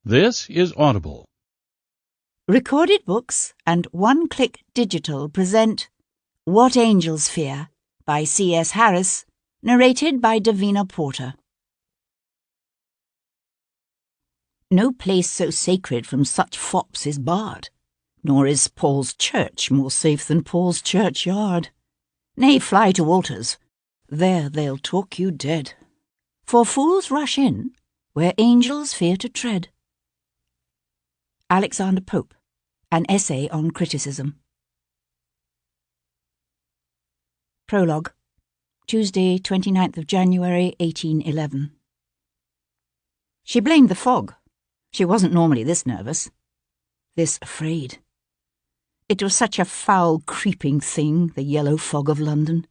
This is Audible. Recorded Books and One Click Digital present What Angels Fear by C.S. Harris, narrated by Davina Porter. No place so sacred from such fops is barred, nor is Paul's church more safe than Paul's churchyard. Nay, fly to altars, there they'll talk you dead. For fools rush in where angels fear to tread. Alexander Pope, An Essay on Criticism. Prologue, Tuesday, 29th of January, 1811. She blamed the fog. She wasn't normally this nervous, this afraid. It was such a foul, creeping thing, the yellow fog of London.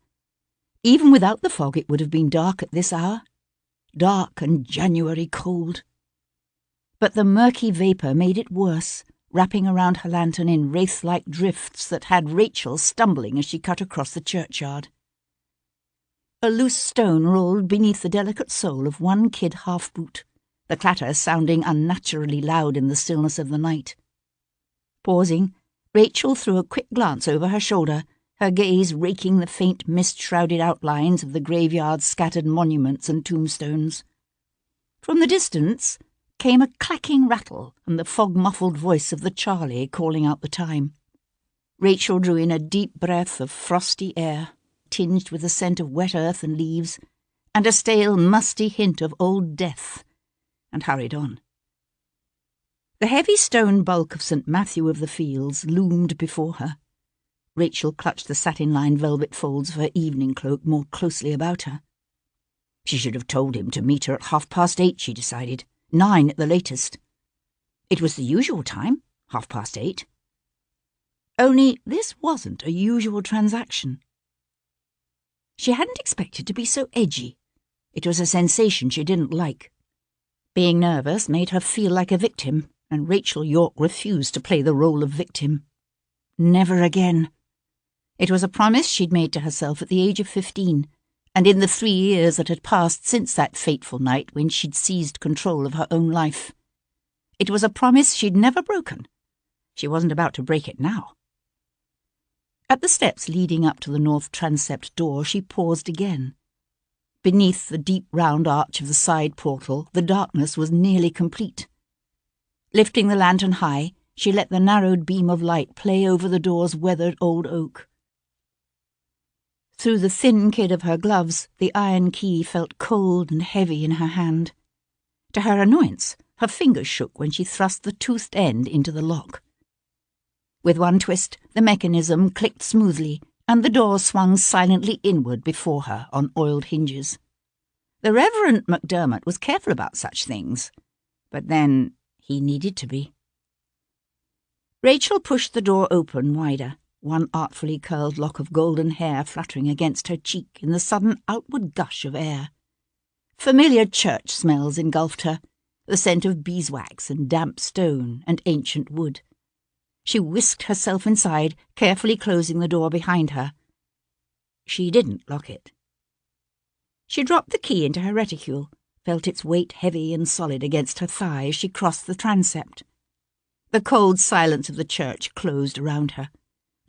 Even without the fog it would have been dark at this hour, dark and January cold. But the murky vapour made it worse, wrapping around her lantern in wraith-like drifts that had Rachel stumbling as she cut across the churchyard. A loose stone rolled beneath the delicate sole of one kid half-boot, the clatter sounding unnaturally loud in the stillness of the night. Pausing, Rachel threw a quick glance over her shoulder, her gaze raking the faint mist-shrouded outlines of the graveyard's scattered monuments and tombstones. From the distance came a clacking rattle and the fog-muffled voice of the Charlie calling out the time. Rachel drew in a deep breath of frosty air, tinged with the scent of wet earth and leaves, and a stale, musty hint of old death, and hurried on. The heavy stone bulk of St. Matthew of the Fields loomed before her. Rachel clutched the satin-lined velvet folds of her evening cloak more closely about her. She should have told him to meet her at 8:30, she decided. 9 at the latest. It was the usual time, 8:30. Only this wasn't a usual transaction. She hadn't expected to be so edgy. It was a sensation she didn't like. Being nervous made her feel like a victim, and Rachel York refused to play the role of victim. Never again. It was a promise she'd made to herself at the age of 15, and in the 3 years that had passed since that fateful night when she'd seized control of her own life. It was a promise she'd never broken. She wasn't about to break it now. At the steps leading up to the north transept door, she paused again. Beneath the deep round arch of the side portal, the darkness was nearly complete. Lifting the lantern high, she let the narrowed beam of light play over the door's weathered old oak. Through the thin kid of her gloves, the iron key felt cold and heavy in her hand. To her annoyance, her fingers shook when she thrust the toothed end into the lock. With one twist, the mechanism clicked smoothly, and the door swung silently inward before her on oiled hinges. The Reverend Macdermot was careful about such things, but then he needed to be. Rachel pushed the door open wider, one artfully curled lock of golden hair fluttering against her cheek in the sudden outward gush of air. Familiar church smells engulfed her, the scent of beeswax and damp stone and ancient wood. She whisked herself inside, carefully closing the door behind her. She didn't lock it. She dropped the key into her reticule, felt its weight heavy and solid against her thigh as she crossed the transept. The cold silence of the church closed around her,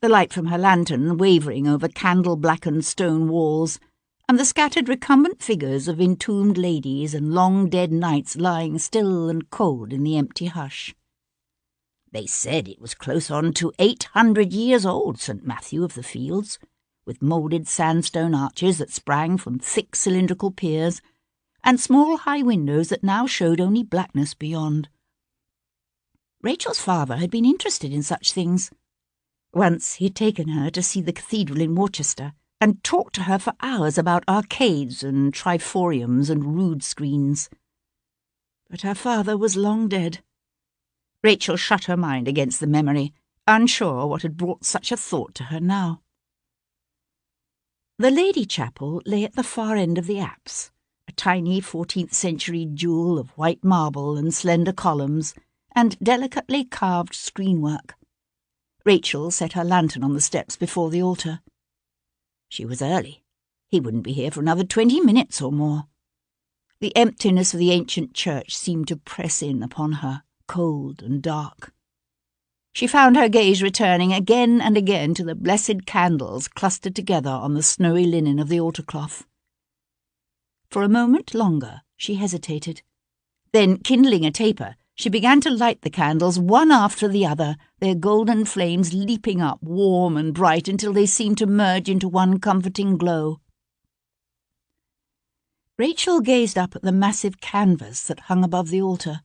the light from her lantern wavering over candle-blackened stone walls, and the scattered recumbent figures of entombed ladies and long-dead knights lying still and cold in the empty hush. They said it was close on to 800 years old, St. Matthew of the Fields, with moulded sandstone arches that sprang from thick cylindrical piers, and small high windows that now showed only blackness beyond. Rachel's father had been interested in such things. Once he had taken her to see the cathedral in Worcester, and talked to her for hours about arcades and triforiums and rood screens. But her father was long dead. Rachel shut her mind against the memory, unsure what had brought such a thought to her now. The Lady Chapel lay at the far end of the apse, a tiny 14th-century jewel of white marble and slender columns and delicately carved screenwork. Rachel set her lantern on the steps before the altar. She was early. He wouldn't be here for another 20 minutes or more. The emptiness of the ancient church seemed to press in upon her, cold and dark. She found her gaze returning again and again to the blessed candles clustered together on the snowy linen of the altar-cloth. For a moment longer she hesitated. Then, kindling a taper, she began to light the candles one after the other, their golden flames leaping up warm and bright until they seemed to merge into one comforting glow. Rachel gazed up at the massive canvas that hung above the altar,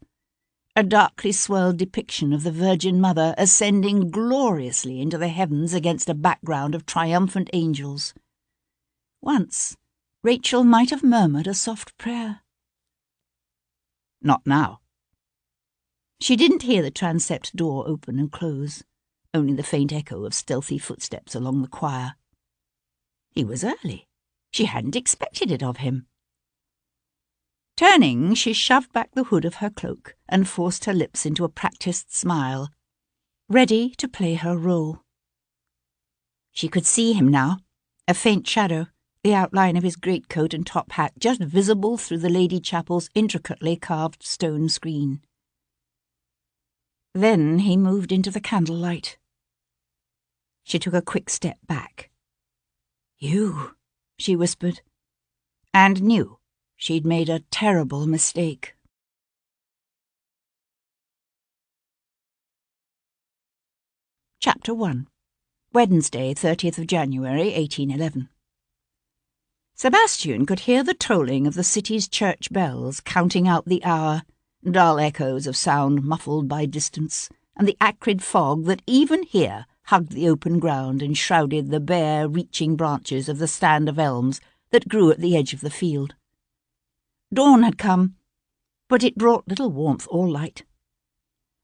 a darkly swirled depiction of the Virgin Mother ascending gloriously into the heavens against a background of triumphant angels. Once, Rachel might have murmured a soft prayer. Not now. She didn't hear the transept door open and close, only the faint echo of stealthy footsteps along the choir. He was early. She hadn't expected it of him. Turning, she shoved back the hood of her cloak and forced her lips into a practised smile, ready to play her role. She could see him now, a faint shadow, the outline of his greatcoat and top hat just visible through the Lady Chapel's intricately carved stone screen. Then he moved into the candlelight. She took a quick step back. "You," she whispered, and knew she'd made a terrible mistake. Chapter 1. Wednesday, 30th of January, 1811. Sebastian could hear the tolling of the city's church bells counting out the hour, dull echoes of sound muffled by distance, and the acrid fog that even here hugged the open ground and shrouded the bare, reaching branches of the stand of elms that grew at the edge of the field. Dawn had come, but it brought little warmth or light.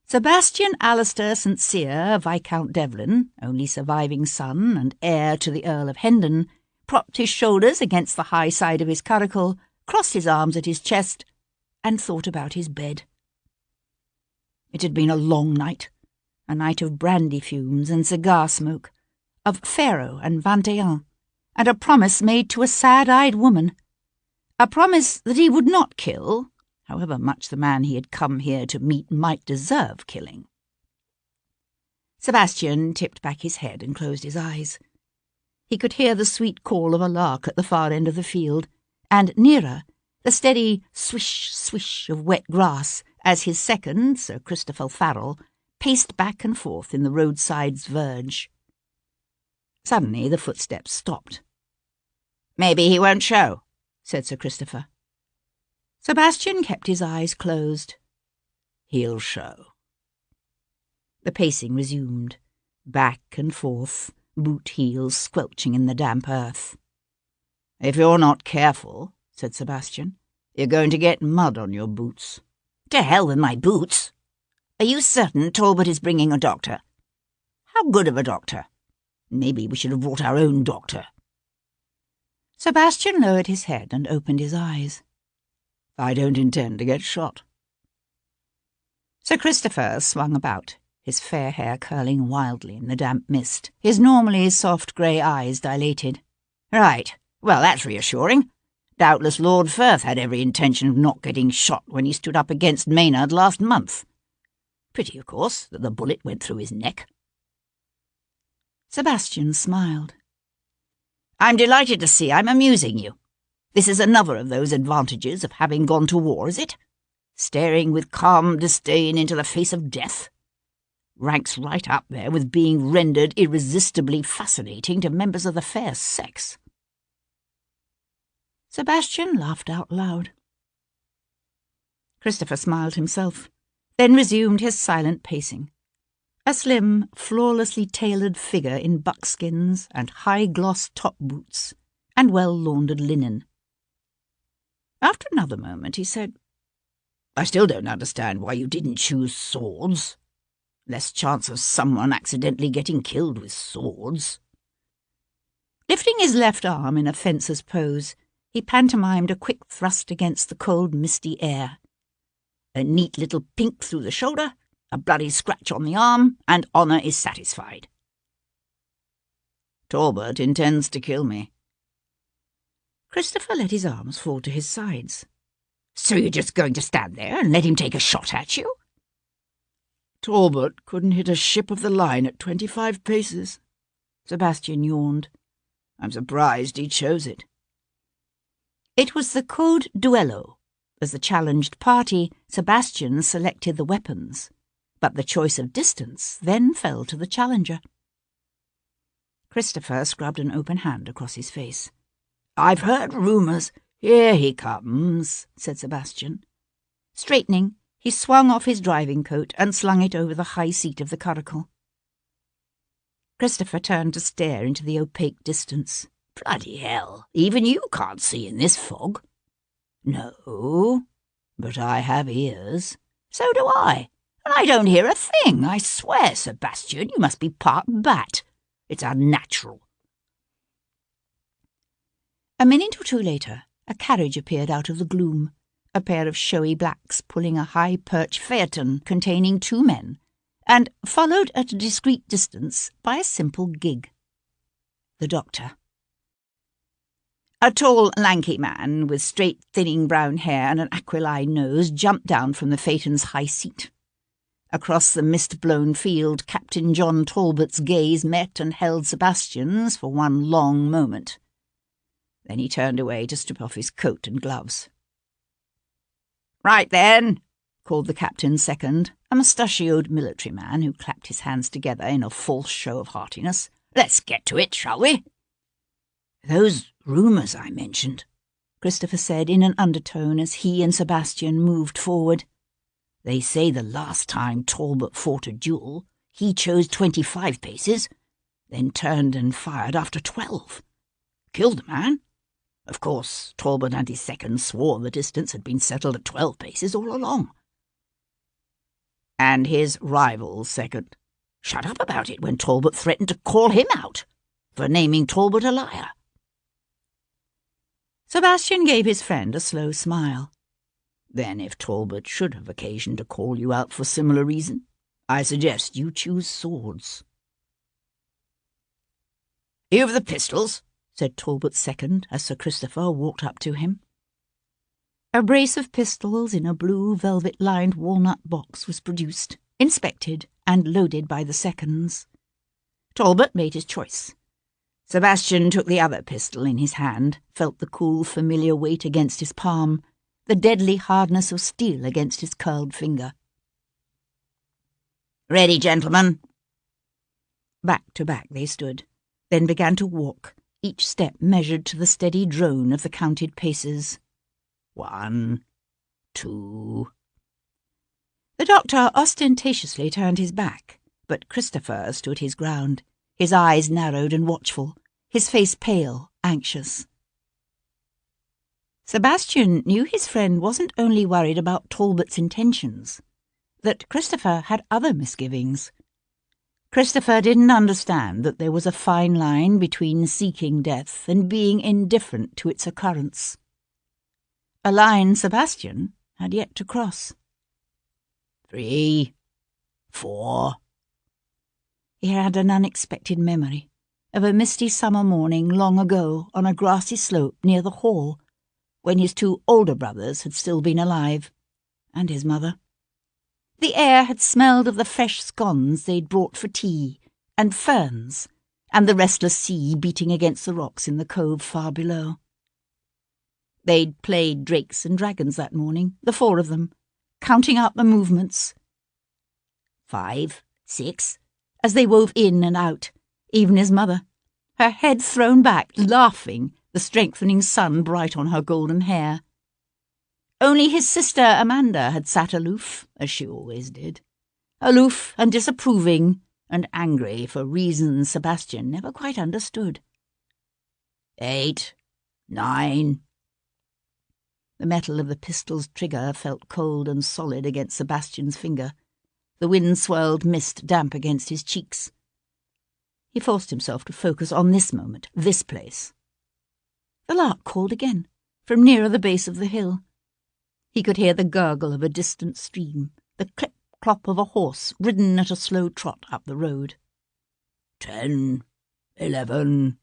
Sebastian Alistair St. Cyr, Viscount Devlin, only surviving son and heir to the Earl of Hendon, propped his shoulders against the high side of his curricle, crossed his arms at his chest, and thought about his bed. It had been a long night, a night of brandy fumes and cigar smoke, of faro and 21, and a promise made to a sad-eyed woman. A promise that he would not kill, however much the man he had come here to meet might deserve killing. Sebastian tipped back his head and closed his eyes. He could hear the sweet call of a lark at the far end of the field, and nearer, the steady swish-swish of wet grass as his second, Sir Christopher Farrell, paced back and forth in the roadside's verge. Suddenly the footsteps stopped. "Maybe he won't show," said Sir Christopher. Sebastian kept his eyes closed. "He'll show." The pacing resumed, back and forth, boot heels squelching in the damp earth. "If you're not careful," said Sebastian, "you're going to get mud on your boots." "To hell with my boots! Are you certain Talbot is bringing a doctor? How good of a doctor? Maybe we should have brought our own doctor." Sebastian lowered his head and opened his eyes. "I don't intend to get shot." Sir Christopher swung about, his fair hair curling wildly in the damp mist, his normally soft grey eyes dilated. "Right. Well, that's reassuring. Doubtless Lord Firth had every intention of not getting shot when he stood up against Maynard last month. Pity, of course, that the bullet went through his neck." Sebastian smiled. "I'm delighted to see I'm amusing you. This is another of those advantages of having gone to war, is it? Staring with calm disdain into the face of death. Ranks right up there with being rendered irresistibly fascinating to members of the fair sex." Sebastian laughed out loud. Christopher smiled himself, then resumed his silent pacing. A slim, flawlessly tailored figure in buckskins and high-gloss top boots and well-laundered linen. After another moment he said, "I still don't understand why you didn't choose swords. Less chance of someone accidentally getting killed with swords." Lifting his left arm in a fencer's pose, he pantomimed a quick thrust against the cold, misty air. A neat little pink through the shoulder, a bloody scratch on the arm, and honour is satisfied. "Talbot intends to kill me." Christopher let his arms fall to his sides. "So you're just going to stand there and let him take a shot at you?" Talbot couldn't hit a ship of the line at 25 paces. Sebastian yawned. I'm surprised he chose it. It was the code duello. As the challenged party, Sebastian selected the weapons, but the choice of distance then fell to the challenger. Christopher scrubbed an open hand across his face. I've heard rumours. Here he comes, said Sebastian. Straightening, he swung off his driving coat and slung it over the high seat of the curricle. Christopher turned to stare into the opaque distance. Bloody hell, even you can't see in this fog. No, but I have ears. So do I, and I don't hear a thing. I swear, Sebastian, you must be part bat. It's unnatural. A minute or two later, a carriage appeared out of the gloom, a pair of showy blacks pulling a high-perch phaeton containing 2 men, and followed at a discreet distance by a simple gig. The doctor. A tall, lanky man with straight, thinning brown hair and an aquiline nose jumped down from the phaeton's high seat. Across the mist-blown field, Captain John Talbot's gaze met and held Sebastian's for one long moment. Then he turned away to strip off his coat and gloves. "Right then," called the captain's second, a mustachioed military man who clapped his hands together in a false show of heartiness. "Let's get to it, shall we?" "Those rumours I mentioned," Christopher said in an undertone as he and Sebastian moved forward. "They say the last time Talbot fought a duel, he chose 25 paces, then turned and fired after 12. Killed the man. Of course, Talbot and his second swore the distance had been settled at 12 paces all along." "And his rival's second shut up about it when Talbot threatened to call him out for naming Talbot a liar." Sebastian gave his friend a slow smile. "Then if Talbot should have occasion to call you out for similar reason, I suggest you choose swords." "You have the pistols?" said Talbot's second as Sir Christopher walked up to him. A brace of pistols in a blue velvet-lined walnut box was produced, inspected, and loaded by the seconds. Talbot made his choice. Sebastian took the other pistol in his hand, felt the cool, familiar weight against his palm, the deadly hardness of steel against his curled finger. "Ready, gentlemen." Back to back they stood, then began to walk, each step measured to the steady drone of the counted paces. 1, 2. The doctor ostentatiously turned his back, but Christopher stood his ground, his eyes narrowed and watchful, his face pale, anxious. Sebastian knew his friend wasn't only worried about Talbot's intentions, that Christopher had other misgivings. Christopher didn't understand that there was a fine line between seeking death and being indifferent to its occurrence. A line Sebastian had yet to cross. 3, 4. He had an unexpected memory of a misty summer morning long ago on a grassy slope near the hall, when his 2 older brothers had still been alive, and his mother. The air had smelled of the fresh scones they'd brought for tea, and ferns, and the restless sea beating against the rocks in the cove far below. They'd played drakes and dragons that morning, the 4 of them, counting out the movements. 5, 6, as they wove in and out, even his mother, her head thrown back, laughing, the strengthening sun bright on her golden hair. Only his sister Amanda had sat aloof, as she always did, aloof and disapproving and angry for reasons Sebastian never quite understood. 8, 9. The metal of the pistol's trigger felt cold and solid against Sebastian's finger. The wind-swirled mist damp against his cheeks. He forced himself to focus on this moment, this place. The lark called again, from nearer the base of the hill. He could hear the gurgle of a distant stream, the clip-clop of a horse ridden at a slow trot up the road. 10, 11.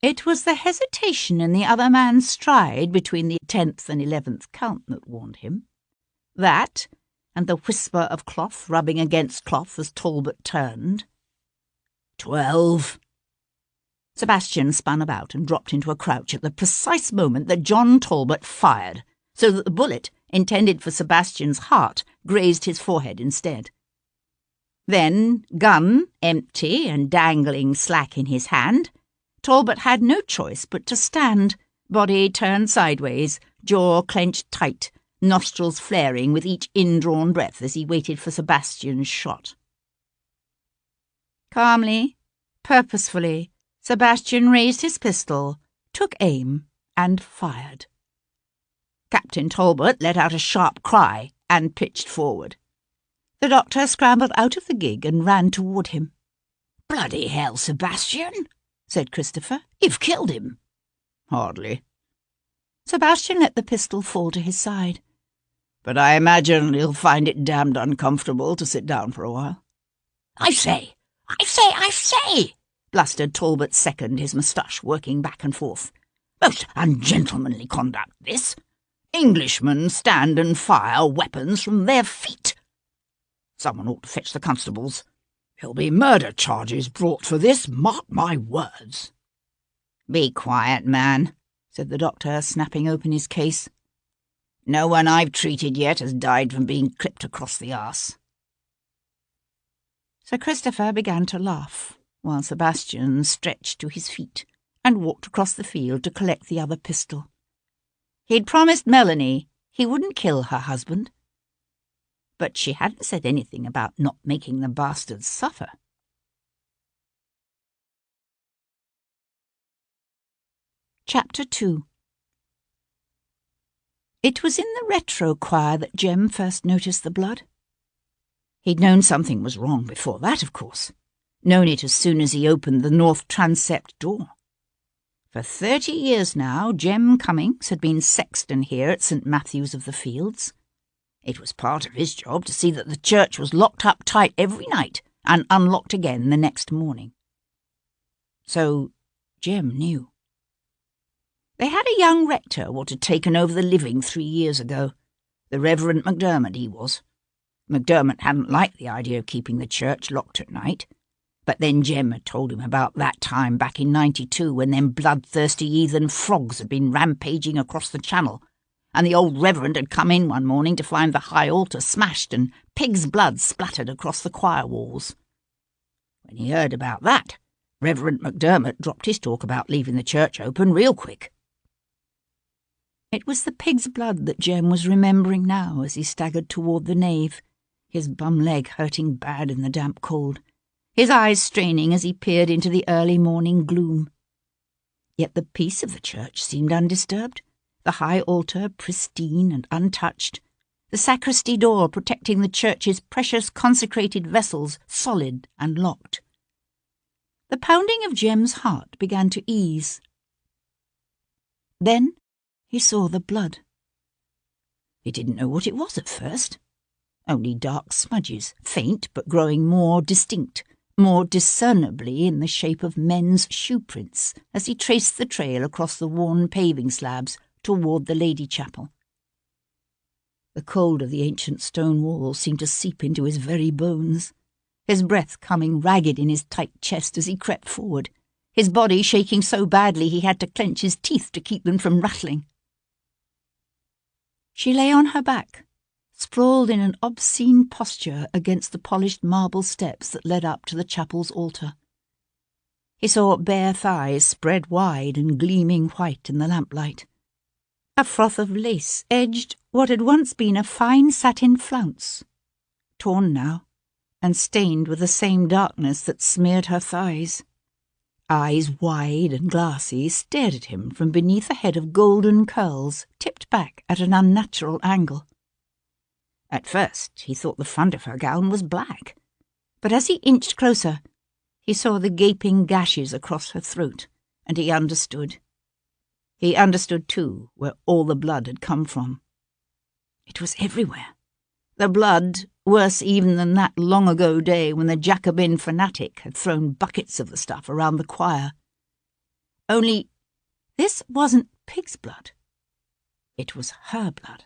It was the hesitation in the other man's stride between the 10th and 11th count that warned him. That, and the whisper of cloth rubbing against cloth as Talbot turned. 12. Sebastian spun about and dropped into a crouch at the precise moment that John Talbot fired, so that the bullet, intended for Sebastian's heart, grazed his forehead instead. Then, gun empty and dangling slack in his hand, Talbot had no choice but to stand, body turned sideways, jaw clenched tight, nostrils flaring with each indrawn breath as he waited for Sebastian's shot. Calmly, purposefully, Sebastian raised his pistol, took aim, and fired. Captain Talbot let out a sharp cry and pitched forward. The doctor scrambled out of the gig and ran toward him. "Bloody hell, Sebastian," said Christopher. "You've killed him." "Hardly." Sebastian let the pistol fall to his side. "But I imagine he'll find it damned uncomfortable to sit down for a while." I say, blustered Talbot second, his moustache working back and forth. "Most ungentlemanly conduct, this. Englishmen stand and fire weapons from their feet. Someone ought to fetch the constables. There'll be murder charges brought for this, mark my words." "Be quiet, man," said the doctor, snapping open his case. "No one I've treated yet has died from being clipped across the arse." Sir Christopher began to laugh, while Sebastian stretched to his feet and walked across the field to collect the other pistol. He'd promised Melanie he wouldn't kill her husband, but she hadn't said anything about not making the bastards suffer. Chapter 2. It was in the retro choir that Jem first noticed the blood. He'd known something was wrong before that, of course. Known it as soon as he opened the north transept door. For 30 years now, Jem Cummings had been sexton here at St. Matthew's of the Fields. It was part of his job to see that the church was locked up tight every night and unlocked again the next morning. So Jem knew. They had a young rector what had taken over the living 3 years ago. The Reverend MacDermott he was. MacDermott hadn't liked the idea of keeping the church locked at night. But then Jem had told him about that time back in '92 when them bloodthirsty heathen frogs had been rampaging across the channel, and the old reverend had come in one morning to find the high altar smashed and pig's blood splattered across the choir walls. When he heard about that, Reverend MacDermott dropped his talk about leaving the church open real quick. It was the pig's blood that Jem was remembering now as he staggered toward the nave, his bum leg hurting bad in the damp cold, his eyes straining as he peered into the early morning gloom. Yet the peace of the church seemed undisturbed, the high altar pristine and untouched, the sacristy door protecting the church's precious consecrated vessels solid and locked. The pounding of Jem's heart began to ease. Then he saw the blood. He didn't know what it was at first. Only dark smudges, faint but growing more distinct, more discernibly in the shape of men's shoe prints as he traced the trail across the worn paving slabs toward the Lady Chapel. The cold of the ancient stone wall seemed to seep into his very bones, his breath coming ragged in his tight chest as he crept forward, his body shaking so badly he had to clench his teeth to keep them from rattling. She lay on her back, sprawled in an obscene posture against the polished marble steps that led up to the chapel's altar. He saw bare thighs spread wide and gleaming white in the lamplight. A froth of lace edged what had once been a fine satin flounce, torn now, and stained with the same darkness that smeared her thighs. Eyes wide and glassy stared at him from beneath a head of golden curls tipped back at an unnatural angle. At first he thought the front of her gown was black, but as he inched closer, he saw the gaping gashes across her throat, and he understood. He understood, too, where all the blood had come from. It was everywhere. The blood, worse even than that long-ago day when the Jacobin fanatic had thrown buckets of the stuff around the choir. Only this wasn't pig's blood. It was her blood.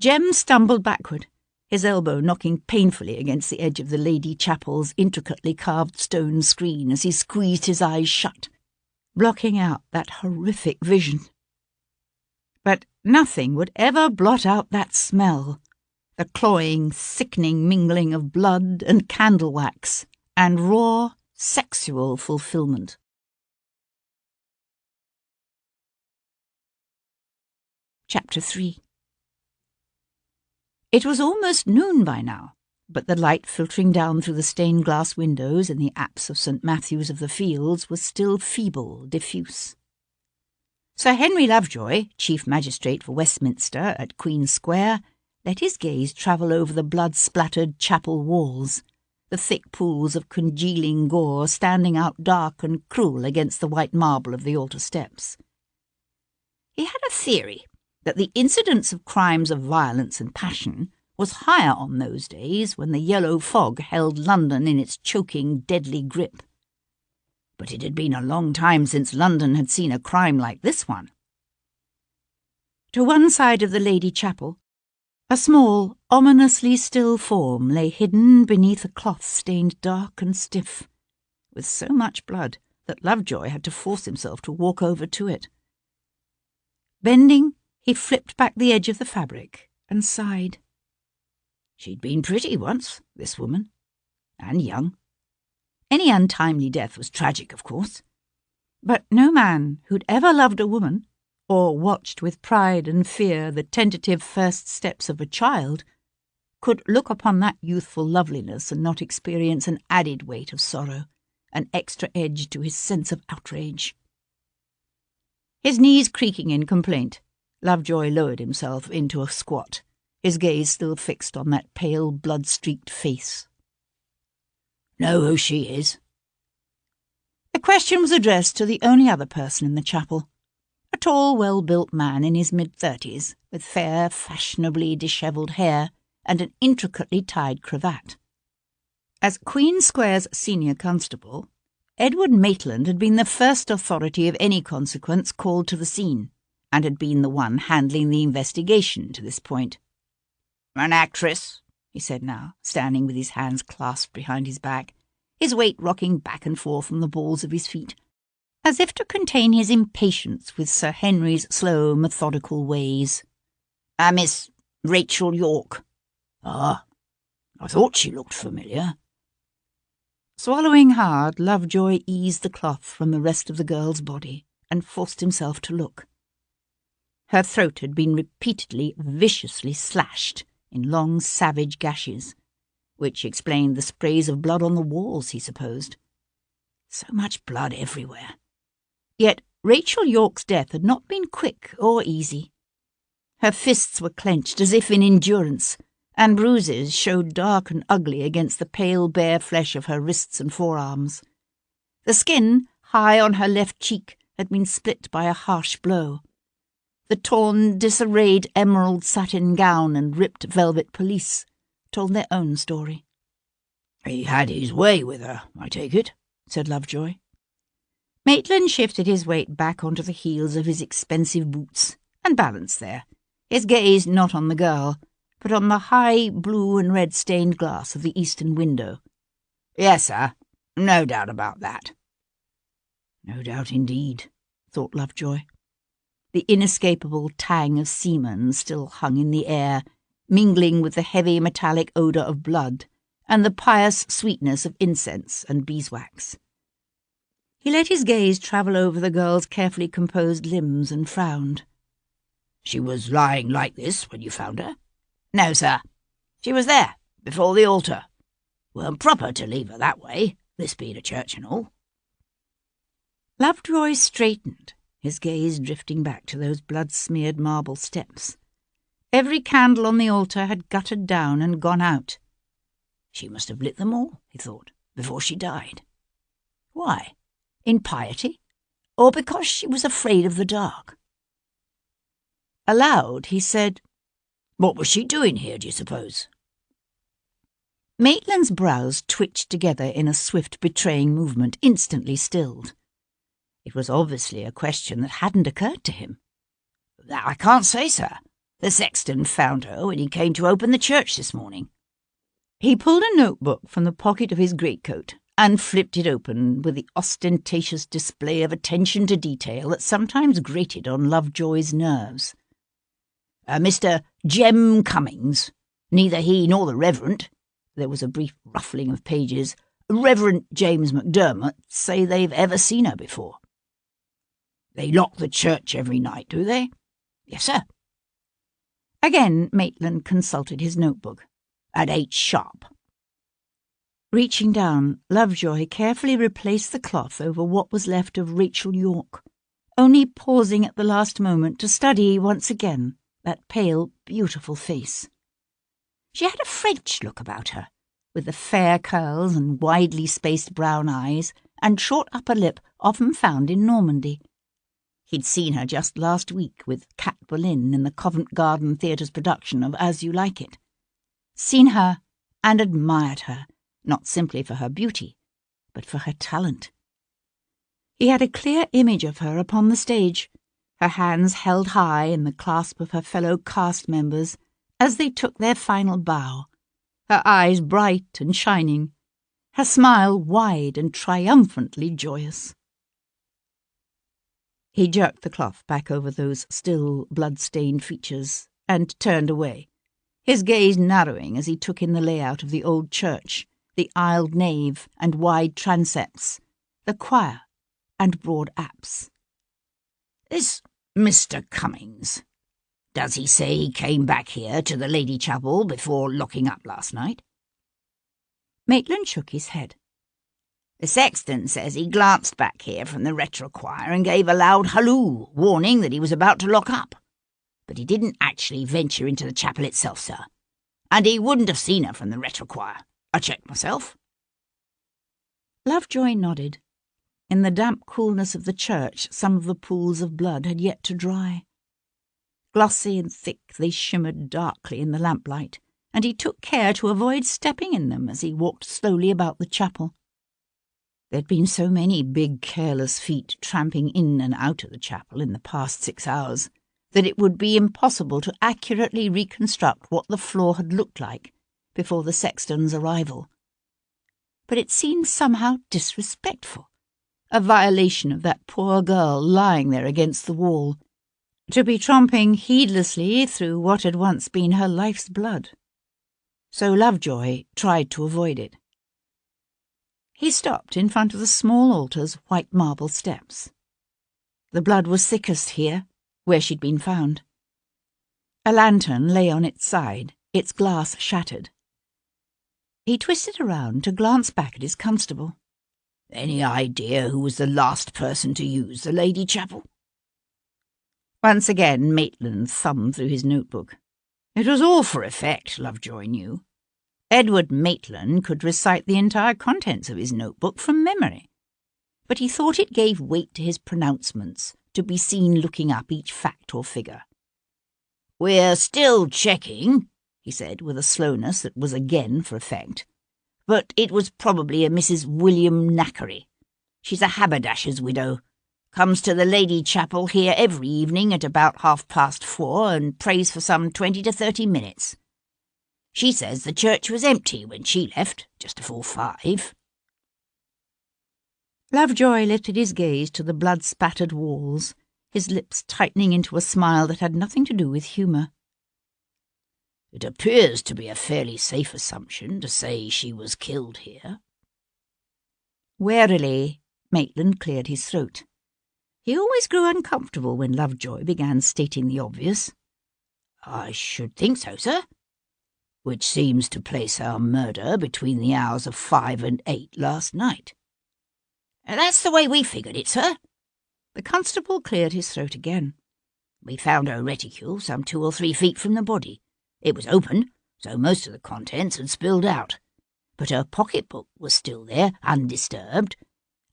Jem stumbled backward, his elbow knocking painfully against the edge of the Lady Chapel's intricately carved stone screen as he squeezed his eyes shut, blocking out that horrific vision. But nothing would ever blot out that smell, the cloying, sickening mingling of blood and candle wax and raw, sexual fulfillment. Chapter 3. It was almost noon by now, but the light filtering down through the stained glass windows in the apse of St. Matthew's of the Fields was still feeble, diffuse. Sir Henry Lovejoy, Chief Magistrate for Westminster at Queen's Square, let his gaze travel over the blood-splattered chapel walls, the thick pools of congealing gore standing out dark and cruel against the white marble of the altar steps. He had a theory that the incidence of crimes of violence and passion was higher on those days when the yellow fog held London in its choking, deadly grip. But it had been a long time since London had seen a crime like this one. To one side of the Lady Chapel, a small, ominously still form lay hidden beneath a cloth stained dark and stiff, with so much blood that Lovejoy had to force himself to walk over to it. Bending, he flipped back the edge of the fabric and sighed. She'd been pretty once, this woman, and young. Any untimely death was tragic, of course, but no man who'd ever loved a woman, or watched with pride and fear the tentative first steps of a child, could look upon that youthful loveliness and not experience an added weight of sorrow, an extra edge to his sense of outrage. His knees creaking in complaint, Lovejoy lowered himself into a squat, his gaze still fixed on that pale, blood-streaked face. "Know who she is?" The question was addressed to the only other person in the chapel, a tall, well-built man in his mid-30s, with fair, fashionably dishevelled hair and an intricately tied cravat. As Queen Square's senior constable, Edward Maitland had been the first authority of any consequence called to the scene, and had been the one handling the investigation to this point. "An actress," he said now, standing with his hands clasped behind his back, his weight rocking back and forth from the balls of his feet, as if to contain his impatience with Sir Henry's slow, methodical ways. Miss Rachel York." "Ah, I thought she looked familiar." Swallowing hard, Lovejoy eased the cloth from the rest of the girl's body and forced himself to look. Her throat had been repeatedly, viciously slashed in long, savage gashes, which explained the sprays of blood on the walls, he supposed. So much blood everywhere. Yet Rachel York's death had not been quick or easy. Her fists were clenched as if in endurance, and bruises showed dark and ugly against the pale, bare flesh of her wrists and forearms. The skin, high on her left cheek, had been split by a harsh blow. The torn, disarrayed emerald satin gown and ripped velvet pelisse told their own story. "He had his way with her, I take it," said Lovejoy. Maitland shifted his weight back onto the heels of his expensive boots and balanced there, his gaze not on the girl, but on the high blue and red stained glass of the eastern window. "Yes, sir, no doubt about that." No doubt indeed, thought Lovejoy. The inescapable tang of semen still hung in the air, mingling with the heavy metallic odour of blood and the pious sweetness of incense and beeswax. He let his gaze travel over the girl's carefully composed limbs and frowned. "She was lying like this when you found her?" "No, sir. She was there, before the altar. Weren't proper to leave her that way, this being a church and all." Lovejoy straightened, his gaze drifting back to those blood-smeared marble steps. Every candle on the altar had guttered down and gone out. She must have lit them all, he thought, before she died. Why? In piety? Or because she was afraid of the dark? Aloud he said, "What was she doing here, do you suppose?" Maitland's brows twitched together in a swift, betraying movement, instantly stilled. It was obviously a question that hadn't occurred to him. "That I can't say, sir. The sexton found her when he came to open the church this morning." He pulled a notebook from the pocket of his greatcoat and flipped it open with the ostentatious display of attention to detail that sometimes grated on Lovejoy's nerves. Mr. Jem Cummings. Neither he nor the Reverend," there was a brief ruffling of pages, "Reverend James Macdermot, say they've ever seen her before." "They lock the church every night, do they?" "Yes, sir." Again Maitland consulted his notebook. "At 8 sharp." Reaching down, Lovejoy carefully replaced the cloth over what was left of Rachel York, only pausing at the last moment to study once again that pale, beautiful face. She had a French look about her, with the fair curls and widely spaced brown eyes and short upper lip often found in Normandy. He'd seen her just last week with Kat Boleyn in the Covent Garden Theatre's production of As You Like It. Seen her and admired her, not simply for her beauty, but for her talent. He had a clear image of her upon the stage, her hands held high in the clasp of her fellow cast members as they took their final bow, her eyes bright and shining, her smile wide and triumphantly joyous. He jerked the cloth back over those still blood-stained features and turned away, his gaze narrowing as he took in the layout of the old church, the aisled nave and wide transepts, the choir and broad apse. "This Mr. Cummings, does he say he came back here to the Lady Chapel before locking up last night?" Maitland shook his head. "The sexton says he glanced back here from the retrochoir and gave a loud halloo, warning that he was about to lock up. But he didn't actually venture into the chapel itself, sir. And he wouldn't have seen her from the retrochoir. I checked myself." Lovejoy nodded. In the damp coolness of the church, some of the pools of blood had yet to dry. Glossy and thick, they shimmered darkly in the lamplight, and he took care to avoid stepping in them as he walked slowly about the chapel. There'd been so many big, careless feet tramping in and out of the chapel in the past 6 hours that it would be impossible to accurately reconstruct what the floor had looked like before the sexton's arrival. But it seemed somehow disrespectful, a violation of that poor girl lying there against the wall, to be tromping heedlessly through what had once been her life's blood. So Lovejoy tried to avoid it. He stopped in front of the small altar's white marble steps. The blood was thickest here, where she'd been found. A lantern lay on its side, its glass shattered. He twisted around to glance back at his constable. "Any idea who was the last person to use the Lady Chapel?" Once again Maitland thumbed through his notebook. It was all for effect, Lovejoy knew. Edward Maitland could recite the entire contents of his notebook from memory, but he thought it gave weight to his pronouncements to be seen looking up each fact or figure. "We're still checking," he said with a slowness that was again for effect, "but it was probably a Mrs. William Knackery. She's a haberdasher's widow. Comes to the Lady Chapel here every evening at about 4:30 and prays for some 20 to 30 minutes. She says the church was empty when she left, just before 5. Lovejoy lifted his gaze to the blood-spattered walls, his lips tightening into a smile that had nothing to do with humour. "It appears to be a fairly safe assumption to say she was killed here." Warily, Maitland cleared his throat. He always grew uncomfortable when Lovejoy began stating the obvious. "I should think so, sir. Which seems to place our murder between the hours of 5 and 8 last night." "That's the way we figured it, sir." The constable cleared his throat again. "We found her reticule some 2 or 3 feet from the body. It was open, so most of the contents had spilled out. But her pocketbook was still there, undisturbed,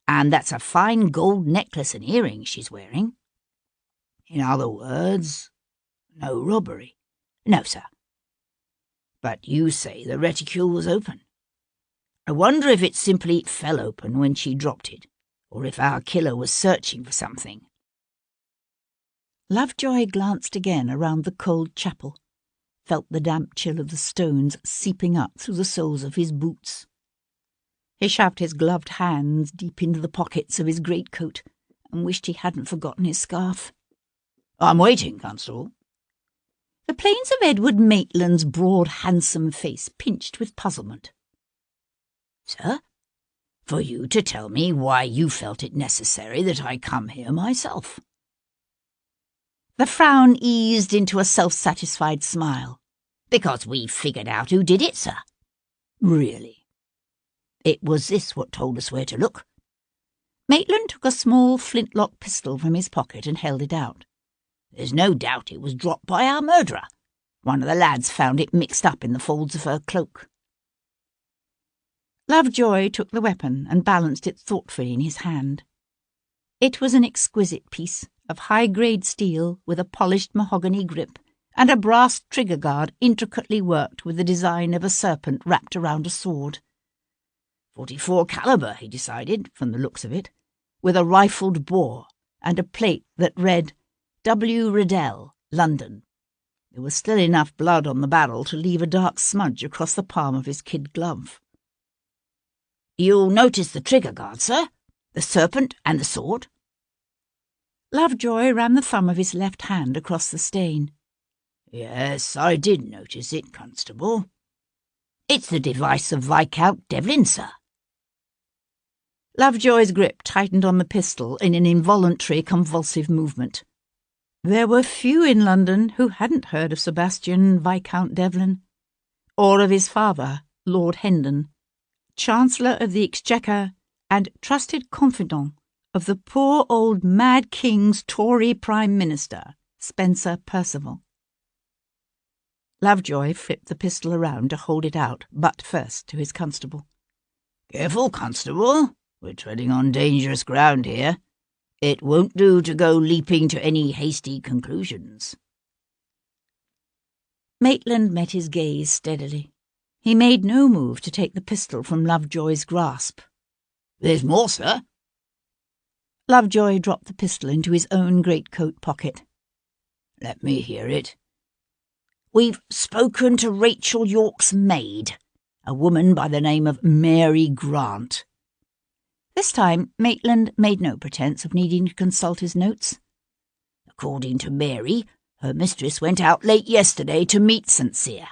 and that's a fine gold necklace and earrings she's wearing. In other words, no robbery." "No, sir." "But you say the reticule was open. I wonder if it simply fell open when she dropped it, or if our killer was searching for something." Lovejoy glanced again around the cold chapel, felt the damp chill of the stones seeping up through the soles of his boots. He shoved his gloved hands deep into the pockets of his greatcoat and wished he hadn't forgotten his scarf. "I'm waiting, Constable." The plains of Edward Maitland's broad, handsome face pinched with puzzlement. "Sir? For you to tell me why you felt it necessary that I come here myself." The frown eased into a self-satisfied smile. "Because we've figured out who did it, sir." "Really?" "It was this what told us where to look." Maitland took a small flintlock pistol from his pocket and held it out. "There's no doubt it was dropped by our murderer. One of the lads found it mixed up in the folds of her cloak." Lovejoy took the weapon and balanced it thoughtfully in his hand. It was an exquisite piece of high-grade steel with a polished mahogany grip and a brass trigger guard intricately worked with the design of a serpent wrapped around a sword. 44 caliber, he decided, from the looks of it, with a rifled bore and a plate that read W. Riddell, London. There was still enough blood on the barrel to leave a dark smudge across the palm of his kid glove. "You'll notice the trigger guard, sir? The serpent and the sword?" Lovejoy ran the thumb of his left hand across the stain. "Yes, I did notice it, Constable. It's the device of Viscount Devlin, sir." Lovejoy's grip tightened on the pistol in an involuntary convulsive movement. There were few in London who hadn't heard of Sebastian Viscount Devlin, or of his father, Lord Hendon, Chancellor of the Exchequer and trusted confidant of the poor old Mad King's Tory Prime Minister, Spencer Percival. Lovejoy flipped the pistol around to hold it out, butt first, to his constable. "Careful, Constable. We're treading on dangerous ground here. It won't do to go leaping to any hasty conclusions." Maitland met his gaze steadily. He made no move to take the pistol from Lovejoy's grasp. "There's more, sir." Lovejoy dropped the pistol into his own greatcoat pocket. "Let me hear it." "We've spoken to Rachel York's maid, a woman by the name of Mary Grant." This time Maitland made no pretence of needing to consult his notes. "According to Mary, her mistress went out late yesterday to meet St. Cyr.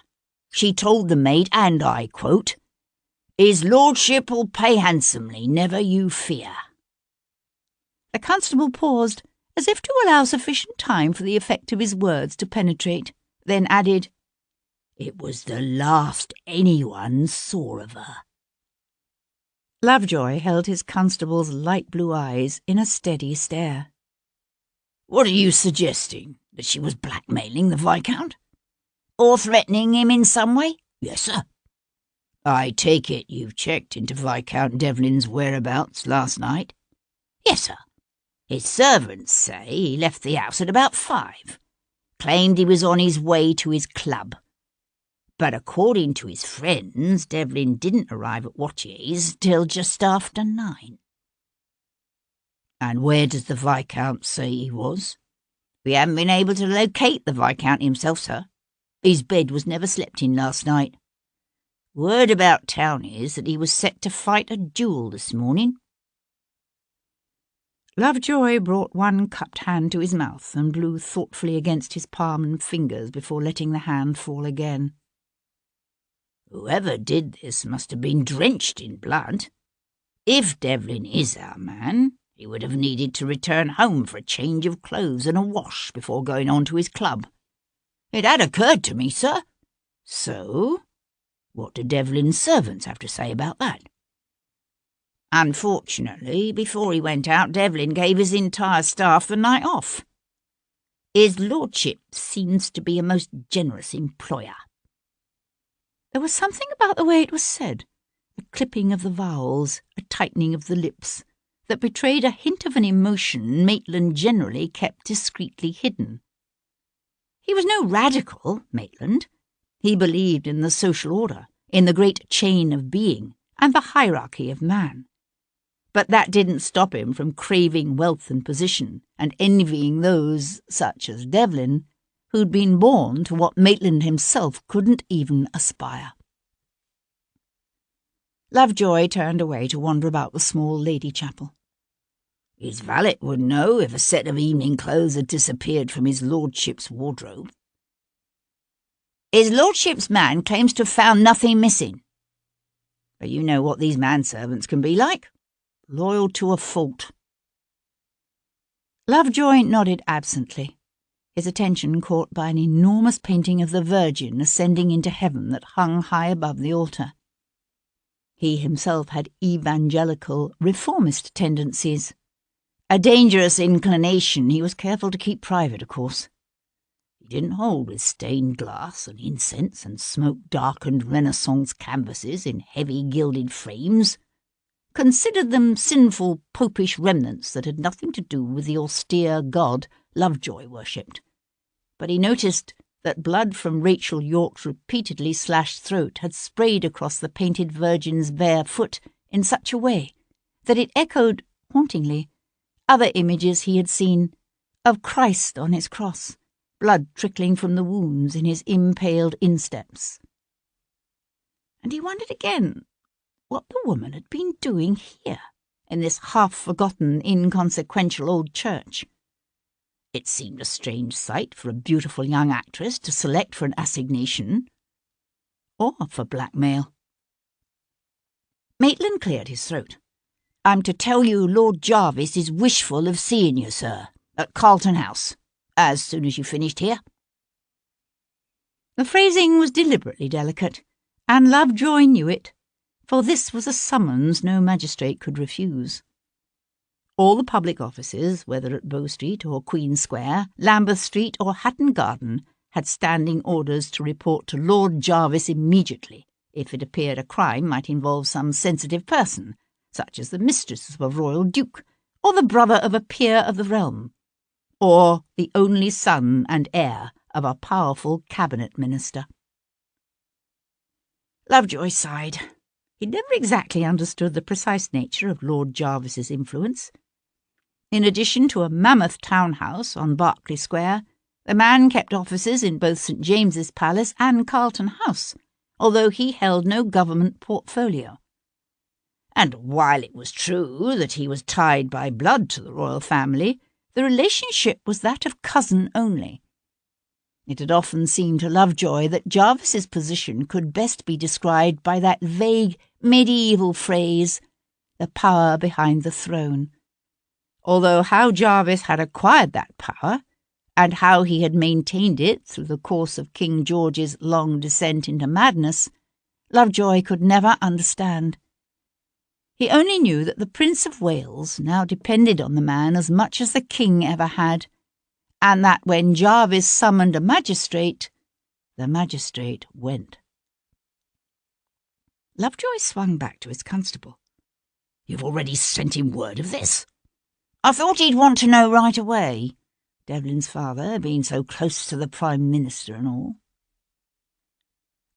She told the maid, and I quote, 'His lordship'll pay handsomely, never you fear.'" The constable paused, as if to allow sufficient time for the effect of his words to penetrate, then added, "It was the last anyone saw of her." Lovejoy held his constable's light blue eyes in a steady stare. "What are you suggesting? That she was blackmailing the Viscount? Or threatening him in some way?" "Yes, sir." "I take it you've checked into Viscount Devlin's whereabouts last night?" "Yes, sir. His servants say he left the house at about 5. Claimed he was on his way to his club. But according to his friends, Devlin didn't arrive at Watier's till just after 9. "And where does the Viscount say he was?" "We haven't been able to locate the Viscount himself, sir. His bed was never slept in last night. Word about town is that he was set to fight a duel this morning." Lovejoy brought one cupped hand to his mouth and blew thoughtfully against his palm and fingers before letting the hand fall again. "Whoever did this must have been drenched in blood. If Devlin is our man, he would have needed to return home for a change of clothes and a wash before going on to his club. It had occurred to me, sir. So, what do Devlin's servants have to say about that?" "Unfortunately, before he went out, Devlin gave his entire staff the night off. His lordship seems to be a most generous employer." There was something about the way it was said, a clipping of the vowels, a tightening of the lips, that betrayed a hint of an emotion Maitland generally kept discreetly hidden. He was no radical, Maitland. He believed in the social order, in the great chain of being, and the hierarchy of man. But that didn't stop him from craving wealth and position and envying those, such as Devlin, who'd been born to what Maitland himself couldn't even aspire. Lovejoy turned away to wander about the small lady chapel. His valet would know if a set of evening clothes had disappeared from his lordship's wardrobe. His lordship's man claims to have found nothing missing. But you know what these manservants can be like. Loyal to a fault. Lovejoy nodded absently, his attention caught by an enormous painting of the Virgin ascending into heaven that hung high above the altar. He himself had evangelical, reformist tendencies. A dangerous inclination he was careful to keep private, of course. He didn't hold with stained glass and incense and smoke-darkened Renaissance canvases in heavy gilded frames, considered them sinful popish remnants that had nothing to do with the austere God Lovejoy worshipped. But he noticed that blood from Rachel York's repeatedly slashed throat had sprayed across the painted Virgin's bare foot in such a way that it echoed, hauntingly, other images he had seen of Christ on his cross, blood trickling from the wounds in his impaled insteps. And he wondered again what the woman had been doing here, in this half-forgotten, inconsequential old church. It seemed a strange sight for a beautiful young actress to select for an assignation, or for blackmail. Maitland cleared his throat. I'm to tell you Lord Jarvis is wishful of seeing you, sir, at Carlton House, as soon as you finished here. The phrasing was deliberately delicate, and Lovejoy knew it, for this was a summons no magistrate could refuse. All the public offices, whether at Bow Street or Queen Square, Lambeth Street or Hatton Garden, had standing orders to report to Lord Jarvis immediately if it appeared a crime might involve some sensitive person, such as the mistress of a royal duke, or the brother of a peer of the realm, or the only son and heir of a powerful cabinet minister. Lovejoy sighed. He'd never exactly understood the precise nature of Lord Jarvis's influence. In addition to a mammoth townhouse on Berkeley Square, the man kept offices in both St. James's Palace and Carlton House, although he held no government portfolio. And while it was true that he was tied by blood to the royal family, the relationship was that of cousin only. It had often seemed to Lovejoy that Jarvis's position could best be described by that vague medieval phrase, the power behind the throne. Although how Jarvis had acquired that power, and how he had maintained it through the course of King George's long descent into madness, Lovejoy could never understand. He only knew that the Prince of Wales now depended on the man as much as the king ever had, and that when Jarvis summoned a magistrate, the magistrate went. Lovejoy swung back to his constable. "You've already sent him word of this?" "I thought he'd want to know right away, Devlin's father being so close to the Prime Minister and all."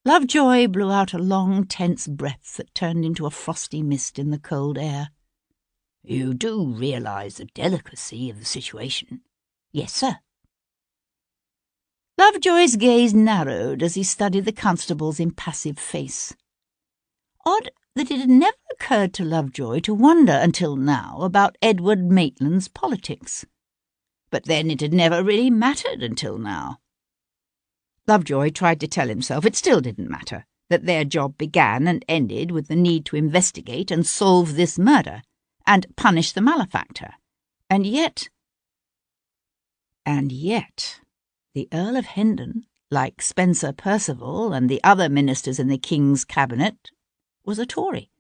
Lovejoy blew out a long, tense breath that turned into a frosty mist in the cold air. "You do realise the delicacy of the situation?" "Yes, sir." Lovejoy's gaze narrowed as he studied the constable's impassive face. Odd that it had never occurred to Lovejoy to wonder until now about Edward Maitland's politics. But then it had never really mattered until now. Lovejoy tried to tell himself it still didn't matter, that their job began and ended with the need to investigate and solve this murder, and punish the malefactor. And yet, the Earl of Hendon, like Spencer Perceval and the other ministers in the King's cabinet, was a Tory,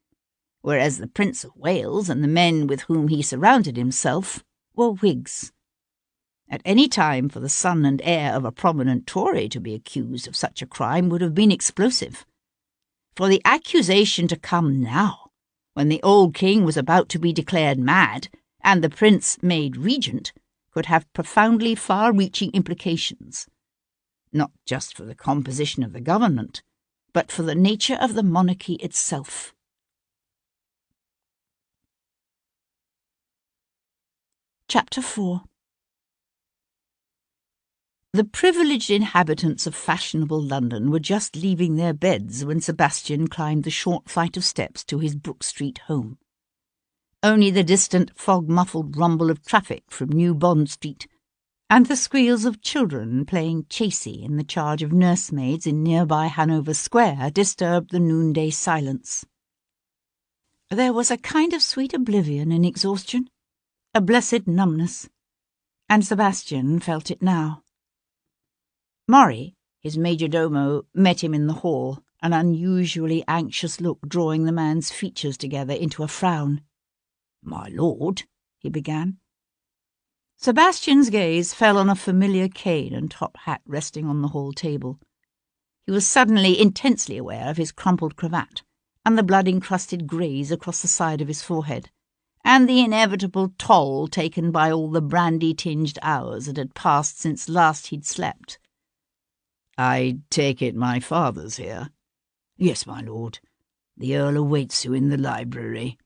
whereas the Prince of Wales and the men with whom he surrounded himself were Whigs. At any time for the son and heir of a prominent Tory to be accused of such a crime would have been explosive. For the accusation to come now, when the old king was about to be declared mad and the prince made regent, could have profoundly far-reaching implications, not just for the composition of the government, but for the nature of the monarchy itself. Chapter 4. The privileged inhabitants of fashionable London were just leaving their beds when Sebastian climbed the short flight of steps to his Brook Street home. Only the distant fog-muffled rumble of traffic from New Bond Street and the squeals of children playing chasey in the charge of nursemaids in nearby Hanover Square disturbed the noonday silence. There was a kind of sweet oblivion in exhaustion, a blessed numbness, and Sebastian felt it now. Murray, his majordomo, met him in the hall, an unusually anxious look drawing the man's features together into a frown. "My lord," he began. Sebastian's gaze fell on a familiar cane and top hat resting on the hall table. He was suddenly intensely aware of his crumpled cravat, and the blood-encrusted graze across the side of his forehead, and the inevitable toll taken by all the brandy-tinged hours that had passed since last he'd slept. "I take it my father's here?" "Yes, my lord. The Earl awaits you in the library,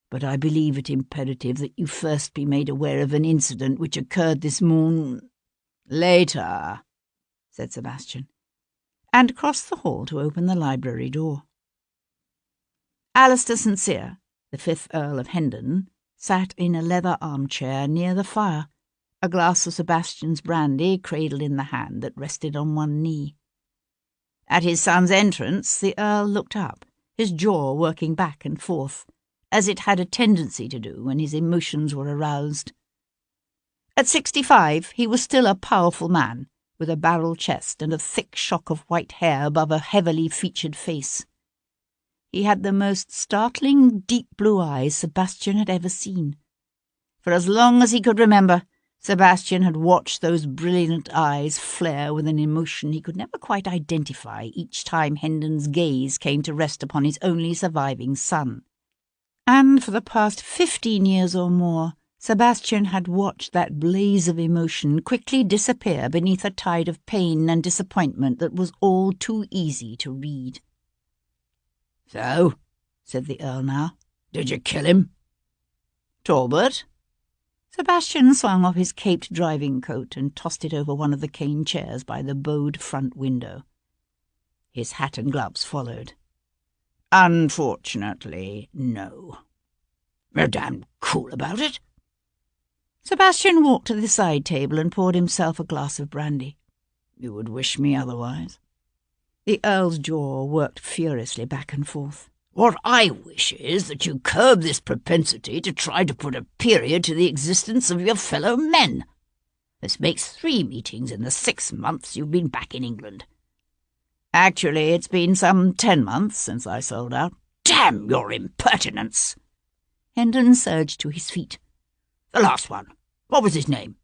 but I believe it imperative that you first be made aware of an incident which occurred this morn—" "Later," said Sebastian, and crossed the hall to open the library door. Alistair St. Cyr, the 5th Earl of Hendon, sat in a leather armchair near the fire, a glass of Sebastian's brandy cradled in the hand that rested on one knee. At his son's entrance, the Earl looked up, his jaw working back and forth, as it had a tendency to do when his emotions were aroused. At 65, he was still a powerful man, with a barrel chest and a thick shock of white hair above a heavily featured face. He had the most startling, deep blue eyes Sebastian had ever seen. For as long as he could remember, Sebastian had watched those brilliant eyes flare with an emotion he could never quite identify each time Hendon's gaze came to rest upon his only surviving son. And for the past 15 years or more, Sebastian had watched that blaze of emotion quickly disappear beneath a tide of pain and disappointment that was all too easy to read. "So," said the Earl now, "did you kill him?" "Talbot?" Sebastian swung off his caped driving coat and tossed it over one of the cane chairs by the bowed front window. His hat and gloves followed. "Unfortunately, no." "You're damned cool about it." Sebastian walked to the side table and poured himself a glass of brandy. "You would wish me otherwise?" The Earl's jaw worked furiously back and forth. "What I wish is that you curb this propensity to try to put a period to the existence of your fellow men. This makes 3 meetings in the 6 months you've been back in England." "Actually, it's been some 10 months since I sold out." "Damn your impertinence!" Hendon surged to his feet. "The last one. What was his name?"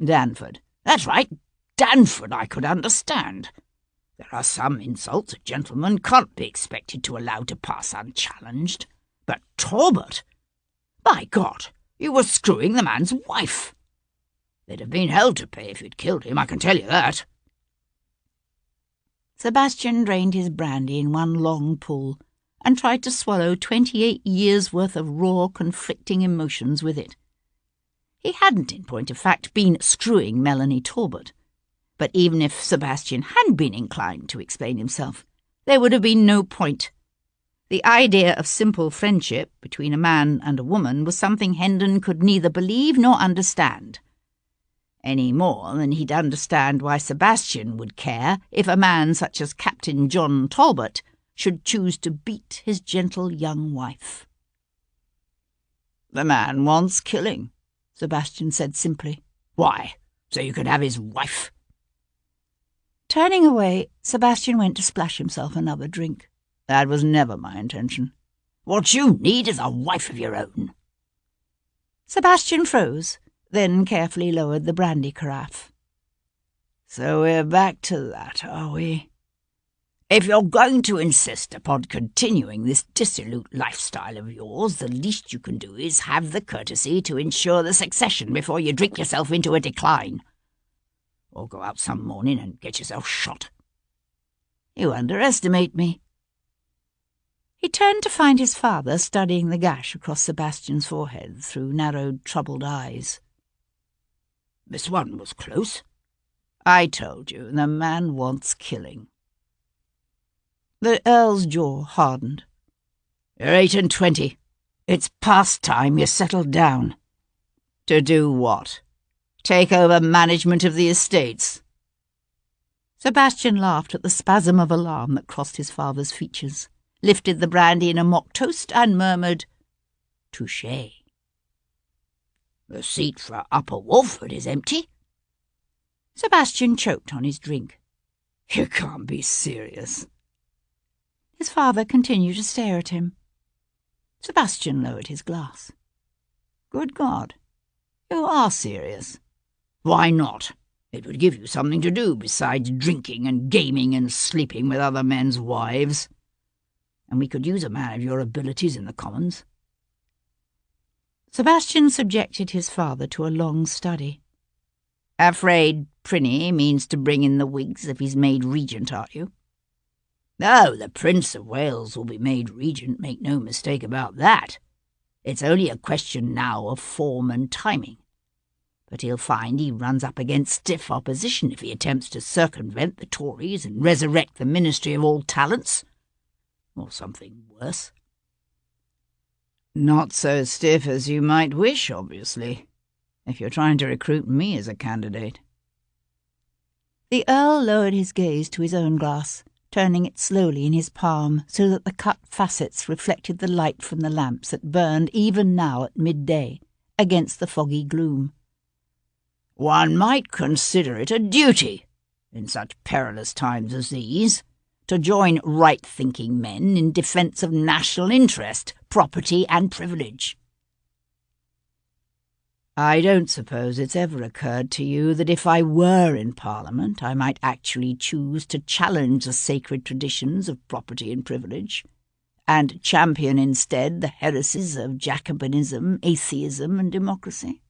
"Danford." "That's right. Danford I could understand. There are some insults a gentleman can't be expected to allow to pass unchallenged. But Talbot! By God, you were screwing the man's wife. There'd have been hell to pay if you'd killed him, I can tell you that." Sebastian drained his brandy in one long pull and tried to swallow 28 years' worth of raw, conflicting emotions with it. He hadn't, in point of fact, been screwing Melanie Talbot. But even if Sebastian had been inclined to explain himself, there would have been no point. The idea of simple friendship between a man and a woman was something Hendon could neither believe nor understand, any more than he'd understand why Sebastian would care if a man such as Captain John Talbot should choose to beat his gentle young wife. "The man wants killing," Sebastian said simply. "Why, so you could have his wife?" Turning away, Sebastian went to splash himself another drink. "That was never my intention." "What you need is a wife of your own." Sebastian froze, then carefully lowered the brandy carafe. "So we're back to that, are we?" "If you're going to insist upon continuing this dissolute lifestyle of yours, the least you can do is have the courtesy to ensure the succession before you drink yourself into a decline. Or go out some morning and get yourself shot." "You underestimate me." He turned to find his father studying the gash across Sebastian's forehead through narrowed, troubled eyes. This one was close. I told you, the man wants killing." The Earl's jaw hardened. "You're 28. It's past time you settled down." "To do what? Take over management of the estates?" Sebastian laughed at the spasm of alarm that crossed his father's features, lifted the brandy in a mock toast, and murmured, "Touché. The seat for Upper Walford is empty." Sebastian choked on his drink. "You can't be serious." His father continued to stare at him. Sebastian lowered his glass. "Good God, you are serious. Why not? It would give you something to do besides drinking and gaming and sleeping with other men's wives. And we could use a man of your abilities in the Commons." Sebastian subjected his father to a long study. "Afraid Prinny means to bring in the Whigs if he's made regent, aren't you?" "Oh, the Prince of Wales will be made regent, make no mistake about that. It's only a question now of form and timing. But he'll find he runs up against stiff opposition if he attempts to circumvent the Tories and resurrect the Ministry of All Talents. Or something worse." "Not so stiff as you might wish, obviously, if you're trying to recruit me as a candidate." The Earl lowered his gaze to his own glass, turning it slowly in his palm so that the cut facets reflected the light from the lamps that burned even now at midday against the foggy gloom. "One might consider it a duty, in such perilous times as these, to join right-thinking men in defence of national interest, property and privilege." "I don't suppose it's ever occurred to you that if I were in Parliament I might actually choose to challenge the sacred traditions of property and privilege, and champion instead the heresies of Jacobinism, atheism and democracy?"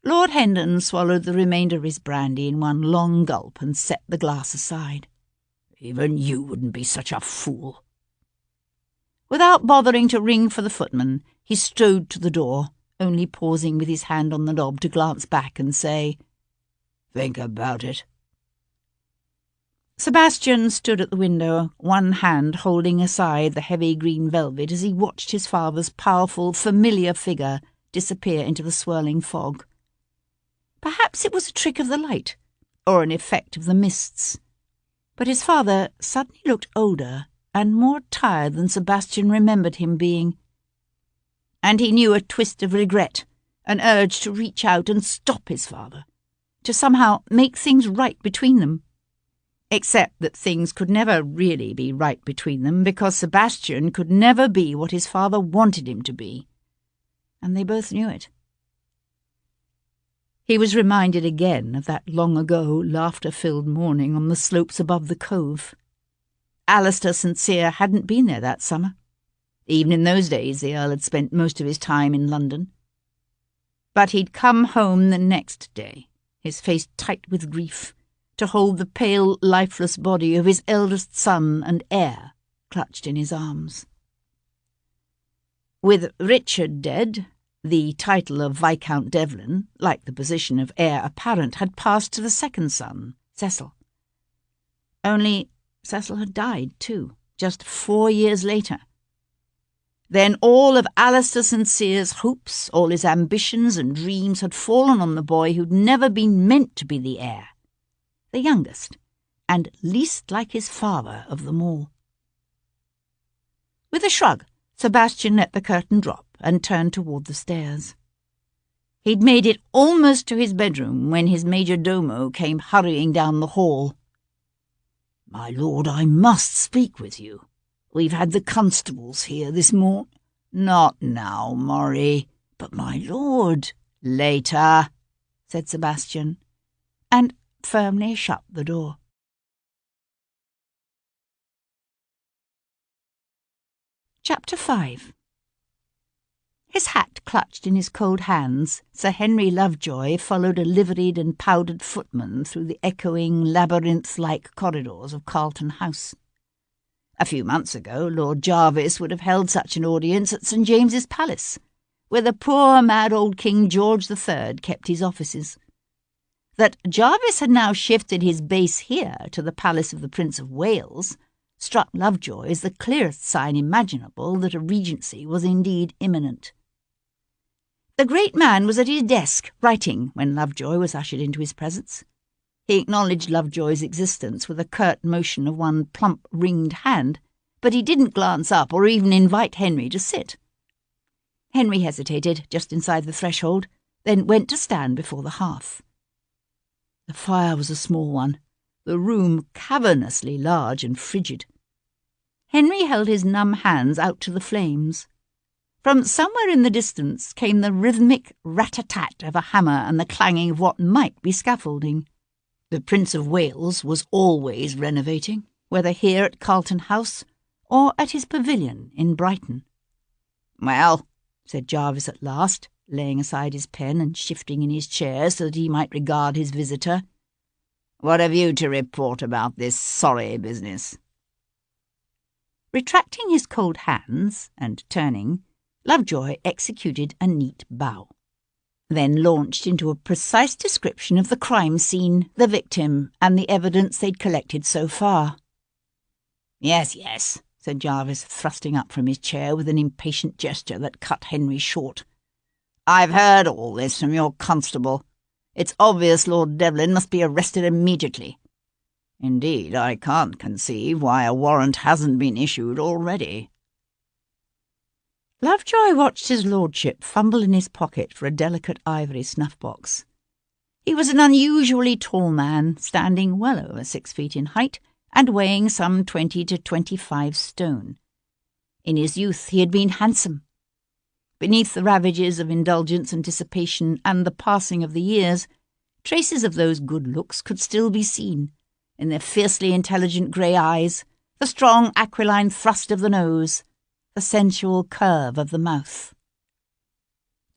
Lord Hendon swallowed the remainder of his brandy in one long gulp and set the glass aside. "Even you wouldn't be such a fool." Without bothering to ring for the footman, he strode to the door, only pausing with his hand on the knob to glance back and say, "Think about it." Sebastian stood at the window, one hand holding aside the heavy green velvet as he watched his father's powerful, familiar figure disappear into the swirling fog. Perhaps it was a trick of the light, or an effect of the mists. But his father suddenly looked older and more tired than Sebastian remembered him being. And he knew a twist of regret, an urge to reach out and stop his father, to somehow make things right between them. Except that things could never really be right between them because Sebastian could never be what his father wanted him to be. And they both knew it. He was reminded again of that long-ago, laughter-filled morning on the slopes above the cove. Alistair St. hadn't been there that summer. Even in those days the Earl had spent most of his time in London. But he'd come home the next day, his face tight with grief, to hold the pale, lifeless body of his eldest son and heir clutched in his arms. With Richard dead, the title of Viscount Devlin, like the position of heir apparent, had passed to the second son, Cecil. Only Cecil had died, too, just 4 years later. Then all of Alistair St. hopes, all his ambitions and dreams had fallen on the boy who'd never been meant to be the heir, the youngest, and least like his father of them all. With a shrug, Sebastian let the curtain drop and turned toward the stairs. He'd made it almost to his bedroom when his major domo came hurrying down the hall. "My lord, I must speak with you. We've had the constables here this morning." "Not now, Maury." "But my lord—" "Later," said Sebastian, and firmly shut the door. Chapter 5. His hat clutched in his cold hands, Sir Henry Lovejoy followed a liveried and powdered footman through the echoing, labyrinth-like corridors of Carlton House. A few months ago, Lord Jarvis would have held such an audience at St. James's Palace, where the poor mad old King George III kept his offices. That Jarvis had now shifted his base here to the palace of the Prince of Wales struck Lovejoy as the clearest sign imaginable that a regency was indeed imminent. The great man was at his desk, writing, when Lovejoy was ushered into his presence. He acknowledged Lovejoy's existence with a curt motion of one plump, ringed hand, but he didn't glance up or even invite Henry to sit. Henry hesitated just inside the threshold, then went to stand before the hearth. The fire was a small one, the room cavernously large and frigid. Henry held his numb hands out to the flames. From somewhere in the distance came the rhythmic rat-a-tat of a hammer and the clanging of what might be scaffolding. The Prince of Wales was always renovating, whether here at Carlton House or at his pavilion in Brighton. "Well," said Jarvis at last, laying aside his pen and shifting in his chair so that he might regard his visitor, "what have you to report about this sorry business?" Retracting his cold hands and turning, Lovejoy executed a neat bow, then launched into a precise description of the crime scene, the victim, and the evidence they'd collected so far. "Yes, yes," said Jarvis, thrusting up from his chair with an impatient gesture that cut Henry short. "I've heard all this from your constable. It's obvious Lord Devlin must be arrested immediately. Indeed, I can't conceive why a warrant hasn't been issued already." Lovejoy watched his lordship fumble in his pocket for a delicate ivory snuff-box. He was an unusually tall man, standing well over 6 feet in height and weighing some 20 to 25 stone. In his youth he had been handsome. Beneath the ravages of indulgence and dissipation and the passing of the years, traces of those good looks could still be seen, in their fiercely intelligent grey eyes, the strong aquiline thrust of the nose, the sensual curve of the mouth.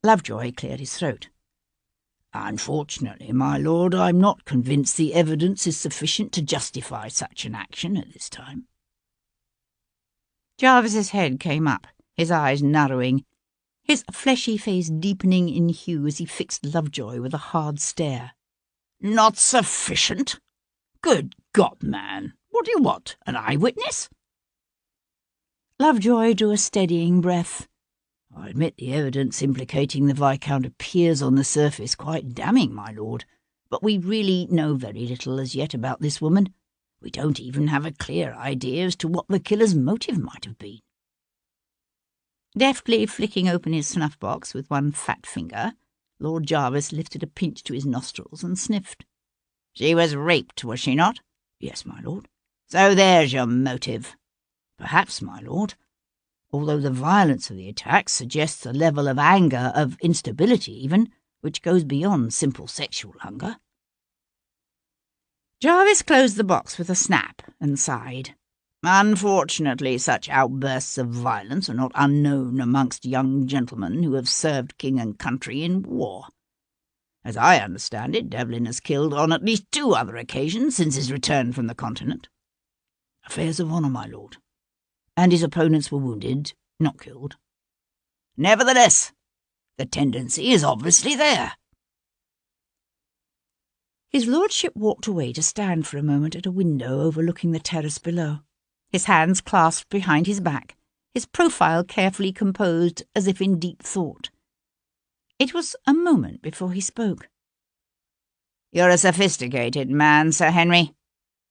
Lovejoy cleared his throat. "Unfortunately, my lord, I'm not convinced the evidence is sufficient to justify such an action at this time." Jarvis's head came up, his eyes narrowing, his fleshy face deepening in hue as he fixed Lovejoy with a hard stare. "Not sufficient? Good God, man! What do you want? An eyewitness?" Lovejoy drew a steadying breath. "I admit the evidence implicating the Viscount appears on the surface quite damning, my lord, but we really know very little as yet about this woman. We don't even have a clear idea as to what the killer's motive might have been." Deftly flicking open his snuff-box with one fat finger, Lord Jarvis lifted a pinch to his nostrils and sniffed. "She was raped, was she not?" "Yes, my lord." "So there's your motive." "Perhaps, my lord, although the violence of the attack suggests a level of anger, of instability even, which goes beyond simple sexual hunger." Jarvis closed the box with a snap and sighed. "Unfortunately, such outbursts of violence are not unknown amongst young gentlemen who have served king and country in war. As I understand it, Devlin has killed on at least 2 other occasions since his return from the continent." "Affairs of honour, my lord." "And his opponents were wounded, not killed." "Nevertheless, the tendency is obviously there." His lordship walked away to stand for a moment at a window overlooking the terrace below, his hands clasped behind his back, his profile carefully composed as if in deep thought. It was a moment before he spoke. "You're a sophisticated man, Sir Henry.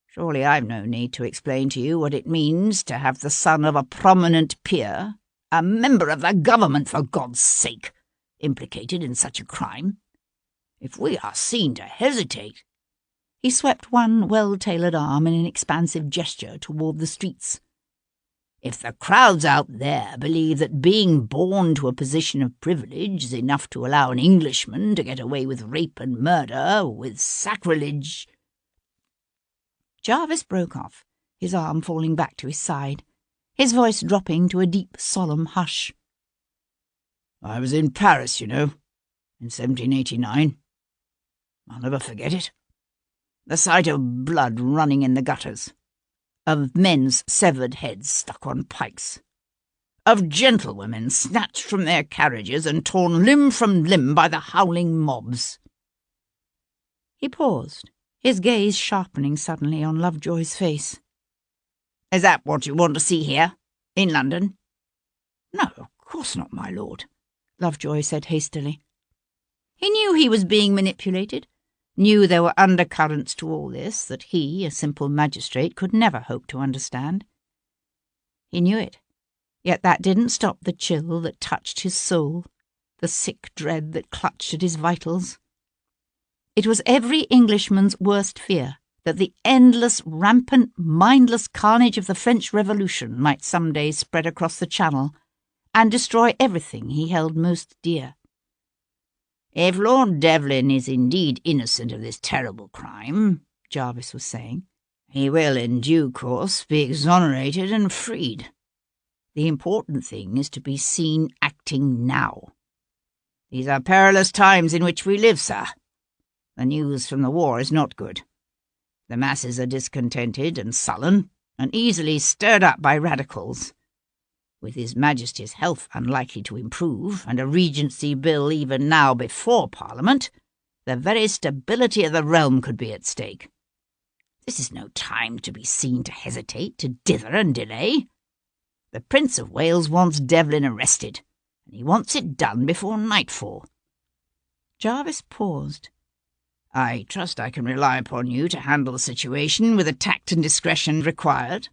Surely I've no need to explain to you what it means to have the son of a prominent peer, a member of the government, for God's sake, implicated in such a crime. If we are seen to hesitate—" He swept one well-tailored arm in an expansive gesture toward the streets. "If the crowds out there believe that being born to a position of privilege is enough to allow an Englishman to get away with rape and murder, with sacrilege—" Jarvis broke off, his arm falling back to his side, his voice dropping to a deep, solemn hush. "I was in Paris, you know, in 1789. I'll never forget it. The sight of blood running in the gutters, of men's severed heads stuck on pikes, of gentlewomen snatched from their carriages and torn limb from limb by the howling mobs." He paused, his gaze sharpening suddenly on Lovejoy's face. "Is that what you want to see here, in London?" "No, of course not, my lord," Lovejoy said hastily. He knew he was being manipulated, knew there were undercurrents to all this that he, a simple magistrate, could never hope to understand. He knew it, yet that didn't stop the chill that touched his soul, the sick dread that clutched at his vitals. It was every Englishman's worst fear that the endless, rampant, mindless carnage of the French Revolution might some day spread across the Channel and destroy everything he held most dear. "If Lord Devlin is indeed innocent of this terrible crime," Jarvis was saying, "he will in due course be exonerated and freed. The important thing is to be seen acting now. These are perilous times in which we live, sir. The news from the war is not good. The masses are discontented and sullen, and easily stirred up by radicals. With His Majesty's health unlikely to improve, and a Regency Bill even now before Parliament, the very stability of the realm could be at stake. This is no time to be seen to hesitate, to dither and delay. The Prince of Wales wants Devlin arrested, and he wants it done before nightfall." Jarvis paused. "I trust I can rely upon you to handle the situation with the tact and discretion required."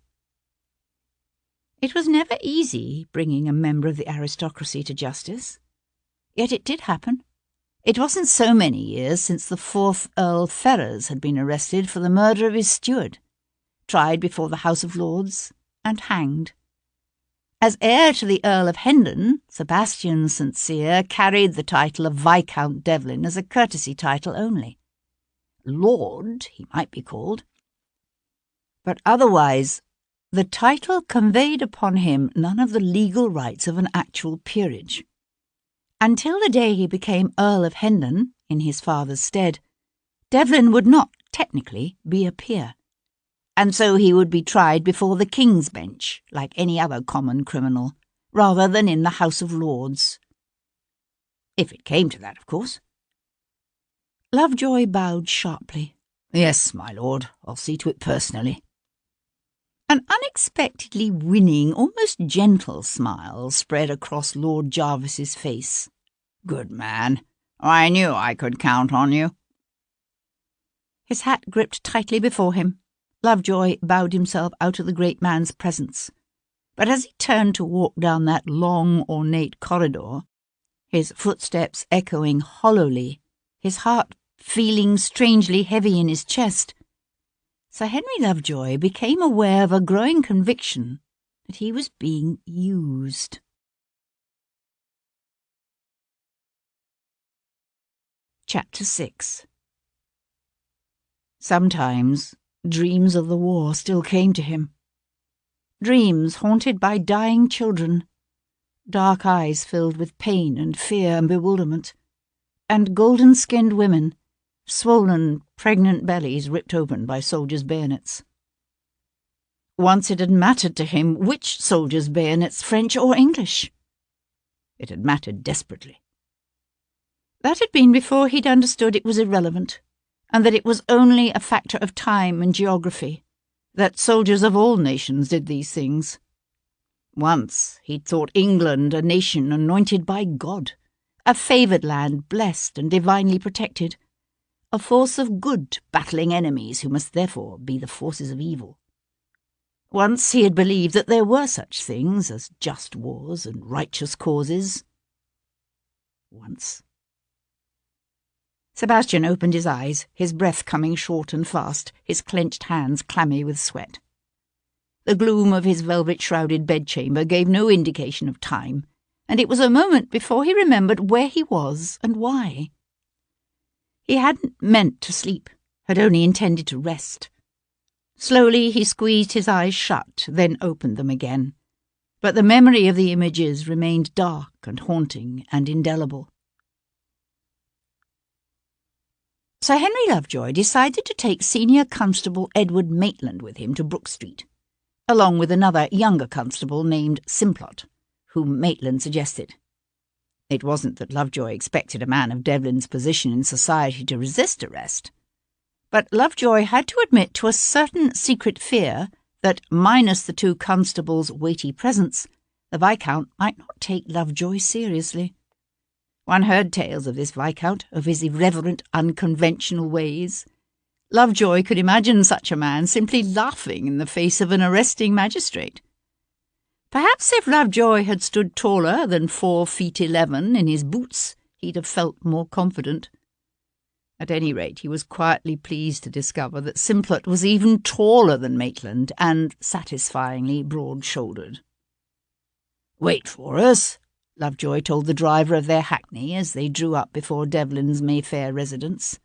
It was never easy bringing a member of the aristocracy to justice. Yet it did happen. It wasn't so many years since the 4th Earl Ferrers had been arrested for the murder of his steward, tried before the House of Lords, and hanged. As heir to the Earl of Hendon, Sebastian St carried the title of Viscount Devlin as a courtesy title only. Lord, he might be called. But otherwise, the title conveyed upon him none of the legal rights of an actual peerage. Until the day he became Earl of Hendon, in his father's stead, Devlin would not, technically, be a peer, and so he would be tried before the King's Bench, like any other common criminal, rather than in the House of Lords. If it came to that, of course. Lovejoy bowed sharply. "Yes, my lord, I'll see to it personally." An unexpectedly winning, almost gentle smile spread across Lord Jarvis's face. "Good man. I knew I could count on you." His hat gripped tightly before him. Lovejoy bowed himself out of the great man's presence. But as he turned to walk down that long, ornate corridor, his footsteps echoing hollowly, his heart feeling strangely heavy in his chest, Sir Henry Lovejoy became aware of a growing conviction that he was being used. Chapter 6. Sometimes dreams of the war still came to him. Dreams haunted by dying children, dark eyes filled with pain and fear and bewilderment, and golden-skinned women, swollen, pregnant bellies ripped open by soldiers' bayonets. Once it had mattered to him which soldiers' bayonets, French or English. It had mattered desperately. That had been before he'd understood it was irrelevant, and that it was only a factor of time and geography, that soldiers of all nations did these things. Once he'd thought England a nation anointed by God, a favoured land blessed and divinely protected, a force of good battling enemies who must therefore be the forces of evil. Once he had believed that there were such things as just wars and righteous causes. Once. Sebastian opened his eyes, his breath coming short and fast, his clenched hands clammy with sweat. The gloom of his velvet-shrouded bedchamber gave no indication of time, and it was a moment before he remembered where he was and why. He hadn't meant to sleep, had only intended to rest. Slowly he squeezed his eyes shut, then opened them again. But the memory of the images remained dark and haunting and indelible. Sir Henry Lovejoy decided to take Senior Constable Edward Maitland with him to Brook Street, along with another younger constable named Simplot, whom Maitland suggested. It wasn't that Lovejoy expected a man of Devlin's position in society to resist arrest, but Lovejoy had to admit to a certain secret fear that, minus the two constables' weighty presence, the Viscount might not take Lovejoy seriously. One heard tales of this Viscount, of his irreverent, unconventional ways. Lovejoy could imagine such a man simply laughing in the face of an arresting magistrate. Perhaps if Lovejoy had stood taller than 4'11" in his boots, he'd have felt more confident. At any rate, he was quietly pleased to discover that Simplot was even taller than Maitland and satisfyingly broad-shouldered. "Wait for us," Lovejoy told the driver of their hackney as they drew up before Devlin's Mayfair residence.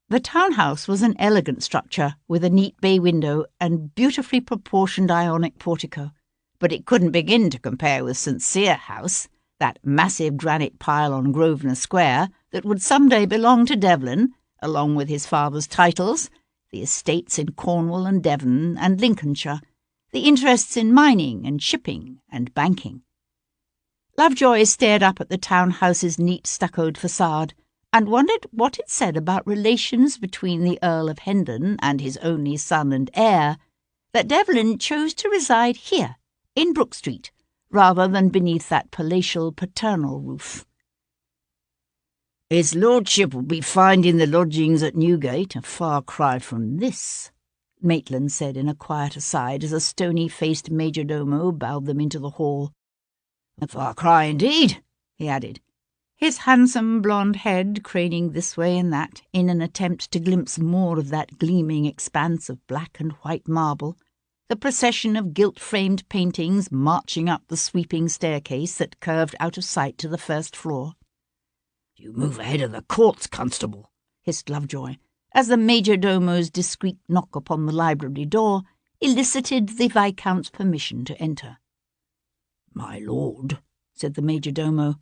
The townhouse was an elegant structure with a neat bay window and beautifully proportioned Ionic portico, but it couldn't begin to compare with St. Cyr House, that massive granite pile on Grosvenor Square that would some day belong to Devlin, along with his father's titles, the estates in Cornwall and Devon and Lincolnshire, the interests in mining and shipping and banking. Lovejoy stared up at the townhouse's neat stuccoed facade and wondered what it said about relations between the Earl of Hendon and his only son and heir, that Devlin chose to reside here, in Brook Street, rather than beneath that palatial paternal roof. "His lordship will be finding the lodgings at Newgate a far cry from this," Maitland said in a quiet aside as a stony-faced majordomo bowed them into the hall. "A far cry indeed," he added, his handsome blonde head craning this way and that in an attempt to glimpse more of that gleaming expanse of black and white marble, the procession of gilt-framed paintings marching up the sweeping staircase that curved out of sight to the first floor. "You move ahead of the courts, constable," hissed Lovejoy, as the majordomo's discreet knock upon the library door elicited the Viscount's permission to enter. "My lord," said the majordomo,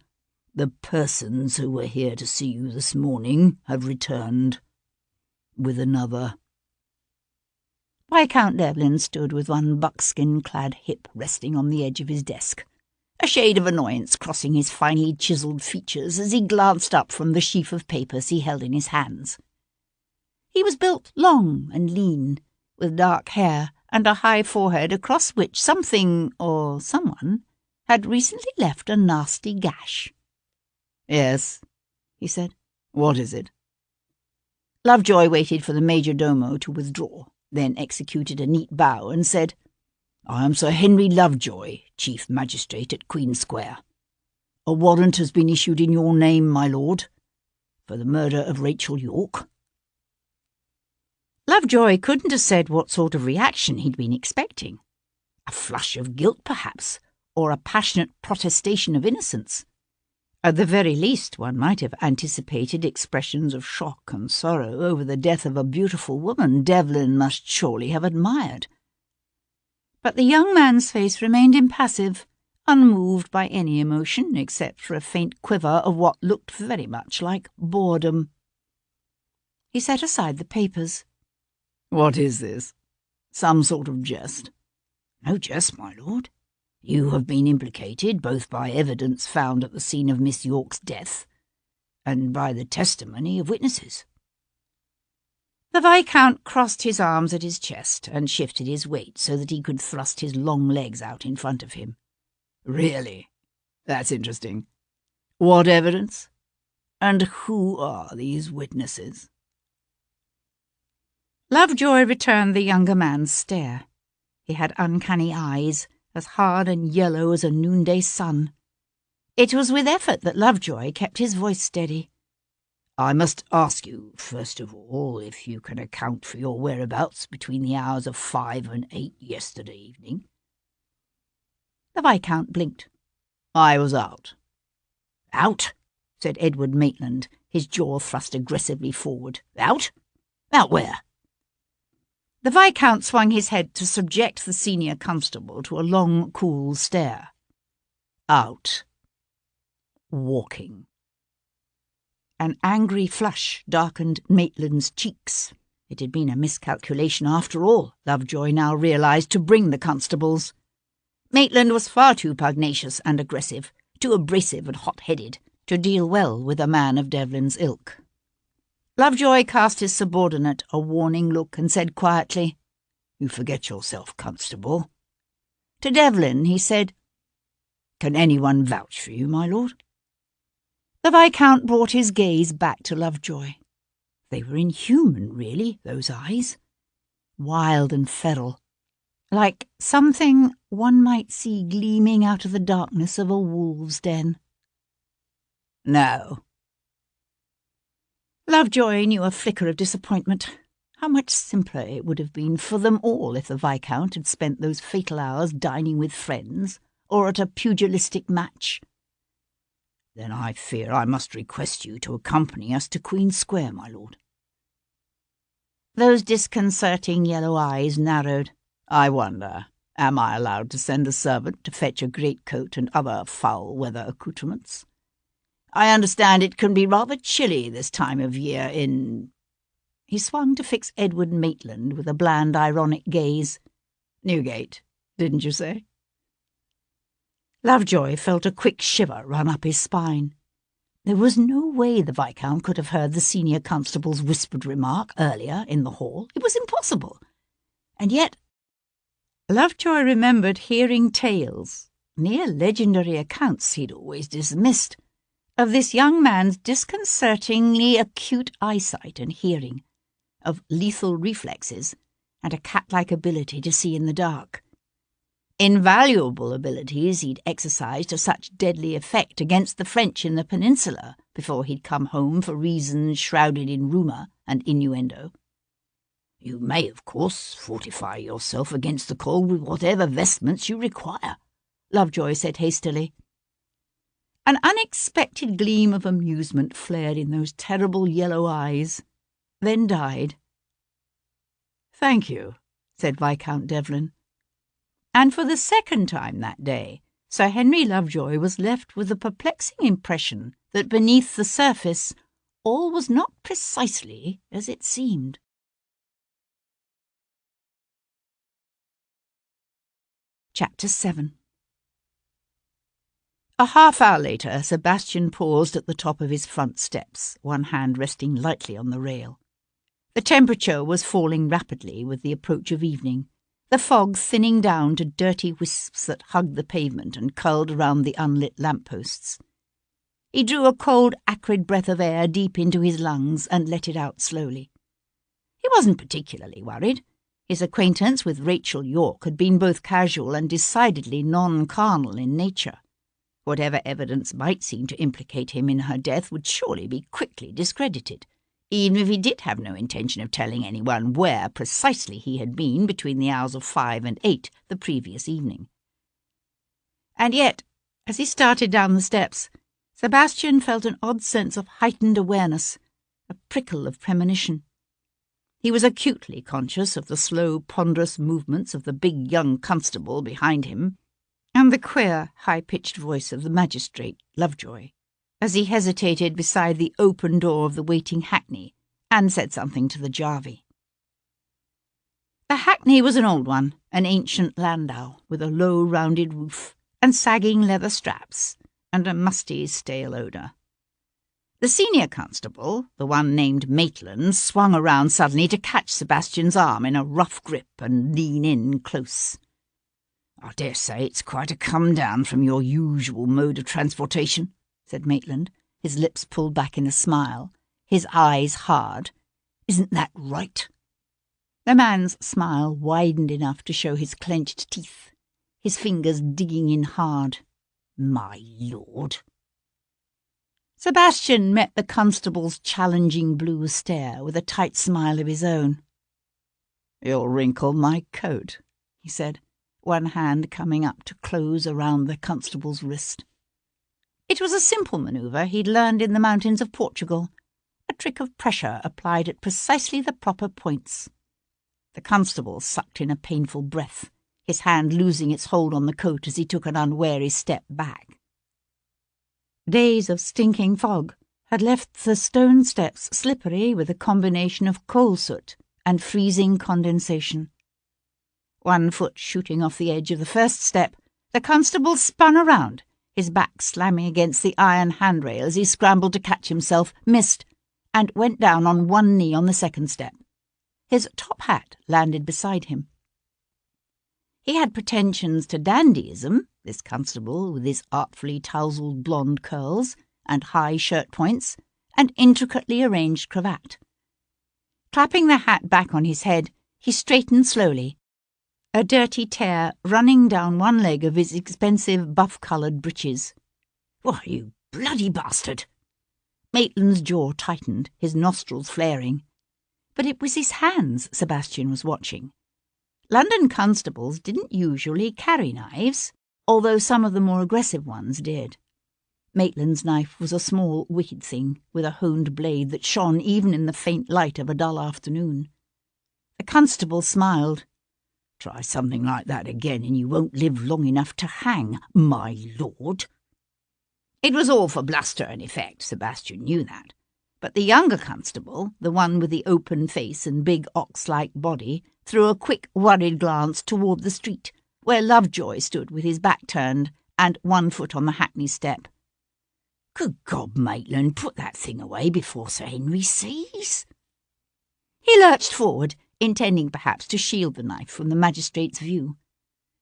"the persons who were here to see you this morning have returned with another." Viscount Devlin stood with one buckskin-clad hip resting on the edge of his desk, a shade of annoyance crossing his finely chiselled features as he glanced up from the sheaf of papers he held in his hands. He was built long and lean, with dark hair and a high forehead across which something or someone had recently left a nasty gash. "Yes," he said. "What is it?" Lovejoy waited for the majordomo to withdraw, then executed a neat bow and said, "I am Sir Henry Lovejoy, Chief Magistrate at Queen Square. A warrant has been issued in your name, my lord, for the murder of Rachel Yorke." Lovejoy couldn't have said what sort of reaction he'd been expecting. A flush of guilt, perhaps, or a passionate protestation of innocence. At the very least, one might have anticipated expressions of shock and sorrow over the death of a beautiful woman Devlin must surely have admired. But the young man's face remained impassive, unmoved by any emotion except for a faint quiver of what looked very much like boredom. He set aside the papers. "What is this? Some sort of jest?" "No jest, my lord. You have been implicated both by evidence found at the scene of Miss Yorke's death and by the testimony of witnesses." The Viscount crossed his arms at his chest and shifted his weight so that he could thrust his long legs out in front of him. "Really? That's interesting. What evidence? And who are these witnesses?" Lovejoy returned the younger man's stare. He had uncanny eyes, as hard and yellow as a noonday sun. It was with effort that Lovejoy kept his voice steady. "I must ask you, first of all, if you can account for your whereabouts between the hours of 5 and 8 yesterday evening." The Viscount blinked. "I was out." "Out?" said Edward Maitland, his jaw thrust aggressively forward. "Out? Out where?" The Viscount swung his head to subject the senior constable to a long, cool stare. "Out. Walking." An angry flush darkened Maitland's cheeks. It had been a miscalculation after all, Lovejoy now realised, to bring the constables. Maitland was far too pugnacious and aggressive, too abrasive and hot-headed, to deal well with a man of Devlin's ilk. Lovejoy cast his subordinate a warning look and said quietly, "You forget yourself, Constable." To Devlin he said, "Can anyone vouch for you, my lord?" The Viscount brought his gaze back to Lovejoy. They were inhuman, really, those eyes. Wild and feral, like something one might see gleaming out of the darkness of a wolf's den. "No." Lovejoy knew a flicker of disappointment. How much simpler it would have been for them all if the Viscount had spent those fatal hours dining with friends or at a pugilistic match. "Then I fear I must request you to accompany us to Queen Square, my lord." Those disconcerting yellow eyes narrowed. "I wonder, am I allowed to send a servant to fetch a greatcoat and other foul-weather accoutrements? I understand it can be rather chilly this time of year in—" He swung to fix Edward Maitland with a bland, ironic gaze. "Newgate, didn't you say?" Lovejoy felt a quick shiver run up his spine. There was no way the Viscount could have heard the senior constable's whispered remark earlier in the hall. It was impossible. And yet Lovejoy remembered hearing tales, near legendary accounts he'd always dismissed, of this young man's disconcertingly acute eyesight and hearing, of lethal reflexes, and a cat-like ability to see in the dark. Invaluable abilities he'd exercised to such deadly effect against the French in the peninsula before he'd come home for reasons shrouded in rumour and innuendo. "You may, of course, fortify yourself against the cold with whatever vestments you require," Lovejoy said hastily. An unexpected gleam of amusement flared in those terrible yellow eyes, then died. "Thank you," said Viscount Devlin. And for the second time that day, Sir Henry Lovejoy was left with the perplexing impression that beneath the surface all was not precisely as it seemed. Chapter 7. A half-hour later, Sebastian paused at the top of his front steps, one hand resting lightly on the rail. The temperature was falling rapidly with the approach of evening, the fog thinning down to dirty wisps that hugged the pavement and curled around the unlit lamp-posts. He drew a cold, acrid breath of air deep into his lungs and let it out slowly. He wasn't particularly worried. His acquaintance with Rachel Yorke had been both casual and decidedly non-carnal in nature. Whatever evidence might seem to implicate him in her death would surely be quickly discredited, even if he did have no intention of telling anyone where precisely he had been between the hours of 5 and 8 the previous evening. And yet, as he started down the steps, Sebastian felt an odd sense of heightened awareness, a prickle of premonition. He was acutely conscious of the slow, ponderous movements of the big young constable behind him, and the queer, high-pitched voice of the magistrate, Lovejoy, as he hesitated beside the open door of the waiting hackney and said something to the jarvey. The hackney was an old one, an ancient landau, with a low, rounded roof and sagging leather straps and a musty, stale odour. The senior constable, the one named Maitland, swung around suddenly to catch Sebastian's arm in a rough grip and lean in close. "I dare say it's quite a come-down from your usual mode of transportation," said Maitland, his lips pulled back in a smile, his eyes hard. "Isn't that right?" The man's smile widened enough to show his clenched teeth, his fingers digging in hard. "My lord." Sebastian met the constable's challenging blue stare with a tight smile of his own. "You'll wrinkle my coat," he said, one hand coming up to close around the constable's wrist. It was a simple manoeuvre he'd learned in the mountains of Portugal, a trick of pressure applied at precisely the proper points. The constable sucked in a painful breath, his hand losing its hold on the coat as he took an unwary step back. Days of stinking fog had left the stone steps slippery with a combination of coal soot and freezing condensation. One foot shooting off the edge of the first step, The constable spun around, his back slamming against the iron handrail as he scrambled to catch himself, missed, and went down on one knee on the second step. His top hat landed beside him. He had pretensions to dandyism, this constable, with his artfully tousled blonde curls and high shirt points and intricately arranged cravat. Clapping the hat back on his head, he straightened slowly, a dirty tear running down one leg of his expensive buff-coloured breeches. "Why, you bloody bastard!" Maitland's jaw tightened, his nostrils flaring. But it was his hands Sebastian was watching. London constables didn't usually carry knives, although some of the more aggressive ones did. Maitland's knife was a small, wicked thing, with a honed blade that shone even in the faint light of a dull afternoon. The constable smiled. "Try something like that again and you won't live long enough to hang, my lord." It was all for bluster and effect, Sebastian knew that. But the younger constable, the one with the open face and big ox-like body, threw a quick, worried glance toward the street, where Lovejoy stood with his back turned and one foot on the hackney step. "Good God, Maitland, put that thing away before Sir Henry sees." He lurched forward, intending perhaps to shield the knife from the magistrate's view.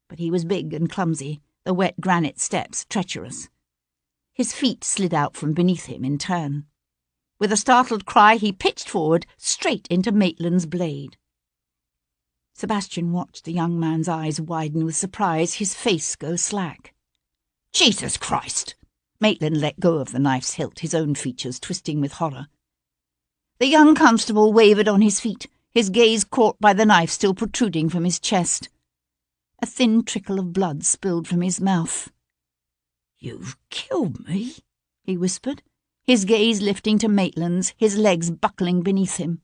But he was big and clumsy, the wet granite steps treacherous. His feet slid out from beneath him in turn. With a startled cry, he pitched forward, straight into Maitland's blade. Sebastian watched the young man's eyes widen with surprise, his face go slack. "Jesus Christ!" Maitland let go of the knife's hilt, his own features twisting with horror. The young constable wavered on his feet, his gaze caught by the knife still protruding from his chest. A thin trickle of blood spilled from his mouth. "You've killed me," he whispered, his gaze lifting to Maitland's, his legs buckling beneath him.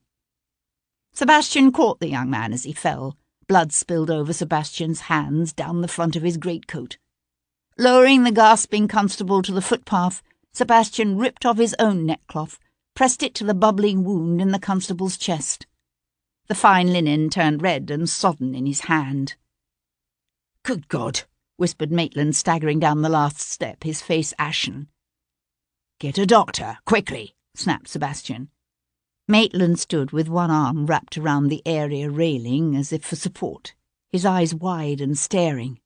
Sebastian caught the young man as he fell. Blood spilled over Sebastian's hands, down the front of his greatcoat. Lowering the gasping constable to the footpath, Sebastian ripped off his own neckcloth, pressed it to the bubbling wound in the constable's chest. The fine linen turned red and sodden in his hand. "Good God!" whispered Maitland, staggering down the last step, his face ashen. "Get a doctor, quickly!" snapped Sebastian. Maitland stood with one arm wrapped around the area railing as if for support, his eyes wide and staring.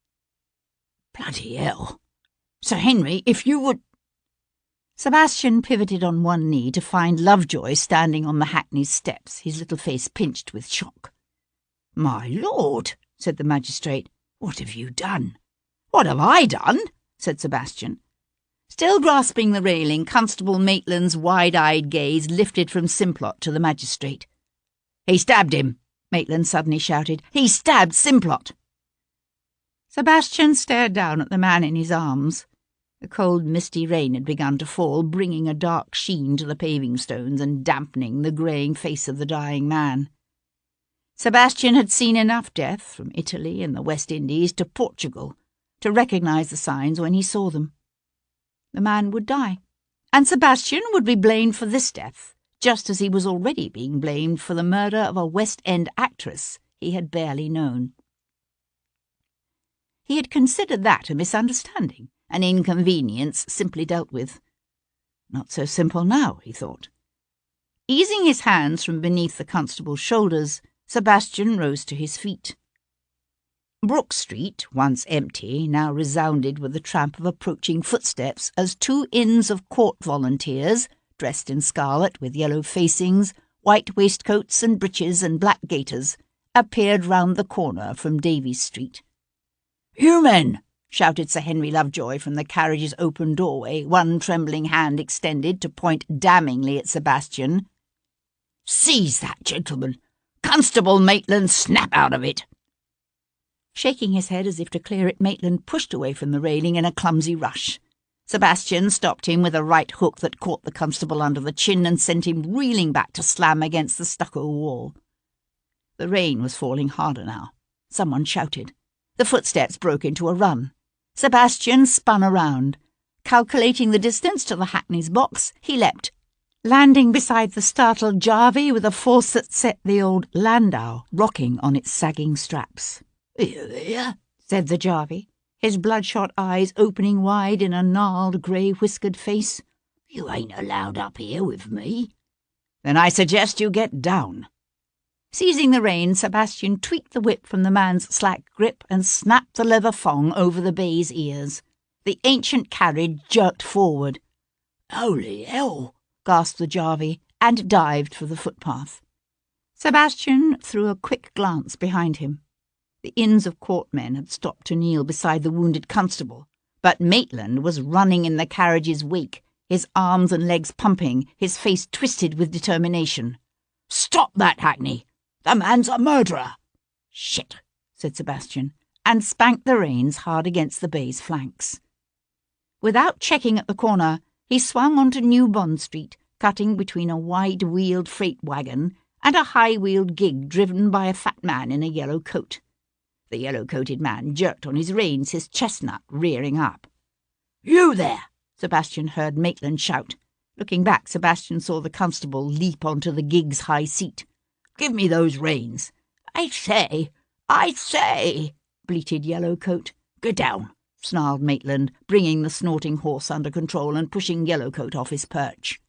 "Bloody hell! Sir Henry, if you would—" Sebastian pivoted on one knee to find Lovejoy standing on the hackney's steps, his little face pinched with shock. "My lord," said the magistrate, "what have you done?" "What have I done?" said Sebastian. Still grasping the railing, Constable Maitland's wide-eyed gaze lifted from Simplot to the magistrate. "He stabbed him," Maitland suddenly shouted. "He stabbed Simplot." Sebastian stared down at the man in his arms. The cold, misty rain had begun to fall, bringing a dark sheen to the paving stones and dampening the greying face of the dying man. Sebastian had seen enough death, from Italy and the West Indies to Portugal, to recognise the signs when he saw them. The man would die, and Sebastian would be blamed for this death, just as he was already being blamed for the murder of a West End actress he had barely known. He had considered that a misunderstanding, an inconvenience simply dealt with. Not so simple now, he thought. Easing his hands from beneath the constable's shoulders, Sebastian rose to his feet. Brook Street, once empty, now resounded with the tramp of approaching footsteps as 2 Inns of Court volunteers, dressed in scarlet with yellow facings, white waistcoats and breeches and black gaiters, appeared round the corner from Davies Street. "You men!" shouted Sir Henry Lovejoy from the carriage's open doorway, one trembling hand extended to point damningly at Sebastian. "Seize that gentleman! Constable Maitland, snap out of it!" Shaking his head as if to clear it, Maitland pushed away from the railing in a clumsy rush. Sebastian stopped him with a right hook that caught the constable under the chin and sent him reeling back to slam against the stucco wall. The rain was falling harder now. Someone shouted. The footsteps broke into a run. Sebastian spun around. Calculating the distance to the hackney's box, he leapt, landing beside the startled Jarvey with a force that set the old landau rocking on its sagging straps. "Here, said the Jarvey, his bloodshot eyes opening wide in a gnarled, grey-whiskered face. "You ain't allowed up here with me." "Then I suggest you get down." Seizing the rein, Sebastian tweaked the whip from the man's slack grip and snapped the leather thong over the bay's ears. The ancient carriage jerked forward. "Holy hell!" gasped the jarvey, and dived for the footpath. Sebastian threw a quick glance behind him. The Inns of Court men had stopped to kneel beside the wounded constable, but Maitland was running in the carriage's wake, his arms and legs pumping, his face twisted with determination. "Stop that, Hackney! The man's a murderer!" "Shit," said Sebastian, and spanked the reins hard against the bay's flanks. Without checking at the corner, he swung onto New Bond Street, cutting between a wide-wheeled freight wagon and a high-wheeled gig driven by a fat man in a yellow coat. The yellow-coated man jerked on his reins, his chestnut rearing up. "You there!" Sebastian heard Maitland shout. Looking back, Sebastian saw the constable leap onto the gig's high seat. "Give me those reins." I say, bleated Yellowcoat. "Get down," snarled Maitland, bringing the snorting horse under control and pushing Yellowcoat off his perch.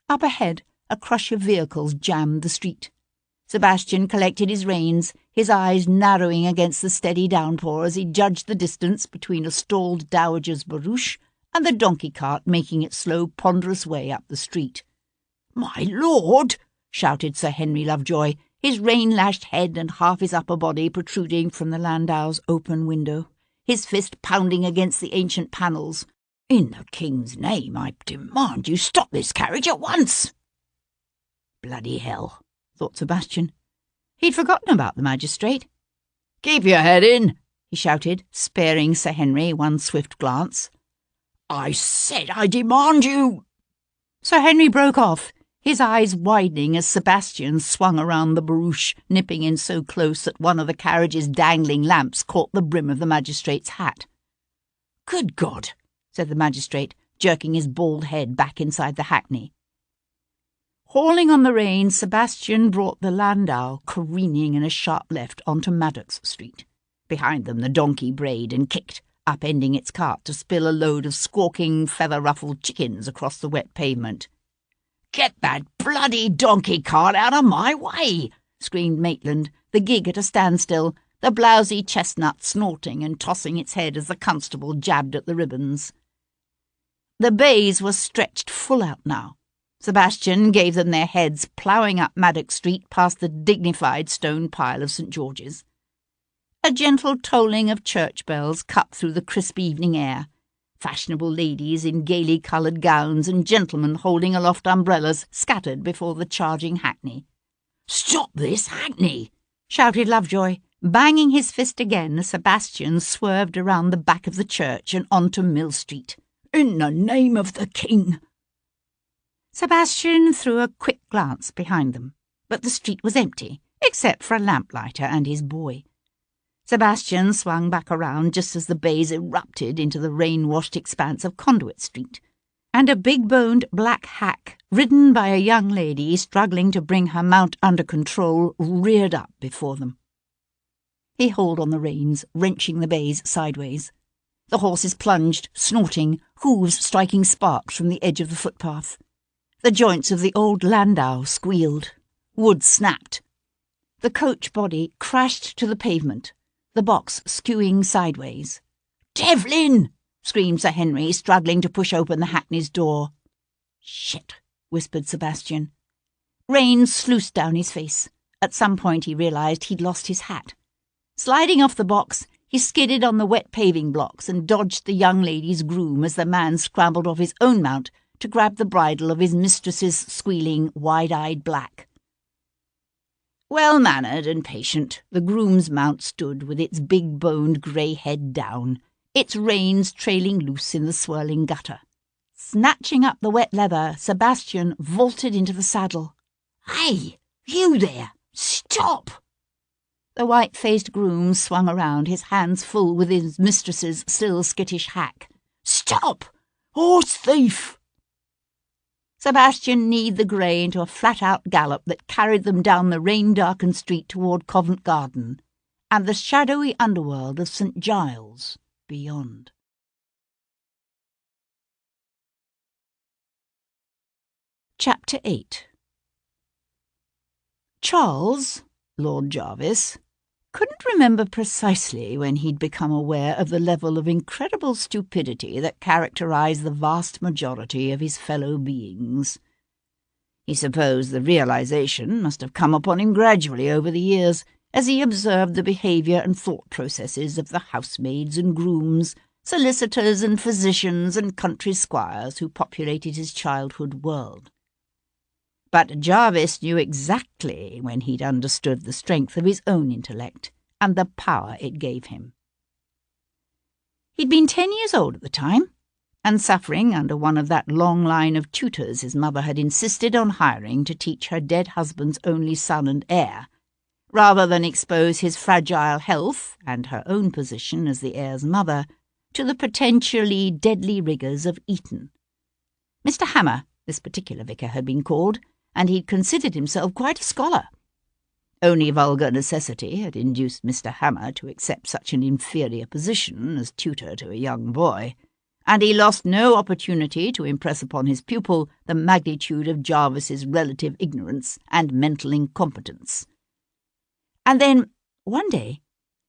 Up ahead, a crush of vehicles jammed the street. Sebastian collected his reins, his eyes narrowing against the steady downpour as he judged the distance between a stalled dowager's barouche and the donkey cart making its slow, ponderous way up the street. "My lord!" shouted Sir Henry Lovejoy, his rain-lashed head and half his upper body protruding from the landau's open window, his fist pounding against the ancient panels. "In the king's name, I demand you stop this carriage at once." Bloody hell, thought Sebastian. He'd forgotten about the magistrate. "Keep your head in," he shouted, sparing Sir Henry one swift glance. "I said I demand you—" Sir Henry broke off, his eyes widening as Sebastian swung around the barouche, nipping in so close that one of the carriage's dangling lamps caught the brim of the magistrate's hat. "Good God," said the magistrate, jerking his bald head back inside the hackney. Hauling on the reins, Sebastian brought the landau careening in a sharp left onto Maddox Street. Behind them the donkey brayed and kicked, upending its cart to spill a load of squawking, feather-ruffled chickens across the wet pavement. "Get that bloody donkey cart out of my way!" screamed Maitland, the gig at a standstill, the blousy chestnut snorting and tossing its head as the constable jabbed at the ribbons. The bays were stretched full out now. Sebastian gave them their heads, ploughing up Maddox Street past the dignified stone pile of St. George's. A gentle tolling of church bells cut through the crisp evening air. Fashionable ladies in gaily coloured gowns and gentlemen holding aloft umbrellas scattered before the charging hackney. "Stop this hackney!" shouted Lovejoy, banging his fist again as Sebastian swerved around the back of the church and onto Mill Street. "In the name of the king!" Sebastian threw a quick glance behind them, but the street was empty, except for a lamplighter and his boy. Sebastian swung back around just as the bays erupted into the rain-washed expanse of Conduit Street, and a big-boned black hack, ridden by a young lady struggling to bring her mount under control, reared up before them. He hauled on the reins, wrenching the bays sideways. The horses plunged, snorting, hooves striking sparks from the edge of the footpath. The joints of the old landau squealed. Wood snapped. The coach body crashed to the pavement, the box skewing sideways. "Devlin!" screamed Sir Henry, struggling to push open the hackney's door. "Shit," whispered Sebastian. Rain sluiced down his face. At some point he realised he'd lost his hat. Sliding off the box, he skidded on the wet paving blocks and dodged the young lady's groom as the man scrambled off his own mount to grab the bridle of his mistress's squealing, wide-eyed black. Well-mannered and patient, the groom's mount stood with its big-boned grey head down, its reins trailing loose in the swirling gutter. Snatching up the wet leather, Sebastian vaulted into the saddle. "Hey, you there! Stop!" The white-faced groom swung around, his hands full with his mistress's still skittish hack. "Stop! Horse thief!" Sebastian kneed the grey into a flat-out gallop that carried them down the rain-darkened street toward Covent Garden, and the shadowy underworld of St. Giles beyond. Chapter 8. Charles, Lord Jarvis, couldn't remember precisely when he'd become aware of the level of incredible stupidity that characterized the vast majority of his fellow beings. He supposed the realization must have come upon him gradually over the years, as he observed the behaviour and thought processes of the housemaids and grooms, solicitors and physicians and country squires who populated his childhood world. But Jarvis knew exactly when he'd understood the strength of his own intellect and the power it gave him. He'd been 10 years old at the time, and suffering under one of that long line of tutors his mother had insisted on hiring to teach her dead husband's only son and heir, rather than expose his fragile health and her own position as the heir's mother to the potentially deadly rigours of Eton. Mr. Hammer, this particular vicar, had been called, and he'd considered himself quite a scholar. Only vulgar necessity had induced Mr. Hammer to accept such an inferior position as tutor to a young boy, and he lost no opportunity to impress upon his pupil the magnitude of Jarvis's relative ignorance and mental incompetence. And then, one day,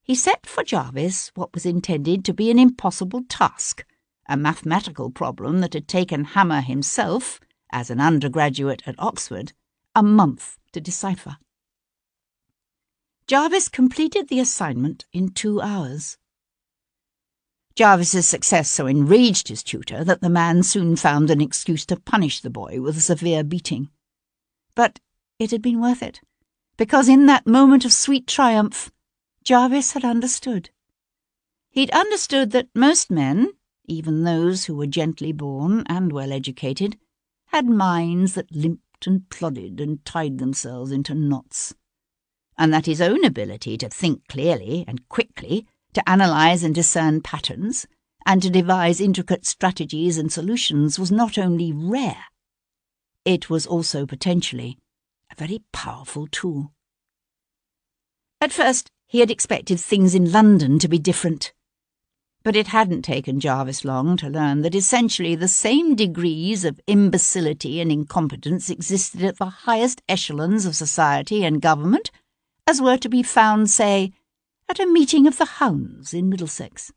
he set for Jarvis what was intended to be an impossible task, a mathematical problem that had taken Hammer himself, as an undergraduate at Oxford, a month to decipher. Jarvis completed the assignment in 2 hours. Jarvis's success so enraged his tutor that the man soon found an excuse to punish the boy with a severe beating. But it had been worth it, because in that moment of sweet triumph, Jarvis had understood. He'd understood that most men, even those who were gently born and well-educated, had minds that limped and plodded and tied themselves into knots, and that his own ability to think clearly and quickly, to analyse and discern patterns, and to devise intricate strategies and solutions was not only rare, it was also potentially a very powerful tool. At first, he had expected things in London to be different, but it hadn't taken Jarvis long to learn that essentially the same degrees of imbecility and incompetence existed at the highest echelons of society and government as were to be found, say, at a meeting of the hounds in Middlesex.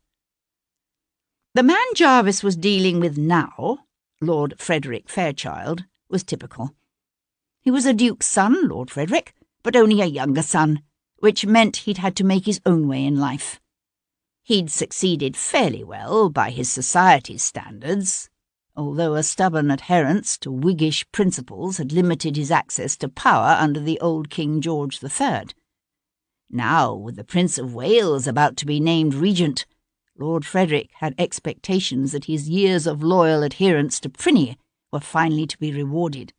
The man Jarvis was dealing with now, Lord Frederick Fairchild, was typical. He was a duke's son, Lord Frederick, but only a younger son, which meant he'd had to make his own way in life. He'd succeeded fairly well by his society's standards, although a stubborn adherence to Whiggish principles had limited his access to power under the old King George III. Now, with the Prince of Wales about to be named regent, Lord Frederick had expectations that his years of loyal adherence to Prinny were finally to be rewarded.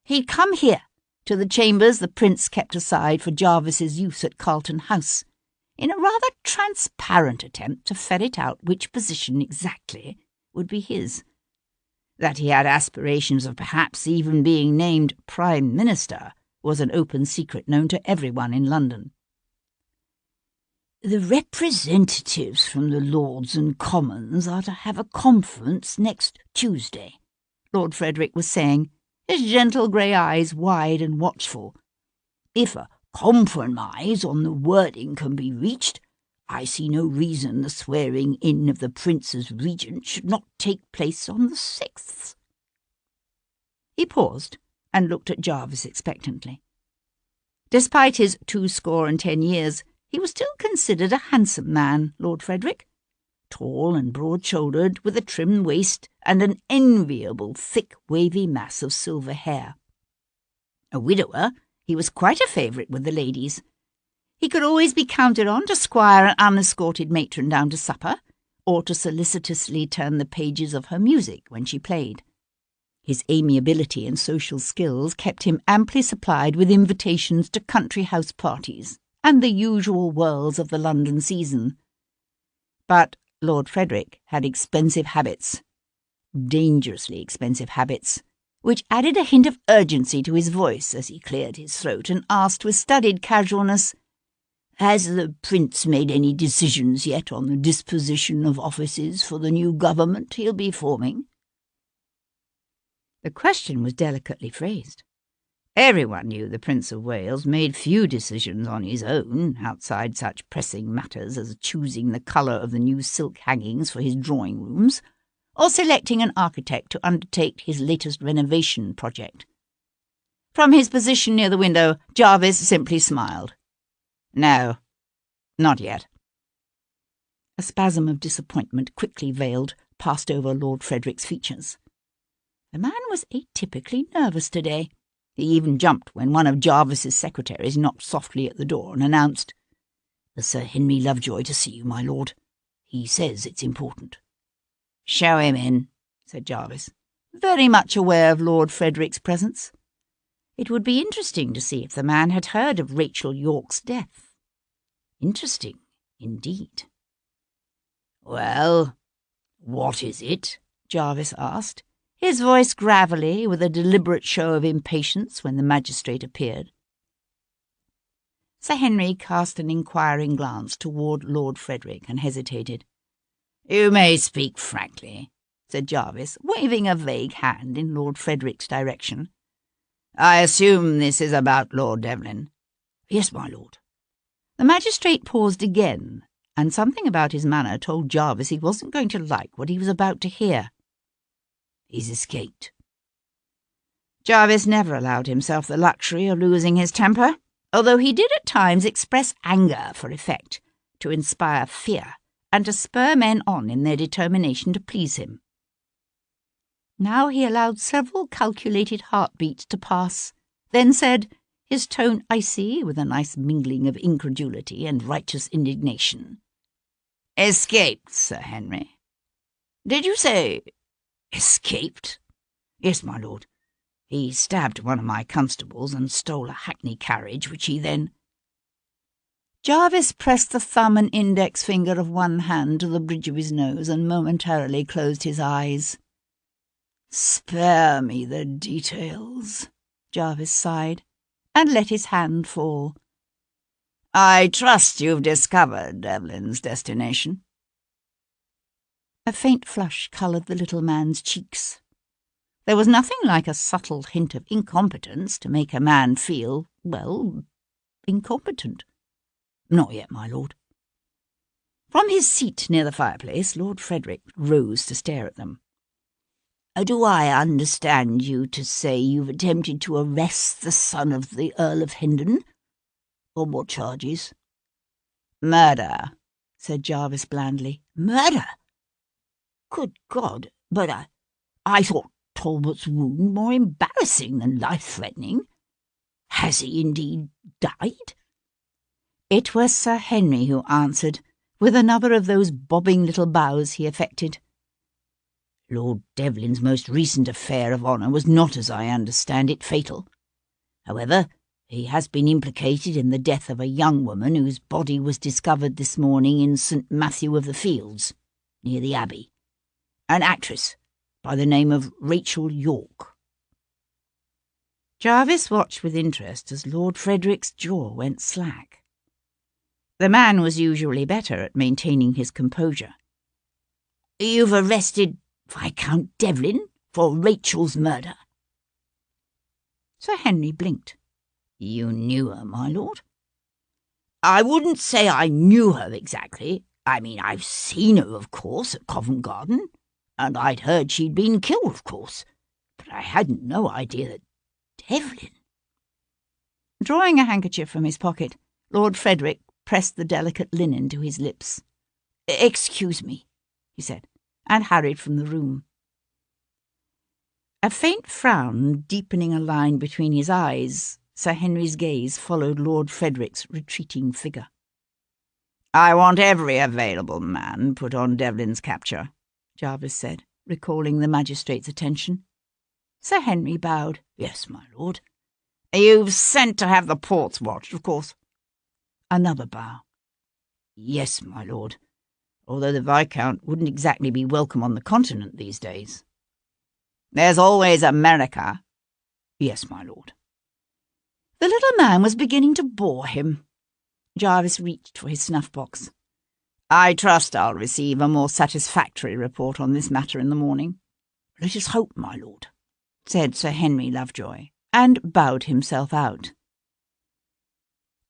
He'd come here, to the chambers the Prince kept aside for Jarvis's use at Carlton House, in a rather transparent attempt to ferret out which position exactly would be his. That he had aspirations of perhaps even being named Prime Minister was an open secret known to everyone in London. "The representatives from the Lords and Commons are to have a conference next Tuesday," Lord Frederick was saying, his gentle grey eyes wide and watchful. "If a compromise on the wording can be reached, I see no reason the swearing in of the Prince as regent should not take place on the 6th. He paused and looked at Jarvis expectantly. Despite his 70 years, he was still considered a handsome man, Lord Frederick, tall and broad-shouldered, with a trim waist and an enviable thick wavy mass of silver hair. A widower, he was quite a favourite with the ladies. He could always be counted on to squire an unescorted matron down to supper, or to solicitously turn the pages of her music when she played. His amiability and social skills kept him amply supplied with invitations to country house parties and the usual whirls of the London season. But Lord Frederick had expensive habits, dangerously expensive habits, which added a hint of urgency to his voice as he cleared his throat and asked with studied casualness, Has the Prince made any decisions yet on the disposition of offices for the new government he'll be forming?" The question was delicately phrased. Everyone knew the Prince of Wales made few decisions on his own, outside such pressing matters as choosing the colour of the new silk hangings for his drawing-rooms, or selecting an architect to undertake his latest renovation project. From his position near the window, Jarvis simply smiled. "No, not yet." A spasm of disappointment, quickly veiled, passed over Lord Frederick's features. The man was atypically nervous today. He even jumped when one of Jarvis's secretaries knocked softly at the door and announced, "Sir Henry Lovejoy to see you, my lord. He says it's important." "Show him in," said Jarvis, very much aware of Lord Frederick's presence. It would be interesting to see if the man had heard of Rachel Yorke's death. Interesting, indeed. "Well, what is it?" Jarvis asked, his voice gravelly, with a deliberate show of impatience when the magistrate appeared. Sir Henry cast an inquiring glance toward Lord Frederick and hesitated. "You may speak frankly," said Jarvis, waving a vague hand in Lord Frederick's direction. "I assume this is about Lord Devlin." "Yes, my lord." The magistrate paused again, and something about his manner told Jarvis he wasn't going to like what he was about to hear. "He's escaped." Jarvis never allowed himself the luxury of losing his temper, although he did at times express anger for effect, to inspire fear, and to spur men on in their determination to please him. Now he allowed several calculated heartbeats to pass, then said, his tone icy with a nice mingling of incredulity and righteous indignation, "Escaped, Sir Henry. Did you say escaped?" "Yes, my lord. He stabbed one of my constables and stole a hackney carriage, which he then—" Jarvis pressed the thumb and index finger of one hand to the bridge of his nose and momentarily closed his eyes. "Spare me the details," Jarvis sighed, and let his hand fall. "I trust you've discovered Devlin's destination." A faint flush coloured the little man's cheeks. There was nothing like a subtle hint of incompetence to make a man feel, well, incompetent. "Not yet, my lord." From his seat near the fireplace, Lord Frederick rose to stare at them. "Do I understand you to say you've attempted to arrest the son of the Earl of Hendon? On what charges?" "Murder," said Jarvis blandly. "Murder? Good God, but I thought Talbot's wound more embarrassing than life-threatening. Has he indeed died?" It was Sir Henry who answered, with another of those bobbing little bows he affected. "Lord Devlin's most recent affair of honour was not, as I understand it, fatal. However, he has been implicated in the death of a young woman whose body was discovered this morning in St. Matthew of the Fields, near the Abbey. An actress by the name of Rachel Yorke." Jarvis watched with interest as Lord Frederick's jaw went slack. The man was usually better at maintaining his composure. "You've arrested Viscount Devlin for Rachel's murder?" Sir Henry blinked. "You knew her, my lord?" "I wouldn't say I knew her exactly. I mean, I've seen her, of course, at Covent Garden, and I'd heard she'd been killed, of course, but I hadn't no idea that Devlin—" Drawing a handkerchief from his pocket, Lord Frederick pressed the delicate linen to his lips. "Excuse me," he said, and hurried from the room. A faint frown deepening a line between his eyes, Sir Henry's gaze followed Lord Frederick's retreating figure. "I want every available man put on Devlin's capture," Jarvis said, recalling the magistrate's attention. Sir Henry bowed. "Yes, my lord." "You've sent to have the ports watched, of course?" Another bow. "Yes, my lord, although the Viscount wouldn't exactly be welcome on the continent these days." "There's always America." "Yes, my lord." The little man was beginning to bore him. Jarvis reached for his snuff-box. "I trust I'll receive a more satisfactory report on this matter in the morning." "Let us hope, my lord," said Sir Henry Lovejoy, and bowed himself out.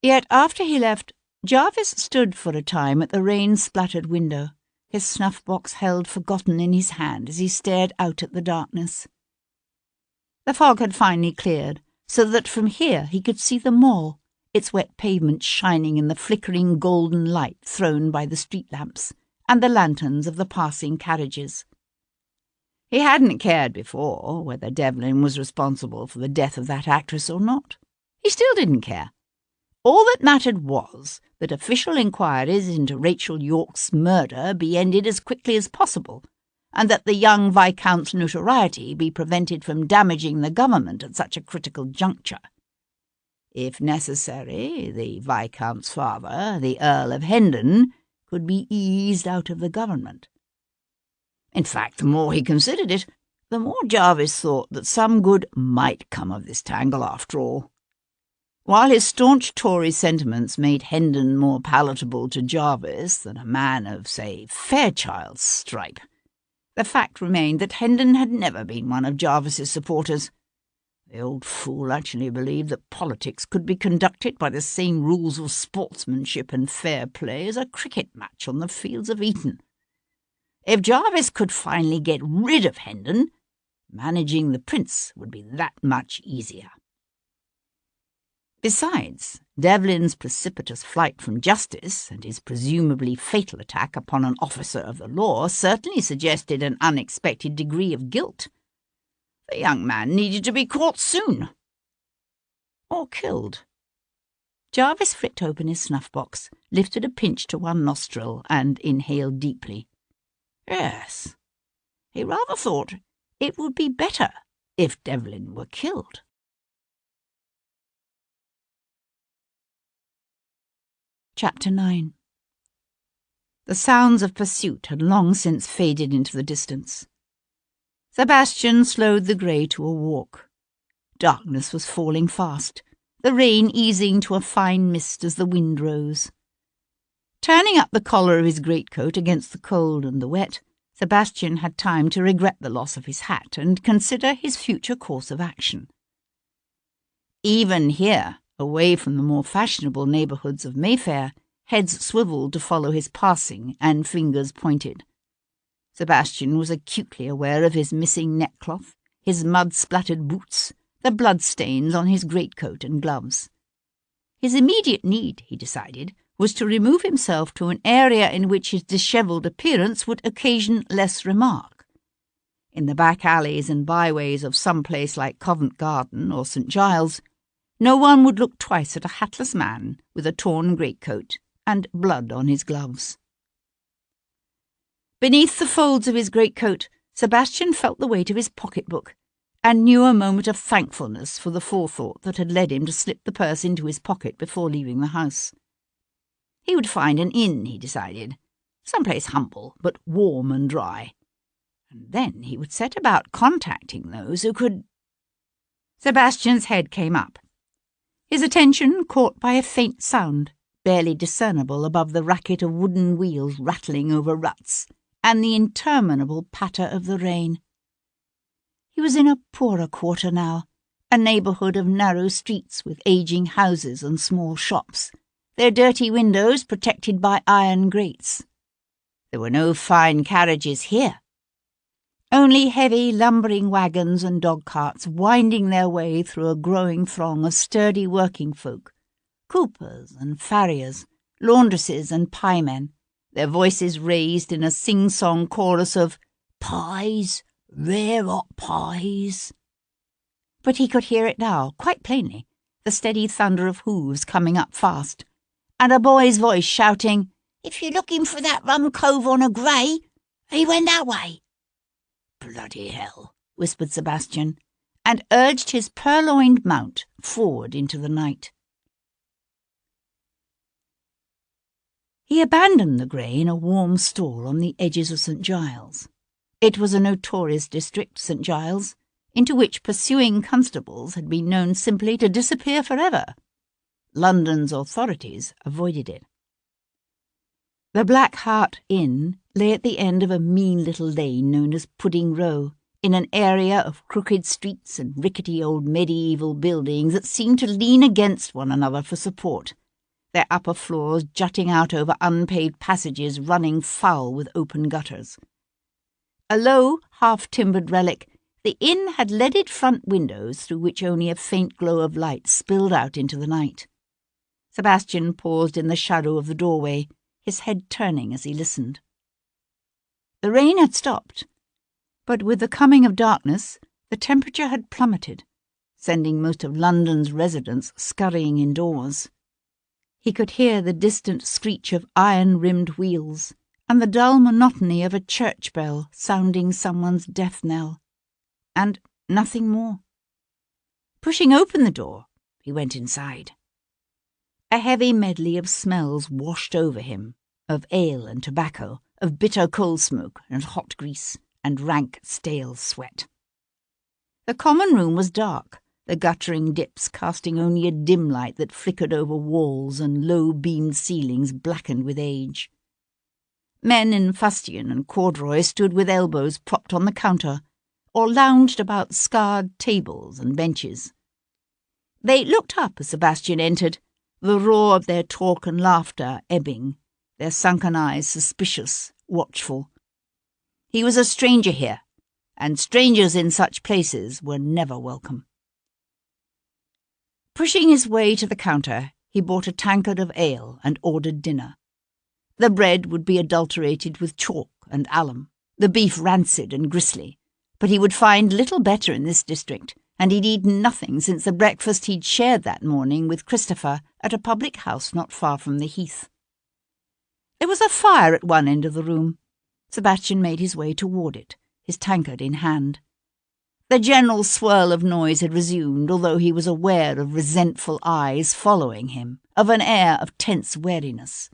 Yet after he left, Jarvis stood for a time at the rain-splattered window, his snuff-box held forgotten in his hand as he stared out at the darkness. The fog had finally cleared, so that from here he could see the Mall, its wet pavement shining in the flickering golden light thrown by the street lamps and the lanterns of the passing carriages. He hadn't cared before whether Devlin was responsible for the death of that actress or not. He still didn't care. All that mattered was that official inquiries into Rachel Yorke's murder be ended as quickly as possible, and that the young Viscount's notoriety be prevented from damaging the government at such a critical juncture. If necessary, the Viscount's father, the Earl of Hendon, could be eased out of the government. In fact, the more he considered it, the more Jarvis thought that some good might come of this tangle after all. While his staunch Tory sentiments made Hendon more palatable to Jarvis than a man of, say, Fairchild's stripe, the fact remained that Hendon had never been one of Jarvis's supporters. The old fool actually believed that politics could be conducted by the same rules of sportsmanship and fair play as a cricket match on the fields of Eton. If Jarvis could finally get rid of Hendon, managing the prince would be that much easier. Besides, Devlin's precipitous flight from justice and his presumably fatal attack upon an officer of the law certainly suggested an unexpected degree of guilt. The young man needed to be caught soon. Or killed. Jarvis flicked open his snuff-box, lifted a pinch to one nostril, and inhaled deeply. Yes, he rather thought it would be better if Devlin were killed. Chapter 9. The sounds of pursuit had long since faded into the distance. Sebastian slowed the grey to a walk. Darkness was falling fast, the rain easing to a fine mist as the wind rose. Turning up the collar of his greatcoat against the cold and the wet, Sebastian had time to regret the loss of his hat and consider his future course of action. Even here, away from the more fashionable neighbourhoods of Mayfair, heads swivelled to follow his passing and fingers pointed. Sebastian was acutely aware of his missing neckcloth, his mud-splattered boots, the bloodstains on his greatcoat and gloves. His immediate need, he decided, was to remove himself to an area in which his dishevelled appearance would occasion less remark. In the back alleys and byways of some place like Covent Garden or St. Giles, no one would look twice at a hatless man with a torn greatcoat and blood on his gloves. Beneath the folds of his greatcoat, Sebastian felt the weight of his pocket-book, and knew a moment of thankfulness for the forethought that had led him to slip the purse into his pocket before leaving the house. He would find an inn, he decided, some place humble but warm and dry, and then he would set about contacting those who could— Sebastian's head came up, his attention caught by a faint sound, barely discernible above the racket of wooden wheels rattling over ruts, and the interminable patter of the rain. He was in a poorer quarter now, a neighbourhood of narrow streets with ageing houses and small shops, their dirty windows protected by iron grates. There were no fine carriages here. Only heavy lumbering wagons and dog-carts winding their way through a growing throng of sturdy working folk, coopers and farriers, laundresses and piemen, their voices raised in a sing-song chorus of pies, rare hot pies. But he could hear it now, quite plainly, the steady thunder of hooves coming up fast, and a boy's voice shouting, "If you're looking for that rum cove on a grey, he went that way." "Bloody hell," whispered Sebastian, and urged his purloined mount forward into the night. He abandoned the grey in a warm stall on the edges of St. Giles. It was a notorious district, St. Giles, into which pursuing constables had been known simply to disappear forever. London's authorities avoided it. The Black Hart Inn lay at the end of a mean little lane known as Pudding Row, in an area of crooked streets and rickety old medieval buildings that seemed to lean against one another for support, their upper floors jutting out over unpaved passages running foul with open gutters. A low, half-timbered relic, the inn had leaded front windows through which only a faint glow of light spilled out into the night. Sebastian paused in the shadow of the doorway, his head turning as he listened. The rain had stopped, but with the coming of darkness, the temperature had plummeted, sending most of London's residents scurrying indoors. He could hear the distant screech of iron-rimmed wheels and the dull monotony of a church bell sounding someone's death knell, and nothing more. Pushing open the door, he went inside. A heavy medley of smells washed over him, of ale and tobacco, of bitter coal smoke and hot grease, and rank stale sweat. The common room was dark, the guttering dips casting only a dim light that flickered over walls and low-beamed ceilings blackened with age. Men in fustian and corduroy stood with elbows propped on the counter, or lounged about scarred tables and benches. They looked up as Sebastian entered, the roar of their talk and laughter ebbing, their sunken eyes suspicious, watchful. He was a stranger here, and strangers in such places were never welcome. Pushing his way to the counter, he bought a tankard of ale and ordered dinner. The bread would be adulterated with chalk and alum, the beef rancid and gristly, but he would find little better in this district, and he'd eaten nothing since the breakfast he'd shared that morning with Christopher at a public house not far from the Heath. There was a fire at one end of the room. Sebastian made his way toward it, his tankard in hand. The general swirl of noise had resumed, although he was aware of resentful eyes following him, of an air of tense wariness.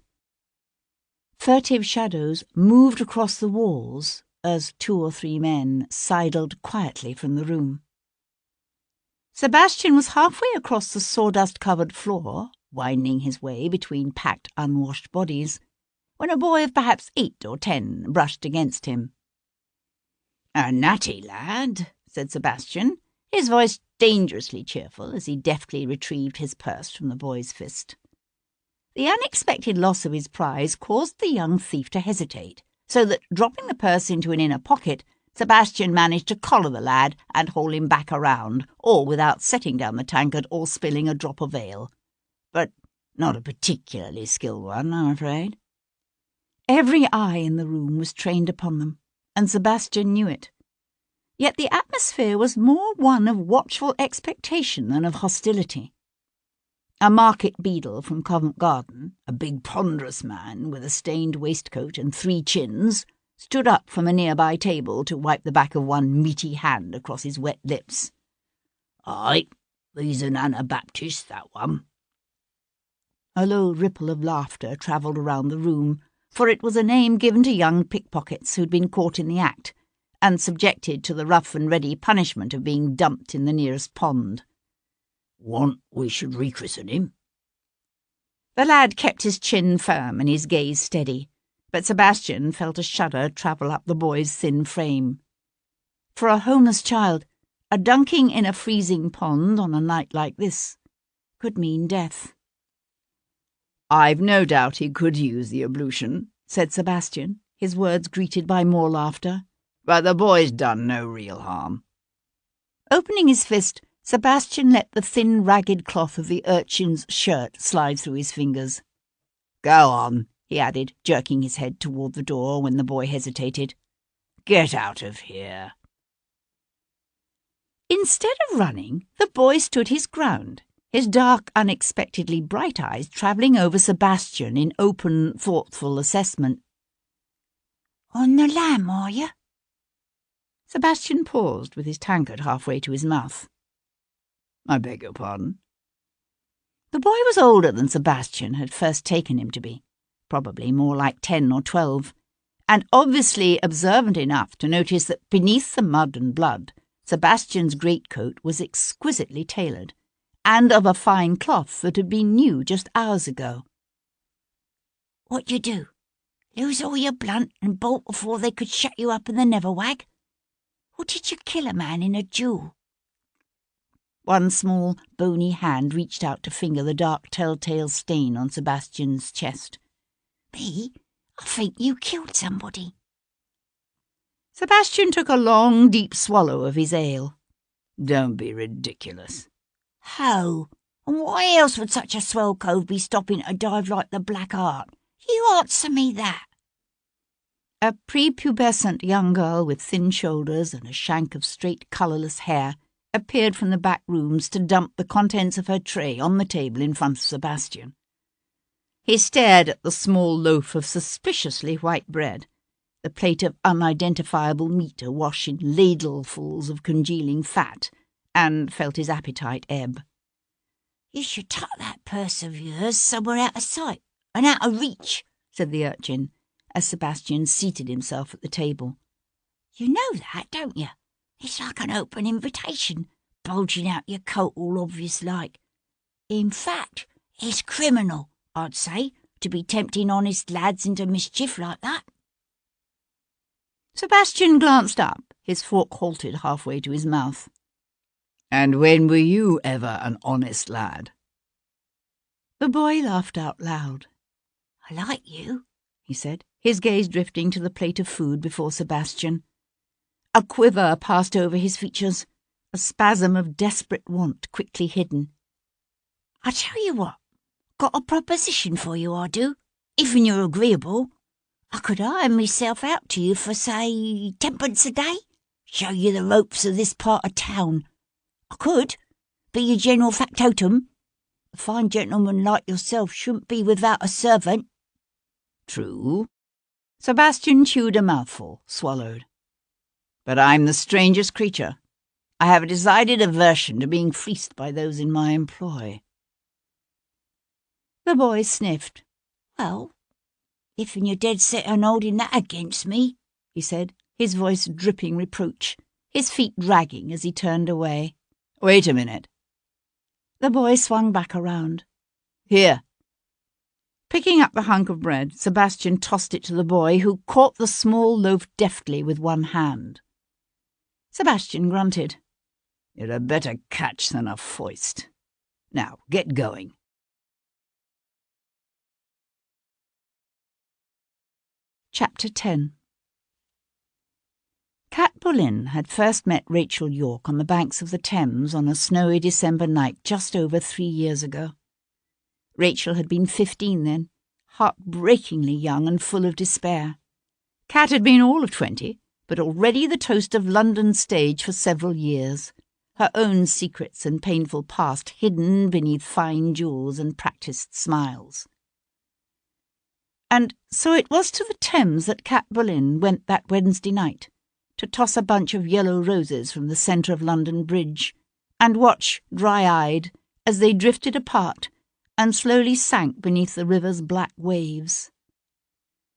Furtive shadows moved across the walls as 2 or 3 men sidled quietly from the room. Sebastian was halfway across the sawdust-covered floor, winding his way between packed, unwashed bodies, when a boy of perhaps 8 or 10 brushed against him. "A natty lad," said Sebastian, his voice dangerously cheerful as he deftly retrieved his purse from the boy's fist. The unexpected loss of his prize caused the young thief to hesitate, so that, dropping the purse into an inner pocket, Sebastian managed to collar the lad and haul him back around, all without setting down the tankard or spilling a drop of ale. But not a particularly skilled one, I'm afraid. Every eye in the room was trained upon them, and Sebastian knew it. Yet the atmosphere was more one of watchful expectation than of hostility. A market beadle from Covent Garden, a big ponderous man with a stained waistcoat and 3 chins, stood up from a nearby table to wipe the back of one meaty hand across his wet lips. "Aye, he's an Anabaptist, that one." A low ripple of laughter travelled around the room, for it was a name given to young pickpockets who'd been caught in the act, and subjected to the rough-and-ready punishment of being dumped in the nearest pond. "Want we should rechristen him?" The lad kept his chin firm and his gaze steady, but Sebastian felt a shudder travel up the boy's thin frame. For a homeless child, a dunking in a freezing pond on a night like this could mean death. "I've no doubt he could use the ablution," said Sebastian, his words greeted by more laughter. "But the boy's done no real harm." Opening his fist, Sebastian let the thin, ragged cloth of the urchin's shirt slide through his fingers. "Go on," he added, jerking his head toward the door when the boy hesitated. "Get out of here." Instead of running, the boy stood his ground, his dark, unexpectedly bright eyes travelling over Sebastian in open, thoughtful assessment. "On the lam, are you?" Sebastian paused with his tankard halfway to his mouth. "I beg your pardon?" The boy was older than Sebastian had first taken him to be, probably more like 10 or 12, and obviously observant enough to notice that beneath the mud and blood, Sebastian's greatcoat was exquisitely tailored, and of a fine cloth that had been new just hours ago. "What you do? Lose all your blunt and bolt before they could shut you up in the Neverwag? Or did you kill a man in a duel?" One small, bony hand reached out to finger the dark telltale stain on Sebastian's chest. "Me? I think you killed somebody." Sebastian took a long, deep swallow of his ale. "Don't be ridiculous." "Ho! And why else would such a swell cove be stopping to dive like the Black Art? You answer me that." A prepubescent young girl with thin shoulders and a shank of straight, colourless hair appeared from the back rooms to dump the contents of her tray on the table in front of Sebastian. He stared at the small loaf of suspiciously white bread, the plate of unidentifiable meat awash in ladlefuls of congealing fat, and felt his appetite ebb. "You should tuck that purse of yours somewhere out of sight and out of reach," said the urchin, as Sebastian seated himself at the table. "You know that, don't you? It's like an open invitation, bulging out your coat all obvious like. In fact, it's criminal, I'd say, to be tempting honest lads into mischief like that." Sebastian glanced up, his fork halted halfway to his mouth. "And when were you ever an honest lad?" The boy laughed out loud. "I like you," he said, his gaze drifting to the plate of food before Sebastian. A quiver passed over his features, a spasm of desperate want quickly hidden. "I tell you what, got a proposition for you, I do, if you're agreeable. I could hire myself out to you for, say, 10pence a day, show you the ropes of this part of town. I could be your general factotum. A fine gentleman like yourself shouldn't be without a servant." "True." Sebastian chewed a mouthful, swallowed. "But I'm the strangest creature. I have a decided aversion to being fleeced by those in my employ." The boy sniffed. "Well, if you're dead set on holding that against me," he said, his voice dripping reproach, his feet dragging as he turned away. "Wait a minute." The boy swung back around. "Here." Picking up the hunk of bread, Sebastian tossed it to the boy, who caught the small loaf deftly with one hand. Sebastian grunted. "You're a better catch than a foist. Now, get going." Chapter 10. Kat Boleyn had first met Rachel Yorke on the banks of the Thames on a snowy December night just over 3 years ago. Rachel had been 15 then, heartbreakingly young and full of despair. Kat had been all of 20, but already the toast of London's stage for several years, her own secrets and painful past hidden beneath fine jewels and practised smiles. And so it was to the Thames that Kat Boleyn went that Wednesday night, to toss a bunch of yellow roses from the centre of London Bridge, and watch, dry-eyed, as they drifted apart and slowly sank beneath the river's black waves.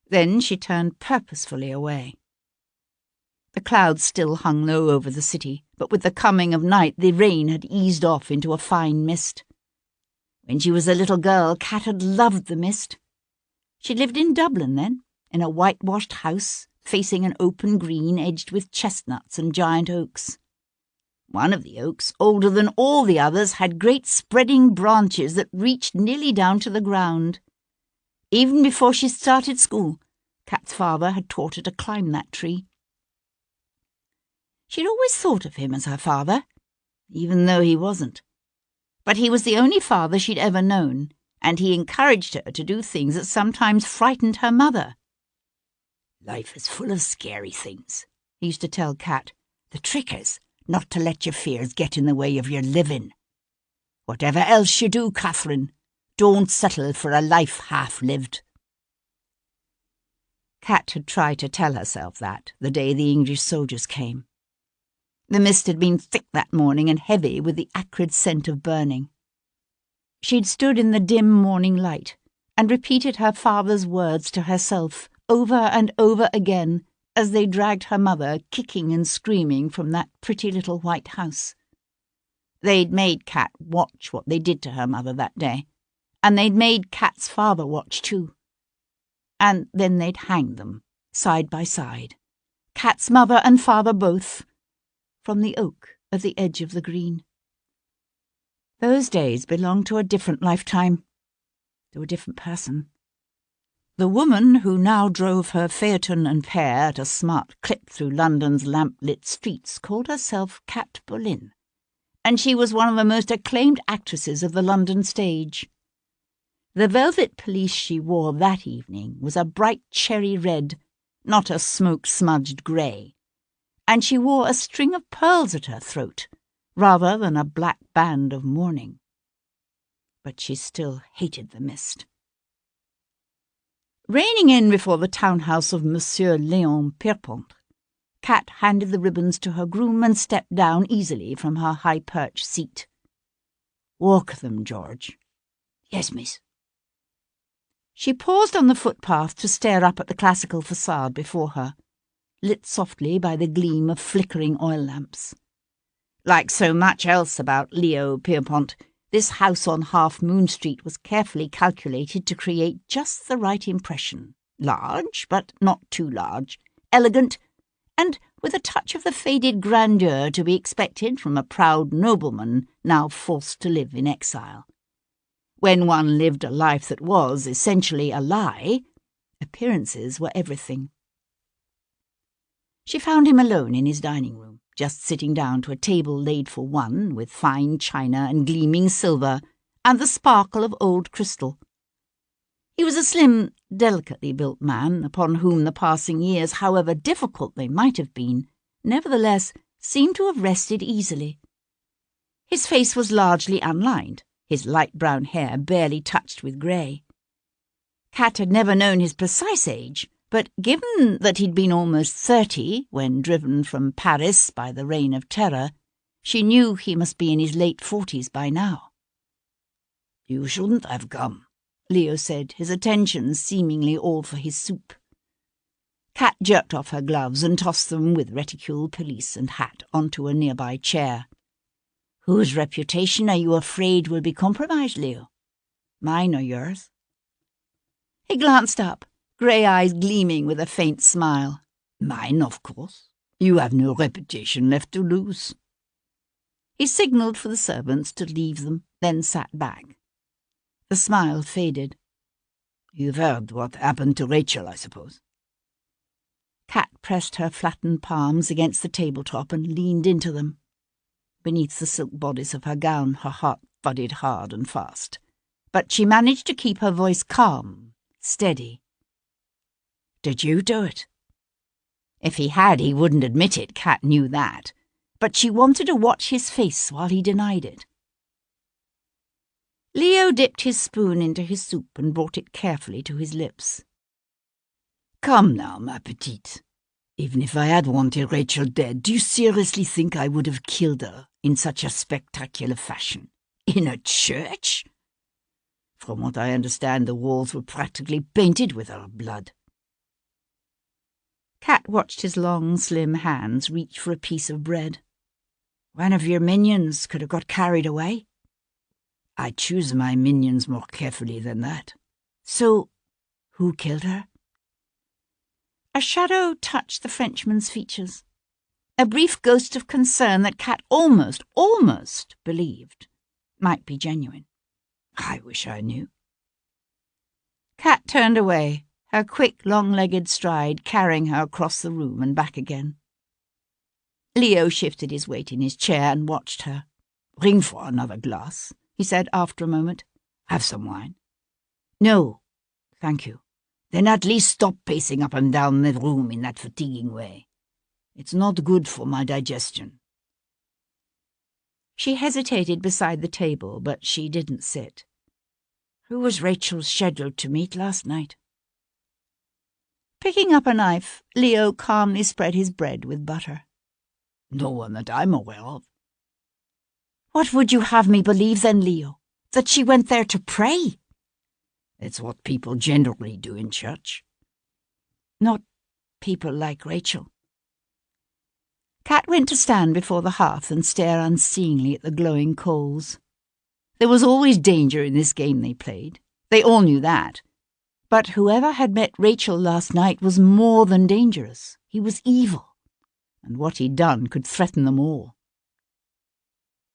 Then she turned purposefully away. The clouds still hung low over the city, but with the coming of night the rain had eased off into a fine mist. When she was a little girl, Kat had loved the mist. She lived in Dublin then, in a whitewashed house, facing an open green edged with chestnuts and giant oaks. One of the oaks, older than all the others, had great spreading branches that reached nearly down to the ground. Even before she started school, Kat's father had taught her to climb that tree. She'd always thought of him as her father, even though he wasn't. But he was the only father she'd ever known, and he encouraged her to do things that sometimes frightened her mother. "Life is full of scary things," he used to tell Kat. "The trick is not to let your fears get in the way of your living. Whatever else you do, Catherine, don't settle for a life half-lived." Kat had tried to tell herself that the day the English soldiers came. The mist had been thick that morning and heavy with the acrid scent of burning. She'd stood in the dim morning light and repeated her father's words to herself over and over again as they dragged her mother kicking and screaming from that pretty little white house. They'd made Kat watch what they did to her mother that day, and they'd made Kat's father watch too. And then they'd hanged them, side by side, Kat's mother and father both, from the oak at the edge of the green. Those days belonged to a different lifetime, to a different person. The woman who now drove her phaeton and pair at a smart clip through London's lamp-lit streets called herself Kat Boleyn, and she was one of the most acclaimed actresses of the London stage. The velvet pelisse she wore that evening was a bright cherry red, not a smoke-smudged grey, and she wore a string of pearls at her throat, rather than a black band of mourning. But she still hated the mist. Reining in before the townhouse of Monsieur Léon Pierpont, Kat handed the ribbons to her groom and stepped down easily from her high-perched seat. "Walk them, George." "Yes, miss." She paused on the footpath to stare up at the classical facade before her, lit softly by the gleam of flickering oil lamps. Like so much else about Leo Pierpont, this house on Half Moon Street was carefully calculated to create just the right impression. Large, but not too large, elegant, and with a touch of the faded grandeur to be expected from a proud nobleman now forced to live in exile. When one lived a life that was essentially a lie, appearances were everything. She found him alone in his dining room, just sitting down to a table laid for one, with fine china and gleaming silver, and the sparkle of old crystal. He was a slim, delicately built man, upon whom the passing years, however difficult they might have been, nevertheless seemed to have rested easily. His face was largely unlined, his light brown hair barely touched with grey. Kat had never known his precise age, but given that he'd been almost 30 when driven from Paris by the Reign of Terror, she knew he must be in his late 40s by now. "You shouldn't have come," Leo said, his attention seemingly all for his soup. Kat jerked off her gloves and tossed them with reticule, pelisse and hat onto a nearby chair. "Whose reputation are you afraid will be compromised, Leo? Mine or yours?" He glanced up, grey eyes gleaming with a faint smile. "Mine, of course. You have no reputation left to lose." He signalled for the servants to leave them, then sat back. The smile faded. "You've heard what happened to Rachel, I suppose?" Kat pressed her flattened palms against the tabletop and leaned into them. Beneath the silk bodice of her gown, her heart thudded hard and fast. But she managed to keep her voice calm, steady. "Did you do it?" If he had, he wouldn't admit it, Kat knew that. But she wanted to watch his face while he denied it. Leo dipped his spoon into his soup and brought it carefully to his lips. "Come now, ma petite. Even if I had wanted Rachel dead, do you seriously think I would have killed her in such a spectacular fashion? In a church? From what I understand, the walls were practically painted with her blood." Kat watched his long, slim hands reach for a piece of bread. "One of your minions could have got carried away." "I choose my minions more carefully than that." "So, who killed her?" A shadow touched the Frenchman's features, a brief ghost of concern that Kat almost believed might be genuine. "I wish I knew." Kat turned away, her quick, long-legged stride carrying her across the room and back again. Leo shifted his weight in his chair and watched her. "Ring for another glass," he said after a moment. "Have some wine?" "No, thank you." "Then at least stop pacing up and down the room in that fatiguing way. It's not good for my digestion." She hesitated beside the table, but she didn't sit. "Who was Rachel scheduled to meet last night?" Picking up a knife, Leo calmly spread his bread with butter. "No one that I'm aware of." "What would you have me believe then, Leo? That she went there to pray?" "It's what people generally do in church." "Not people like Rachel." Kat went to stand before the hearth and stare unseeingly at the glowing coals. There was always danger in this game they played. They all knew that. But whoever had met Rachel last night was more than dangerous. He was evil, and what he'd done could threaten them all.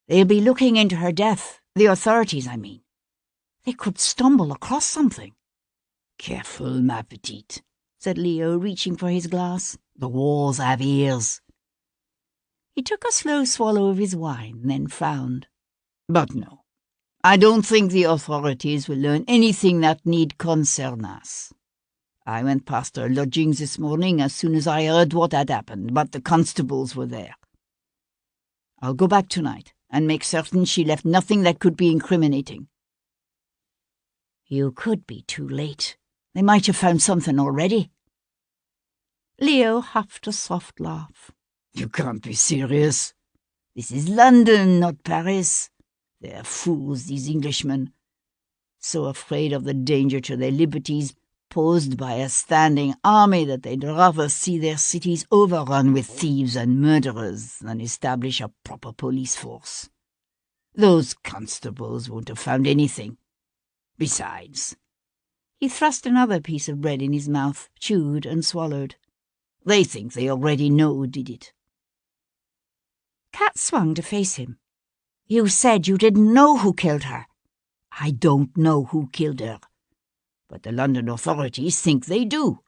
They'll be looking into her death, the authorities, I mean. They could stumble across something. Careful, ma petite, said Leo, reaching for his glass. The wars have ears. He took a slow swallow of his wine, then frowned. But no, I don't think the authorities will learn anything that need concern us. I went past her lodgings this morning as soon as I heard what had happened, but the constables were there. I'll go back tonight and make certain she left nothing that could be incriminating. You could be too late. They might have found something already. Leo huffed a soft laugh. You can't be serious. This is London, not Paris. They're fools, these Englishmen. So afraid of the danger to their liberties posed by a standing army that they'd rather see their cities overrun with thieves and murderers than establish a proper police force. Those constables won't have found anything. Besides, he thrust another piece of bread in his mouth, chewed and swallowed. They think they already know who did it. Kat swung to face him. You said you didn't know who killed her. I don't know who killed her, but the London authorities think they do.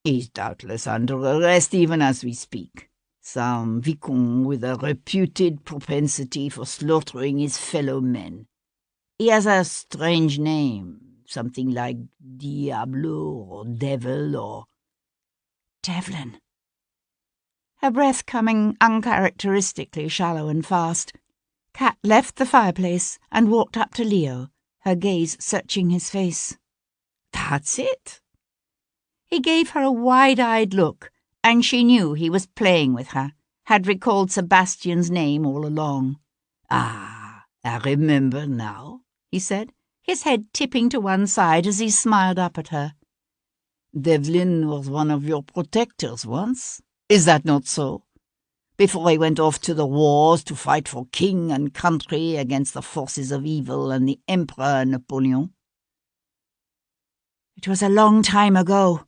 He's doubtless under arrest even as we speak. Some Viscount with a reputed propensity for slaughtering his fellow men. He has a strange name, something like Diablo or Devil or... Devlin. Her breath coming uncharacteristically shallow and fast, Kat left the fireplace and walked up to Leo, her gaze searching his face. That's it. He gave her a wide-eyed look, and she knew he was playing with her, had recalled Sebastian's name all along. Ah, I remember now, he said, his head tipping to one side as he smiled up at her. Devlin was one of your protectors once. Is that not so? Before he went off to the wars to fight for king and country against the forces of evil and the Emperor Napoleon. It was a long time ago.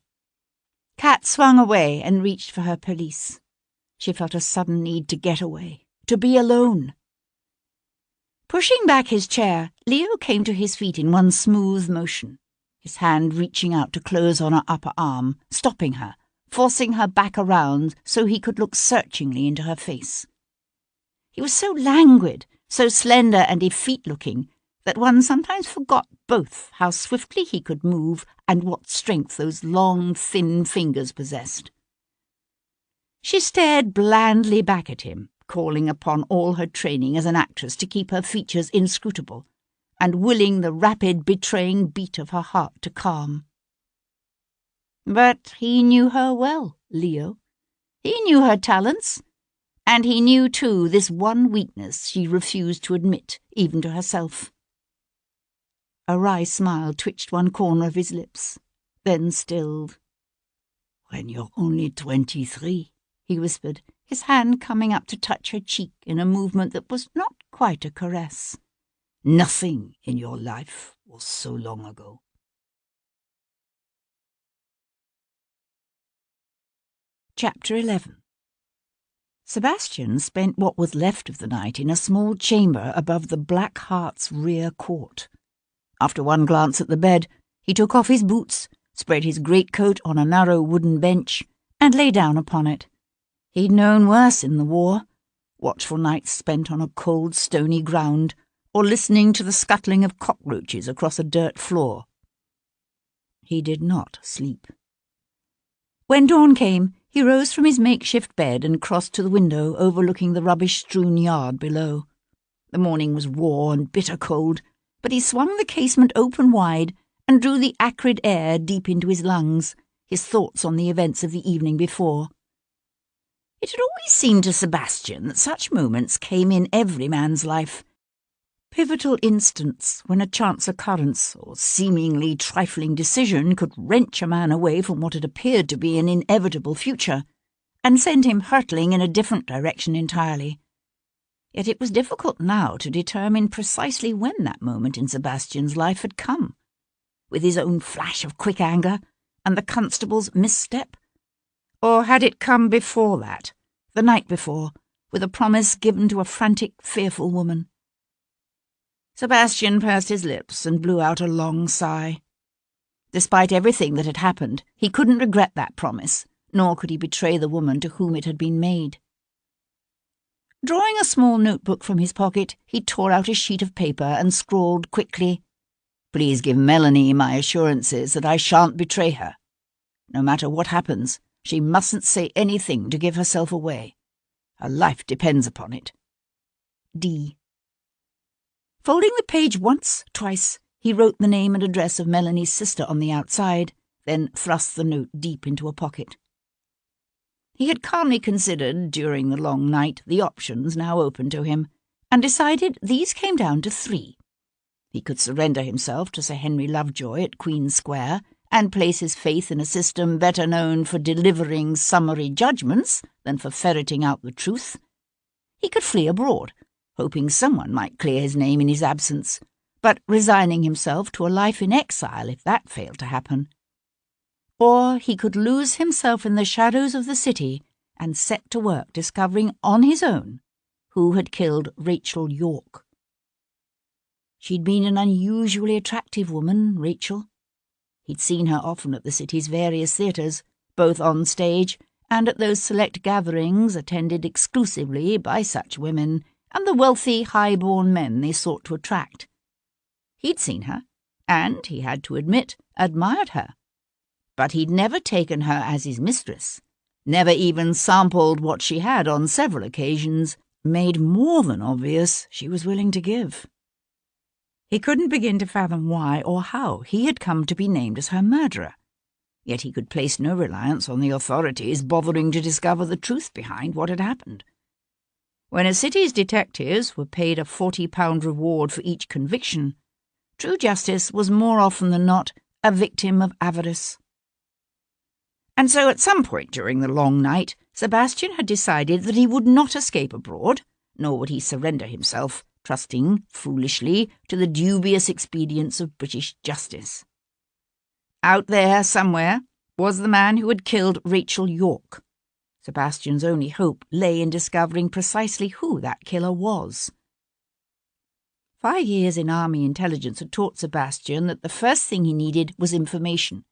Kat swung away and reached for her pelisse. She felt a sudden need to get away, to be alone. Pushing back his chair, Leo came to his feet in one smooth motion, his hand reaching out to close on her upper arm, stopping her, forcing her back around so he could look searchingly into her face. He was so languid, so slender and effete-looking, that one sometimes forgot both how swiftly he could move and what strength those long, thin fingers possessed. She stared blandly back at him, calling upon all her training as an actress to keep her features inscrutable, and willing the rapid, betraying beat of her heart to calm. But he knew her well, Leo. He knew her talents, and he knew, too, this one weakness she refused to admit, even to herself. A wry smile twitched one corner of his lips, then stilled. "When you're only 23, he whispered, his hand coming up to touch her cheek in a movement that was not quite a caress. Nothing in your life was so long ago." Chapter 11. Sebastian spent what was left of the night in a small chamber above the Black Hart's rear court. After one glance at the bed, he took off his boots, spread his greatcoat on a narrow wooden bench, and lay down upon it. He'd known worse in the war, watchful nights spent on a cold, stony ground, or listening to the scuttling of cockroaches across a dirt floor. He did not sleep. When dawn came, he rose from his makeshift bed and crossed to the window overlooking the rubbish-strewn yard below. The morning was raw and bitter cold, but he swung the casement open wide and drew the acrid air deep into his lungs, his thoughts on the events of the evening before. It had always seemed to Sebastian that such moments came in every man's life. Pivotal instants when a chance occurrence or seemingly trifling decision could wrench a man away from what had appeared to be an inevitable future, and send him hurtling in a different direction entirely. Yet it was difficult now to determine precisely when that moment in Sebastian's life had come, with his own flash of quick anger and the constable's misstep. Or had it come before that, the night before, with a promise given to a frantic, fearful woman? Sebastian pursed his lips and blew out a long sigh. Despite everything that had happened, he couldn't regret that promise, nor could he betray the woman to whom it had been made. Drawing a small notebook from his pocket, he tore out a sheet of paper and scrawled quickly, "Please give Melanie my assurances that I shan't betray her. No matter what happens, she mustn't say anything to give herself away. Her life depends upon it. D." Folding the page once, twice, he wrote the name and address of Melanie's sister on the outside, then thrust the note deep into a pocket. He had calmly considered, during the long night, the options now open to him, and decided these came down to 3. He could surrender himself to Sir Henry Lovejoy at Queen Square, and place his faith in a system better known for delivering summary judgments than for ferreting out the truth. He could flee abroad, hoping someone might clear his name in his absence, but resigning himself to a life in exile if that failed to happen. Or he could lose himself in the shadows of the city and set to work discovering on his own who had killed Rachel York. She'd been an unusually attractive woman, Rachel. He'd seen her often at the city's various theatres, both on stage and at those select gatherings attended exclusively by such women and the wealthy, high-born men they sought to attract. He'd seen her, and, he had to admit, admired her. But he'd never taken her as his mistress, never even sampled what she had on several occasions made more than obvious she was willing to give. He couldn't begin to fathom why or how he had come to be named as her murderer, yet he could place no reliance on the authorities bothering to discover the truth behind what had happened. When a city's detectives were paid a £40 reward for each conviction, true justice was more often than not a victim of avarice. And so at some point during the long night, Sebastian had decided that he would not escape abroad, nor would he surrender himself, trusting, foolishly, to the dubious expedients of British justice. Out there, somewhere, was the man who had killed Rachel York. Sebastian's only hope lay in discovering precisely who that killer was. 5 years in army intelligence had taught Sebastian that the first thing he needed was information.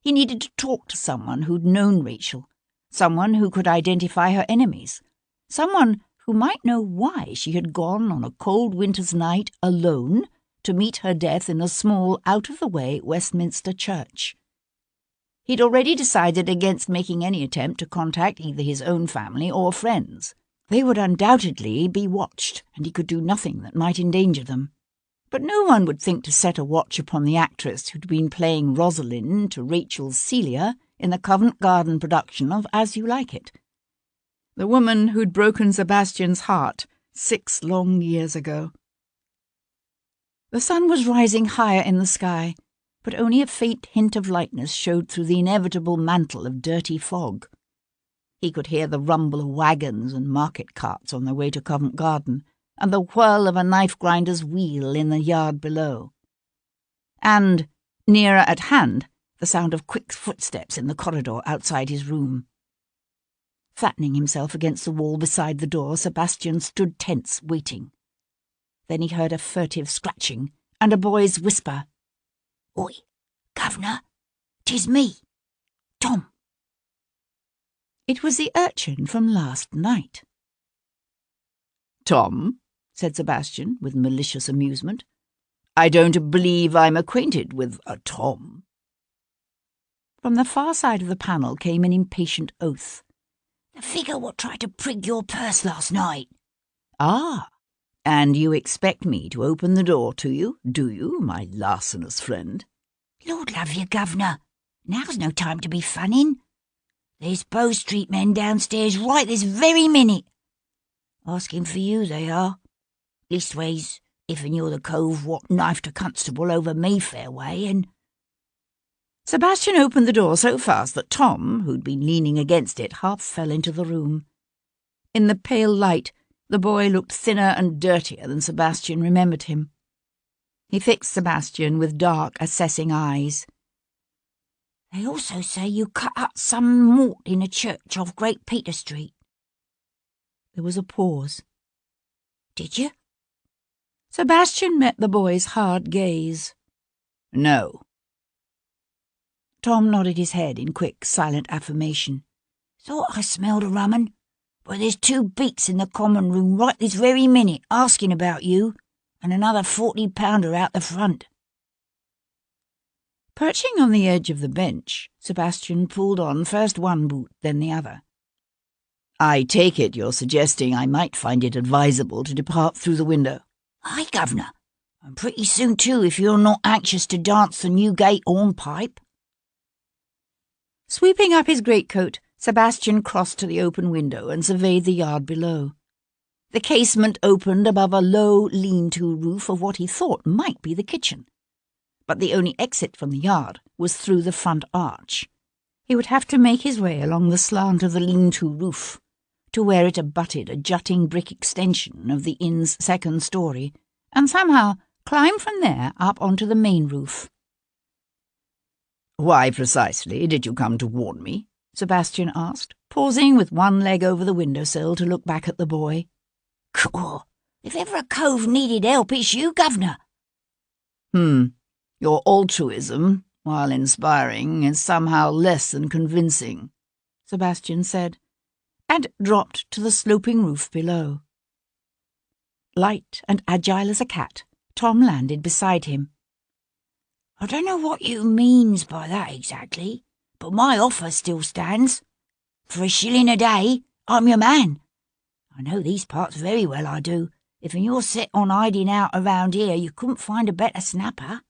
He needed to talk to someone who'd known Rachel, someone who could identify her enemies, someone who might know why she had gone on a cold winter's night alone to meet her death in a small, out-of-the-way Westminster church. He'd already decided against making any attempt to contact either his own family or friends. They would undoubtedly be watched, and he could do nothing that might endanger them. But no one would think to set a watch upon the actress who'd been playing Rosalind to Rachel's Celia in the Covent Garden production of As You Like It. The woman who'd broken Sebastian's heart 6 long years ago. The sun was rising higher in the sky, but only a faint hint of lightness showed through the inevitable mantle of dirty fog. He could hear the rumble of wagons and market carts on their way to Covent Garden, and the whirl of a knife-grinder's wheel in the yard below. And, nearer at hand, the sound of quick footsteps in the corridor outside his room. Flattening himself against the wall beside the door, Sebastian stood tense, waiting. Then he heard a furtive scratching and a boy's whisper. "Oi, Governor, 'tis me, Tom." It was the urchin from last night. "Tom," said Sebastian, with malicious amusement. "I don't believe I'm acquainted with a Tom." From the far side of the panel came an impatient oath. "The figure what tried to prig your purse last night." "Ah, and you expect me to open the door to you, do you, my larcenous friend?" "Lord love you, Governor, now's no time to be funning. There's Bow Street men downstairs right this very minute. Asking for you, they are. Leastways, if'n you're the cove what knifed a constable over Mayfair way, and—" Sebastian opened the door so fast that Tom, who'd been leaning against it, half fell into the room. In the pale light, the boy looked thinner and dirtier than Sebastian remembered him. He fixed Sebastian with dark, assessing eyes. "They also say you cut up some mort in a church off Great Peter Street." There was a pause. "Did you?" Sebastian met the boy's hard gaze. "No." Tom nodded his head in quick, silent affirmation. "Thought I smelled a rum 'un, but there's 2 beaks in the common room right this very minute asking about you, and another 40-pounder out the front." Perching on the edge of the bench, Sebastian pulled on first one boot, then the other. "I take it you're suggesting I might find it advisable to depart through the window." "Aye, Governor, and pretty soon too if you're not anxious to dance the Newgate hornpipe." Sweeping up his greatcoat, Sebastian crossed to the open window and surveyed the yard below. The casement opened above a low lean-to roof of what he thought might be the kitchen, but the only exit from the yard was through the front arch. He would have to make his way along the slant of the lean-to roof to where it abutted a jutting brick extension of the inn's second story, and somehow climb from there up onto the main roof. "Why precisely did you come to warn me?" Sebastian asked, pausing with one leg over the windowsill to look back at the boy. "Cool. If ever a cove needed help, it's you, Governor." Your altruism, while inspiring, is somehow less than convincing," Sebastian said, and dropped to the sloping roof below. Light and agile as a cat, Tom landed beside him. "I don't know what you means by that exactly, but my offer still stands. For a shilling a day, I'm your man. I know these parts very well, I do. If you're set on hiding out around here, you couldn't find a better snapper."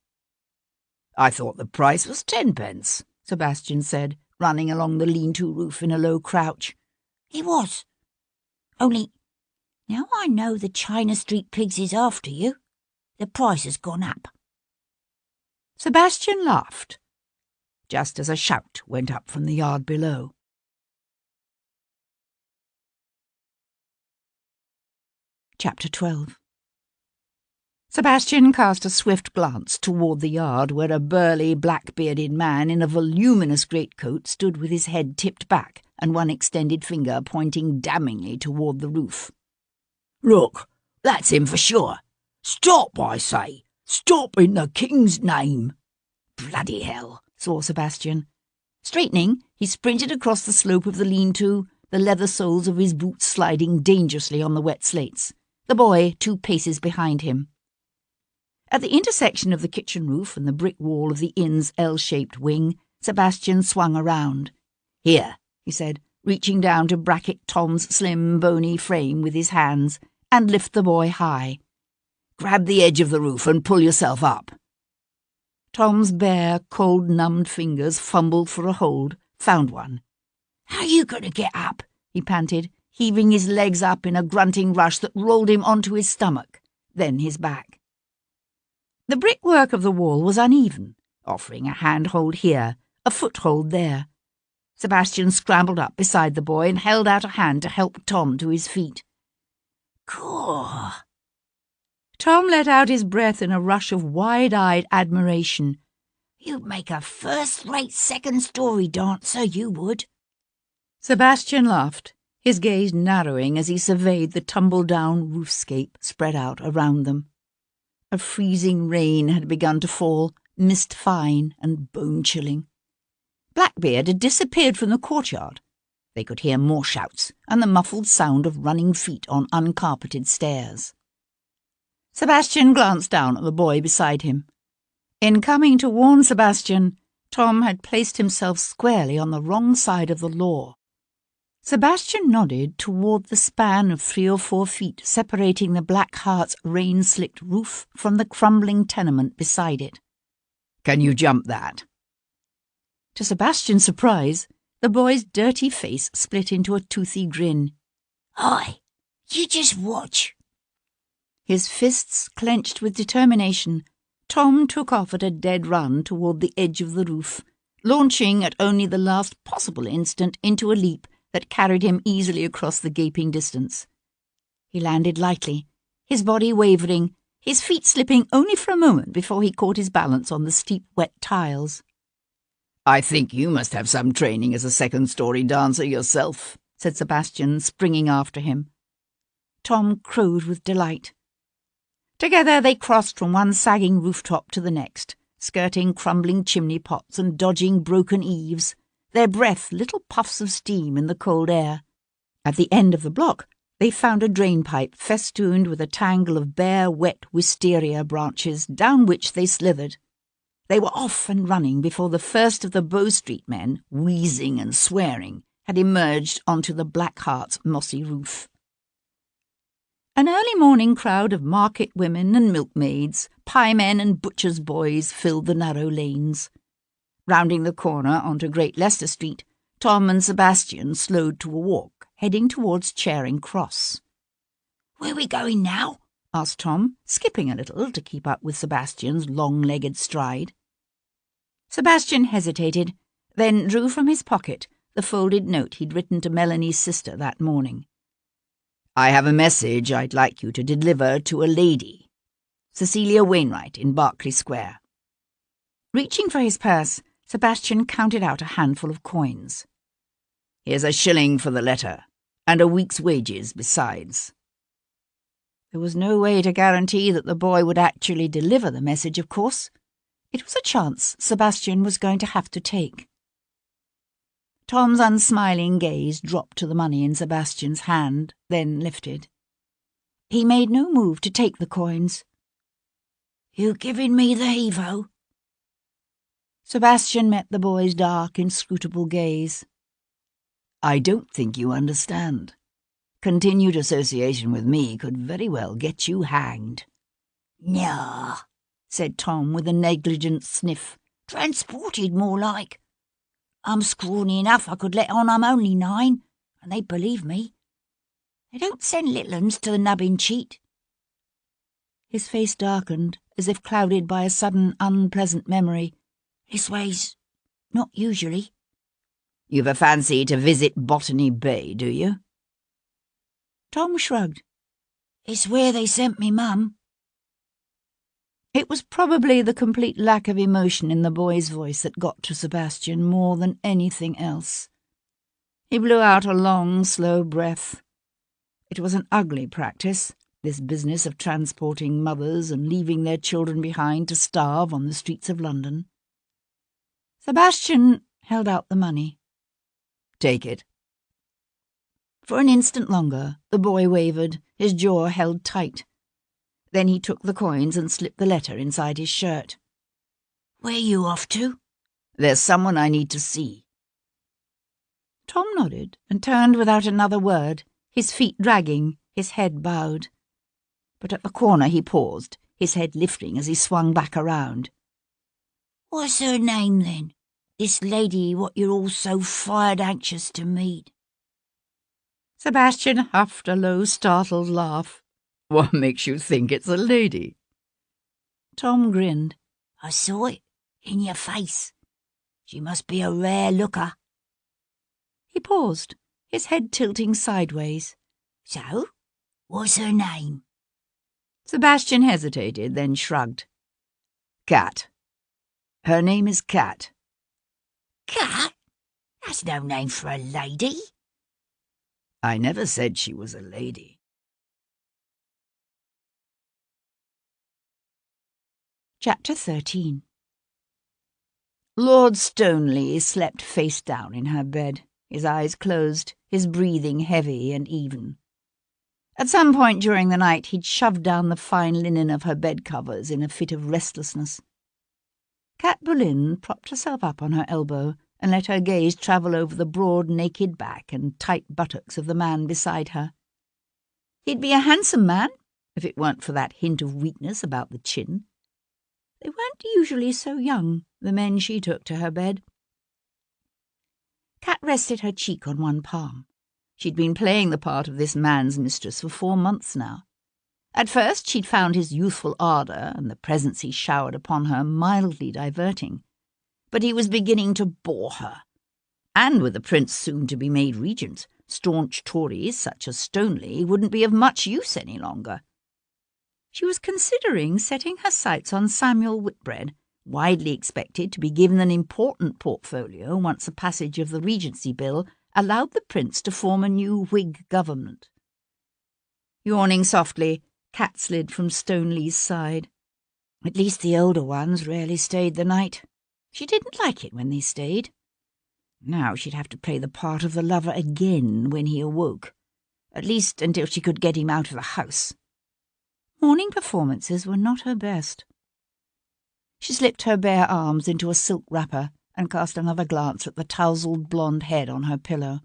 "I thought the price was 10 pence, Sebastian said, running along the lean-to roof in a low crouch. "It was. Only, now I know the China Street pigs is after you, the price has gone up." Sebastian laughed, just as a shout went up from the yard below. Chapter 12. Sebastian cast a swift glance toward the yard where a burly, black-bearded man in a voluminous greatcoat stood with his head tipped back and one extended finger pointing damningly toward the roof. "Look, that's him for sure. Stop, I say. Stop in the King's name." "Bloody hell," swore Sebastian. Straightening, he sprinted across the slope of the lean-to, the leather soles of his boots sliding dangerously on the wet slates, the boy 2 paces behind him. At the intersection of the kitchen roof and the brick wall of the inn's L-shaped wing, Sebastian swung around. "Here," he said, reaching down to bracket Tom's slim, bony frame with his hands and lift the boy high. "Grab the edge of the roof and pull yourself up." Tom's bare, cold-numbed fingers fumbled for a hold, found one. "How you going to get up?" he panted, heaving his legs up in a grunting rush that rolled him onto his stomach, then his back. The brickwork of the wall was uneven, offering a handhold here, a foothold there. Sebastian scrambled up beside the boy and held out a hand to help Tom to his feet. "Cool." Tom let out his breath in a rush of wide-eyed admiration. "You'd make a first-rate second-story dancer, you would." Sebastian laughed, his gaze narrowing as he surveyed the tumble-down roofscape spread out around them. A freezing rain had begun to fall, mist-fine and bone-chilling. Blackbeard had disappeared from the courtyard. They could hear more shouts and the muffled sound of running feet on uncarpeted stairs. Sebastian glanced down at the boy beside him. In coming to warn Sebastian, Tom had placed himself squarely on the wrong side of the law. Sebastian nodded toward the span of 3 or 4 feet separating the Black Hart's rain-slicked roof from the crumbling tenement beside it. "Can you jump that?" To Sebastian's surprise, the boy's dirty face split into a toothy grin. "Aye, you just watch." His fists clenched with determination, Tom took off at a dead run toward the edge of the roof, launching at only the last possible instant into a leap that carried him easily across the gaping distance. He landed lightly, his body wavering, his feet slipping only for a moment before he caught his balance on the steep, wet tiles. "I think you must have some training as a second-story dancer yourself," said Sebastian, springing after him. Tom crowed with delight. Together they crossed from one sagging rooftop to the next, skirting crumbling chimney pots and dodging broken eaves, their breath little puffs of steam in the cold air. At the end of the block, they found a drainpipe festooned with a tangle of bare, wet wisteria branches down which they slithered. They were off and running before the first of the Bow Street men, wheezing and swearing, had emerged onto the Black Hart's mossy roof. An early morning crowd of market women and milkmaids, piemen and butchers' boys filled the narrow lanes. Rounding the corner onto Great Leicester Street, Tom and Sebastian slowed to a walk, heading towards Charing Cross. "Where are we going now?" asked Tom, skipping a little to keep up with Sebastian's long-legged stride. Sebastian hesitated, then drew from his pocket the folded note he'd written to Melanie's sister that morning. "I have a message I'd like you to deliver to a lady. Cecilia Wainwright in Berkeley Square." Reaching for his purse, Sebastian counted out a handful of coins. "Here's a shilling for the letter, and a week's wages besides." There was no way to guarantee that the boy would actually deliver the message, of course. It was a chance Sebastian was going to have to take. Tom's unsmiling gaze dropped to the money in Sebastian's hand, then lifted. He made no move to take the coins. "You giving me the heave-ho?" Sebastian met the boy's dark, inscrutable gaze. "I don't think you understand. Continued association with me could very well get you hanged." "Nah," said Tom with a negligent sniff. "Transported, more like. I'm scrawny enough I could let on I'm only 9, and they'd believe me. They don't send little uns to the nubbin cheat." His face darkened, as if clouded by a sudden unpleasant memory. "This way's not usually." "You've a fancy to visit Botany Bay, do you?" Tom shrugged. "It's where they sent me mum." It was probably the complete lack of emotion in the boy's voice that got to Sebastian more than anything else. He blew out a long, slow breath. It was an ugly practice, this business of transporting mothers and leaving their children behind to starve on the streets of London. Sebastian held out the money. "Take it." For an instant longer, the boy wavered, his jaw held tight. Then he took the coins and slipped the letter inside his shirt. "Where you off to?" "There's someone I need to see." Tom nodded and turned without another word, his feet dragging, his head bowed. But at the corner he paused, his head lifting as he swung back around. "What's her name, then? This lady what you're all so fired anxious to meet?" Sebastian huffed a low, startled laugh. "What makes you think it's a lady?" Tom grinned. "I saw it in your face. She must be a rare looker." He paused, his head tilting sideways. "So, what's her name?" Sebastian hesitated, then shrugged. "Kat. Her name is Kat." Kat? That's no name for a lady. I never said she was a lady. Chapter 13. Lord Stoneleigh slept face down in her bed, his eyes closed, his breathing heavy and even. At some point during the night he'd shoved down the fine linen of her bed covers in a fit of restlessness. Kat Boleyn propped herself up on her elbow and let her gaze travel over the broad naked back and tight buttocks of the man beside her. He'd be a handsome man, if it weren't for that hint of weakness about the chin. They weren't usually so young, the men she took to her bed. Kat rested her cheek on one palm. She'd been playing the part of this man's mistress for 4 months now. At first she'd found his youthful ardour and the presents he showered upon her mildly diverting. but he was beginning to bore her. And with the prince soon to be made regent, staunch Tories such as Stoneleigh wouldn't be of much use any longer. She was considering setting her sights on Samuel Whitbread, widely expected to be given an important portfolio once the passage of the Regency Bill allowed the prince to form a new Whig government. Yawning softly, Kat slid from Stoneleigh's side. At least the older ones rarely stayed the night. She didn't like it when they stayed. Now she'd have to play the part of the lover again when he awoke, at least until she could get him out of the house. Morning performances were not her best. She slipped her bare arms into a silk wrapper and cast another glance at the tousled blonde head on her pillow.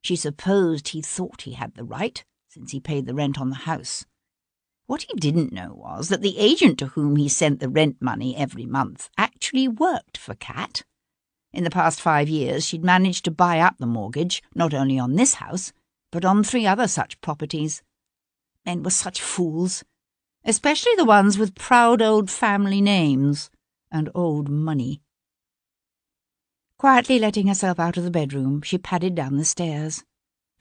She supposed he thought he had the right, since he paid the rent on the house. What he didn't know was that the agent to whom he sent the rent money every month actually worked for Kat. In the past 5 years she'd managed to buy up the mortgage, not only on this house, but on 3 other such properties. Men were such fools, especially the ones with proud old family names and old money. Quietly letting herself out of the bedroom, she padded down the stairs.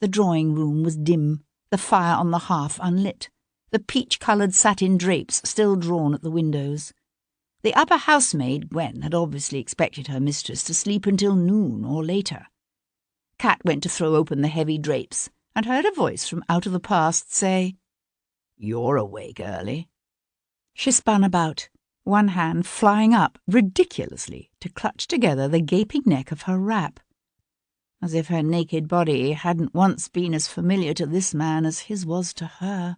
The drawing-room was dim, the fire on the hearth unlit, the peach-coloured satin drapes still drawn at the windows. The upper housemaid, Gwen, had obviously expected her mistress to sleep until noon or later. Kat went to throw open the heavy drapes and heard a voice from out of the past say, "You're awake early." She spun about, one hand flying up ridiculously to clutch together the gaping neck of her wrap, as if her naked body hadn't once been as familiar to this man as his was to her,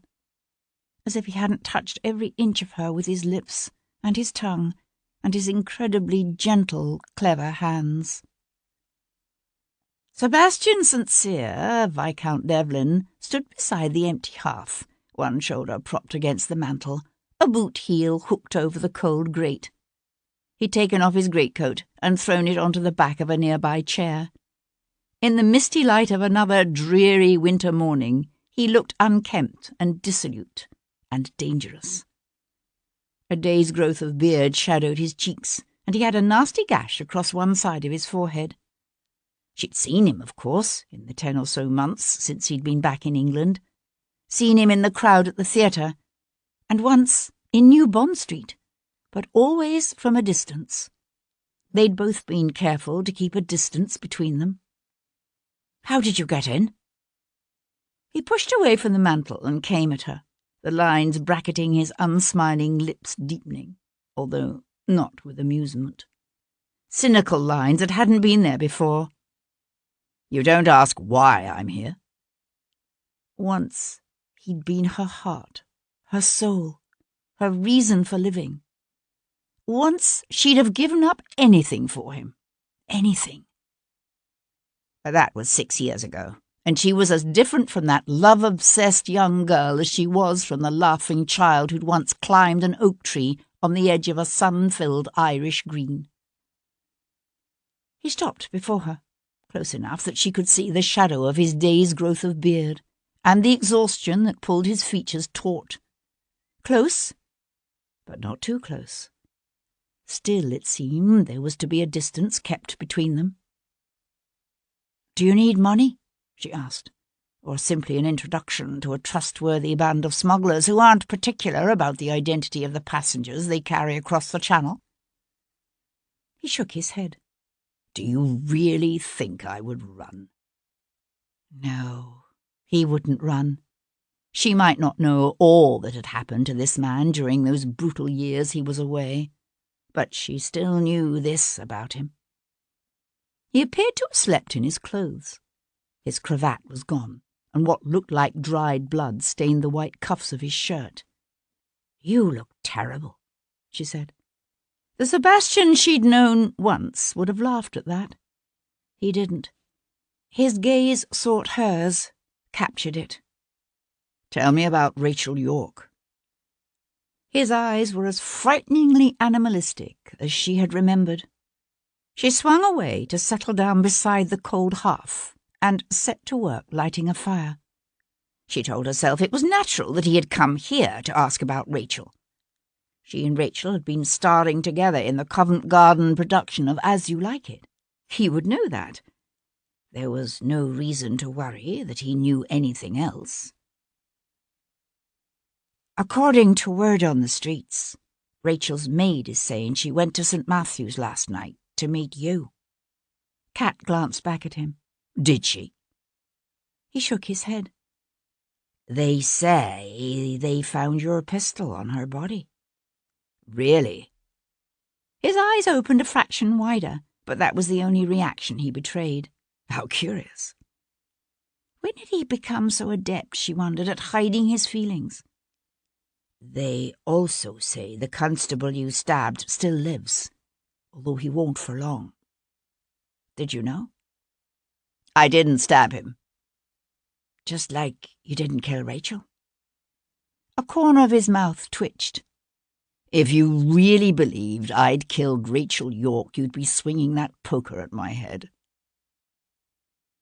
as if he hadn't touched every inch of her with his lips and his tongue and his incredibly gentle, clever hands. Sebastian St, Viscount Devlin, stood beside the empty hearth, one shoulder propped against the mantel, a boot heel hooked over the cold grate. He'd taken off his greatcoat and thrown it onto the back of a nearby chair. In the misty light of another dreary winter morning, he looked unkempt and dissolute and dangerous. A day's growth of beard shadowed his cheeks, and he had a nasty gash across one side of his forehead. She'd seen him, of course, in the 10 or so months since he'd been back in England. Seen him in the crowd at the theatre, and once in New Bond Street, but always from a distance. They'd both been careful to keep a distance between them. "How did you get in?" He pushed away from the mantel and came at her, the lines bracketing his unsmiling lips deepening, although not with amusement. Cynical lines that hadn't been there before. "You don't ask why I'm here?" Once he'd been her heart, her soul, her reason for living. Once she'd have given up anything for him. Anything. But that was 6 years ago, and she was as different from that love-obsessed young girl as she was from the laughing child who'd once climbed an oak tree on the edge of a sun-filled Irish green. He stopped before her, close enough that she could see the shadow of his day's growth of beard and the exhaustion that pulled his features taut. Close, but not too close. Still, it seemed, there was to be a distance kept between them. "Do you need money?" she asked, "or simply an introduction to a trustworthy band of smugglers who aren't particular about the identity of the passengers they carry across the Channel?" He shook his head. "Do you really think I would run?" No, he wouldn't run. She might not know all that had happened to this man during those brutal years he was away, but she still knew this about him. He appeared to have slept in his clothes. His cravat was gone, and what looked like dried blood stained the white cuffs of his shirt. "You look terrible," she said. The Sebastian she'd known once would have laughed at that. He didn't. His gaze sought hers, captured it. "Tell me about Rachel York." His eyes were as frighteningly animalistic as she had remembered. She swung away to settle down beside the cold hearth and set to work lighting a fire. She told herself it was natural that he had come here to ask about Rachel. She and Rachel had been starring together in the Covent Garden production of As You Like It. He would know that. There was no reason to worry that he knew anything else. According to word on the streets, Rachel's maid is saying she went to St. Matthew's last night to meet you. Kat glanced back at him. Did she? He shook his head. They say they found your pistol on her body. Really? His eyes opened a fraction wider, but that was the only reaction he betrayed. How curious. When did he become so adept, she wondered, at hiding his feelings? They also say the constable you stabbed still lives, although he won't for long. Did you know? I didn't stab him. Just like you didn't kill Rachel? A corner of his mouth twitched. If you really believed I'd killed Rachel York, you'd be swinging that poker at my head.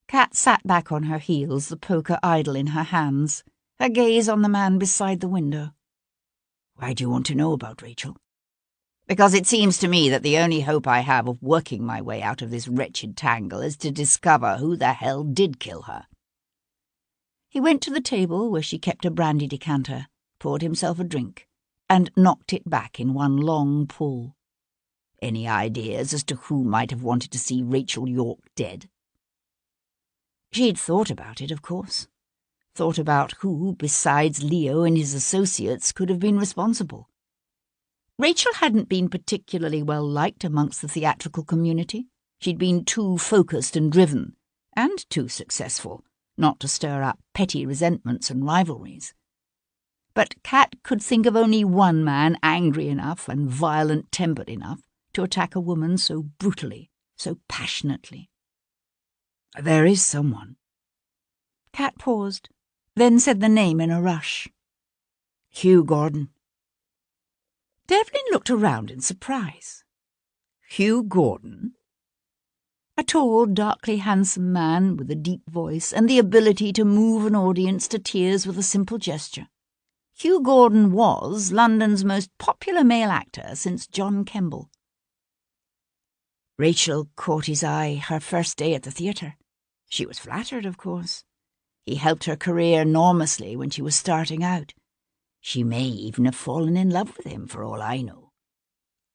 Kat sat back on her heels, the poker idle in her hands, her gaze on the man beside the window. Why do you want to know about Rachel? Because it seems to me that the only hope I have of working my way out of this wretched tangle is to discover who the hell did kill her. He went to the table where she kept a brandy decanter, poured himself a drink, and knocked it back in one long pull. Any ideas as to who might have wanted to see Rachel York dead? She'd thought about it, of course. Thought about who, besides Leo and his associates, could have been responsible. Rachel hadn't been particularly well liked amongst the theatrical community. She'd been too focused and driven, and too successful, not to stir up petty resentments and rivalries. But Kat could think of only one man angry enough and violent-tempered enough to attack a woman so brutally, so passionately. There is someone. Kat paused, then said the name in a rush. Hugh Gordon. Devlin looked around in surprise. Hugh Gordon? A tall, darkly handsome man with a deep voice and the ability to move an audience to tears with a simple gesture. Hugh Gordon was London's most popular male actor since John Kemble. Rachel caught his eye her first day at the theatre. She was flattered, of course. He helped her career enormously when she was starting out. She may even have fallen in love with him, for all I know.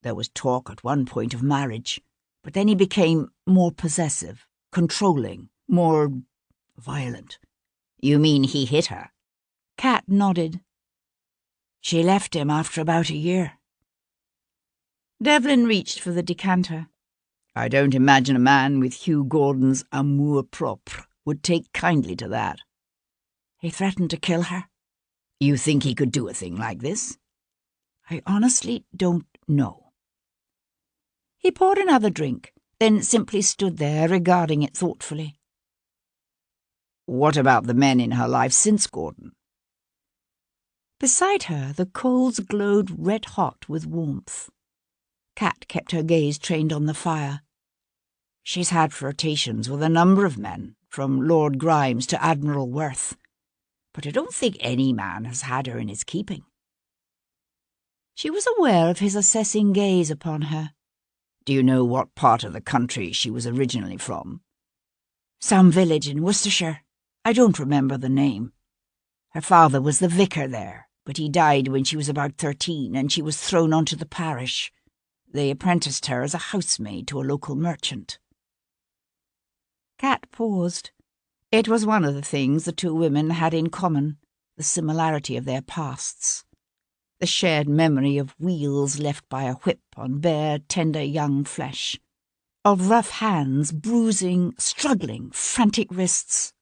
There was talk at one point of marriage, but then he became more possessive, controlling, more violent. You mean he hit her? Kat nodded. She left him after about a year. Devlin reached for the decanter. I don't imagine a man with Hugh Gordon's amour-propre would take kindly to that. He threatened to kill her. You think he could do a thing like this? I honestly don't know. He poured another drink, then simply stood there regarding it thoughtfully. What about the men in her life since Gordon? Beside her, the coals glowed red-hot with warmth. Kat kept her gaze trained on the fire. She's had flirtations with a number of men, from Lord Grimes to Admiral Worth, but I don't think any man has had her in his keeping. She was aware of his assessing gaze upon her. Do you know what part of the country she was originally from? Some village in Worcestershire. I don't remember the name. Her father was the vicar there, but he died when she was about 13 and she was thrown onto the parish. They apprenticed her as a housemaid to a local merchant. Kat paused. It was one of the things the two women had in common, the similarity of their pasts. The shared memory of wheals left by a whip on bare, tender young flesh, of rough hands, bruising, struggling, frantic wrists,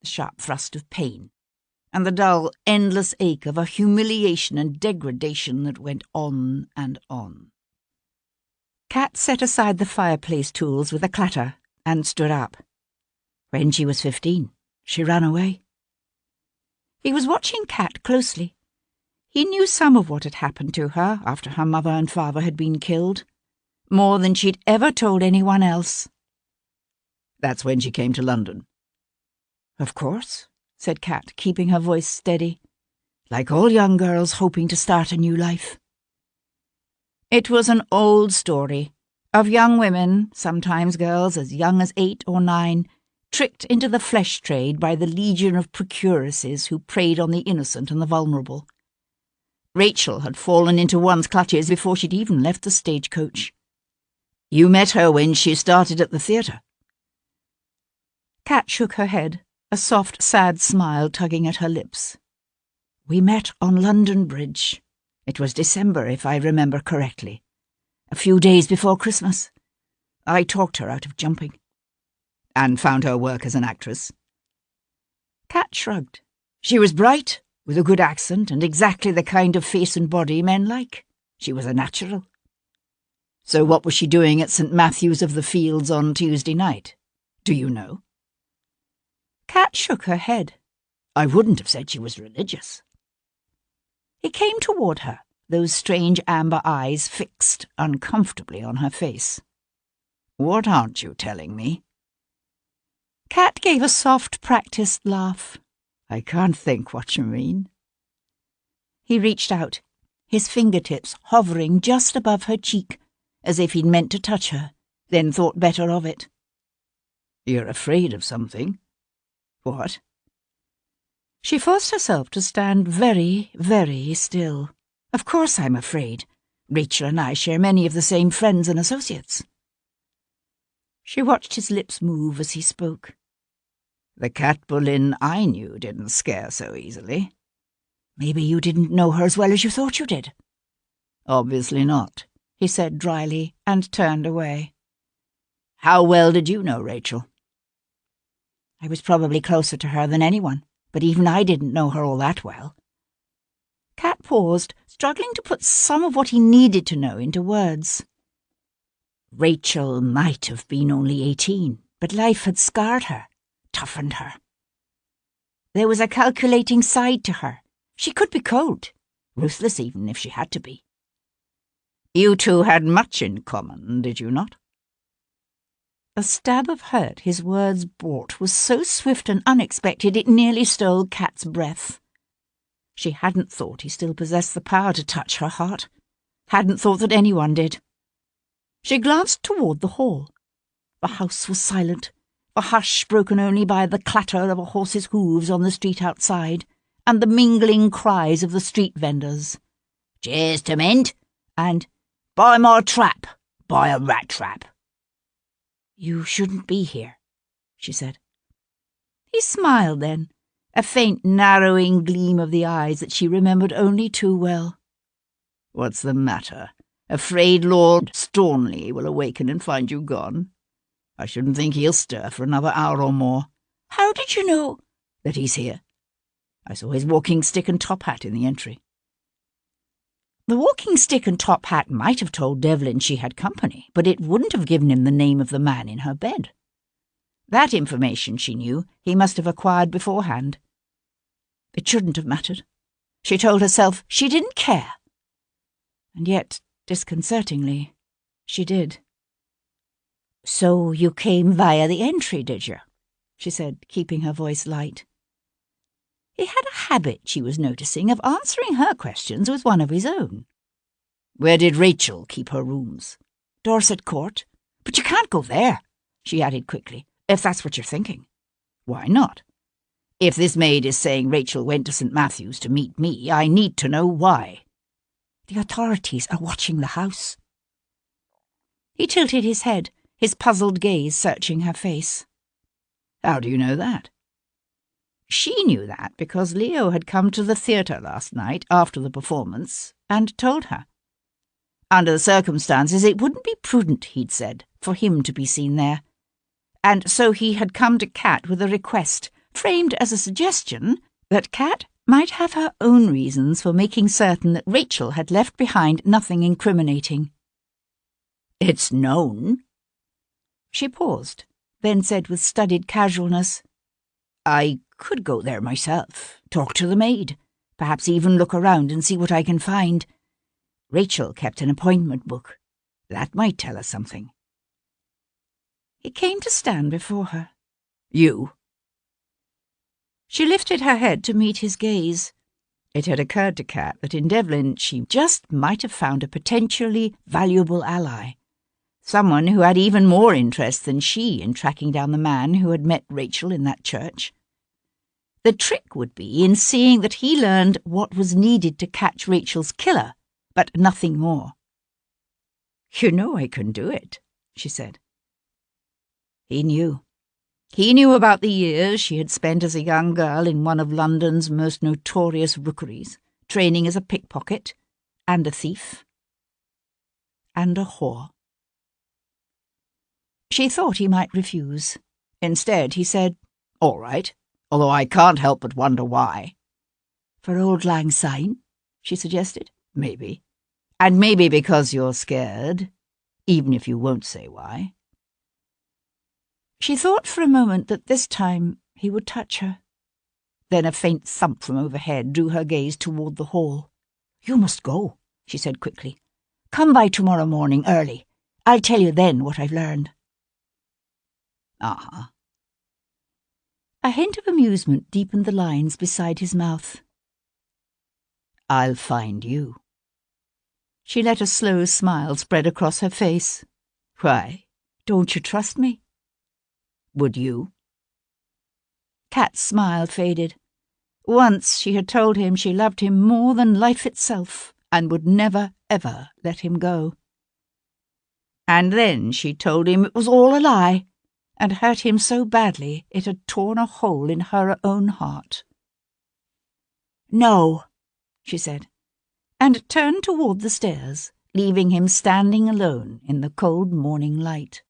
the sharp thrust of pain, and the dull, endless ache of a humiliation and degradation that went on and on. Kat set aside the fireplace tools with a clatter and stood up. When she was 15, she ran away. He was watching Kat closely. He knew some of what had happened to her after her mother and father had been killed, more than she'd ever told anyone else. That's when she came to London. Of course, said Kat, keeping her voice steady, like all young girls hoping to start a new life. It was an old story of young women, sometimes girls as young as 8 or 9, tricked into the flesh trade by the legion of procuresses who preyed on the innocent and the vulnerable. Rachel had fallen into one's clutches before she'd even left the stagecoach. You met her when she started at the theatre. Kat shook her head, a soft, sad smile tugging at her lips. We met on London Bridge. It was December, if I remember correctly. A few days before Christmas. I talked her out of jumping. And found her work as an actress. Kat shrugged. She was bright, with a good accent and exactly the kind of face and body men like. She was a natural. So what was she doing at St. Matthew's of the Fields on Tuesday night? Do you know? Kat shook her head. I wouldn't have said she was religious. He came toward her, those strange amber eyes fixed uncomfortably on her face. What aren't you telling me? Kat gave a soft, practised laugh. I can't think what you mean. He reached out, his fingertips hovering just above her cheek, as if he'd meant to touch her, then thought better of it. You're afraid of something? What? She forced herself to stand very, very still. Of course I'm afraid. Rachel and I share many of the same friends and associates. She watched his lips move as he spoke. The Kat Boleyn I knew didn't scare so easily. Maybe you didn't know her as well as you thought you did. Obviously not, he said dryly, and turned away. How well did you know Rachel? I was probably closer to her than anyone, but even I didn't know her all that well. Kat paused, struggling to put some of what he needed to know into words. Rachel might have been only 18, but life had scarred her, toughened her. There was a calculating side to her. She could be cold, ruthless even if she had to be. You two had much in common, did you not? A stab of hurt his words brought was so swift and unexpected it nearly stole Kat's breath. She hadn't thought he still possessed the power to touch her heart, hadn't thought that anyone did. She glanced toward the hall. The house was silent, the hush broken only by the clatter of a horse's hooves on the street outside, and the mingling cries of the street vendors. Cheers to mint, and buy my trap, buy a rat trap. You shouldn't be here, she said. He smiled then, a faint narrowing gleam of the eyes that she remembered only too well. What's the matter? Afraid Lord Stornley will awaken and find you gone? I shouldn't think he'll stir for another hour or more. How did you know that he's here? I saw his walking stick and top hat in the entry. The walking stick and top hat might have told Devlin she had company, but it wouldn't have given him the name of the man in her bed. That information, she knew, he must have acquired beforehand. It shouldn't have mattered. She told herself she didn't care. And yet, disconcertingly, she did. So you came via the entry, did you? She said, keeping her voice light. He had a habit, she was noticing, of answering her questions with one of his own. Where did Rachel keep her rooms? Dorset Court. But you can't go there, she added quickly, if that's what you're thinking. Why not? If this maid is saying Rachel went to St. Matthew's to meet me, I need to know why. The authorities are watching the house. He tilted his head, his puzzled gaze searching her face. How do you know that? She knew that because Leo had come to the theatre last night after the performance and told her. Under the circumstances, it wouldn't be prudent, he'd said, for him to be seen there. And so he had come to Kat with a request, framed as a suggestion, that Kat might have her own reasons for making certain that Rachel had left behind nothing incriminating. It's known. She paused, then said with studied casualness, I could go there myself, talk to the maid, perhaps even look around and see what I can find. Rachel kept an appointment book. That might tell us something. He came to stand before her. You? She lifted her head to meet his gaze. It had occurred to Kat that in Devlin she just might have found a potentially valuable ally, someone who had even more interest than she in tracking down the man who had met Rachel in that church. The trick would be in seeing that he learned what was needed to catch Rachel's killer, but nothing more. "You know I can do it," she said. He knew. He knew about the years she had spent as a young girl in one of London's most notorious rookeries, training as a pickpocket, and a thief, and a whore. She thought he might refuse. Instead, he said, "All right, although I can't help but wonder why." "For Auld Lang Syne?" she suggested. "Maybe. And maybe because you're scared, even if you won't say why." She thought for a moment that this time he would touch her. Then a faint thump from overhead drew her gaze toward the hall. "You must go," she said quickly. "Come by tomorrow morning early. I'll tell you then what I've learned." "Uh-huh." A hint of amusement deepened the lines beside his mouth. "I'll find you." She let a slow smile spread across her face. "Why, don't you trust me?" "Would you?" Kat's smile faded. Once she had told him she loved him more than life itself and would never, ever let him go. And then she told him it was all a lie, and hurt him so badly it had torn a hole in her own heart. "No," she said, and turned toward the stairs, leaving him standing alone in the cold morning light.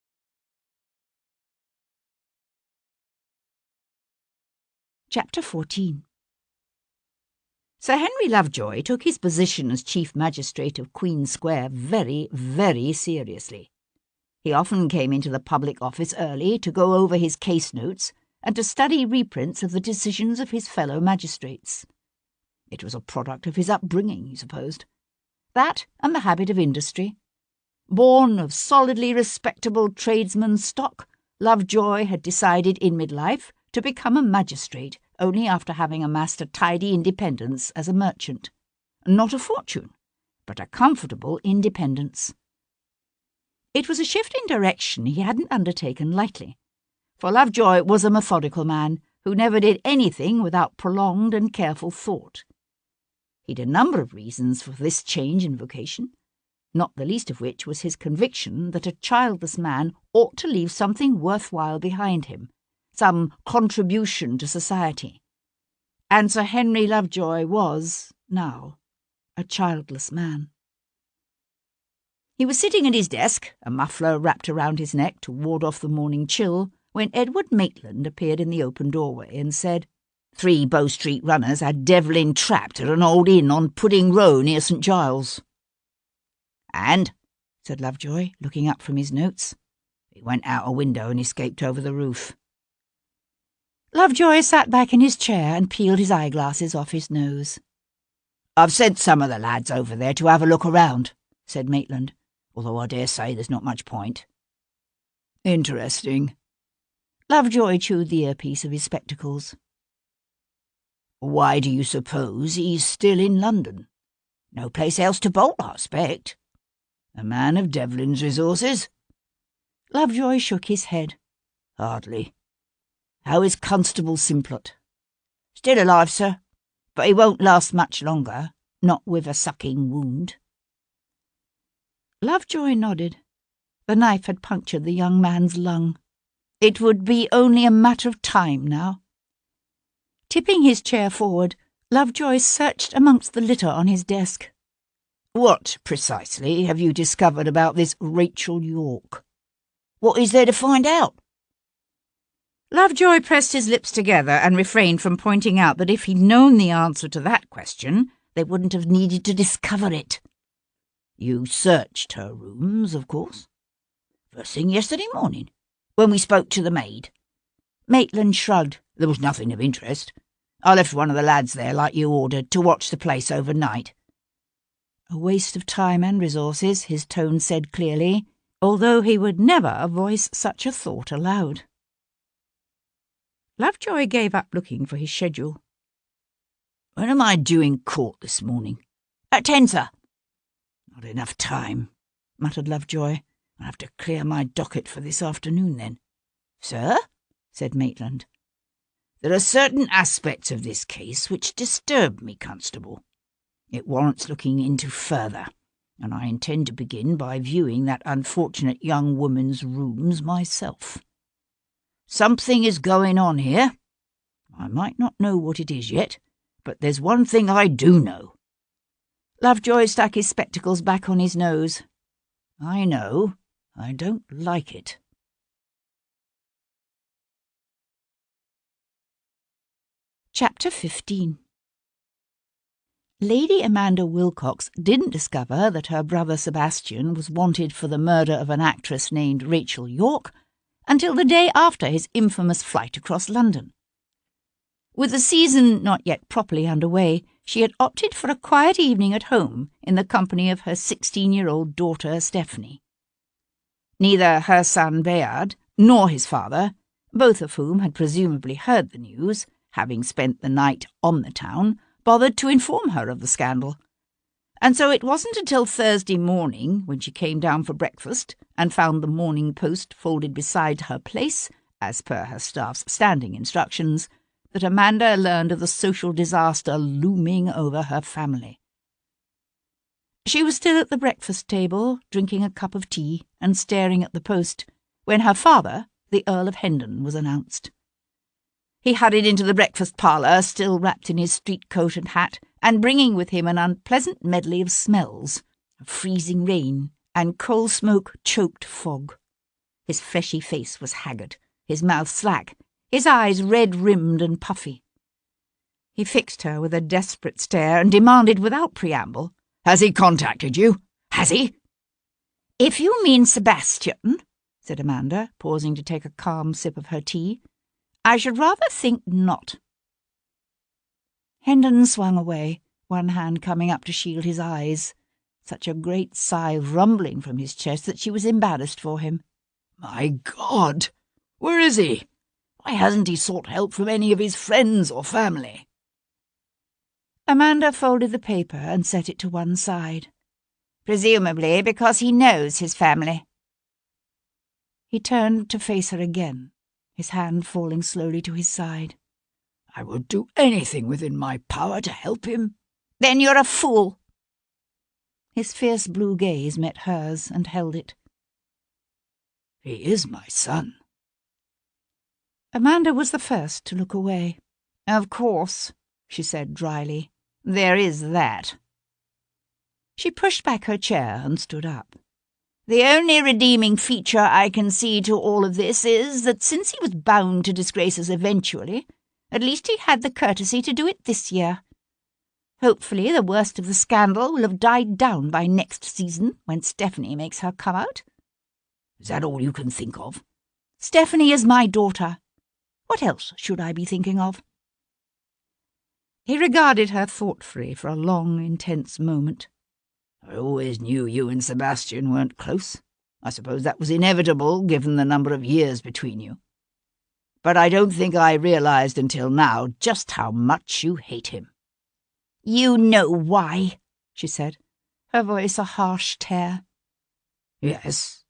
Chapter 14. Sir Henry Lovejoy took his position as Chief Magistrate of Queen Square very, very seriously. He often came into the public office early to go over his case notes and to study reprints of the decisions of his fellow magistrates. It was a product of his upbringing, he supposed. That and the habit of industry. Born of solidly respectable tradesman stock, Lovejoy had decided in midlife to become a magistrate only after having amassed a tidy independence as a merchant. Not a fortune, but a comfortable independence. It was a shift in direction he hadn't undertaken lightly, for Lovejoy was a methodical man who never did anything without prolonged and careful thought. He'd a number of reasons for this change in vocation, not the least of which was his conviction that a childless man ought to leave something worthwhile behind him, some contribution to society. And Sir Henry Lovejoy was, now, a childless man. He was sitting at his desk, a muffler wrapped around his neck to ward off the morning chill, when Edward Maitland appeared in the open doorway and said, "3 Bow Street runners had Devlin trapped at an old inn on Pudding Row near St. Giles." "And?" said Lovejoy, looking up from his notes. "He went out a window and escaped over the roof." Lovejoy sat back in his chair and peeled his eyeglasses off his nose. "I've sent some of the lads over there to have a look around," said Maitland, "although I dare say there's not much point." "Interesting." Lovejoy chewed the earpiece of his spectacles. "Why do you suppose he's still in London? No place else to bolt, I expect. A man of Devlin's resources?" Lovejoy shook his head. "Hardly. How is Constable Simplot?" "Still alive, sir, but he won't last much longer, not with a sucking wound." Lovejoy nodded. The knife had punctured the young man's lung. It would be only a matter of time now. Tipping his chair forward, Lovejoy searched amongst the litter on his desk. "What, precisely, have you discovered about this Rachel Yorke?" "What is there to find out?" Lovejoy pressed his lips together and refrained from pointing out that if he'd known the answer to that question, they wouldn't have needed to discover it. "You searched her rooms, of course?" "First thing yesterday morning, when we spoke to the maid." Maitland shrugged. "There was nothing of interest. I left one of the lads there, like you ordered, to watch the place overnight." "A waste of time and resources," his tone said clearly, although he would never voice such a thought aloud. Lovejoy gave up looking for his schedule. When am I due in court this morning? At 10, sir. Not enough time, muttered Lovejoy. I'll have to clear my docket for this afternoon, then. Sir? Said Maitland. There are certain aspects of this case which disturb me, Constable. It warrants looking into further, and I intend to begin by viewing that unfortunate young woman's rooms myself. Something is going on here. I might not know what it is yet, but there's one thing I do know. Lovejoy stuck his spectacles back on his nose. I know. I don't like it. Chapter 15. Lady Amanda Wilcox didn't discover that her brother Sebastian was wanted for the murder of an actress named Rachel York until the day after his infamous flight across London. With the season not yet properly underway, she had opted for a quiet evening at home in the company of her 16-year-old daughter Stephanie. Neither her son Bayard nor his father, both of whom had presumably heard the news, having spent the night on the town, bothered to inform her of the scandal. And so it wasn't until Thursday morning, when she came down for breakfast and found the Morning Post folded beside her place, as per her staff's standing instructions, that Amanda learned of the social disaster looming over her family. She was still at the breakfast table, drinking a cup of tea and staring at the Post, when her father, the Earl of Hendon, was announced. He hurried into the breakfast parlour, still wrapped in his street coat and hat, and bringing with him an unpleasant medley of smells, of freezing rain and coal-smoke-choked fog. His fleshy face was haggard, his mouth slack, his eyes red-rimmed and puffy. He fixed her with a desperate stare and demanded without preamble, "Has he contacted you? Has he?" "If you mean Sebastian," said Amanda, pausing to take a calm sip of her tea, "I should rather think not." Hendon swung away, one hand coming up to shield his eyes, such a great sigh rumbling from his chest that she was embarrassed for him. "My God! Where is he? Why hasn't he sought help from any of his friends or family?" Amanda folded the paper and set it to one side. "Presumably because he knows his family." He turned to face her again, his hand falling slowly to his side. "I will do anything within my power to help him." "Then you're a fool." His fierce blue gaze met hers and held it. "He is my son." Amanda was the first to look away. "Of course," she said dryly. "There is that." She pushed back her chair and stood up. "The only redeeming feature I can see to all of this is that since he was bound to disgrace us eventually, at least he had the courtesy to do it this year. Hopefully the worst of the scandal will have died down by next season, when Stephanie makes her come out." "Is that all you can think of?" "Stephanie is my daughter. What else should I be thinking of?" He regarded her thoughtfully for a long, intense moment. "I always knew you and Sebastian weren't close. I suppose that was inevitable, given the number of years between you. But I don't think I realized until now just how much you hate him." "You know why," she said, her voice a harsh tear. "Yes,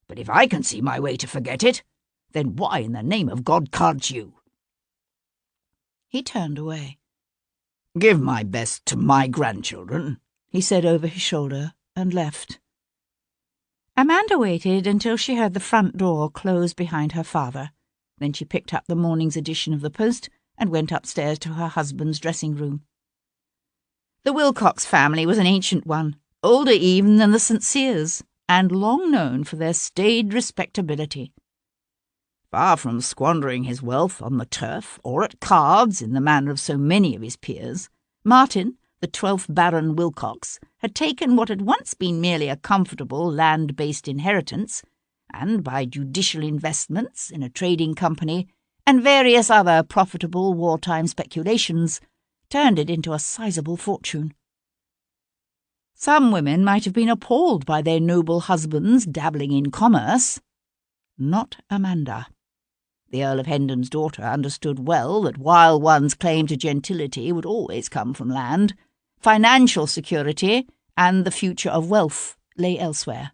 but if I can see my way to forget it, then why in the name of God can't you?" He turned away. "Give my best to my grandchildren," he said over his shoulder, and left. Amanda waited until she heard the front door close behind her father. Then she picked up the morning's edition of the Post and went upstairs to her husband's dressing room. The Wilcox family was an ancient one, older even than the St. Cyrs, and long known for their staid respectability. Far from squandering his wealth on the turf or at cards in the manner of so many of his peers, Martin, the 12th Baron Wilcox, had taken what had once been merely a comfortable land-based inheritance, and by judicial investments in a trading company and various other profitable wartime speculations, turned it into a sizable fortune. Some women might have been appalled by their noble husbands dabbling in commerce. Not Amanda. The Earl of Hendon's daughter understood well that while one's claim to gentility would always come from land, financial security and the future of wealth lay elsewhere.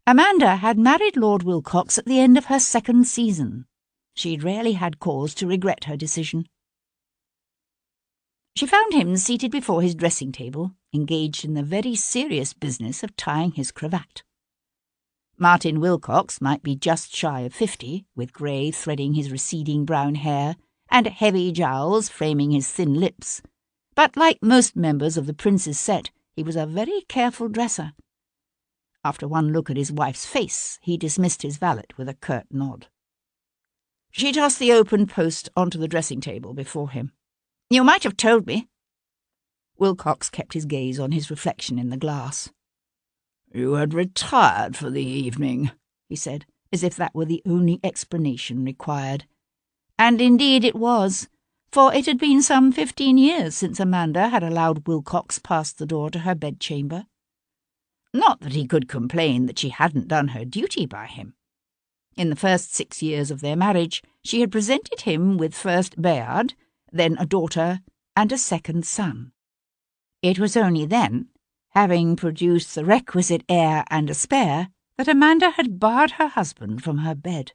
Amanda had married Lord Wilcox at the end of her second season. She'd rarely had cause to regret her decision. She found him seated before his dressing-table, engaged in the very serious business of tying his cravat. Martin Wilcox might be just shy of 50, with grey threading his receding brown hair and heavy jowls framing his thin lips, but like most members of the Prince's set, he was a very careful dresser. After one look at his wife's face, he dismissed his valet with a curt nod. She tossed the open post onto the dressing-table before him. "You might have told me." Wilcox kept his gaze on his reflection in the glass. "You had retired for the evening," he said, as if that were the only explanation required. And indeed it was, for it had been some 15 years since Amanda had allowed Wilcox past the door to her bedchamber. Not that he could complain that she hadn't done her duty by him. In the first 6 years of their marriage, she had presented him with first Bayard, then a daughter, and a second son. It was only then, having produced the requisite heir and a spare, that Amanda had barred her husband from her bed.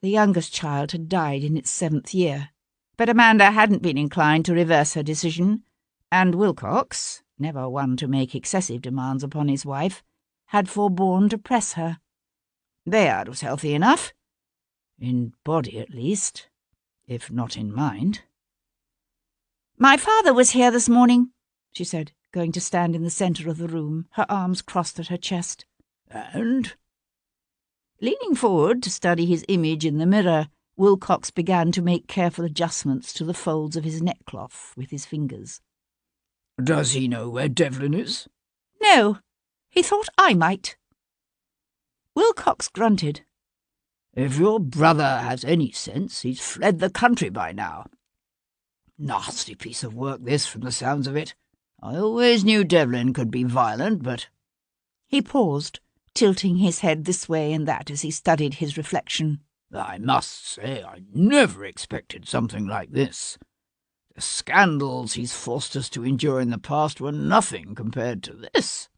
The youngest child had died in its 7th year, but Amanda hadn't been inclined to reverse her decision, and Wilcox, never one to make excessive demands upon his wife, had forborne to press her. Bayard was healthy enough, in body at least, if not in mind. "My father was here this morning," she said, going to stand in the centre of the room, her arms crossed at her chest. "And?" Leaning forward to study his image in the mirror, Wilcox began to make careful adjustments to the folds of his neckcloth with his fingers. "Does he know where Devlin is?" "No. He thought I might." Wilcox grunted. "If your brother has any sense, he's fled the country by now. Nasty piece of work this, from the sounds of it. I always knew Devlin could be violent, but—" He paused, tilting his head this way and that as he studied his reflection. "I must say I never expected something like this. The scandals he's forced us to endure in the past were nothing compared to this."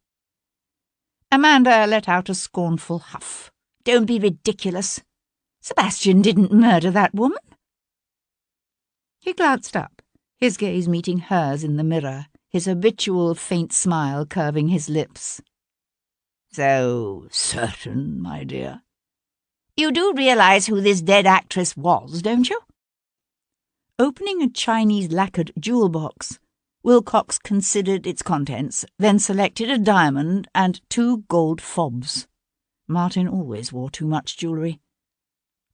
Amanda let out a scornful huff. "Don't be ridiculous. Sebastian didn't murder that woman." He glanced up, his gaze meeting hers in the mirror, his habitual faint smile curving his lips. "So certain, my dear?" "You do realize who this dead actress was, don't you?" Opening a Chinese lacquered jewel box, Wilcox considered its contents, then selected a diamond and 2 gold fobs. Martin always wore too much jewellery.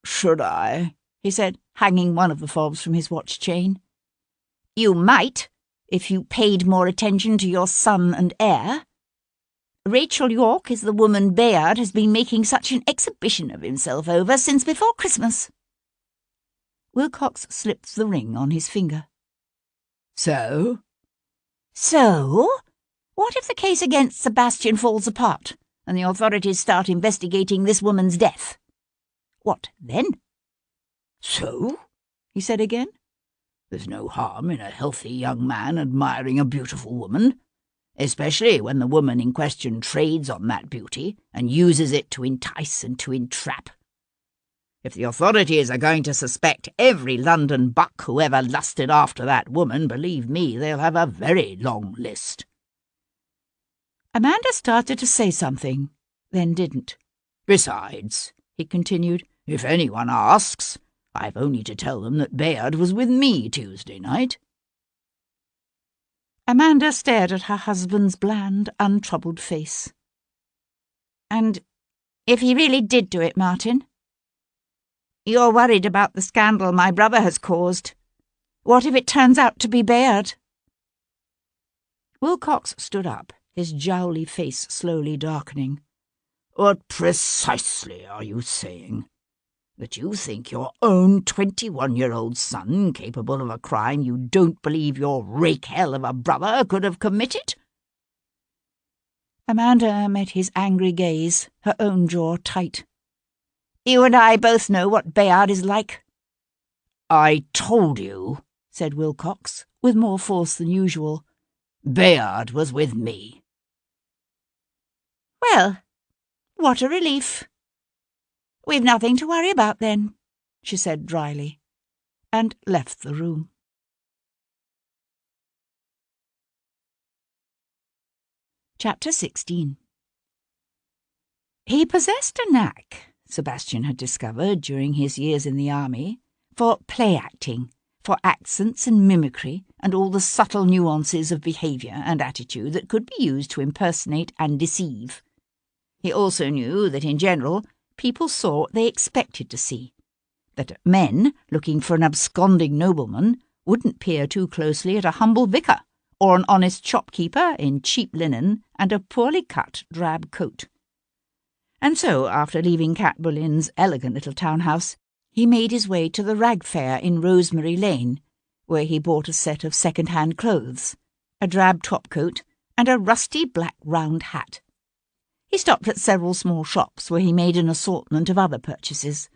"Should I?" he said, hanging one of the fobs from his watch chain. "You might, if you paid more attention to your son and heir. Rachel York is the woman Bayard has been making such an exhibition of himself over since before Christmas." Wilcox slipped the ring on his finger. "So?" "So? What if the case against Sebastian falls apart, and the authorities start investigating this woman's death? What then?" "So?" he said again. "There's no harm in a healthy young man admiring a beautiful woman, especially when the woman in question trades on that beauty and uses it to entice and to entrap. If the authorities are going to suspect every London buck who ever lusted after that woman, believe me, they'll have a very long list." Amanda started to say something, then didn't. "Besides," he continued, "if anyone asks, I've only to tell them that Bayard was with me Tuesday night." Amanda stared at her husband's bland, untroubled face. "And if he really did do it, Martin? You're worried about the scandal my brother has caused. What if it turns out to be Bayard?" Wilcox stood up, his jowly face slowly darkening. "What precisely are you saying? That you think your own 21-year-old son capable of a crime you don't believe your rake hell of a brother could have committed?" Amanda met his angry gaze, her own jaw tight. You and I both know what Bayard is like." "I told you," said Wilcox, with more force than usual. "Bayard was with me." "Well, what a relief. We've nothing to worry about then," she said dryly, and left the room. Chapter 16. He possessed a knack, Sebastian had discovered during his years in the army, for play-acting, for accents and mimicry and all the subtle nuances of behaviour and attitude that could be used to impersonate and deceive. He also knew that, in general, people saw what they expected to see, that men looking for an absconding nobleman wouldn't peer too closely at a humble vicar or an honest shopkeeper in cheap linen and a poorly cut drab coat. And so, after leaving Kat Boleyn's elegant little townhouse, he made his way to the rag fair in Rosemary Lane, where he bought a set of second-hand clothes, a drab topcoat and a rusty black round hat. He stopped at several small shops where he made an assortment of other purchases.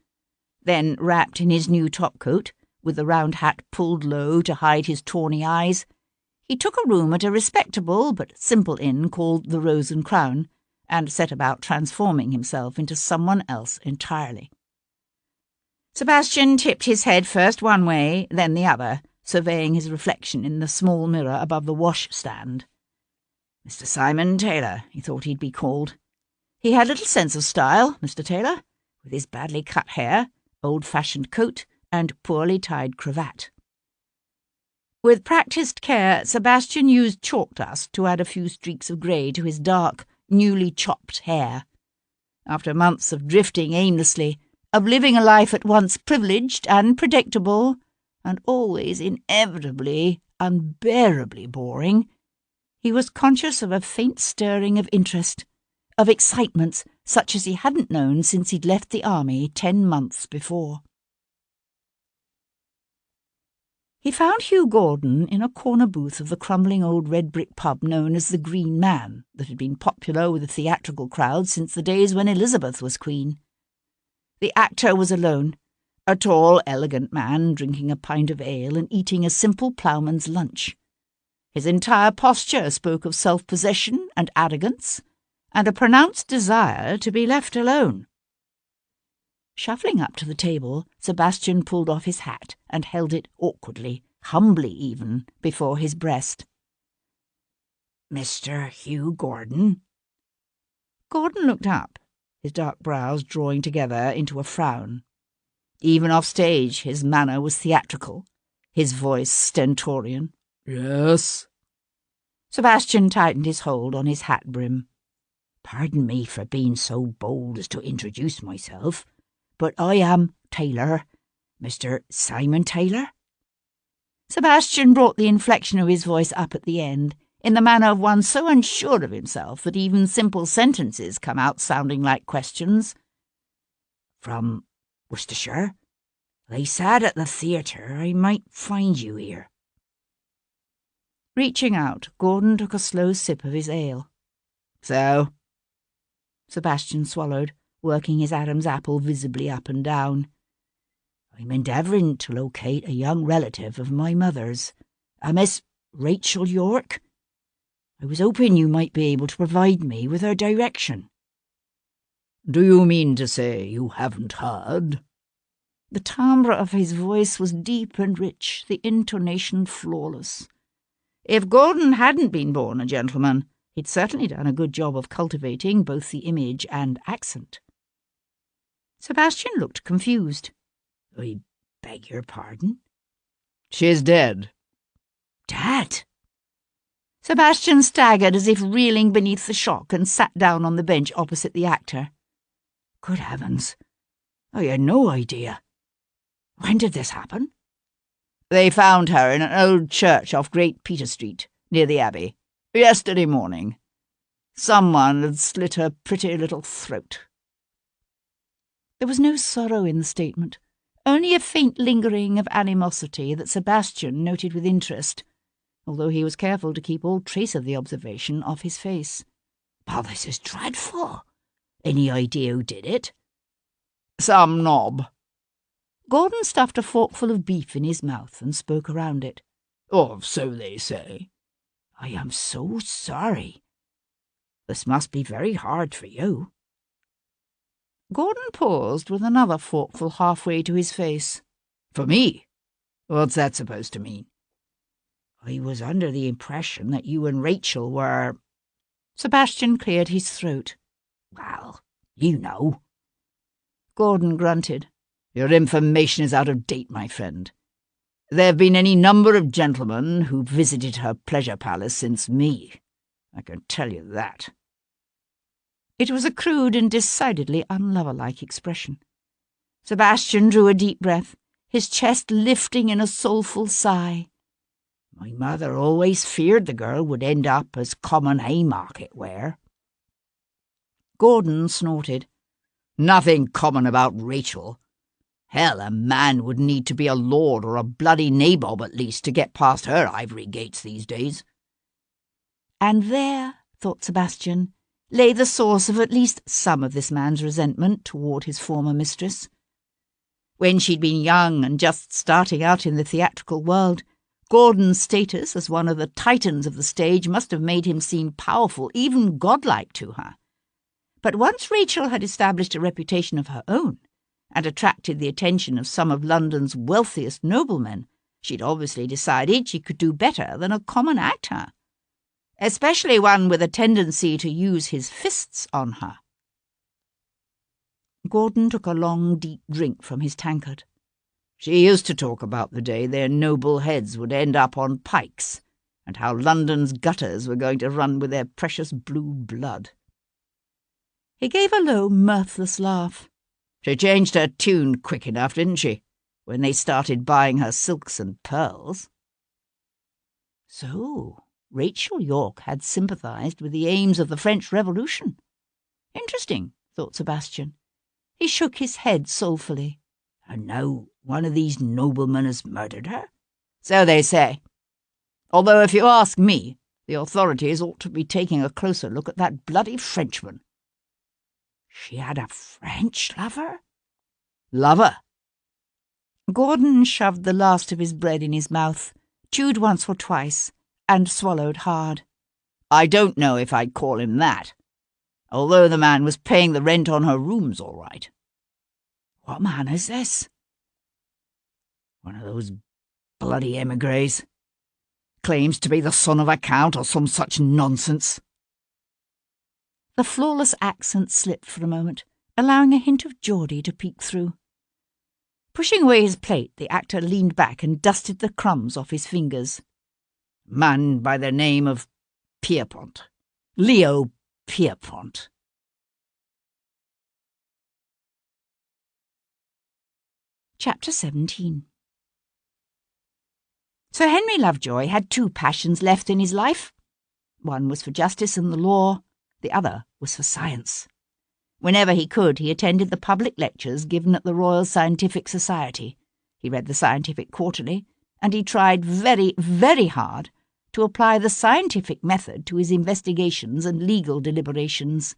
Then, wrapped in his new topcoat, with the round hat pulled low to hide his tawny eyes, he took a room at a respectable but simple inn called the Rose and Crown, and set about transforming himself into someone else entirely. Sebastian tipped his head first one way, then the other, surveying his reflection in the small mirror above the wash-stand. Mr. Simon Taylor, he thought he'd be called. He had little sense of style, Mr. Taylor, with his badly cut hair, old-fashioned coat, and poorly tied cravat. With practised care, Sebastian used chalk dust to add a few streaks of grey to his dark, newly chopped hair. After months of drifting aimlessly, of living a life at once privileged and predictable, and always inevitably, unbearably boring, he was conscious of a faint stirring of interest, of excitements such as he hadn't known since he'd left the army 10 months before. He found Hugh Gordon in a corner booth of the crumbling old red-brick pub known as the Green Man, that had been popular with the theatrical crowd since the days when Elizabeth was queen. The actor was alone, a tall, elegant man drinking a pint of ale and eating a simple ploughman's lunch. His entire posture spoke of self-possession and arrogance, and a pronounced desire to be left alone. Shuffling up to the table, Sebastian pulled off his hat and held it awkwardly, humbly even, before his breast. "Mr. Hugh Gordon?" Gordon looked up, his dark brows drawing together into a frown. Even off stage, his manner was theatrical, his voice stentorian. "Yes?" Sebastian tightened his hold on his hat brim. "Pardon me for being so bold as to introduce myself, but I am Taylor, Mr. Simon Taylor." Sebastian brought the inflection of his voice up at the end, in the manner of one so unsure of himself that even simple sentences come out sounding like questions. "From Worcestershire? They said at the theatre I might find you here." Reaching out, Gordon took a slow sip of his ale. "So?" Sebastian swallowed, working his Adam's apple visibly up and down. "I'm endeavouring to locate a young relative of my mother's, a Miss Rachel York. I was hoping you might be able to provide me with her direction." "Do you mean to say you haven't heard?" The timbre of his voice was deep and rich, the intonation flawless. If Gordon hadn't been born a gentleman, he'd certainly done a good job of cultivating both the image and accent. Sebastian looked confused. "I beg your pardon?" "She's dead." "Dead?" Sebastian staggered as if reeling beneath the shock and sat down on the bench opposite the actor. "Good heavens! I had no idea. When did this happen?" "They found her in an old church off Great Peter Street, near the Abbey, yesterday morning. Someone had slit her pretty little throat." There was no sorrow in the statement, only a faint lingering of animosity that Sebastian noted with interest, although he was careful to keep all trace of the observation off his face. "But this is dreadful. Any idea who did it?" Some knob. Gordon stuffed a forkful of beef in his mouth and spoke around it. Oh, so they say. I am so sorry. This must be very hard for you. Gordon paused with another forkful halfway to his face. For me? What's that supposed to mean? I was under the impression that you and Rachel were... Sebastian cleared his throat. Well, you know. Gordon grunted. Your information is out of date, my friend. There have been any number of gentlemen who've visited her pleasure palace since me. I can tell you that. It was a crude and decidedly unlover-like expression. Sebastian drew a deep breath, his chest lifting in a soulful sigh. My mother always feared the girl would end up as common Haymarket wear. Gordon snorted. Nothing common about Rachel. Hell, a man would need to be a lord or a bloody nabob at least to get past her ivory gates these days. And there, thought Sebastian, lay the source of at least some of this man's resentment toward his former mistress. When she'd been young and just starting out in the theatrical world, Gordon's status as one of the titans of the stage must have made him seem powerful, even godlike to her. But once Rachel had established a reputation of her own, and attracted the attention of some of London's wealthiest noblemen, she'd obviously decided she could do better than a common actor, especially one with a tendency to use his fists on her. Gordon took a long, deep drink from his tankard. She used to talk about the day their noble heads would end up on pikes, and how London's gutters were going to run with their precious blue blood. He gave a low, mirthless laugh. She changed her tune quick enough, didn't she, when they started buying her silks and pearls? So, Rachel Yorke had sympathised with the aims of the French Revolution. Interesting, thought Sebastian. He shook his head soulfully. And now one of these noblemen has murdered her? So they say. Although, if you ask me, the authorities ought to be taking a closer look at that bloody Frenchman. She had a French lover? Lover? Gordon shoved the last of his bread in his mouth, chewed once or twice, and swallowed hard. I don't know if I'd call him that, although the man was paying the rent on her rooms all right. What man is this? One of those bloody emigres. Claims to be the son of a count or some such nonsense. The flawless accent slipped for a moment, allowing a hint of Geordie to peek through. Pushing away his plate, the actor leaned back and dusted the crumbs off his fingers. Man by the name of Pierpont. Leo Pierpont. Chapter 17. Sir Henry Lovejoy had two passions left in his life. One was for justice and the law, the other was for science. Whenever he could, he attended the public lectures given at the Royal Scientific Society. He read the Scientific Quarterly, and he tried very, very hard to apply the scientific method to his investigations and legal deliberations.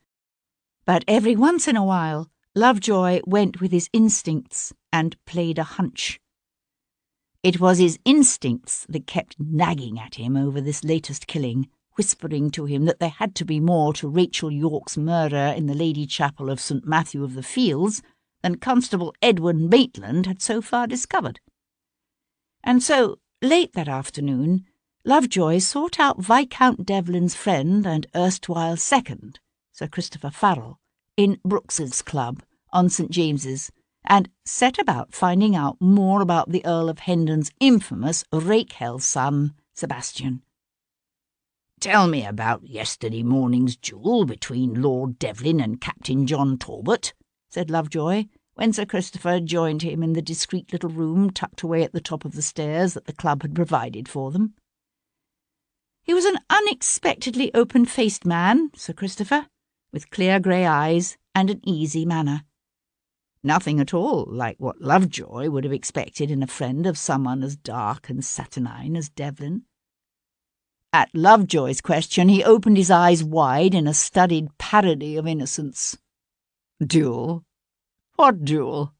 But every once in a while, Lovejoy went with his instincts and played a hunch. It was his instincts that kept nagging at him over this latest killing, whispering to him that there had to be more to Rachel Yorke's murder in the Lady Chapel of St. Matthew of the Fields than Constable Edward Maitland had so far discovered. And so, late that afternoon, Lovejoy sought out Viscount Devlin's friend and erstwhile second, Sir Christopher Farrell, in Brooks's Club on St. James's, and set about finding out more about the Earl of Hendon's infamous rake-hell son, Sebastian. Tell me about yesterday morning's duel between Lord Devlin and Captain John Talbot, said Lovejoy, when Sir Christopher joined him in the discreet little room tucked away at the top of the stairs that the club had provided for them. He was an unexpectedly open-faced man, Sir Christopher, with clear grey eyes and an easy manner. Nothing at all like what Lovejoy would have expected in a friend of someone as dark and saturnine as Devlin. At Lovejoy's question, he opened his eyes wide in a studied parody of innocence. Duel? What duel?"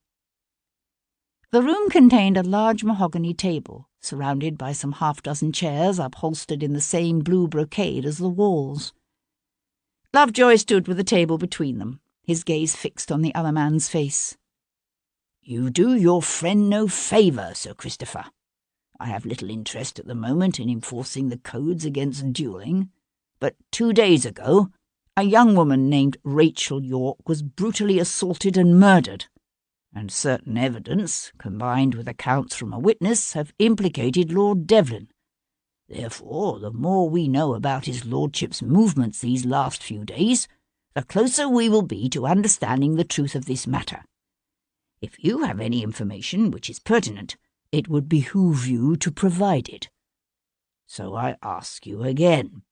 The room contained a large mahogany table, surrounded by some half-dozen chairs upholstered in the same blue brocade as the walls. Lovejoy stood with the table between them, his gaze fixed on the other man's face. "You do your friend no favour, Sir Christopher. I have little interest at the moment in enforcing the codes against duelling, but 2 days ago a young woman named Rachel York was brutally assaulted and murdered, and certain evidence, combined with accounts from a witness, have implicated Lord Devlin. Therefore, the more we know about his lordship's movements these last few days, the closer we will be to understanding the truth of this matter. If you have any information which is pertinent, it would behoove you to provide it. So I ask you again,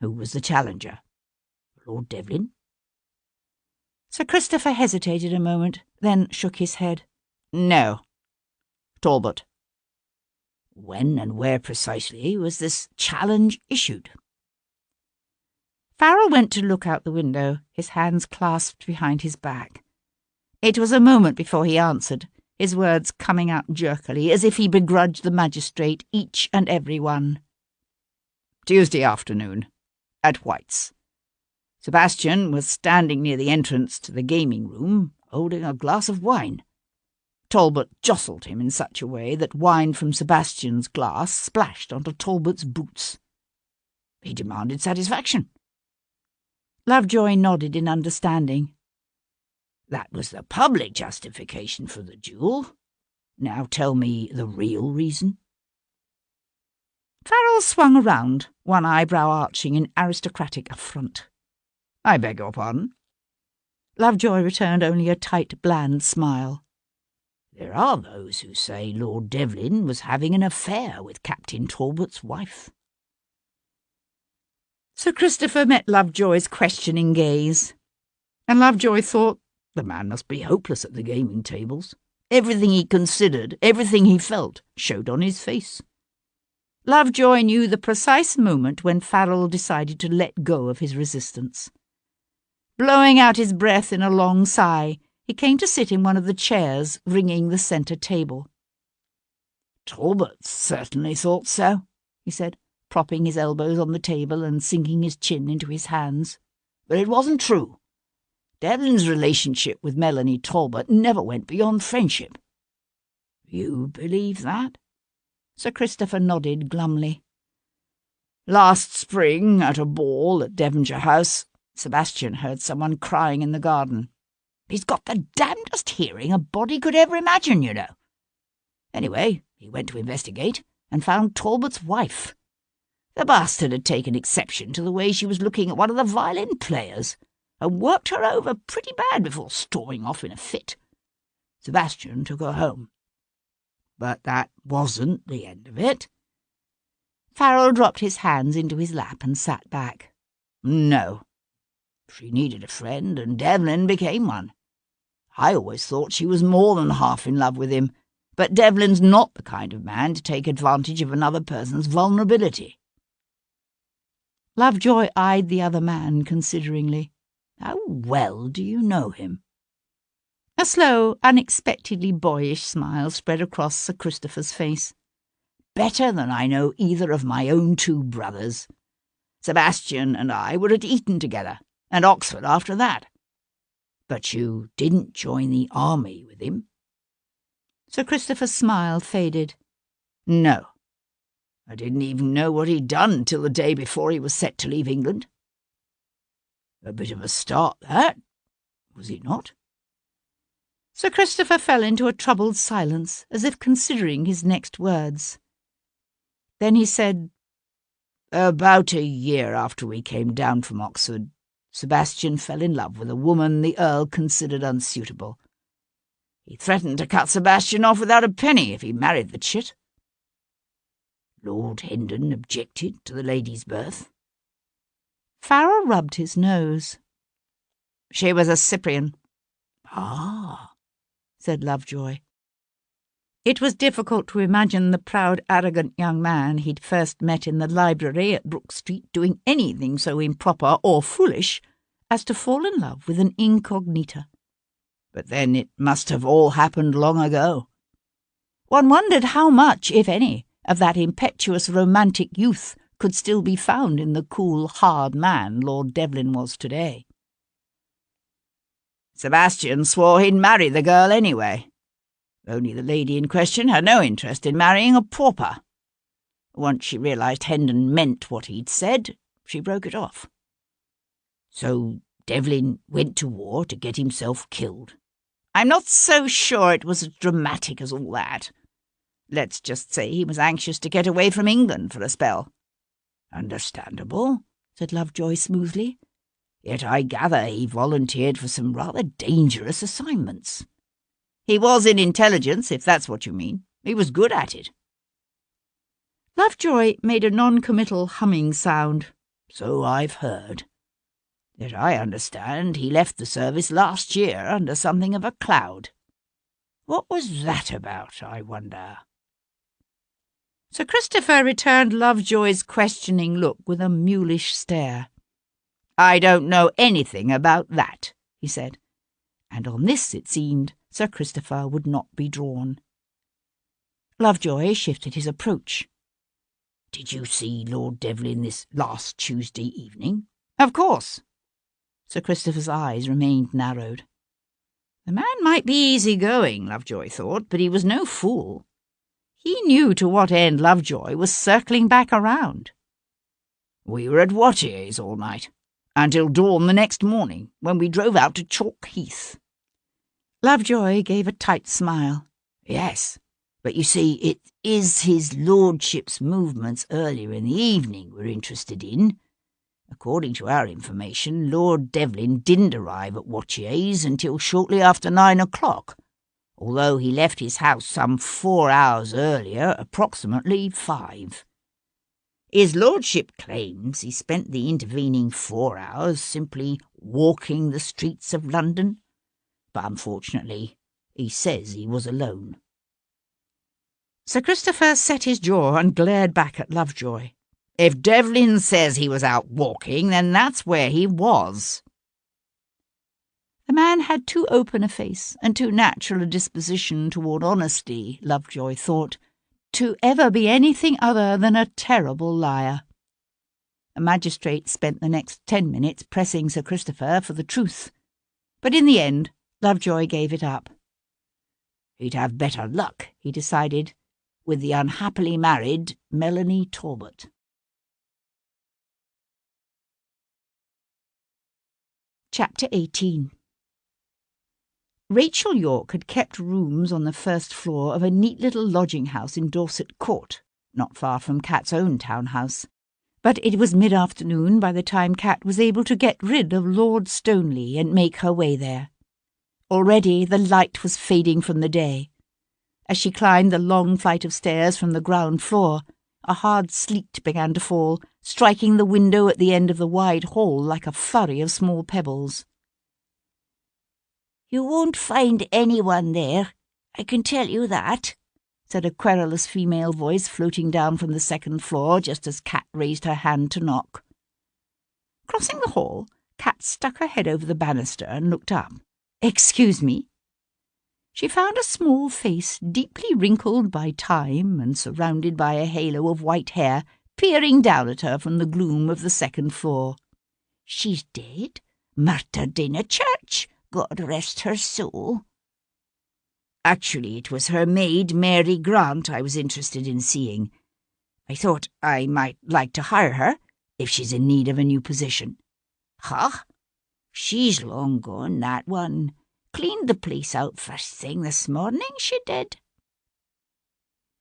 who was the challenger? Lord Devlin?" Sir Christopher hesitated a moment, then shook his head. "No. Talbot." "When and where precisely was this challenge issued?" Farrell went to look out the window, his hands clasped behind his back. It was a moment before he answered, his words coming out jerkily, as if he begrudged the magistrate each and every one. "Tuesday afternoon, at White's. Sebastian was standing near the entrance to the gaming room, holding a glass of wine. Talbot jostled him in such a way that wine from Sebastian's glass splashed onto Talbot's boots. He demanded satisfaction." Lovejoy nodded in understanding. "That was the public justification for the duel. Now tell me the real reason." Farrell swung around, one eyebrow arching in aristocratic affront. "I beg your pardon?" Lovejoy returned only a tight, bland smile. "There are those who say Lord Devlin was having an affair with Captain Talbot's wife." Sir Christopher met Lovejoy's questioning gaze, and Lovejoy thought, the man must be hopeless at the gaming tables. Everything he considered, everything he felt, showed on his face. Lovejoy knew the precise moment when Farrell decided to let go of his resistance. Blowing out his breath in a long sigh, he came to sit in one of the chairs ringing the centre table. "Talbot certainly thought so," he said, propping his elbows on the table and sinking his chin into his hands. "But it wasn't true. Devlin's relationship with Melanie Talbot never went beyond friendship." "You believe that?" Sir Christopher nodded glumly. "Last spring, at a ball at Devonshire House, Sebastian heard someone crying in the garden. He's got the damnedest hearing a body could ever imagine, you know. Anyway, he went to investigate and found Talbot's wife. The bastard had taken exception to the way she was looking at one of the violin players, and worked her over pretty bad before storming off in a fit. Sebastian took her home. But that wasn't the end of it." Farrell dropped his hands into his lap and sat back. "No. She needed a friend, and Devlin became one. I always thought she was more than half in love with him, but Devlin's not the kind of man to take advantage of another person's vulnerability." Lovejoy eyed the other man consideringly. "How well do you know him?" A slow, unexpectedly boyish smile spread across Sir Christopher's face. "Better than I know either of my own 2 brothers. Sebastian and I were at Eton together, and Oxford after that. But you didn't join the army with him?" Sir Christopher's smile faded. "No. I didn't even know what he'd done till the day before he was set to leave England." "A bit of a start, that, was it not?" Sir Christopher fell into a troubled silence, as if considering his next words. Then he said, "About a year after we came down from Oxford, Sebastian fell in love with a woman the Earl considered unsuitable. He threatened to cut Sebastian off without a penny if he married the chit. Lord Hendon objected to the lady's birth." Farrell rubbed his nose. "She was a Cyprian." "Ah," said Lovejoy. It was difficult to imagine the proud, arrogant young man he'd first met in the library at Brook Street doing anything so improper or foolish as to fall in love with an incognita. But then it must have all happened long ago. One wondered how much, if any, of that impetuous romantic youth could still be found in the cool, hard man Lord Devlin was today. Sebastian swore he'd marry the girl anyway. Only the lady in question had no interest in marrying a pauper. Once she realised Hendon meant what he'd said, she broke it off. So Devlin went to war to get himself killed. I'm not so sure it was as dramatic as all that. Let's just say he was anxious to get away from England for a spell. Understandable, said Lovejoy smoothly. Yet I gather he volunteered for some rather dangerous assignments. He was in intelligence, if that's what you mean. He was good at it. Lovejoy made a non-committal humming sound. So I've heard. Yet I understand he left the service last year under something of a cloud. What was that about, I wonder? Sir Christopher returned Lovejoy's questioning look with a mulish stare. I don't know anything about that, he said, and on this, it seemed, Sir Christopher would not be drawn. Lovejoy shifted his approach. Did you see Lord Devlin this last Tuesday evening? Of course. Sir Christopher's eyes remained narrowed. The man might be easy-going, Lovejoy thought, but he was no fool. He knew to what end Lovejoy was circling back around. We were at Watier's all night, until dawn the next morning, when we drove out to Chalk Heath. Lovejoy gave a tight smile. Yes, but you see, it is his lordship's movements earlier in the evening we're interested in. According to our information, Lord Devlin didn't arrive at Watier's until shortly after 9 o'clock, although he left his house some 4 hours earlier, approximately 5. His lordship claims he spent the intervening 4 hours simply walking the streets of London, but unfortunately he says he was alone. Sir Christopher set his jaw and glared back at Lovejoy. If Devlin says he was out walking, then that's where he was. The man had too open a face and too natural a disposition toward honesty, Lovejoy thought, to ever be anything other than a terrible liar. The magistrate spent the next 10 minutes pressing Sir Christopher for the truth, but in the end Lovejoy gave it up. He'd have better luck, he decided, with the unhappily married Melanie Talbot. Chapter 18. Rachel York had kept rooms on the first floor of a neat little lodging-house in Dorset Court, not far from Kat's own townhouse. But it was mid-afternoon by the time Kat was able to get rid of Lord Stoneleigh and make her way there. Already the light was fading from the day. As she climbed the long flight of stairs from the ground floor, a hard sleet began to fall, striking the window at the end of the wide hall like a flurry of small pebbles. "You won't find anyone there, I can tell you that," said a querulous female voice floating down from the second floor just as Kat raised her hand to knock. Crossing the hall, Kat stuck her head over the banister and looked up. "Excuse me?" She found a small face deeply wrinkled by time and surrounded by a halo of white hair peering down at her from the gloom of the second floor. "She's dead, murdered in a church, God rest her soul." Actually, it was her maid, Mary Grant, I was interested in seeing. I thought I might like to hire her, if she's in need of a new position. Huh? She's long gone, that one. Cleaned the place out first thing this morning, she did.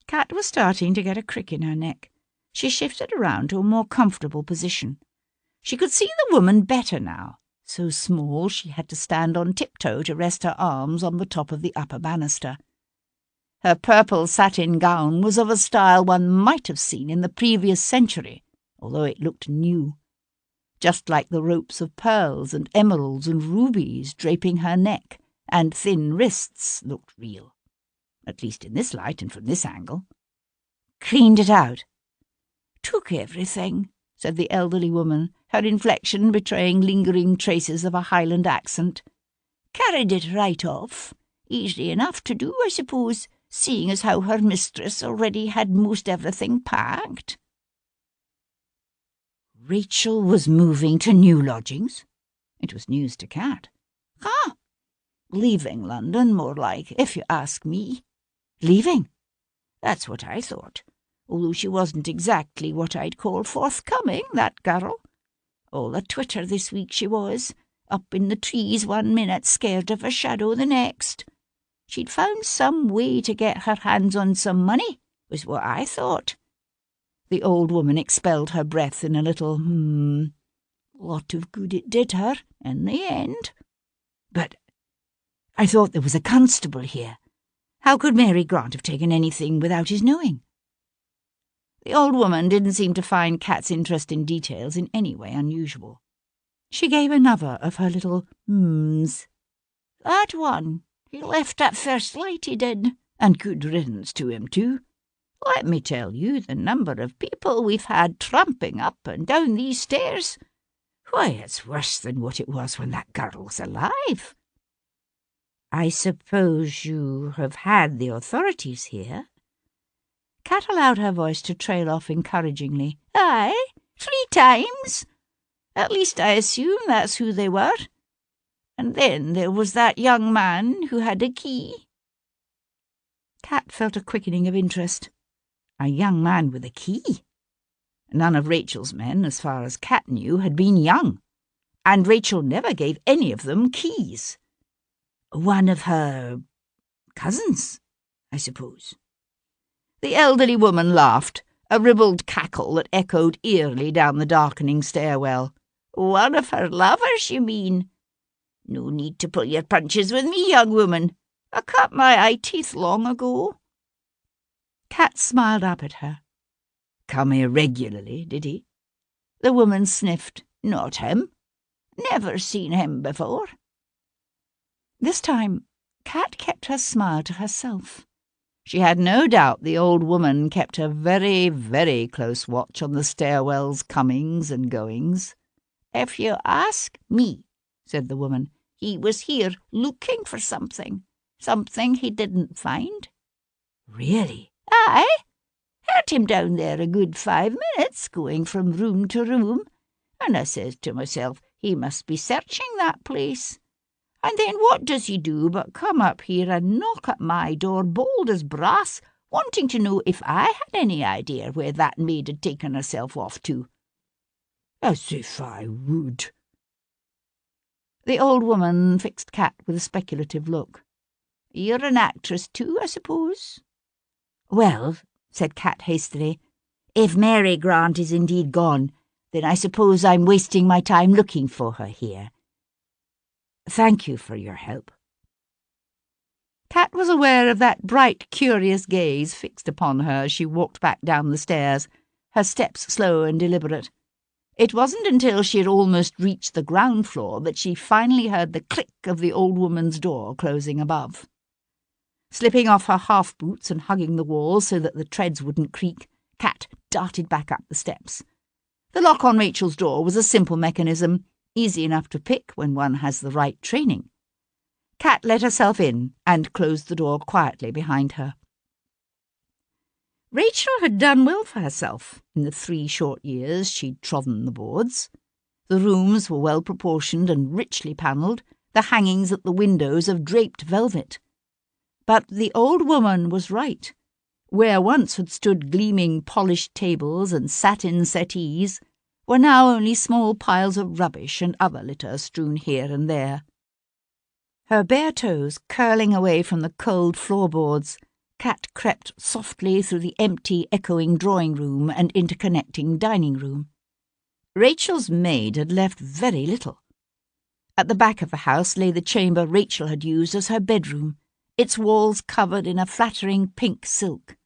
Kat was starting to get a crick in her neck. She shifted around to a more comfortable position. She could see the woman better now. So small she had to stand on tiptoe to rest her arms on the top of the upper banister. Her purple satin gown was of a style one might have seen in the previous century, although it looked new. Just like the ropes of pearls and emeralds and rubies draping her neck and thin wrists looked real, at least in this light and from this angle. "Cleaned it out." "Took everything," said the elderly woman, her inflection betraying lingering traces of a Highland accent. carried it right off. Easy enough to do, I suppose, seeing as how her mistress already had most everything packed. Rachel was moving to new lodgings? It was news to Kat. Ah, leaving London, more like, if you ask me. Leaving? That's what I thought, although she wasn't exactly what I'd call forthcoming, that girl. All a twitter this week she was, up in the trees one minute, scared of a shadow the next. She'd found some way to get her hands on some money, was what I thought. The old woman expelled her breath in a little Lot of good it did her, in the end. But I thought there was a constable here. How could Mary Grant have taken anything without his knowing? The old woman didn't seem to find Kat's interest in details in any way unusual. She gave another of her little hmms. That one. He left at first light, he did. And good riddance to him, too. Let me tell you the number of people we've had tramping up and down these stairs. Why, it's worse than what it was when that girl was alive. I suppose you have had the authorities here? Kat allowed her voice to trail off encouragingly. Aye, 3 times. At least I assume that's who they were. And then there was that young man who had a key. Kat felt a quickening of interest. A young man with a key? None of Rachel's men, as far as Kat knew, had been young, and Rachel never gave any of them keys. One of her cousins, I suppose. The elderly woman laughed, a ribald cackle that echoed eerily down the darkening stairwell. One of her lovers, you mean? No need to pull your punches with me, young woman. I cut my eye teeth long ago. Kat smiled up at her. Come here regularly, did he? The woman sniffed. Not him. Never seen him before. This time, Kat kept her smile to herself. She had no doubt the old woman kept a very, very close watch on the stairwell's comings and goings. If you ask me, said the woman, he was here looking for something. Something he didn't find. Really? Aye. Heard him down there a good 5 minutes, going from room to room, and I says to myself, he must be searching that place. And then what does he do but come up here and knock at my door bold as brass, wanting to know if I had any idea where that maid had taken herself off to. As if I would. The old woman fixed Kat with a speculative look. You're an actress too, I suppose? Well, said Kat hastily, if Mary Grant is indeed gone, then I suppose I'm wasting my time looking for her here. Thank you for your help. Kat was aware of that bright, curious gaze fixed upon her as she walked back down the stairs, her steps slow and deliberate. It wasn't until she had almost reached the ground floor that she finally heard the click of the old woman's door closing above. Slipping off her half-boots and hugging the wall so that the treads wouldn't creak, Kat darted back up the steps. The lock on Rachel's door was a simple mechanism, easy enough to pick when one has the right training. Kat let herself in and closed the door quietly behind her. Rachel had done well for herself in the 3 short years she'd trodden the boards. The rooms were well proportioned and richly panelled, the hangings at the windows of draped velvet. But the old woman was right. Where once had stood gleaming polished tables and satin settees were now only small piles of rubbish and other litter strewn here and there. Her bare toes curling away from the cold floorboards, Kat crept softly through the empty, echoing drawing-room and interconnecting dining-room. Rachel's maid had left very little. At the back of the house lay the chamber Rachel had used as her bedroom, its walls covered in a flattering pink silk.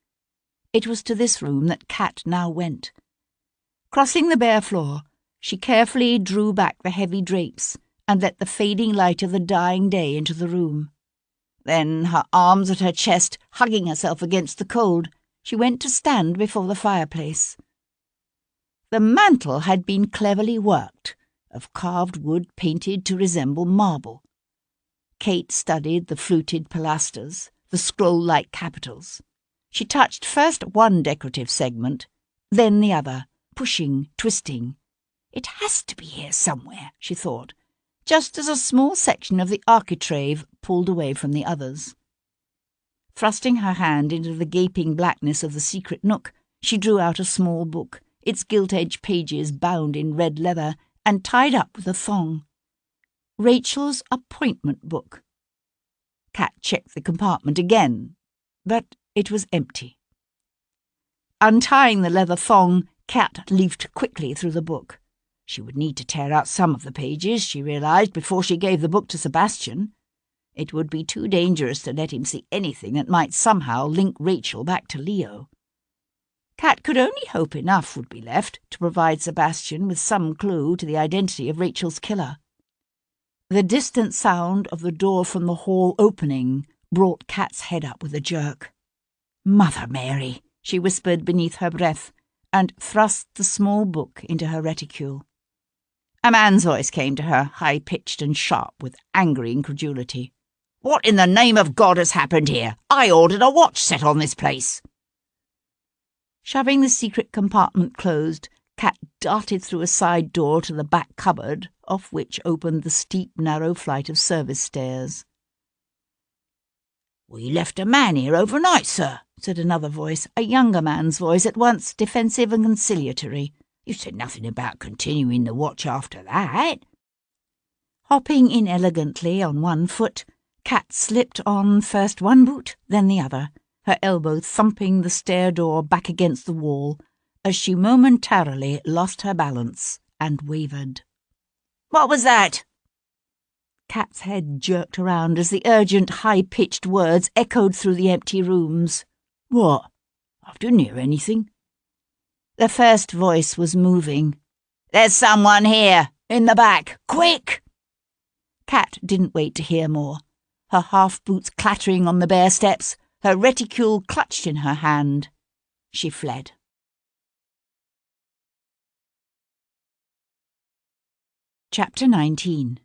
It was to this room that Kat now went. Crossing the bare floor, she carefully drew back the heavy drapes and let the fading light of the dying day into the room. Then, her arms at her chest, hugging herself against the cold, she went to stand before the fireplace. The mantel had been cleverly worked, of carved wood painted to resemble marble. Kate studied the fluted pilasters, the scroll-like capitals. She touched first one decorative segment, then the other, pushing, twisting. It has to be here somewhere, she thought, just as a small section of the architrave pulled away from the others. Thrusting her hand into the gaping blackness of the secret nook, she drew out a small book, its gilt-edged pages bound in red leather and tied up with a thong. Rachel's appointment book. Kat checked the compartment again, but it was empty. Untying the leather thong, Kat leafed quickly through the book. She would need to tear out some of the pages, she realised, before she gave the book to Sebastian. It would be too dangerous to let him see anything that might somehow link Rachel back to Leo. Kat could only hope enough would be left to provide Sebastian with some clue to the identity of Rachel's killer. The distant sound of the door from the hall opening brought Kat's head up with a jerk. "Mother Mary," she whispered beneath her breath, and thrust the small book into her reticule. A man's voice came to her, high-pitched and sharp with angry incredulity. "What in the name of God has happened here? I ordered a watch set on this place." Shoving the secret compartment closed, Kat darted through a side door to the back cupboard, off which opened the steep, narrow flight of service stairs. "We left a man here overnight, sir," said another voice, a younger man's voice, at once defensive and conciliatory. "You said nothing about continuing the watch after that." Hopping inelegantly on one foot, Kat slipped on first one boot, then the other, her elbow thumping the stair door back against the wall, as she momentarily lost her balance and wavered. "What was that?" Kat's head jerked around as the urgent, high-pitched words echoed through the empty rooms. "What? I didn't hear anything." The first voice was moving. "There's someone here, in the back, quick!" Kat didn't wait to hear more. Her half-boots clattering on the bare steps, her reticule clutched in her hand. She fled. Chapter 19.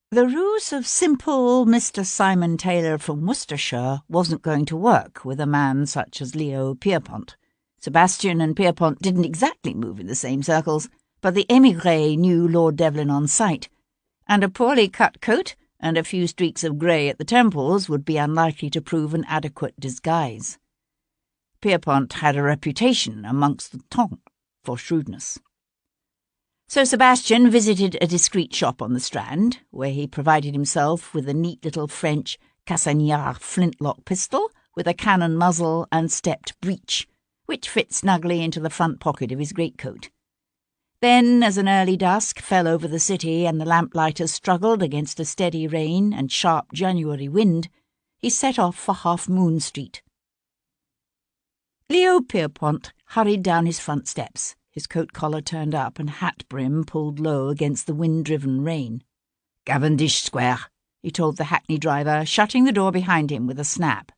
The ruse of simple Mr. Simon Taylor from Worcestershire wasn't going to work with a man such as Leo Pierpont. Sebastian and Pierpont didn't exactly move in the same circles, but the émigré knew Lord Devlin on sight, and a poorly cut coat and a few streaks of grey at the temples would be unlikely to prove an adequate disguise. Pierpont had a reputation amongst the ton for shrewdness. So Sebastian visited a discreet shop on the Strand, where he provided himself with a neat little French Cassagnard flintlock pistol with a cannon muzzle and stepped breech, which fit snugly into the front pocket of his greatcoat. Then, as an early dusk fell over the city and the lamplighters struggled against a steady rain and sharp January wind, he set off for Half Moon Street. Leo Pierpont hurried down his front steps, his coat collar turned up and hat brim pulled low against the wind-driven rain. "Cavendish Square," he told the hackney driver, shutting the door behind him with a snap.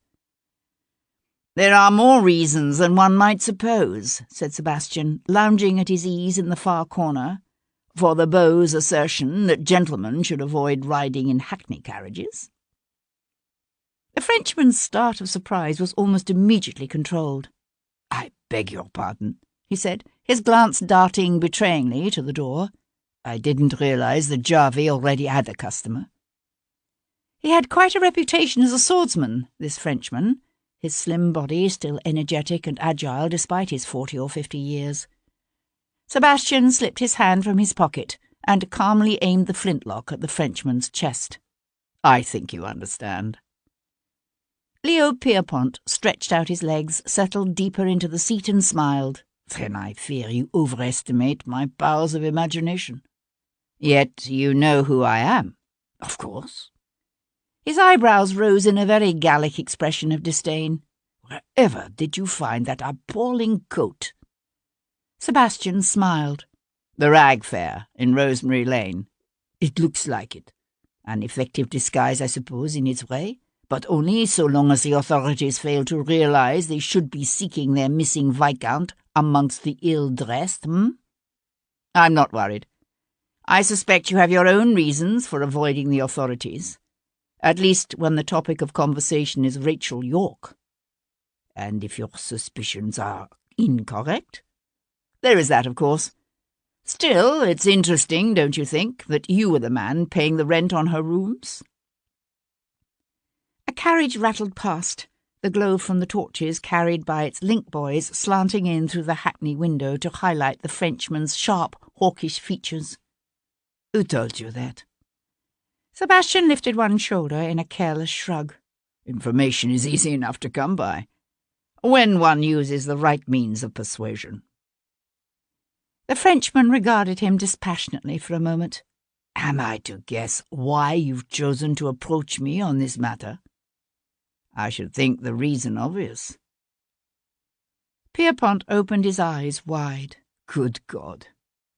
"There are more reasons than one might suppose," said Sebastian, lounging at his ease in the far corner, "for the beau's assertion that gentlemen should avoid riding in hackney carriages." The Frenchman's start of surprise was almost immediately controlled. "I beg your pardon," he said, his glance darting betrayingly to the door. "I didn't realise that Jarvey already had a customer." He had quite a reputation as a swordsman, this Frenchman, his slim body still energetic and agile despite his 40 or 50 years. Sebastian slipped his hand from his pocket and calmly aimed the flintlock at the Frenchman's chest. "I think you understand." Leo Pierpont stretched out his legs, settled deeper into the seat and smiled. "Then I fear you overestimate my powers of imagination." "Yet you know who I am." "Of course." His eyebrows rose in a very Gallic expression of disdain. "Wherever did you find that appalling coat?" Sebastian smiled. "The Rag Fair in Rosemary Lane." "It looks like it. An effective disguise, I suppose, in its way, but only so long as the authorities fail to realise they should be seeking their missing Viscount amongst the ill-dressed, "I'm not worried. I suspect you have your own reasons for avoiding the authorities, at least when the topic of conversation is Rachel York. And if your suspicions are incorrect, there is that, of course. Still, it's interesting, don't you think, that you were the man paying the rent on her rooms?" A carriage rattled past, the glow from the torches carried by its link boys slanting in through the hackney window to highlight the Frenchman's sharp, hawkish features. "Who told you that?" Sebastian lifted one shoulder in a careless shrug. "Information is easy enough to come by, when one uses the right means of persuasion." The Frenchman regarded him dispassionately for a moment. "Am I to guess why you've chosen to approach me on this matter? I should think the reason obvious." Pierpont opened his eyes wide. "Good God!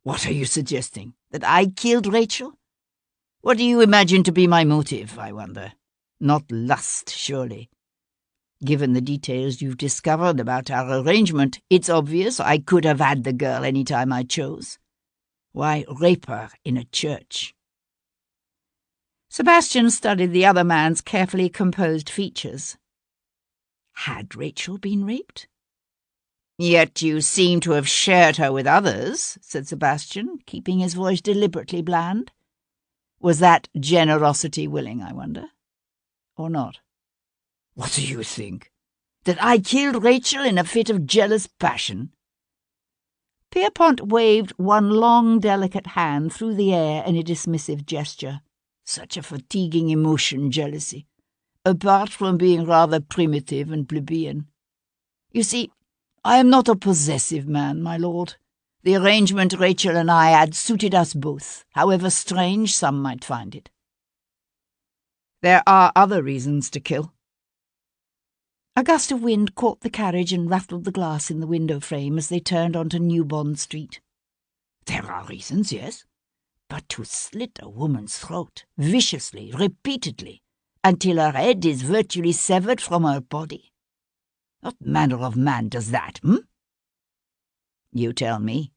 What are you suggesting? That I killed Rachel? What do you imagine to be my motive, I wonder? Not lust, surely. Given the details you've discovered about our arrangement, it's obvious I could have had the girl any time I chose. Why rape her in a church?" Sebastian studied the other man's carefully composed features. Had Rachel been raped? "Yet you seem to have shared her with others," said Sebastian, keeping his voice deliberately bland. "Was that generosity willing, I wonder? Or not? What do you think? That I killed Rachel in a fit of jealous passion?" Pierpont waved one long, delicate hand through the air in a dismissive gesture. "Such a fatiguing emotion, jealousy, apart from being rather primitive and plebeian. You see, I am not a possessive man, my lord. The arrangement Rachel and I had suited us both, however strange some might find it." "There are other reasons to kill." A gust of wind caught the carriage and rattled the glass in the window frame as they turned onto New Bond Street. "There are reasons, yes. But to slit a woman's throat, viciously, repeatedly, until her head is virtually severed from her body. What manner of man does that, You tell me."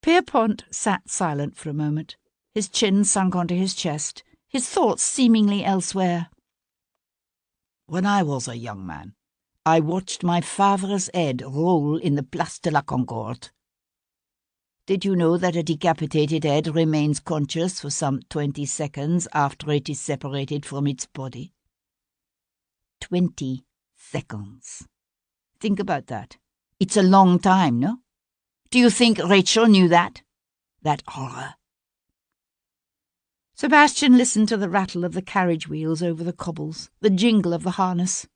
Pierpont sat silent for a moment, his chin sunk onto his chest, his thoughts seemingly elsewhere. "When I was a young man, I watched my father's head roll in the Place de la Concorde. Did you know that a decapitated head remains conscious for some 20 seconds after it is separated from its body? 20 seconds. Think about that. It's a long time, no? Do you think Rachel knew that? That horror?" Sebastian listened to the rattle of the carriage wheels over the cobbles, the jingle of the harness.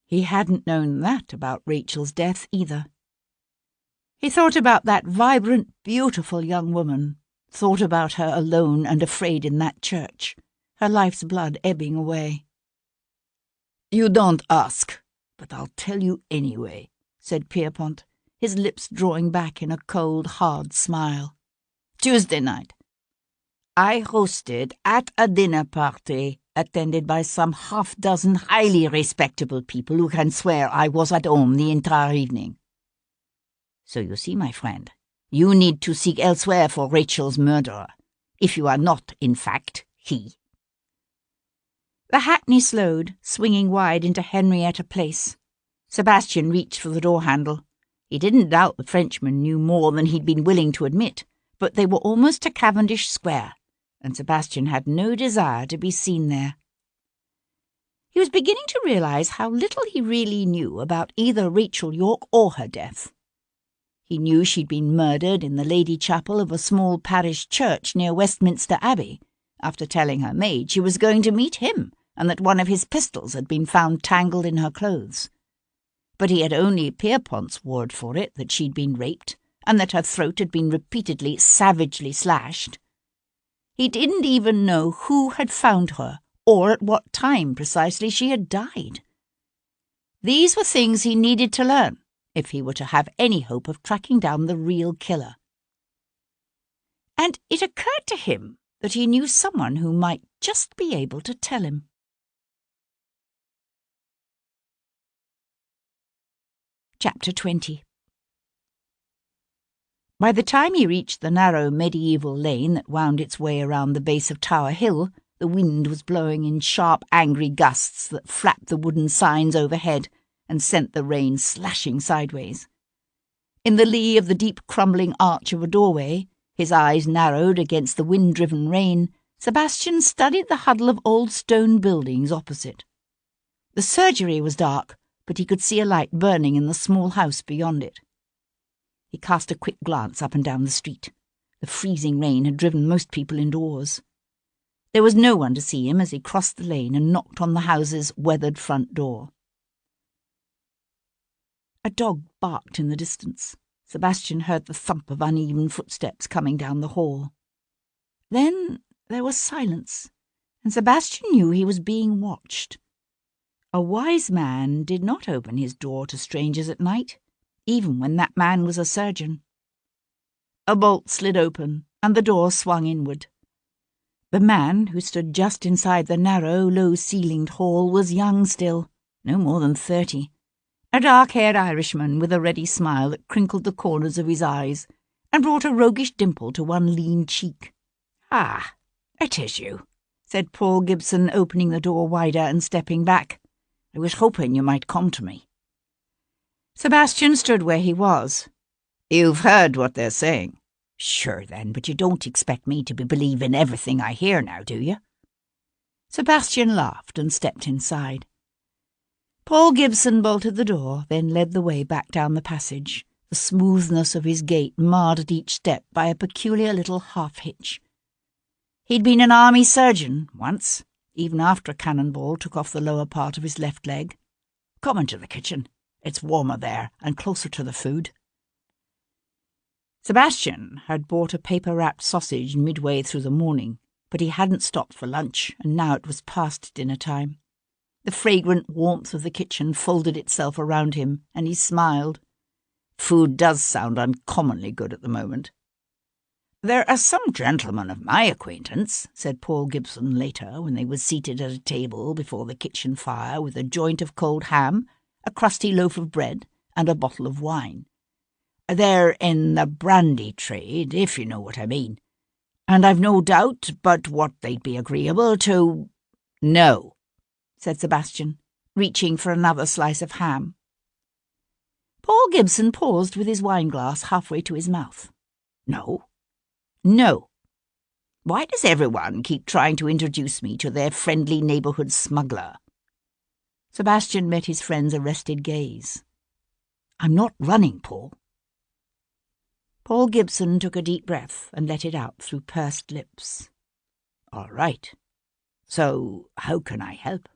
He hadn't known that about Rachel's death either. He thought about that vibrant, beautiful young woman, thought about her alone and afraid in that church, her life's blood ebbing away. "You don't ask, but I'll tell you anyway," said Pierpont, his lips drawing back in a cold, hard smile. "Tuesday night, I hosted at a dinner party attended by some half-dozen highly respectable people who can swear I was at home the entire evening. So you see, my friend, you need to seek elsewhere for Rachel's murderer, if you are not, in fact, he." The hackney slowed, swinging wide into Henrietta Place. Sebastian reached for the door-handle. He didn't doubt the Frenchman knew more than he'd been willing to admit, but they were almost to Cavendish Square, and Sebastian had no desire to be seen there. He was beginning to realize how little he really knew about either Rachel York or her death. He knew she'd been murdered in the Lady Chapel of a small parish church near Westminster Abbey, after telling her maid she was going to meet him, and that one of his pistols had been found tangled in her clothes. But he had only Pierpont's word for it that she'd been raped, and that her throat had been repeatedly, savagely slashed. He didn't even know who had found her, or at what time precisely she had died. These were things he needed to learn, if he were to have any hope of tracking down the real killer. And it occurred to him that he knew someone who might just be able to tell him. Chapter 20. By the time he reached the narrow medieval lane that wound its way around the base of Tower Hill, the wind was blowing in sharp, angry gusts that flapped the wooden signs overhead and sent the rain slashing sideways. In the lee of the deep crumbling arch of a doorway, his eyes narrowed against the wind-driven rain, Sebastian studied the huddle of old stone buildings opposite. The surgery was dark, but he could see a light burning in the small house beyond it. He cast a quick glance up and down the street. The freezing rain had driven most people indoors. There was no one to see him as he crossed the lane and knocked on the house's weathered front door. A dog barked in the distance. Sebastian heard the thump of uneven footsteps coming down the hall. Then there was silence, and Sebastian knew he was being watched. A wise man did not open his door to strangers at night, even when that man was a surgeon. A bolt slid open, and the door swung inward. The man, who stood just inside the narrow, low-ceilinged hall, was young still, no more than 30. A dark-haired Irishman with a ready smile that crinkled the corners of his eyes and brought a roguish dimple to one lean cheek. "Ah, it is you," said Paul Gibson, opening the door wider and stepping back. "I was hoping you might come to me." Sebastian stood where he was. "You've heard what they're saying." "Sure then, but you don't expect me to be believing everything I hear now, do you?" Sebastian laughed and stepped inside. Paul Gibson bolted the door, then led the way back down the passage, the smoothness of his gait marred at each step by a peculiar little half-hitch. He'd been an army surgeon once, even after a cannonball took off the lower part of his left leg. "Come into the kitchen. It's warmer there and closer to the food." Sebastian had bought a paper-wrapped sausage midway through the morning, but he hadn't stopped for lunch, and now it was past dinner time. The fragrant warmth of the kitchen folded itself around him, and he smiled. "Food does sound uncommonly good at the moment." "There are some gentlemen of my acquaintance," said Paul Gibson later, when they were seated at a table before the kitchen fire with a joint of cold ham, a crusty loaf of bread, and a bottle of wine. "They're in the brandy trade, if you know what I mean, and I've no doubt but what they'd be agreeable to—" "No," said Sebastian, reaching for another slice of ham. Paul Gibson paused with his wineglass halfway to his mouth. "No." "No. Why does everyone keep trying to introduce me to their friendly neighbourhood smuggler?" Sebastian met his friend's arrested gaze. "I'm not running, Paul." Paul Gibson took a deep breath and let it out through pursed lips. "All right. So how can I help?"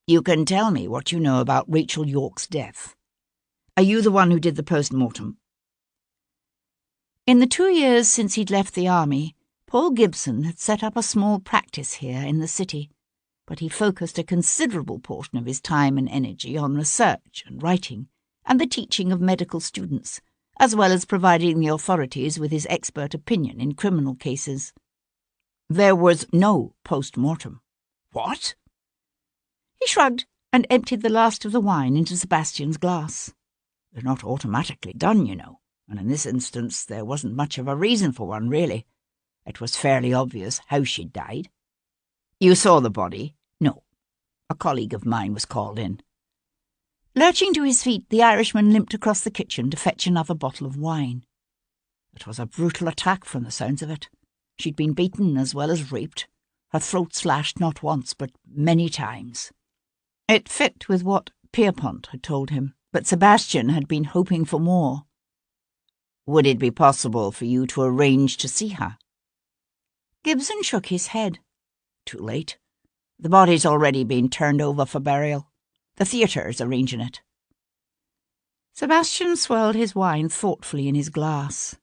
"You can tell me what you know about Rachel Yorke's death. Are you the one who did the post-mortem?" In the 2 years since he'd left the army, Paul Gibson had set up a small practice here in the city, but he focused a considerable portion of his time and energy on research and writing and the teaching of medical students, as well as providing the authorities with his expert opinion in criminal cases. "There was no post-mortem." "What?" He shrugged and emptied the last of the wine into Sebastian's glass. "They're not automatically done, you know, and in this instance there wasn't much of a reason for one, really. It was fairly obvious how she'd died." "You saw the body?" "No. A colleague of mine was called in." Lurching to his feet, the Irishman limped across the kitchen to fetch another bottle of wine. "It was a brutal attack from the sounds of it. She'd been beaten as well as raped, her throat slashed not once but many times." It fit with what Pierpont had told him, but Sebastian had been hoping for more. "Would it be possible for you to arrange to see her?" Gibson shook his head. "Too late. The body's already been turned over for burial. The theatre's arranging it." Sebastian swirled his wine thoughtfully in his glass.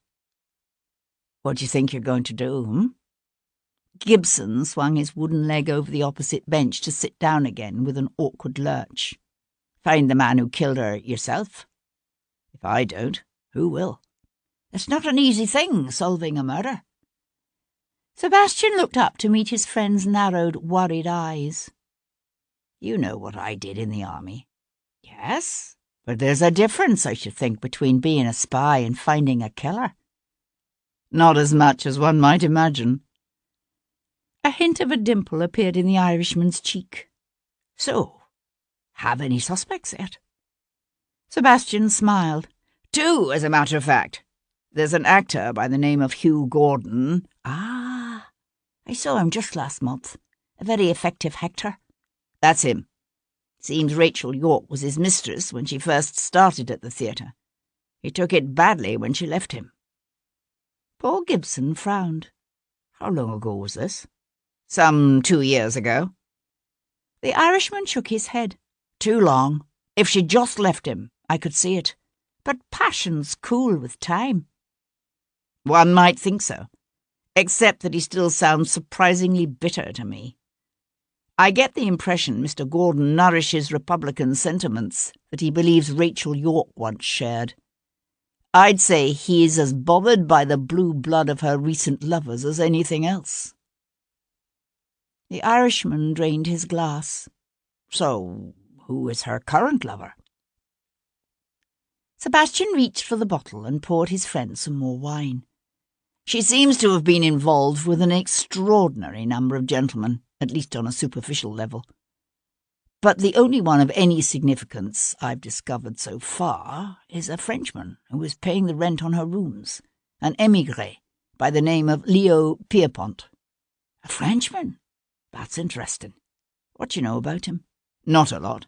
"What do you think you're going to do, Gibson swung his wooden leg over the opposite bench to sit down again with an awkward lurch. "Find the man who killed her yourself? If I don't, who will? It's not an easy thing, solving a murder." Sebastian looked up to meet his friend's narrowed, worried eyes. "You know what I did in the army." "Yes, But there's a difference, I should think, between being a spy and finding a killer. Not as much as one might imagine. A hint of a dimple appeared in the Irishman's cheek. So, have any suspects yet? Sebastian smiled. 2, as a matter of fact. There's an actor by the name of Hugh Gordon. Ah, I saw him just last month. A very effective actor. That's him. Seems Rachel York was his mistress when she first started at the theatre. He took it badly when she left him. Paul Gibson frowned. How long ago was this? Some 2 years ago. The Irishman shook his head. Too long. If she'd just left him, I could see it. But passions cool with time. One might think so, except that he still sounds surprisingly bitter to me. I get the impression Mr. Gordon nourishes Republican sentiments that he believes Rachel York once shared. I'd say he is as bothered by the blue blood of her recent lovers as anything else. The Irishman drained his glass. So, who is her current lover? Sebastian reached for the bottle and poured his friend some more wine. She seems to have been involved with an extraordinary number of gentlemen, at least on a superficial level. But the only one of any significance I've discovered so far is a Frenchman who is paying the rent on her rooms, an émigré by the name of Leo Pierpont. A Frenchman? That's interesting. What do you know about him? Not a lot.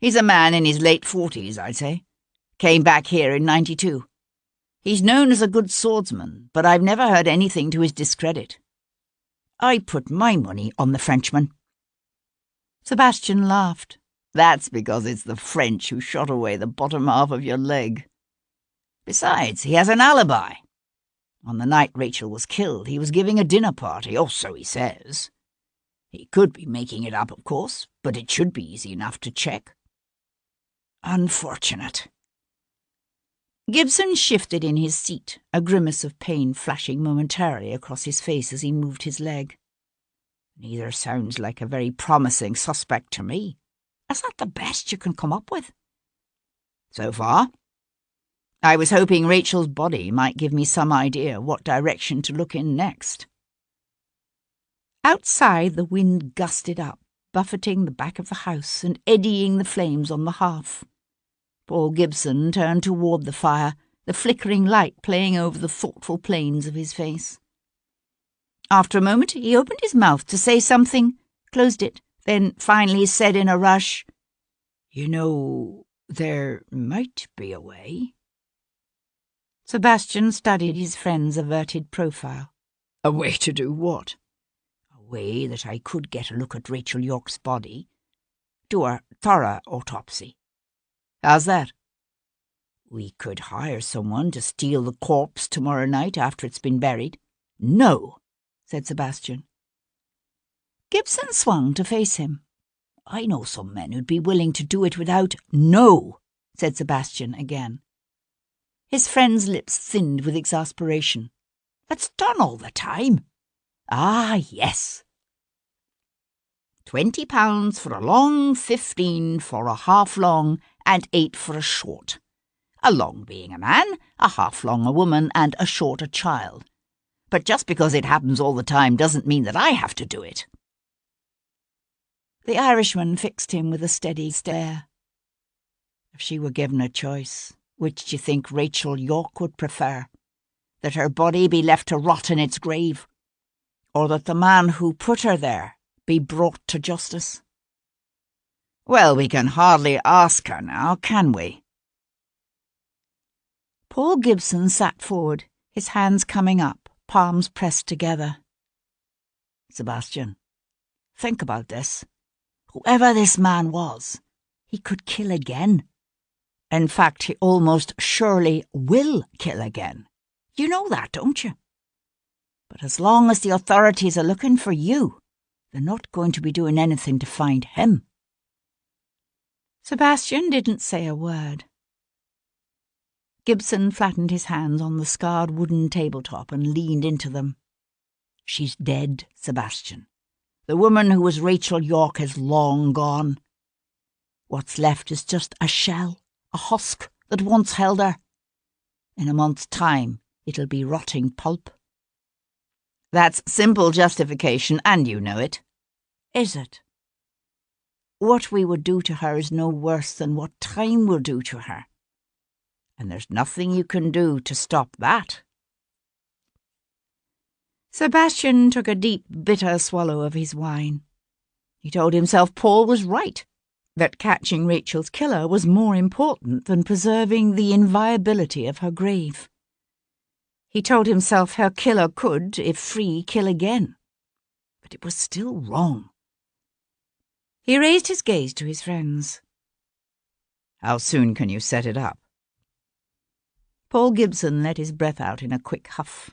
He's a man in his late 40s, I'd say. Came back here in '92. He's known as a good swordsman, but I've never heard anything to his discredit. I put my money on the Frenchman. Sebastian laughed. That's because it's the French who shot away the bottom half of your leg. Besides, he has an alibi. On the night Rachel was killed, he was giving a dinner party, or so he says. He could be making it up, of course, but it should be easy enough to check. Unfortunate. Gibson shifted in his seat, a grimace of pain flashing momentarily across his face as he moved his leg. Neither sounds like a very promising suspect to me. Is that the best you can come up with? So far. I was hoping Rachel's body might give me some idea what direction to look in next. Outside, the wind gusted up, buffeting the back of the house and eddying the flames on the hearth. Paul Gibson turned toward the fire, the flickering light playing over the thoughtful planes of his face. After a moment, he opened his mouth to say something, closed it, then finally said in a rush, "You know, there might be a way." Sebastian studied his friend's averted profile. A way to do what? A way that I could get a look at Rachel York's body, do a thorough autopsy. How's that? We could hire someone to steal the corpse tomorrow night after it's been buried. No, said Sebastian. Gibson swung to face him. I know some men who'd be willing to do it without— No, said Sebastian again. His friend's lips thinned with exasperation. That's done all the time. Ah, yes. £20 for a long, 15 for a half-long, and 8 for a short. A long being a man, a half-long a woman, and a short a child. But just because it happens all the time doesn't mean that I have to do it. The Irishman fixed him with a steady stare. If she were given a choice, which do you think Rachel York would prefer? That her body be left to rot in its grave? Or that the man who put her there be brought to justice? Well, we can hardly ask her now, can we? Paul Gibson sat forward, his hands coming up, palms pressed together. Sebastian, think about this. Whoever this man was, he could kill again. In fact, he almost surely will kill again. You know that, don't you? But as long as the authorities are looking for you, they're not going to be doing anything to find him. Sebastian didn't say a word. Gibson flattened his hands on the scarred wooden tabletop and leaned into them. She's dead, Sebastian. The woman who was Rachel York is long gone. What's left is just a shell a husk that once held her. In a month's time, it'll be rotting pulp. That's simple justification, and you know it. Is it? What we would do to her is no worse than what time will do to her. And there's nothing you can do to stop that. Sebastian took a deep, bitter swallow of his wine. He told himself Paul was right, that catching Rachel's killer was more important than preserving the inviolability of her grave. He told himself her killer could, if free, kill again. But it was still wrong. He raised his gaze to his friends. How soon can you set it up? Paul Gibson let his breath out in a quick huff.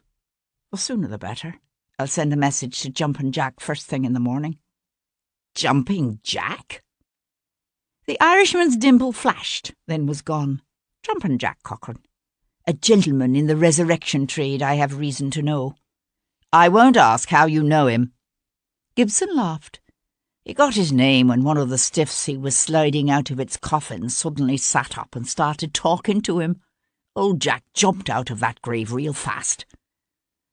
The sooner the better. I'll send a message to Jumpin' Jack first thing in the morning. Jumping Jack? The Irishman's dimple flashed, then was gone. Jumpin' Jack Cochrane. A gentleman in the resurrection trade, I have reason to know. I won't ask how you know him. Gibson laughed. He got his name when one of the stiffs he was sliding out of its coffin suddenly sat up and started talking to him. Old Jack jumped out of that grave real fast.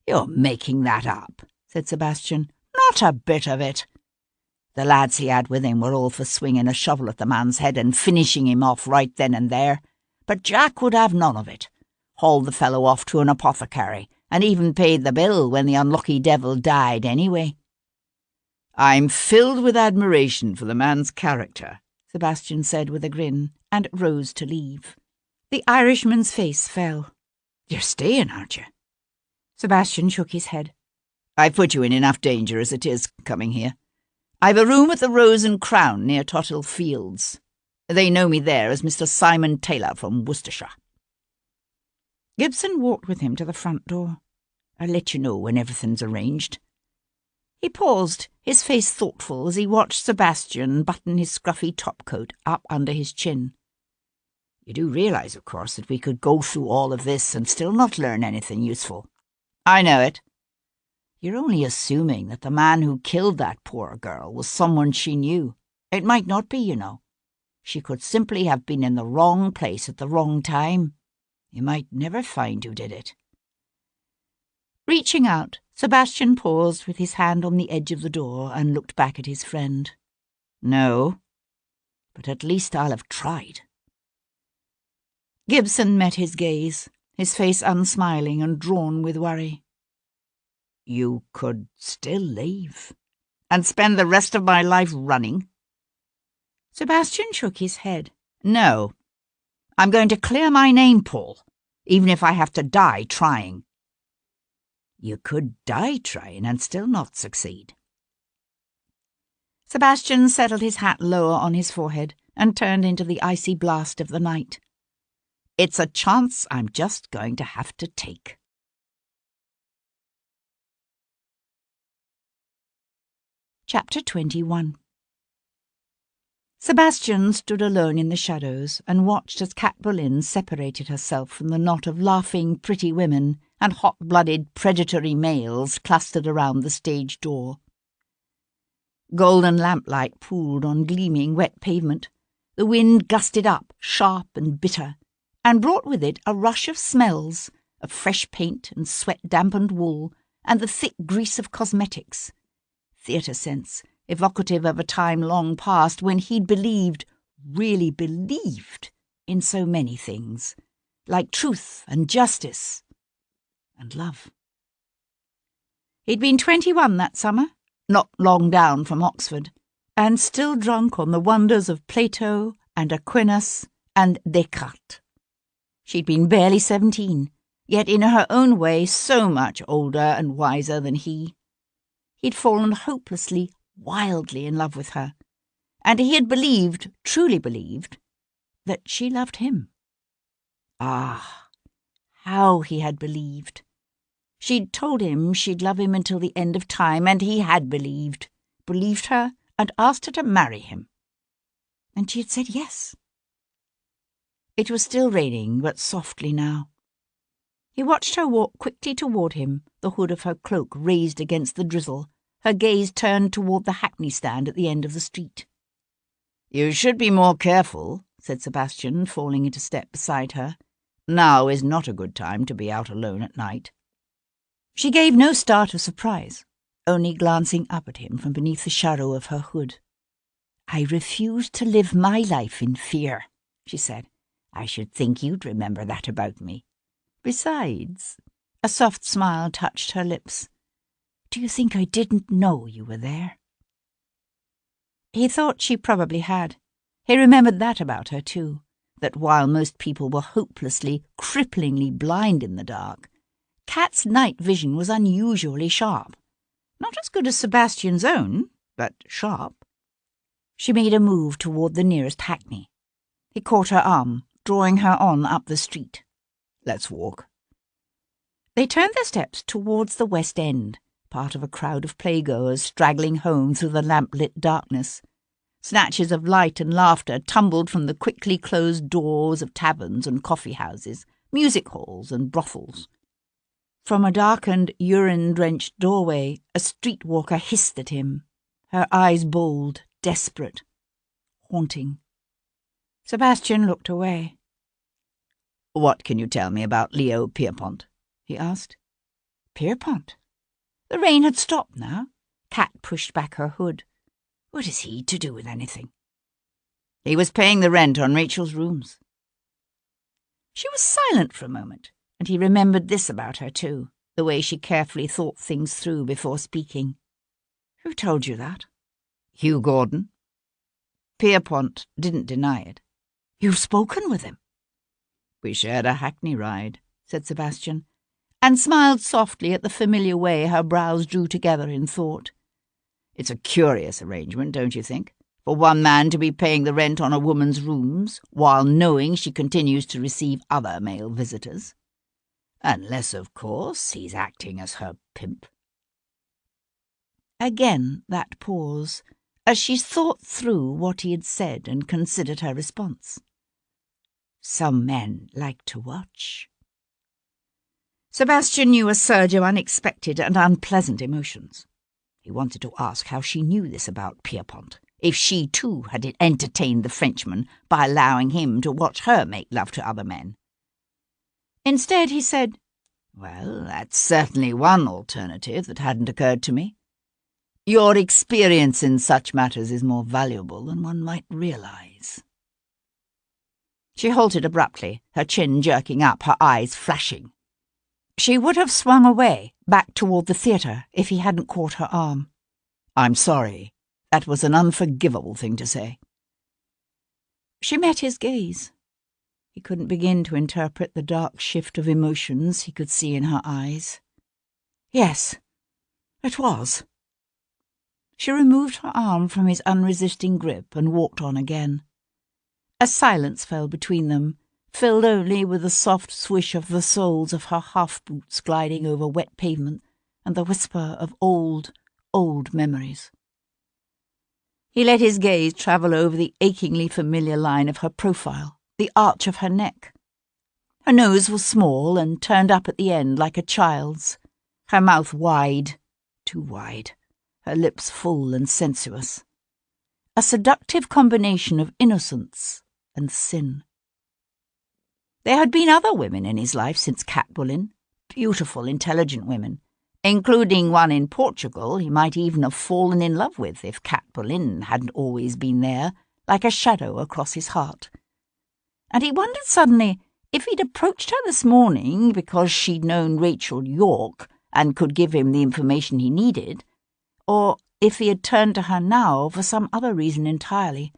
You're making that up, said Sebastian. Not a bit of it. The lads he had with him were all for swinging a shovel at the man's head and finishing him off right then and there. But Jack would have none of it. Hauled the fellow off to an apothecary, and even paid the bill when the unlucky devil died anyway. I'm filled with admiration for the man's character, Sebastian said with a grin, and rose to leave. The Irishman's face fell. You're staying, aren't you? Sebastian shook his head. I've put you in enough danger as it is, coming here. I've a room at the Rose and Crown near Tothill Fields. They know me there as Mr. Simon Taylor from Worcestershire. Gibson walked with him to the front door. I'll let you know when everything's arranged. He paused, his face thoughtful, as he watched Sebastian button his scruffy topcoat up under his chin. You do realise, of course, that we could go through all of this and still not learn anything useful. I know it. You're only assuming that the man who killed that poor girl was someone she knew. It might not be, you know. She could simply have been in the wrong place at the wrong time. You might never find who did it. Reaching out, Sebastian paused with his hand on the edge of the door and looked back at his friend. No, but at least I'll have tried. Gibson met his gaze, his face unsmiling and drawn with worry. You could still leave and spend the rest of my life running? Sebastian shook his head. No, I'm going to clear my name, Paul, even if I have to die trying. You could die trying and still not succeed. Sebastian settled his hat lower on his forehead and turned into the icy blast of the night. It's a chance I'm just going to have to take. Chapter 21. Sebastian stood alone in the shadows and watched as Kat Boleyn separated herself from the knot of laughing pretty women and hot-blooded predatory males clustered around the stage door. Golden lamplight pooled on gleaming wet pavement. The wind gusted up, sharp and bitter, and brought with it a rush of smells, of fresh paint and sweat-dampened wool, and the thick grease of cosmetics. Theatre scents, evocative of a time long past when he'd believed, really believed, in so many things, like truth and justice and love. He'd been 21 that summer, not long down from Oxford, and still drunk on the wonders of Plato and Aquinas and Descartes. She'd been barely 17, yet in her own way so much older and wiser than he. He'd fallen hopelessly, wildly in love with her, and he had believed, truly believed, that she loved him. Ah, how he had believed! She'd told him she'd love him until the end of time, and he had believed her, and asked her to marry him. And she had said yes. It was still raining, but softly now. He watched her walk quickly toward him, the hood of her cloak raised against the drizzle, her gaze turned toward the hackney stand at the end of the street. You should be more careful, said Sebastian, falling into step beside her. "Now is not a good time to be out alone at night." She gave no start of surprise, only glancing up at him from beneath the shadow of her hood. "I refuse to live my life in fear," she said. "I should think you'd remember that about me. Besides," a soft smile touched her lips, "do you think I didn't know you were there?" He thought she probably had. He remembered that about her, too, that while most people were hopelessly, cripplingly blind in the dark, Kat's night vision was unusually sharp. Not as good as Sebastian's own, but sharp. She made a move toward the nearest hackney. He caught her arm, drawing her on up the street. "Let's walk." They turned their steps towards the West End, part of a crowd of playgoers straggling home through the lamp-lit darkness. Snatches of light and laughter tumbled from the quickly closed doors of taverns and coffee-houses, music halls and brothels. From a darkened, urine-drenched doorway, a street-walker hissed at him, her eyes bold, desperate, haunting. Sebastian looked away. "What can you tell me about Leo Pierpont?" he asked. Pierpont? The rain had stopped now. Kat pushed back her hood. What is he to do with anything? He was paying the rent on Rachel's rooms. She was silent for a moment, and he remembered this about her too, the way she carefully thought things through before speaking. "Who told you that?" "Hugh Gordon." Pierpont didn't deny it. "You've spoken with him?" "We shared a hackney ride," said Sebastian, and smiled softly at the familiar way her brows drew together in thought. "It's a curious arrangement, don't you think? For one man to be paying the rent on a woman's rooms, while knowing she continues to receive other male visitors. Unless, of course, he's acting as her pimp." Again that pause, as she thought through what he had said and considered her response. Some men like to watch. Sebastian knew a surge of unexpected and unpleasant emotions. He wanted to ask how she knew this about Pierpont, if she too had entertained the Frenchman by allowing him to watch her make love to other men. Instead, he said, "Well, that's certainly one alternative that hadn't occurred to me. Your experience in such matters is more valuable than one might realize." She halted abruptly, her chin jerking up, her eyes flashing. She would have swung away, back toward the theatre, if he hadn't caught her arm. "I'm sorry. That was an unforgivable thing to say." She met his gaze. He couldn't begin to interpret the dark shift of emotions he could see in her eyes. "Yes, it was." She removed her arm from his unresisting grip and walked on again. A silence fell between them, filled only with the soft swish of the soles of her half-boots gliding over wet pavement and the whisper of old, old memories. He let his gaze travel over the achingly familiar line of her profile, the arch of her neck. Her nose was small and turned up at the end like a child's, her mouth wide, too wide, her lips full and sensuous. A seductive combination of innocence and sin. There had been other women in his life since Kat Boleyn, beautiful, intelligent women, including one in Portugal he might even have fallen in love with if Kat Boleyn hadn't always been there, like a shadow across his heart. And he wondered suddenly if he'd approached her this morning because she'd known Rachel York and could give him the information he needed, or if he had turned to her now for some other reason entirely,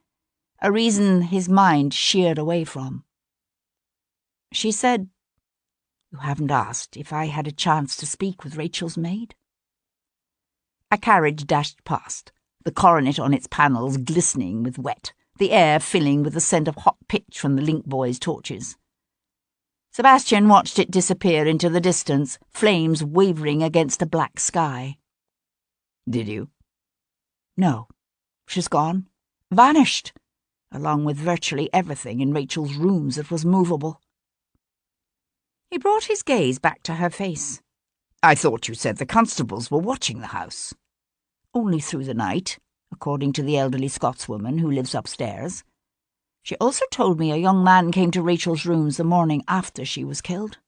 a reason his mind sheered away from. She said, "You haven't asked if I had a chance to speak with Rachel's maid?" A carriage dashed past, the coronet on its panels glistening with wet, the air filling with the scent of hot pitch from the link boys' torches. Sebastian watched it disappear into the distance, flames wavering against a black sky. "Did you?" "No. She's gone. Vanished, along with virtually everything in Rachel's rooms that was movable." He brought his gaze back to her face. "I thought you said the constables were watching the house." "Only through the night, according to the elderly Scotswoman who lives upstairs. She also told me a young man came to Rachel's rooms the morning after she was killed.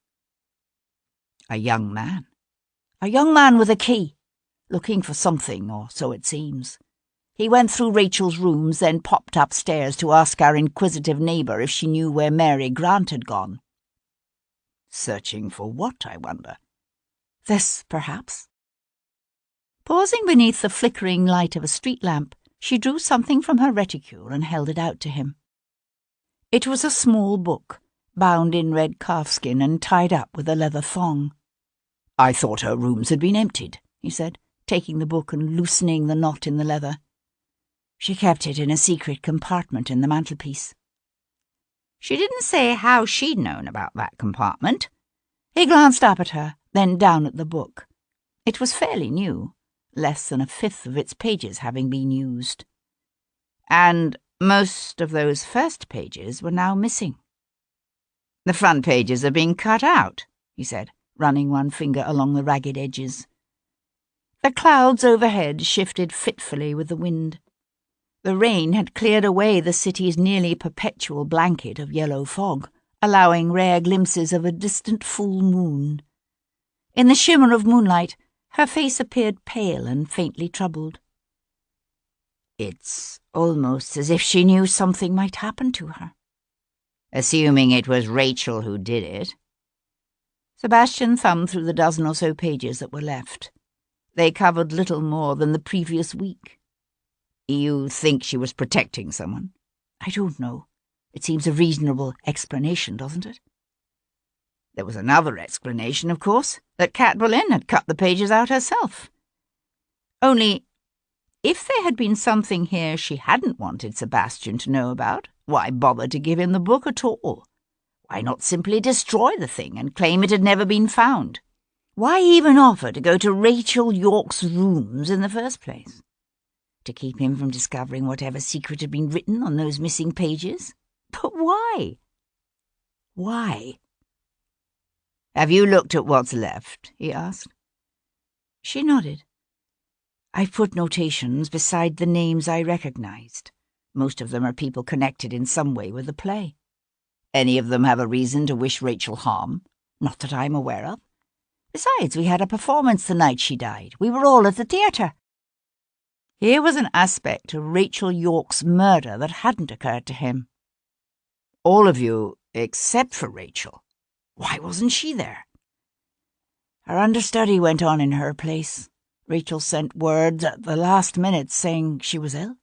A young man? A young man with a key, looking for something, or so it seems. He went through Rachel's rooms, then popped upstairs to ask our inquisitive neighbour if she knew where Mary Grant had gone. Searching for what, I wonder? This, perhaps. Pausing beneath the flickering light of a street lamp, she drew something from her reticule and held it out to him. It was a small book, bound in red calfskin and tied up with a leather thong. I thought her rooms had been emptied, he said, taking the book and loosening the knot in the leather. She kept it in a secret compartment in the mantelpiece. She didn't say how she'd known about that compartment. He glanced up at her, then down at the book. It was fairly new, less than a fifth of its pages having been used. And most of those first pages were now missing. The front pages are being cut out, he said, running one finger along the ragged edges. The clouds overhead shifted fitfully with the wind. The rain had cleared away the city's nearly perpetual blanket of yellow fog, allowing rare glimpses of a distant full moon. In the shimmer of moonlight, her face appeared pale and faintly troubled. It's almost as if she knew something might happen to her. Assuming it was Rachel who did it. Sebastian thumbed through the dozen or so pages that were left. They covered little more than the previous week. You think she was protecting someone? I don't know. It seems a reasonable explanation, doesn't it? There was another explanation, of course, that Kat Boleyn had cut the pages out herself. Only, if there had been something here she hadn't wanted Sebastian to know about, why bother to give him the book at all? Why not simply destroy the thing and claim it had never been found? Why even offer to go to Rachel Yorke's rooms in the first place? To keep him from discovering whatever secret had been written on those missing pages? But why? Why? Have you looked at what's left? He asked. She nodded. I've put notations beside the names I recognized. Most of them are people connected in some way with the play. Any of them have a reason to wish Rachel harm? Not that I'm aware of. Besides, we had a performance the night she died. We were all at the theatre. Here was an aspect of Rachel Yorke's murder that hadn't occurred to him. All of you, except for Rachel. Why wasn't she there? Her understudy went on in her place. Rachel sent word at the last minute saying she was ill.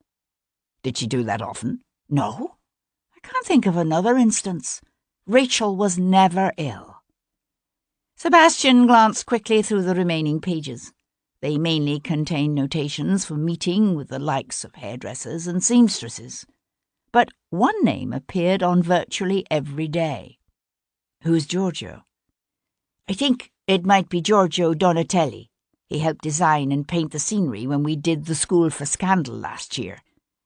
Did she do that often? No. I can't think of another instance. Rachel was never ill. Sebastian glanced quickly through the remaining pages. They mainly contained notations for meeting with the likes of hairdressers and seamstresses. But one name appeared on virtually every day. Who's Giorgio? I think it might be Giorgio Donatelli. He helped design and paint the scenery when we did the School for Scandal last year.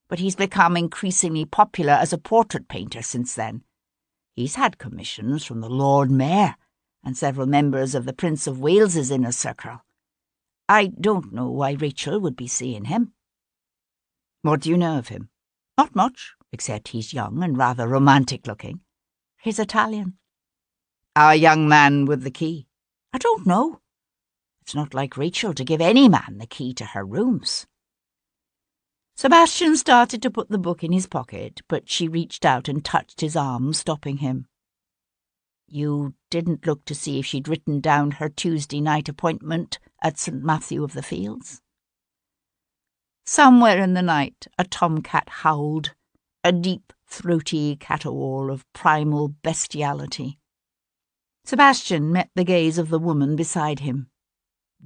But he's become increasingly popular as a portrait painter since then. He's had commissions from the Lord Mayor and several members of the Prince of Wales's inner circle. I don't know why Rachel would be seeing him. What do you know of him? Not much, except he's young and rather romantic-looking. He's Italian. Our young man with the key? I don't know. It's not like Rachel to give any man the key to her rooms. Sebastian started to put the book in his pocket, but she reached out and touched his arm, stopping him. You didn't look to see if she'd written down her Tuesday night appointment at St. Matthew of the Fields? Somewhere in the night a tomcat howled, a deep, throaty caterwaul of primal bestiality. Sebastian met the gaze of the woman beside him.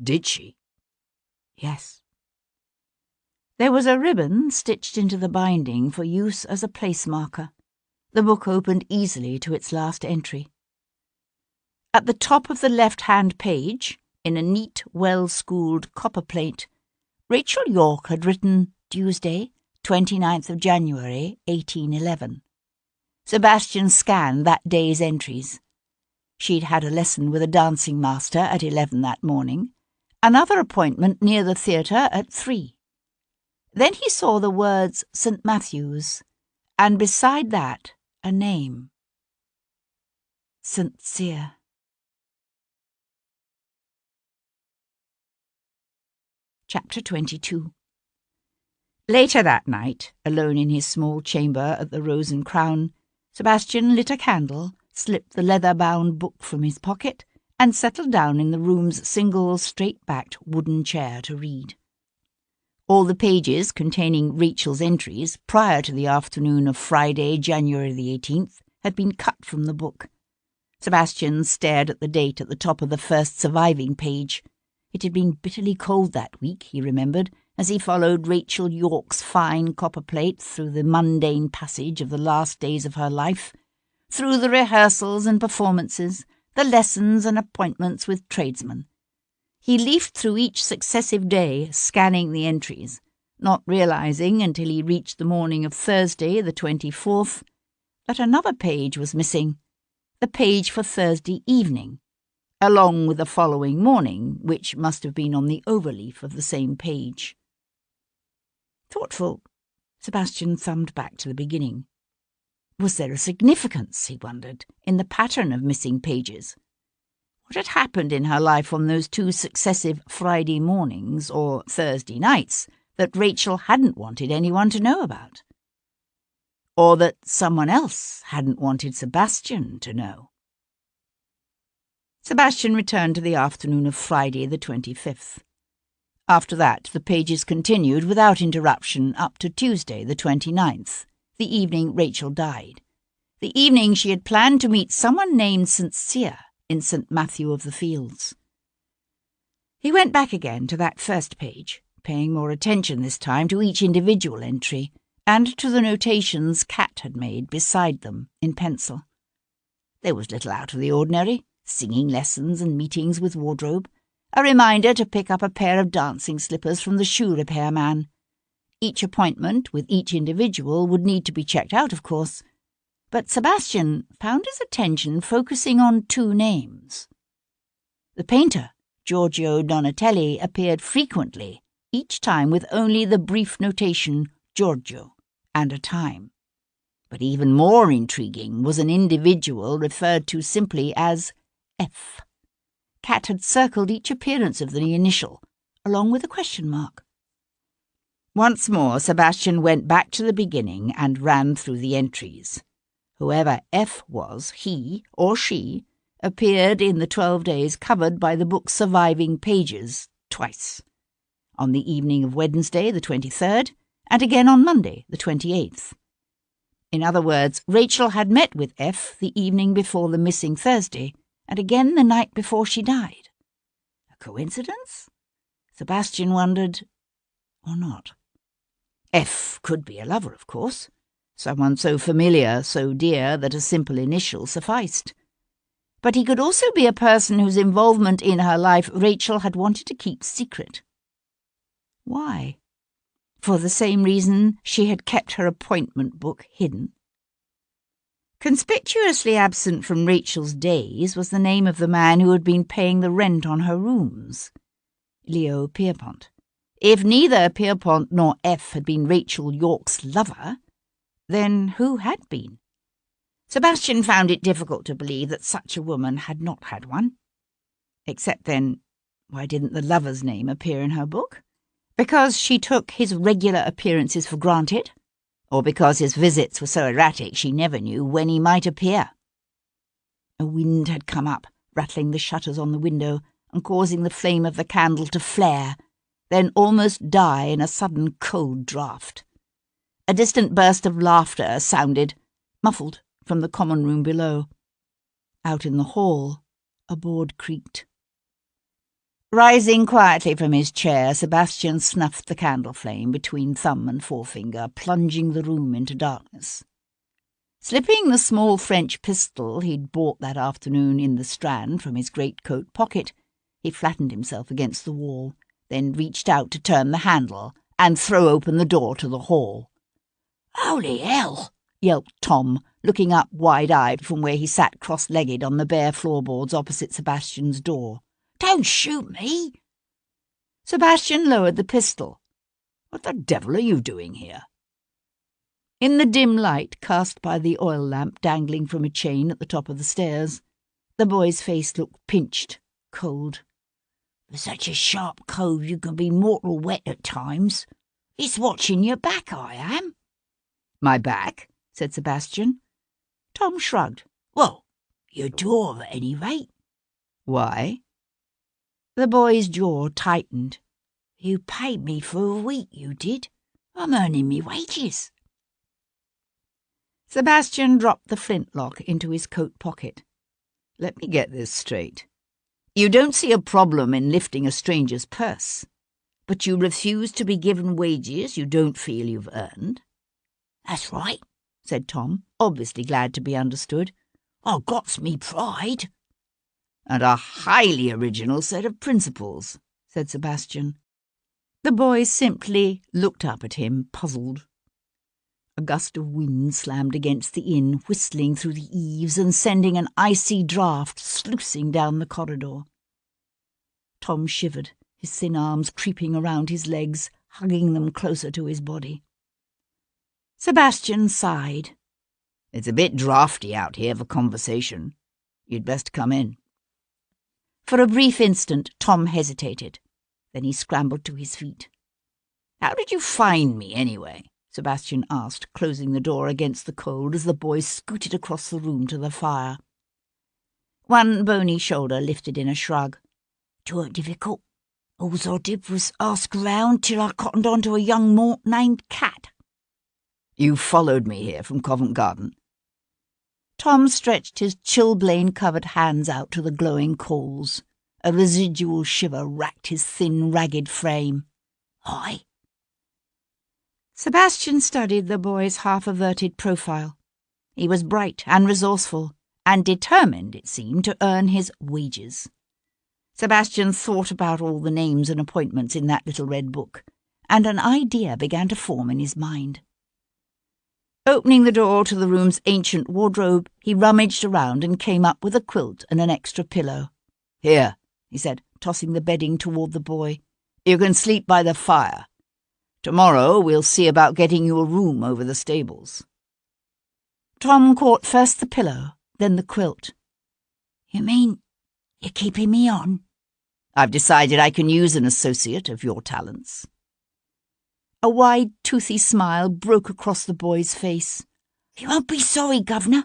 Did she? Yes. There was a ribbon stitched into the binding for use as a place marker. The book opened easily to its last entry. At the top of the left-hand page, in a neat, well-schooled copper plate, Rachel Yorke had written Tuesday, 29th of January, 1811. Sebastian scanned that day's entries. She'd had a lesson with a dancing master at 11 that morning, another appointment near the theatre at 3. Then he saw the words St. Matthew's, and beside that a name. St. Cyr. Chapter 22. Later that night, alone in his small chamber at the Rose and Crown, Sebastian lit a candle, slipped the leather-bound book from his pocket, and settled down in the room's single, straight-backed wooden chair to read. All the pages containing Rachel's entries prior to the afternoon of Friday, January the 18th, had been cut from the book. Sebastian stared at the date at the top of the first surviving page. It had been bitterly cold that week, he remembered, as he followed Rachel Yorke's fine copper plate through the mundane passage of the last days of her life, through the rehearsals and performances, the lessons and appointments with tradesmen. He leafed through each successive day, scanning the entries, not realizing until he reached the morning of Thursday, the 24th, that another page was missing, the page for Thursday evening, along with the following morning, which must have been on the overleaf of the same page. Thoughtful, Sebastian thumbed back to the beginning. Was there a significance, he wondered, in the pattern of missing pages? What had happened in her life on those two successive Friday mornings or Thursday nights that Rachel hadn't wanted anyone to know about? Or that someone else hadn't wanted Sebastian to know? Sebastian returned to the afternoon of Friday the 25th. After that, the pages continued without interruption up to Tuesday the 29th, the evening Rachel died, the evening she had planned to meet someone named St. Cyr in St. Matthew of the Fields. He went back again to that first page, paying more attention this time to each individual entry and to the notations Kat had made beside them in pencil. There was little out of the ordinary, singing lessons and meetings with wardrobe, a reminder to pick up a pair of dancing slippers from the shoe repair man. Each appointment with each individual would need to be checked out, of course, but Sebastian found his attention focusing on two names. The painter, Giorgio Donatelli, appeared frequently, each time with only the brief notation Giorgio and a time. But even more intriguing was an individual referred to simply as F. Kat had circled each appearance of the initial, along with a question mark. Once more Sebastian went back to the beginning and ran through the entries. Whoever F was, he or she, appeared in the 12 days covered by the book's surviving pages twice, on the evening of Wednesday the 23rd, and again on Monday the 28th. In other words, Rachel had met with F the evening before the missing Thursday, and again the night before she died. A coincidence? Sebastian wondered, or not. F could be a lover, of course. Someone so familiar, so dear, that a simple initial sufficed. But he could also be a person whose involvement in her life Rachel had wanted to keep secret. Why? For the same reason she had kept her appointment book hidden. Conspicuously absent from Rachel's days was the name of the man who had been paying the rent on her rooms, Leo Pierpont. If neither Pierpont nor F had been Rachel Yorke's lover, then who had been? Sebastian found it difficult to believe that such a woman had not had one. Except then, why didn't the lover's name appear in her book? Because she took his regular appearances for granted? Or because his visits were so erratic she never knew when he might appear? A wind had come up, rattling the shutters on the window and causing the flame of the candle to flare, then almost die in a sudden cold draught. A distant burst of laughter sounded, muffled, from the common room below. Out in the hall, a board creaked. Rising quietly from his chair, Sebastian snuffed the candle flame between thumb and forefinger, plunging the room into darkness. Slipping the small French pistol he'd bought that afternoon in the Strand from his greatcoat pocket, he flattened himself against the wall, then reached out to turn the handle and throw open the door to the hall. "Holy hell!" yelped Tom, looking up wide-eyed from where he sat cross-legged on the bare floorboards opposite Sebastian's door. "Don't shoot me!" Sebastian lowered the pistol. "What the devil are you doing here?" In the dim light cast by the oil lamp dangling from a chain at the top of the stairs, the boy's face looked pinched, cold. For such a sharp cove you can be mortal wet at times. It's watching your back, I am. My back? Said Sebastian. Tom shrugged. Well, your jaw at any rate. Why? The boy's jaw tightened. You paid me for a week, you did. I'm earning me wages. Sebastian dropped the flintlock into his coat pocket. Let me get this straight. You don't see a problem in lifting a stranger's purse, but you refuse to be given wages you don't feel you've earned? That's right, said Tom, obviously glad to be understood. I got's me pride. And a highly original set of principles, said Sebastian. The boy simply looked up at him, puzzled. A gust of wind slammed against the inn, whistling through the eaves and sending an icy draught sluicing down the corridor. Tom shivered, his thin arms creeping around his legs, hugging them closer to his body. Sebastian sighed. It's a bit draughty out here for conversation. You'd best come in. For a brief instant, Tom hesitated. Then he scrambled to his feet. How did you find me, anyway? Sebastian asked, closing the door against the cold as the boy scooted across the room to the fire. One bony shoulder lifted in a shrug. "'Tweren't difficult. All I did was ask around till I cottoned on to a young mort named Kat." "You followed me here from Covent Garden?" Tom stretched his chilblain-covered hands out to the glowing coals. A residual shiver racked his thin, ragged frame. "Aye." Sebastian studied the boy's half-averted profile. He was bright and resourceful, and determined, it seemed, to earn his wages. Sebastian thought about all the names and appointments in that little red book, and an idea began to form in his mind. Opening the door to the room's ancient wardrobe, he rummaged around and came up with a quilt and an extra pillow. "Here," he said, tossing the bedding toward the boy. "You can sleep by the fire. Tomorrow we'll see about getting you a room over the stables." Tom caught first the pillow, then the quilt. "You mean you're keeping me on?" "I've decided I can use an associate of your talents." A wide, toothy smile broke across the boy's face. "You won't be sorry, Governor.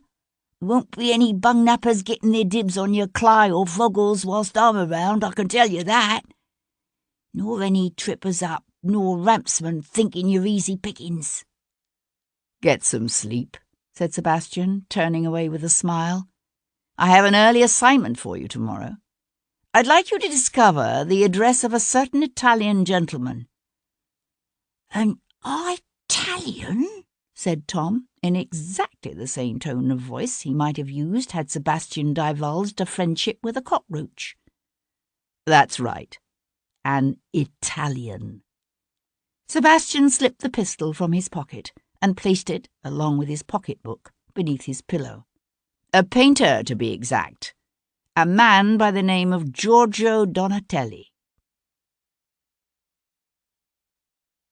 There won't be any bung-nappers getting their dibs on your Cly or Foggles whilst I'm around, I can tell you that. Nor any trippers up, nor rampsmen thinking you're easy pickings." "Get some sleep," said Sebastian, turning away with a smile. "I have an early assignment for you tomorrow. I'd like you to discover the address of a certain Italian gentleman." "An Italian?" said Tom, in exactly the same tone of voice he might have used had Sebastian divulged a friendship with a cockroach. "That's right. An Italian." Sebastian slipped the pistol from his pocket and placed it, along with his pocketbook, beneath his pillow. "A painter, to be exact. A man by the name of Giorgio Donatelli."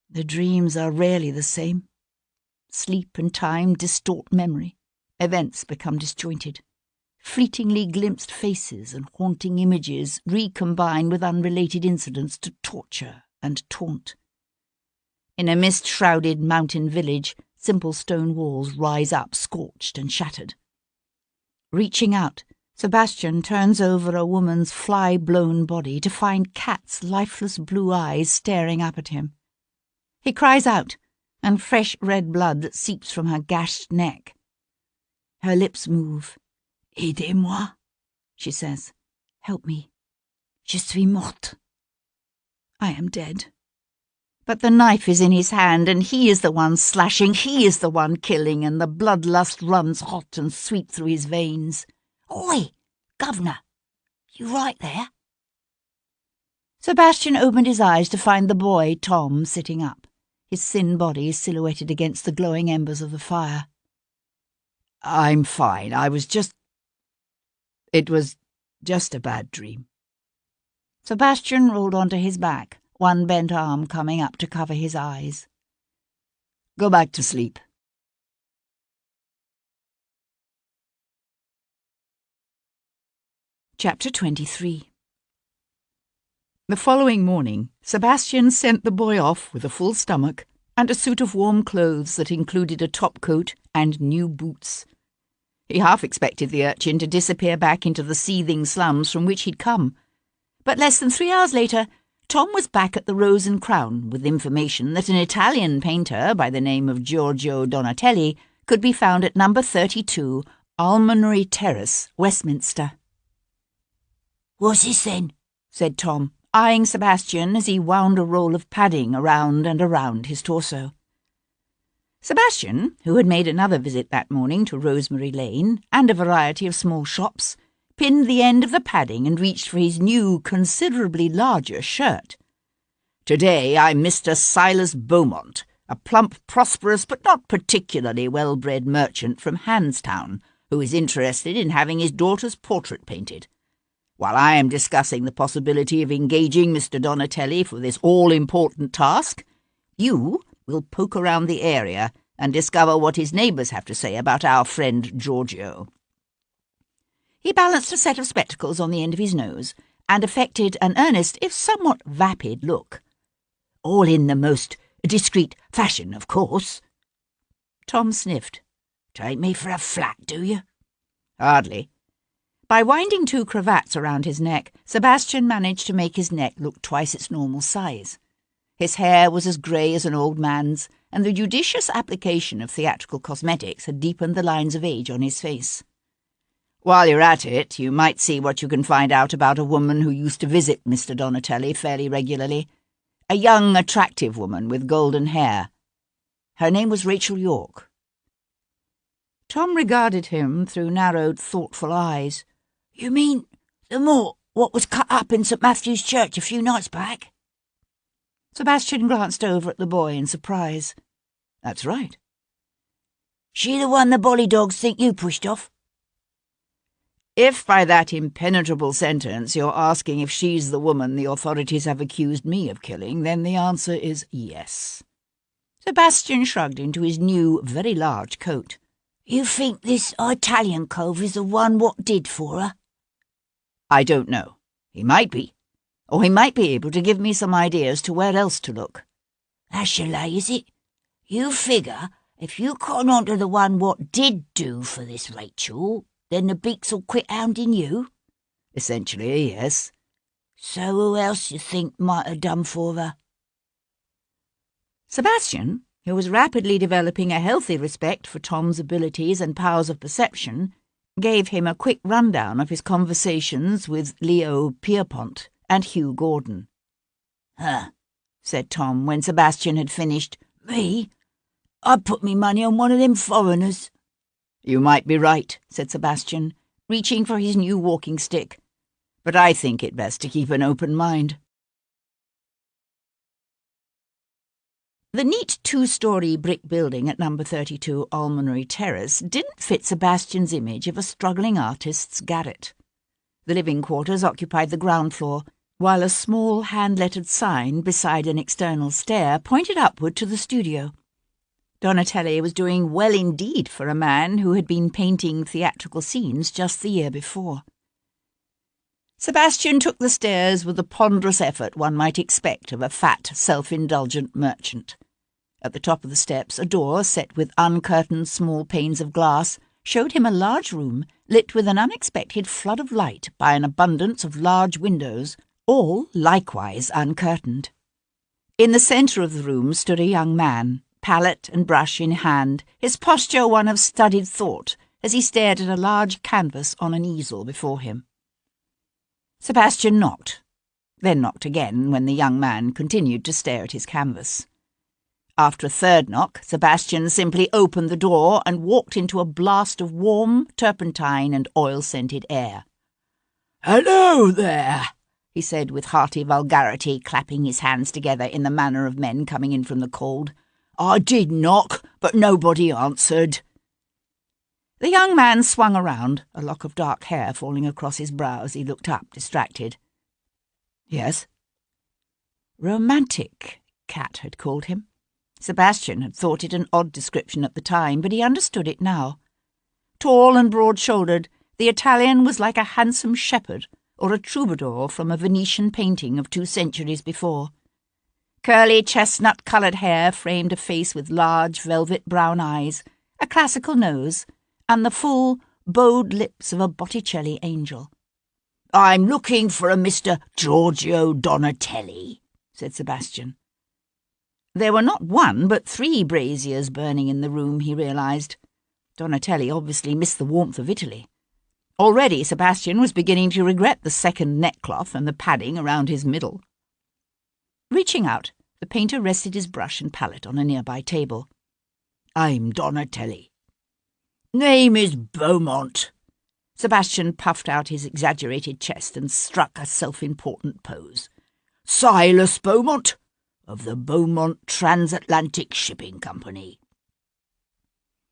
The dreams are rarely the same. Sleep and time distort memory. Events become disjointed. Fleetingly glimpsed faces and haunting images recombine with unrelated incidents to torture and taunt. In a mist-shrouded mountain village, simple stone walls rise up scorched and shattered. Reaching out, Sebastian turns over a woman's fly-blown body to find Kat's lifeless blue eyes staring up at him. He cries out, and fresh red blood seeps from her gashed neck. Her lips move. "Aidez-moi," she says. "Help me. Je suis morte." I am dead. But the knife is in his hand, and he is the one slashing, he is the one killing, and the bloodlust runs hot and sweet through his veins. "Oi, Governor, you right there?" Sebastian opened his eyes to find the boy, Tom, sitting up, his thin body silhouetted against the glowing embers of the fire. "I'm fine. It was just a bad dream." Sebastian rolled onto his back, one bent arm coming up to cover his eyes. "Go back to sleep. Chapter 23. The following morning, Sebastian sent the boy off with a full stomach and a suit of warm clothes that included a top-coat and new boots. He half expected the urchin to disappear back into the seething slums from which he'd come. But less than 3 hours later, Tom was back at the Rose and Crown with information that an Italian painter by the name of Giorgio Donatelli could be found at number 32, Almonry Terrace, Westminster. "What's this then?" said Tom, eyeing Sebastian as he wound a roll of padding around and around his torso. Sebastian, who had made another visit that morning to Rosemary Lane and a variety of small shops, pinned the end of the padding and reached for his new, considerably larger shirt. "Today I'm Mr. Silas Beaumont, a plump, prosperous but not particularly well-bred merchant from Handstown, who is interested in having his daughter's portrait painted. While I am discussing the possibility of engaging Mr. Donatelli for this all-important task, you will poke around the area and discover what his neighbours have to say about our friend Giorgio." He balanced a set of spectacles on the end of his nose and affected an earnest, if somewhat vapid, look. "All in the most discreet fashion, of course." Tom sniffed. "Take me for a flat, do you?" "Hardly." By winding 2 cravats around his neck, Sebastian managed to make his neck look twice its normal size. His hair was as grey as an old man's, and the judicious application of theatrical cosmetics had deepened the lines of age on his face. "While you're at it, you might see what you can find out about a woman who used to visit Mr. Donatelli fairly regularly. A young, attractive woman with golden hair. Her name was Rachel Yorke." Tom regarded him through narrowed, thoughtful eyes. "You mean the Moor what was cut up in St. Matthew's Church a few nights back?" Sebastian glanced over at the boy in surprise. "That's right." "She the one the bolly dogs think you pushed off?" "If by that impenetrable sentence you're asking if she's the woman the authorities have accused me of killing, then the answer is yes." Sebastian shrugged into his new, very large coat. "You think this Italian cove is the one what did for her?" "I don't know. He might be. Or he might be able to give me some ideas to where else to look." "That's your lay, is it? You figure if you cotton on to the one what did do for this Rachel, then the beaks'll quit hounding you?" "Essentially, yes." "So who else you think might have done for her?" Sebastian, who was rapidly developing a healthy respect for Tom's abilities and powers of perception, gave him a quick rundown of his conversations with Leo Pierpont and Hugh Gordon. "Huh," said Tom when Sebastian had finished. "Me? I'd put me money on one of them foreigners." "You might be right," said Sebastian, reaching for his new walking stick. "But I think it best to keep an open mind." The neat 2-storey brick building at number 32 Almonry Terrace didn't fit Sebastian's image of a struggling artist's garret. The living quarters occupied the ground floor, while a small hand-lettered sign beside an external stair pointed upward to the studio. Donatelli was doing well indeed for a man who had been painting theatrical scenes just the year before. Sebastian took the stairs with the ponderous effort one might expect of a fat, self-indulgent merchant. At the top of the steps, a door set with uncurtained small panes of glass showed him a large room lit with an unexpected flood of light by an abundance of large windows, all likewise uncurtained. In the centre of the room stood a young man, palette and brush in hand, his posture one of studied thought, as he stared at a large canvas on an easel before him. Sebastian knocked, then knocked again when the young man continued to stare at his canvas. After a third knock, Sebastian simply opened the door and walked into a blast of warm, turpentine and oil-scented air. "Hello there," he said with hearty vulgarity, clapping his hands together in the manner of men coming in from the cold. "I did knock, but nobody answered." The young man swung around, a lock of dark hair falling across his brow as he looked up, distracted. "Yes?" "Romantic," Kat had called him. Sebastian had thought it an odd description at the time, but he understood it now. Tall and broad-shouldered, The Italian was like a handsome shepherd or a troubadour from a Venetian painting of 2 centuries before. Curly chestnut-coloured hair framed a face with large velvet brown eyes, a classical nose, and the full, bowed lips of a Botticelli angel. "I'm looking for a Mr. Giorgio Donatelli," said Sebastian. There were not 1 but 3 braziers burning in the room, he realised. Donatelli obviously missed the warmth of Italy. Already Sebastian was beginning to regret the 2nd neckcloth and the padding around his middle. Reaching out, the painter rested his brush and palette on a nearby table. "I'm Donatelli. Name is Beaumont." Sebastian puffed out his exaggerated chest and struck a self-important pose. "Silas Beaumont, of the Beaumont Transatlantic Shipping Company."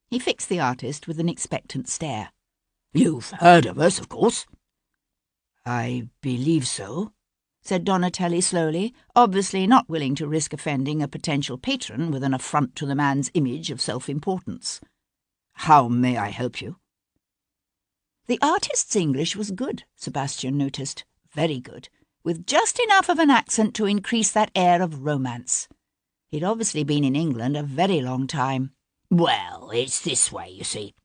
He fixed the artist with an expectant stare. "You've heard of us, of course?" "I believe so," said Donatelli slowly, obviously not willing to risk offending a potential patron with an affront to the man's image of self-importance. "How may I help you?" The artist's English was good, Sebastian noticed, very good, with just enough of an accent to increase that air of romance. He'd obviously been in England a very long time. "Well, it's this way, you see.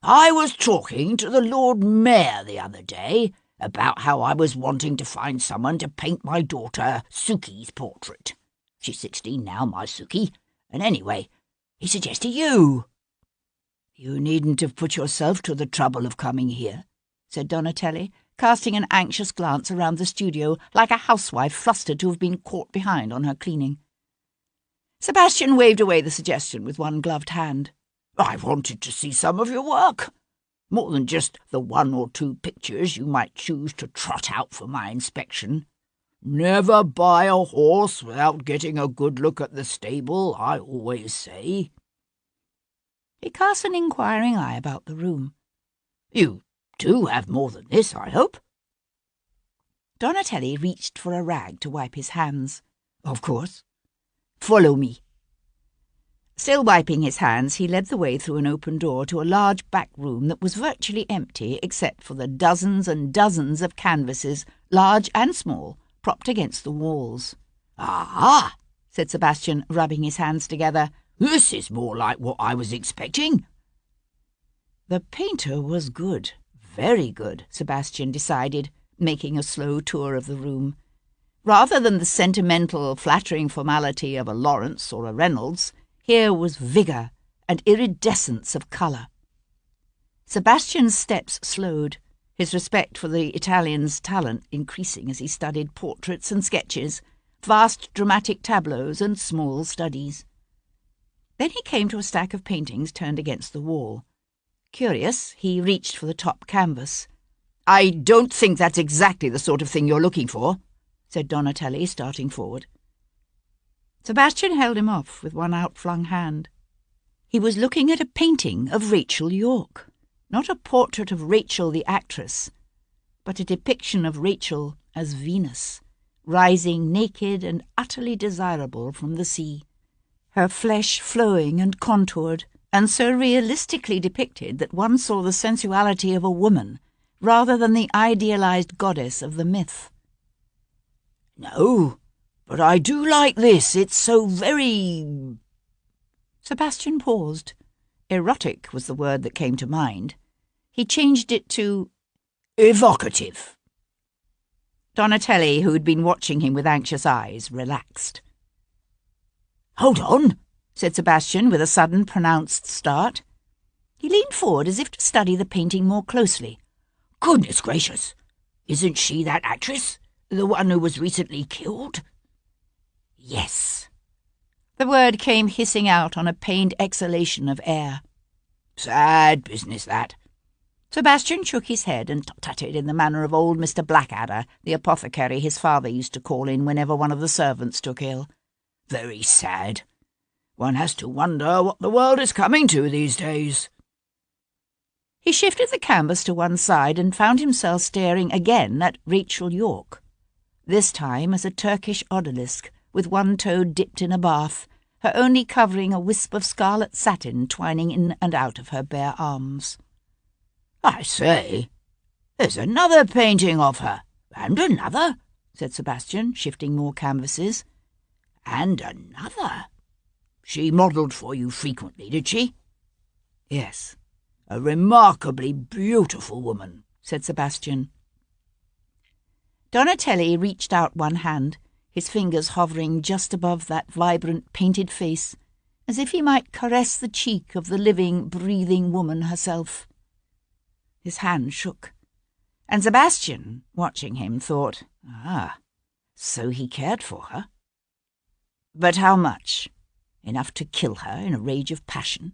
I was talking to the Lord Mayor the other day about how I was wanting to find someone to paint my daughter Suki's portrait. She's 16 now, my Suki, and anyway, he suggested you." "You needn't have put yourself to the trouble of coming here," said Donatelli, casting an anxious glance around the studio like a housewife flustered to have been caught behind on her cleaning. Sebastian waved away the suggestion with one gloved hand. "I wanted to see some of your work. More than just the 1 or 2 pictures you might choose to trot out for my inspection. Never buy a horse without getting a good look at the stable, I always say." He cast an inquiring eye about the room. "You do have more than this, I hope?" Donatelli reached for a rag to wipe his hands. "Of course." "Follow me." Still wiping his hands, he led the way through an open door to a large back room that was virtually empty except for the dozens and dozens of canvases, large and small, propped against the walls. "Ah!" said Sebastian, rubbing his hands together. "This is more like what I was expecting." The painter was good, very good, Sebastian decided, making a slow tour of the room. Rather than the sentimental, flattering formality of a Lawrence or a Reynolds, here was vigour and iridescence of colour. Sebastian's steps slowed, his respect for the Italian's talent increasing as he studied portraits and sketches, vast dramatic tableaux and small studies. Then he came to a stack of paintings turned against the wall. Curious, he reached for the top canvas. "I don't think that's exactly the sort of thing you're looking for," said Donatelli, starting forward. Sebastian held him off with one outflung hand. He was looking at a painting of Rachel York, not a portrait of Rachel the actress, but a depiction of Rachel as Venus, rising naked and utterly desirable from the sea, her flesh flowing and contoured, and so realistically depicted that one saw the sensuality of a woman rather than the idealized goddess of the myth. "No, but I do like this. It's so very—" Sebastian paused. Erotic was the word that came to mind. He changed it to evocative. Donatelli, who had been watching him with anxious eyes, relaxed. "Hold on," said Sebastian with a sudden pronounced start. He leaned forward as if to study the painting more closely. "Goodness gracious! Isn't she that actress? The one who was recently killed?" "Yes." The word came hissing out on a pained exhalation of air. "Sad business, that." Sebastian shook his head and tutted in the manner of old Mr. Blackadder, the apothecary his father used to call in whenever one of the servants took ill. "Very sad. One has to wonder what the world is coming to these days." He shifted the canvas to one side and found himself staring again at Rachel York, this time as a Turkish odalisque, with one toe dipped in a bath, her only covering a wisp of scarlet satin twining in and out of her bare arms. "I say, There's another painting of her, and another," said Sebastian, shifting more canvases. "And another. She modelled for you frequently, did she?" "Yes." "A remarkably beautiful woman," said Sebastian. Donatelli reached out one hand, his fingers hovering just above that vibrant painted face, as if he might caress the cheek of the living, breathing woman herself. His hand shook, and Sebastian, watching him, thought, so he cared for her. But how much? Enough to kill her in a rage of passion?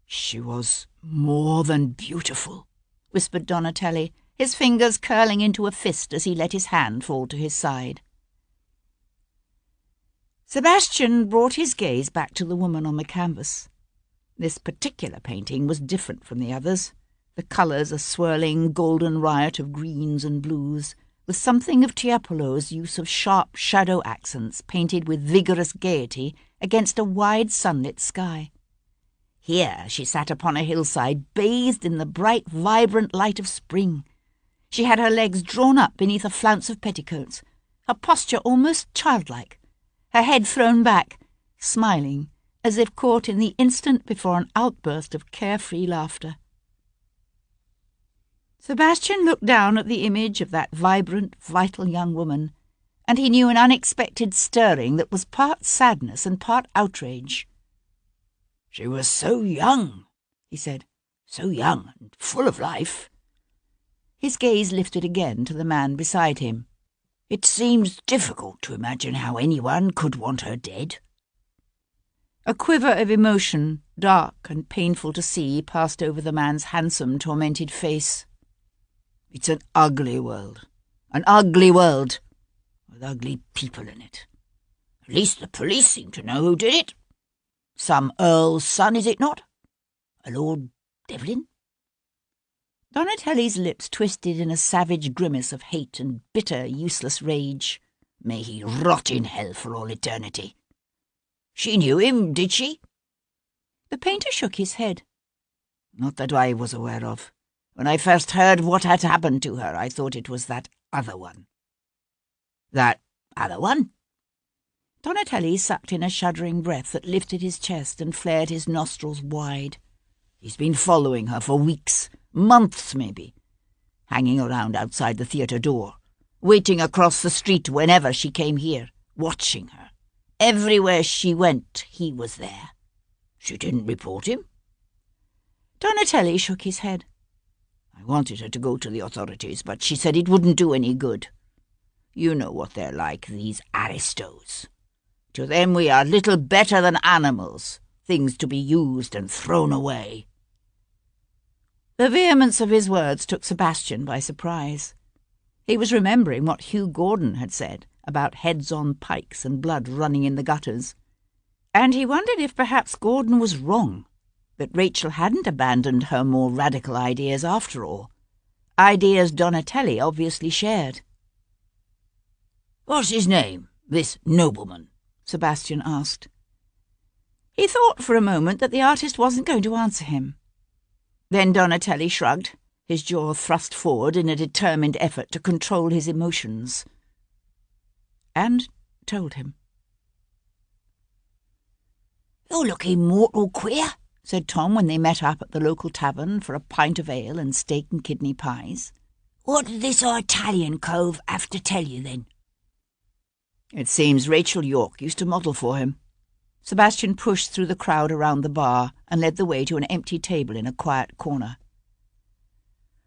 "She was more than beautiful," whispered Donatelli, his fingers curling into a fist as he let his hand fall to his side. Sebastian brought his gaze back to the woman on the canvas. This particular painting was different from the others, the colours a swirling golden riot of greens and blues, with something of Tiepolo's use of sharp shadow accents painted with vigorous gaiety against a wide sunlit sky. Here she sat upon a hillside, bathed in the bright, vibrant light of spring. She had her legs drawn up beneath a flounce of petticoats, her posture almost childlike, her head thrown back, smiling, as if caught in the instant before an outburst of carefree laughter. Sebastian looked down at the image of that vibrant, vital young woman, and he knew an unexpected stirring that was part sadness and part outrage. "She was so young," he said, "so young and full of life." His gaze lifted again to the man beside him. "It seems difficult to imagine how anyone could want her dead." A quiver of emotion, dark and painful to see, passed over the man's handsome, tormented face. "It's an ugly world, with ugly people in it. At least the police seem to know who did it. Some earl's son, is it not? A Lord Devlin?" Donatelli's lips twisted in a savage grimace of hate and bitter, useless rage. "May he rot in hell for all eternity. She knew him, did she?" The painter shook his head. "Not that I was aware of. When I first heard what had happened to her, I thought it was that other one." "That other one?" Donatelli sucked in a shuddering breath that lifted his chest and flared his nostrils wide. "He's been following her for weeks, months maybe, hanging around outside the theatre door, waiting across the street whenever she came here, watching her. Everywhere she went, he was there. She didn't report him?" Donatelli shook his head. "I wanted her to go to the authorities, but she said it wouldn't do any good. You know what they're like, these aristos. To them we are little better than animals, things to be used and thrown away." The vehemence of his words took Sebastian by surprise. He was remembering what Hugh Gordon had said about heads on pikes and blood running in the gutters, and he wondered if perhaps Gordon was wrong, that Rachel hadn't abandoned her more radical ideas after all, ideas Donatelli obviously shared. "What's his name, this nobleman?" Sebastian asked. He thought for a moment that the artist wasn't going to answer him. Then Donatelli shrugged, his jaw thrust forward in a determined effort to control his emotions, and told him. "You're looking mortal queer," said Tom when they met up at the local tavern for a pint of ale and steak and kidney pies. "What did this Italian cove have to tell you, then?" "It seems Rachel York used to model for him." Sebastian pushed through the crowd around the bar and led the way to an empty table in a quiet corner.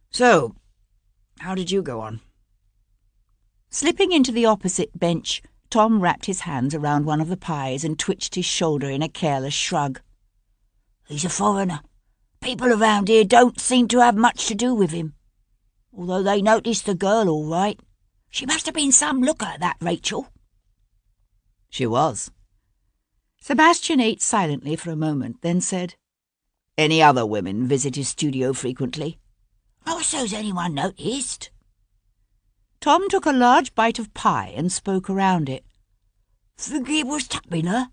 "So, how did you go on?" Slipping into the opposite bench, Tom wrapped his hands around one of the pies and twitched his shoulder in a careless shrug. "He's a foreigner. People around here don't seem to have much to do with him. Although they noticed the girl all right. She must have been some looker, that Rachel." "She was." Sebastian ate silently for a moment, then said, "Any other women visit his studio frequently?" "Not so's anyone noticed." Tom took a large bite of pie and spoke around it. "Think it was tapping her?"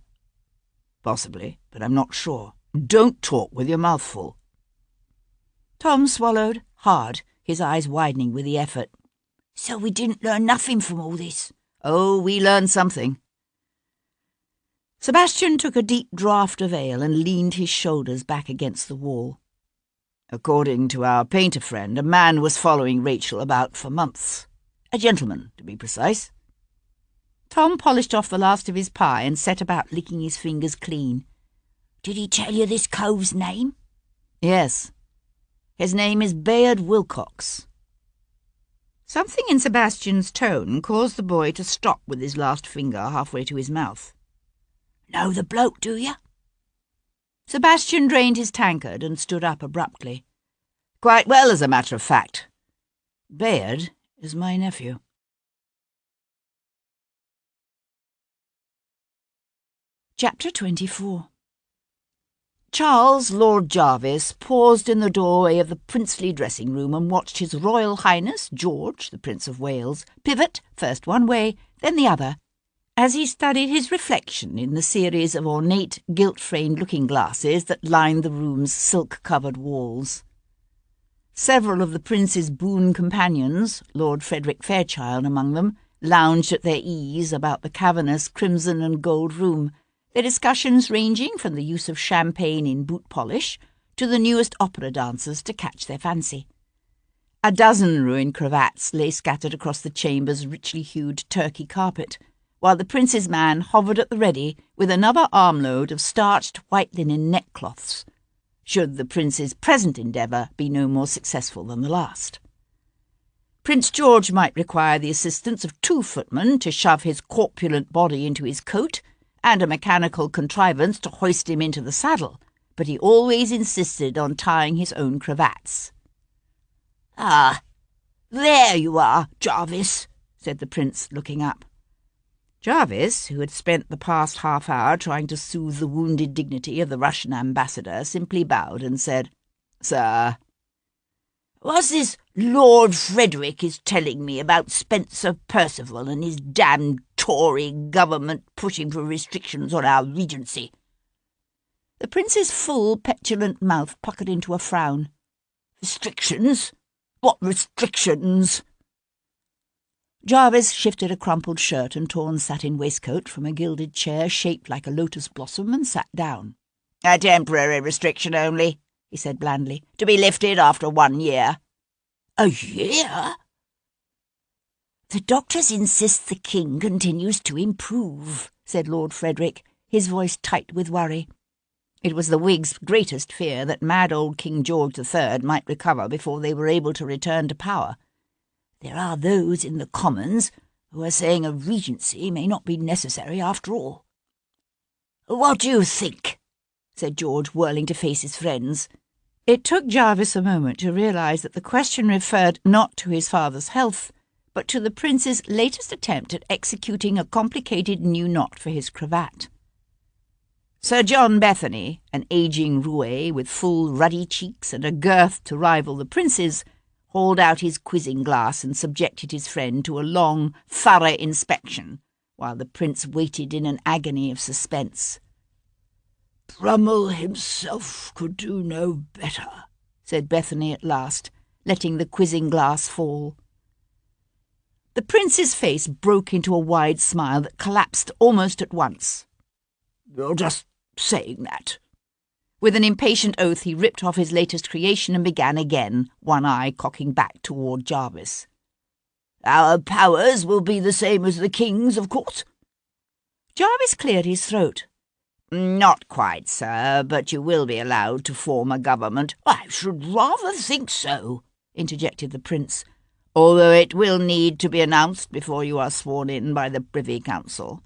"Possibly, but I'm not sure. Don't talk with your mouth full." Tom swallowed, hard, his eyes widening with the effort. So we didn't learn nothing from all this? Oh, we learned something. Sebastian took a deep draught of ale and leaned his shoulders back against the wall. According to our painter friend, a man was following Rachel about for months. A gentleman, to be precise. Tom polished off the last of his pie and set about licking his fingers clean. Did he tell you this cove's name? Yes. His name is Bayard Wilcox. Something in Sebastian's tone caused the boy to stop with his last finger halfway to his mouth. Know the bloke, do you? Sebastian drained his tankard and stood up abruptly. Quite well, as a matter of fact. Bayard is my nephew. Chapter 24. Charles Lord Jarvis paused in the doorway of the princely dressing-room and watched His Royal Highness George, the Prince of Wales, pivot first one way, then the other, as he studied his reflection in the series of ornate, gilt-framed looking-glasses that lined the room's silk-covered walls. Several of the prince's boon companions, Lord Frederick Fairchild among them, lounged at their ease about the cavernous crimson and gold room, their discussions ranging from the use of champagne in boot polish to the newest opera dancers to catch their fancy. A dozen ruined cravats lay scattered across the chamber's richly hued Turkey carpet, while the prince's man hovered at the ready with another armload of starched white linen neckcloths, should the prince's present endeavour be no more successful than the last. Prince George might require the assistance of 2 footmen to shove his corpulent body into his coat, and a mechanical contrivance to hoist him into the saddle, but he always insisted on tying his own cravats. "Ah, there you are, Jarvis," said the prince, looking up. Jarvis, who had spent the past half-hour trying to soothe the wounded dignity of the Russian ambassador, simply bowed and said, "Sir." "What's this Lord Frederick is telling me about Spencer Percival and his damned Tory government pushing for restrictions on our regency?" The prince's full, petulant mouth puckered into a frown. "Restrictions? What restrictions?" Jarvis shifted a crumpled shirt and torn satin waistcoat from a gilded chair shaped like a lotus blossom and sat down. "A temporary restriction only," he said blandly, "to be lifted after 1 year." "A year?" "The doctors insist the king continues to improve," said Lord Frederick, his voice tight with worry. It was the Whigs' greatest fear that mad old King George III might recover before they were able to return to power. "There are those in the Commons who are saying a regency may not be necessary after all." "What do you think?" said George, whirling to face his friends. It took Jarvis a moment to realise that the question referred not to his father's health, but to the prince's latest attempt at executing a complicated new knot for his cravat. Sir John Bethany, an ageing roué with full ruddy cheeks and a girth to rival the prince's, hauled out his quizzing glass and subjected his friend to a long, thorough inspection, while the prince waited in an agony of suspense. "Brummel himself could do no better," said Bethany at last, letting the quizzing glass fall. The prince's face broke into a wide smile that collapsed almost at once. "You're just saying that." With an impatient oath he ripped off his latest creation and began again, one eye cocking back toward Jarvis. "Our powers will be the same as the king's, of course." Jarvis cleared his throat. "Not quite, sir, but you will be allowed to form a government." "I should rather think so," interjected the prince, "although it will need to be announced before you are sworn in by the Privy Council."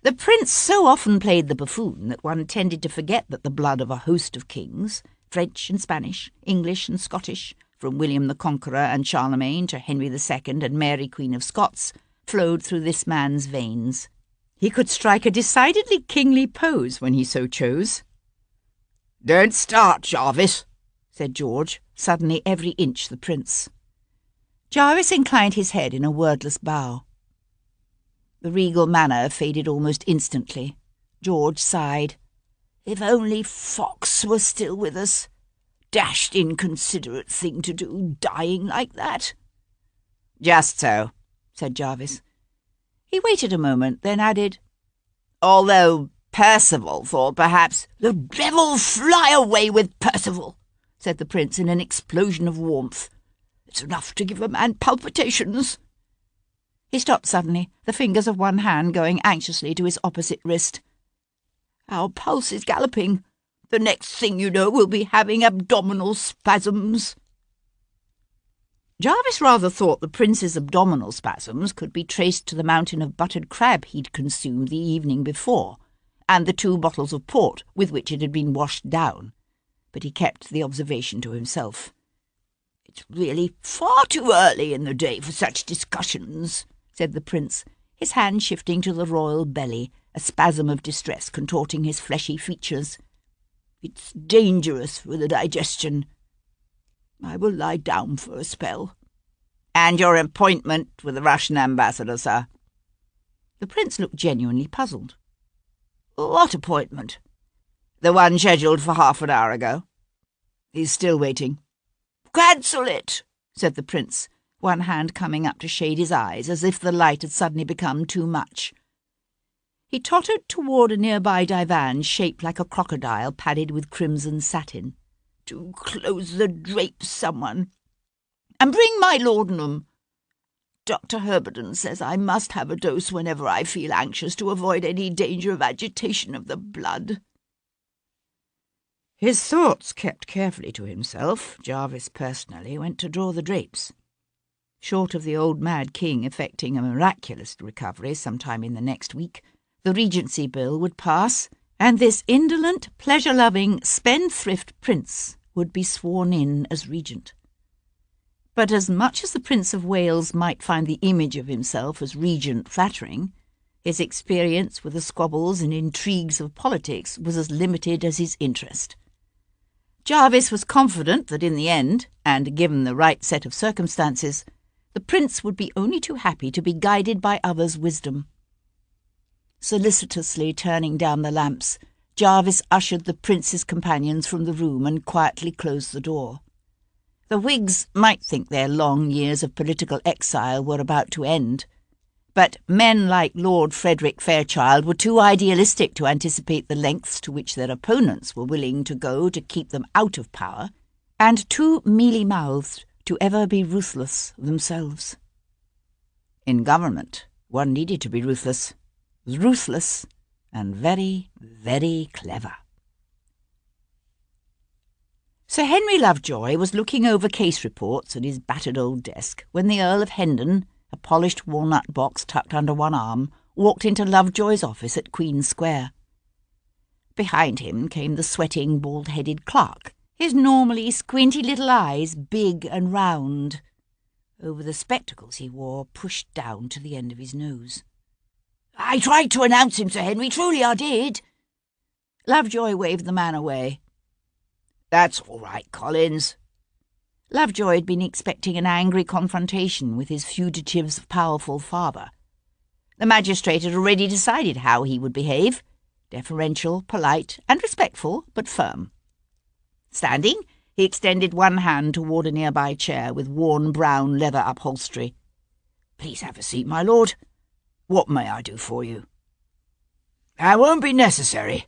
The prince so often played the buffoon that one tended to forget that the blood of a host of kings, French and Spanish, English and Scottish, from William the Conqueror and Charlemagne to Henry II and Mary Queen of Scots, flowed through this man's veins. He could strike a decidedly kingly pose when he so chose. "Don't start, Jarvis," said George, suddenly every inch the prince. Jarvis inclined his head in a wordless bow. The regal manner faded almost instantly. George sighed. "If only Fox were still with us. dashed inconsiderate thing to do, dying like that." "Just so," said Jarvis. He waited a moment, then added, "Although Percival thought perhaps—" "The devil fly away with Percival," said the Prince in an explosion of warmth. "It's enough to give a man palpitations." He stopped suddenly, the fingers of one hand going anxiously to his opposite wrist. "Our pulse is galloping. The next thing you know, we'll be having abdominal spasms." Jarvis rather thought the Prince's abdominal spasms could be traced to the mountain of buttered crab he'd consumed the evening before, and the 2 bottles of port with which it had been washed down, but he kept the observation to himself. "It's really far too early in the day for such discussions," said the Prince, his hand shifting to the royal belly, a spasm of distress contorting his fleshy features. "It's dangerous for the digestion. I will lie down for a spell." "And your appointment with the Russian ambassador, sir?" The Prince looked genuinely puzzled. "What appointment?" "The one scheduled for half an hour ago." "He's still waiting." "Cancel it," said the Prince, one hand coming up to shade his eyes as if the light had suddenly become too much. He tottered toward a nearby divan shaped like a crocodile padded with crimson satin. "Do close the drapes, someone. And bring my laudanum. Dr. Herberton says I must have a dose whenever I feel anxious to avoid any danger of agitation of the blood." His thoughts kept carefully to himself, Jarvis personally went to draw the drapes. Short of the old mad king effecting a miraculous recovery sometime in the next week, the Regency Bill would pass, and this indolent, pleasure-loving, spendthrift prince would be sworn in as regent. But as much as the Prince of Wales might find the image of himself as regent flattering, his experience with the squabbles and intrigues of politics was as limited as his interest. Jarvis was confident that in the end, and given the right set of circumstances, the prince would be only too happy to be guided by others' wisdom. Solicitously turning down the lamps, Jarvis ushered the prince's companions from the room and quietly closed the door. The Whigs might think their long years of political exile were about to end, but men like Lord Frederick Fairchild were too idealistic to anticipate the lengths to which their opponents were willing to go to keep them out of power, and too mealy-mouthed to ever be ruthless themselves. In government, one needed to be ruthless, and very, very clever. Sir Henry Lovejoy was looking over case reports at his battered old desk when the Earl of Hendon, a polished walnut box tucked under one arm, walked into Lovejoy's office at Queen Square. Behind him came the sweating, bald-headed clerk, his normally squinty little eyes big and round, over the spectacles he wore pushed down to the end of his nose. "I tried to announce him, Sir Henry, truly I did." Lovejoy waved the man away. "That's all right, Collins." Lovejoy had been expecting an angry confrontation with his fugitive's powerful father. The magistrate had already decided how he would behave, deferential, polite, and respectful, but firm. Standing, he extended one hand toward a nearby chair with worn brown leather upholstery. "Please have a seat, my lord. What may I do for you?" "That won't be necessary."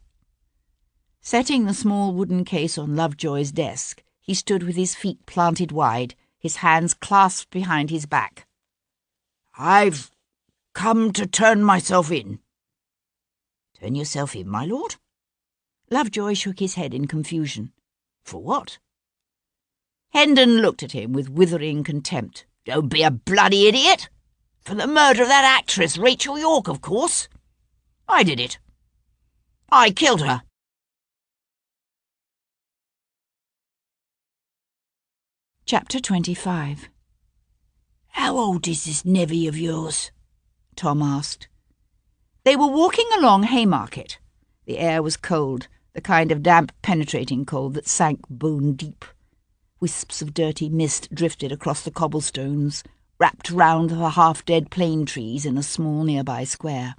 Setting the small wooden case on Lovejoy's desk, he stood with his feet planted wide, his hands clasped behind his back. "I've come to turn myself in." "Turn yourself in, my lord?" Lovejoy shook his head in confusion. "For what?" Hendon looked at him with withering contempt. "Don't be a bloody idiot! For the murder of that actress, Rachel York, of course. I did it. I killed her." Chapter 25. "How old is this nevy of yours?" Tom asked. They were walking along Haymarket. The air was cold, the kind of damp, penetrating cold that sank bone-deep. Wisps of dirty mist drifted across the cobblestones, wrapped round the half-dead plane trees in a small nearby square.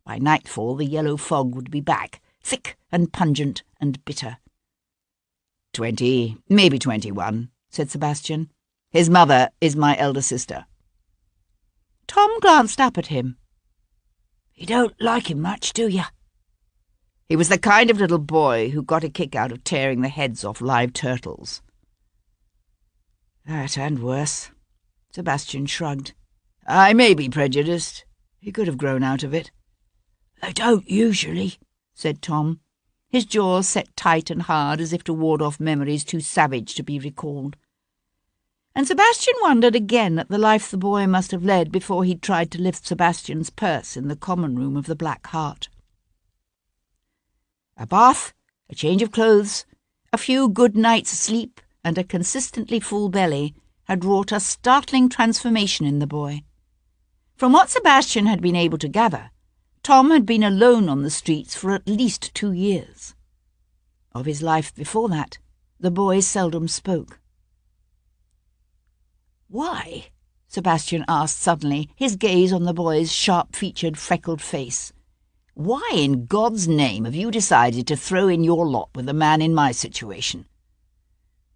By nightfall the yellow fog would be back, thick and pungent and bitter. 20, maybe 21, said Sebastian. His mother is my elder sister. Tom glanced up at him. You don't like him much, do you? He was the kind of little boy who got a kick out of tearing the heads off live turtles. That and worse. Sebastian shrugged. I may be prejudiced. He could have grown out of it. They don't usually, said Tom, his jaws set tight and hard as if to ward off memories too savage to be recalled. And Sebastian wondered again at the life the boy must have led before he'd tried to lift Sebastian's purse in the common room of the Black Hart. A bath, a change of clothes, a few good nights' sleep, and a consistently full belly had wrought a startling transformation in the boy. From what Sebastian had been able to gather, Tom had been alone on the streets for at least 2 years. Of his life before that, the boy seldom spoke. Why? Sebastian asked suddenly, his gaze on the boy's sharp-featured, freckled face. Why in God's name have you decided to throw in your lot with a man in my situation?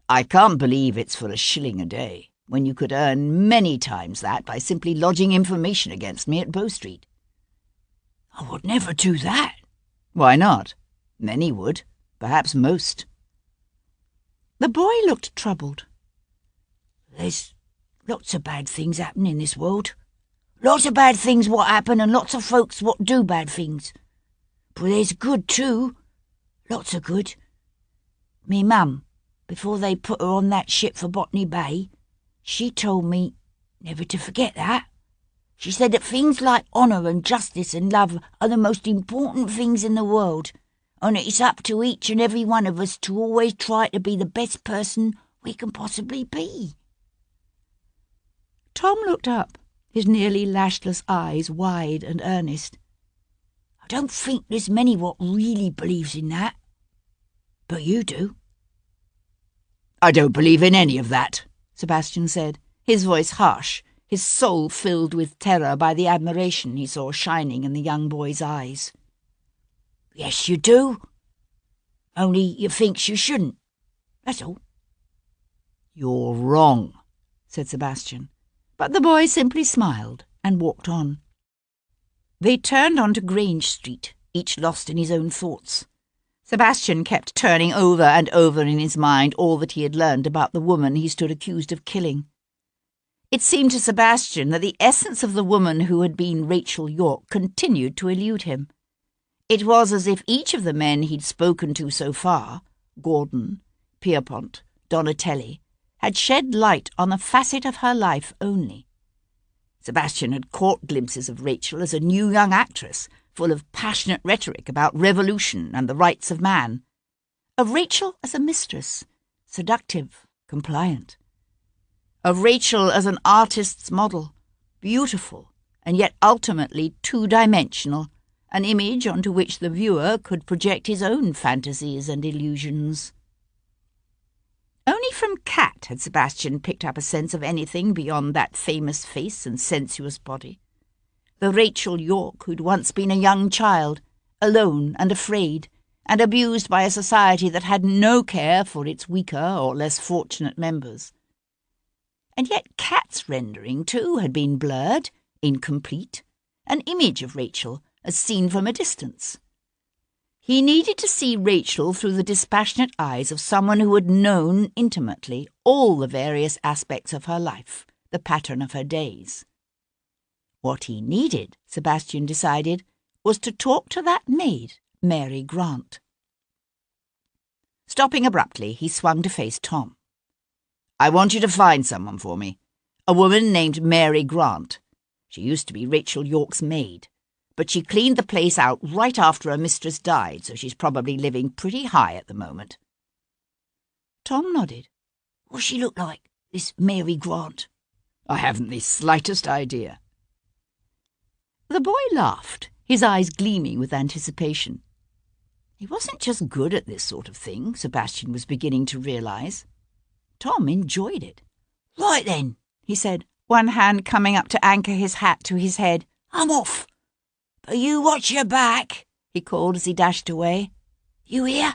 I can't believe it's for a shilling a day, when you could earn many times that by simply lodging information against me at Bow Street. I would never do that. Why not? Many would, perhaps most. The boy looked troubled. There's lots of bad things happen in this world. Lots of bad things what happen and lots of folks what do bad things. But there's good too. Lots of good. Me mum, before they put her on that ship for Botany Bay, she told me never to forget that. She said that things like honour and justice and love are the most important things in the world, and it's up to each and every one of us to always try to be the best person we can possibly be. Tom looked up, his nearly lashless eyes wide and earnest. I don't think there's many what really believes in that. But you do. I don't believe in any of that, Sebastian said, his voice harsh, his soul filled with terror by the admiration he saw shining in the young boy's eyes. Yes, you do. Only you thinks you shouldn't. That's all. You're wrong, said Sebastian. But the boy simply smiled and walked on. They turned onto Grange Street, each lost in his own thoughts. Sebastian kept turning over and over in his mind all that he had learned about the woman he stood accused of killing. It seemed to Sebastian that the essence of the woman who had been Rachel York continued to elude him. It was as if each of the men he'd spoken to so far, Gordon, Pierpont, Donatelli, had shed light on a facet of her life only. Sebastian had caught glimpses of Rachel as a new young actress, full of passionate rhetoric about revolution and the rights of man. Of Rachel as a mistress, seductive, compliant. Of Rachel as an artist's model, beautiful and yet ultimately two-dimensional, an image onto which the viewer could project his own fantasies and illusions. Only from Kat had Sebastian picked up a sense of anything beyond that famous face and sensuous body. The Rachel York who'd once been a young child, alone and afraid, and abused by a society that had no care for its weaker or less fortunate members. And yet Kat's rendering, too, had been blurred, incomplete, an image of Rachel as seen from a distance. He needed to see Rachel through the dispassionate eyes of someone who had known intimately all the various aspects of her life, the pattern of her days. What he needed, Sebastian decided, was to talk to that maid, Mary Grant. Stopping abruptly, he swung to face Tom. I want you to find someone for me. A woman named Mary Grant. She used to be Rachel York's maid. But she cleaned the place out right after her mistress died, so she's probably living pretty high at the moment. Tom nodded. What's she look like, this Mary Grant? I haven't the slightest idea. The boy laughed, his eyes gleaming with anticipation. He wasn't just good at this sort of thing, Sebastian was beginning to realise. Tom enjoyed it. Right then, he said, one hand coming up to anchor his hat to his head. I'm off. But you watch your back, he called as he dashed away. You hear?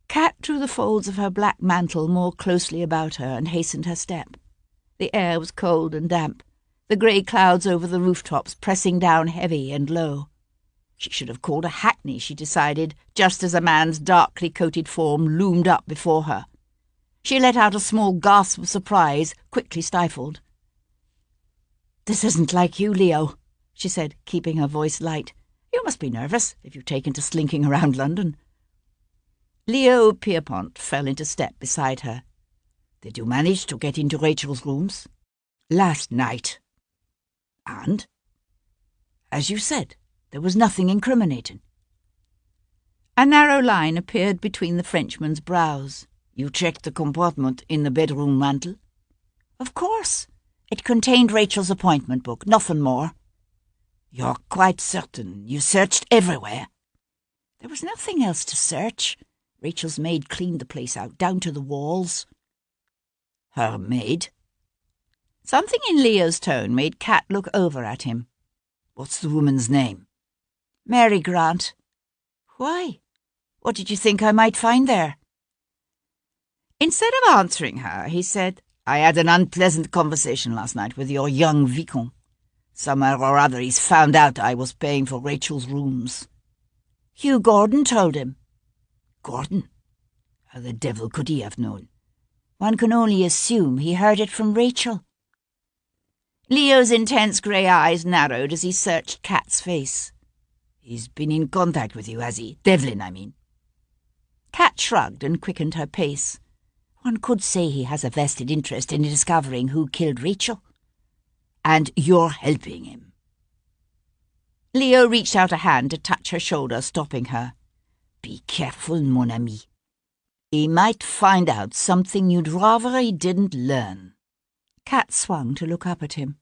Kat drew the folds of her black mantle more closely about her and hastened her step. The air was cold and damp, the grey clouds over the rooftops pressing down heavy and low. She should have called a hackney, she decided, just as a man's darkly coated form loomed up before her. She let out a small gasp of surprise, quickly stifled. "This isn't like you, Leo," she said, keeping her voice light. "You must be nervous if you've taken to slinking around London." Leo Pierpont fell into step beside her. "Did you manage to get into Rachel's rooms?" "Last night." "And?" "As you said, there was nothing incriminating." A narrow line appeared between the Frenchman's brows. "You checked the compartment in the bedroom mantel?" "Of course. It contained Rachel's appointment book, nothing more." "You're quite certain you searched everywhere?" "There was nothing else to search. Rachel's maid cleaned the place out, down to the walls." "Her maid?" Something in Leo's tone made Kat look over at him. "What's the woman's name?" "Mary Grant." "Why? What did you think I might find there?" Instead of answering her, he said, "I had an unpleasant conversation last night with your young Viscount. Somewhere or other he's found out I was paying for Rachel's rooms." "Hugh Gordon told him." "Gordon? How the devil could he have known?" "One can only assume he heard it from Rachel." Leo's intense grey eyes narrowed as he searched Kat's face. "He's been in contact with you, has he? Devlin, I mean." Kat shrugged and quickened her pace. "One could say he has a vested interest in discovering who killed Rachel." "And you're helping him." Leo reached out a hand to touch her shoulder, stopping her. "Be careful, mon ami. He might find out something you'd rather he didn't learn." Kat swung to look up at him.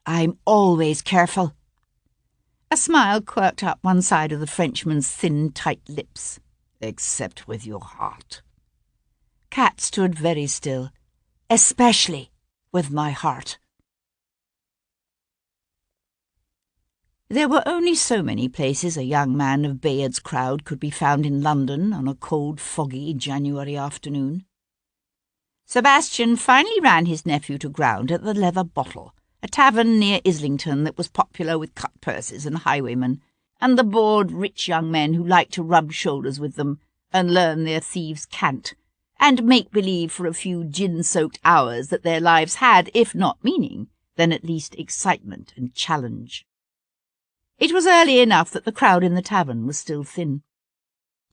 "I'm always careful." A smile quirked up one side of the Frenchman's thin, tight lips. "Except with your heart." Kat stood very still. "Especially with my heart." There were only so many places a young man of Bayard's crowd could be found in London on a cold, foggy January afternoon. Sebastian finally ran his nephew to ground at the Leather Bottle, a tavern near Islington that was popular with cut purses and highwaymen, and the bored rich young men who liked to rub shoulders with them and learn their thieves' cant, and make believe for a few gin-soaked hours that their lives had, if not meaning, then at least excitement and challenge. It was early enough that the crowd in the tavern was still thin.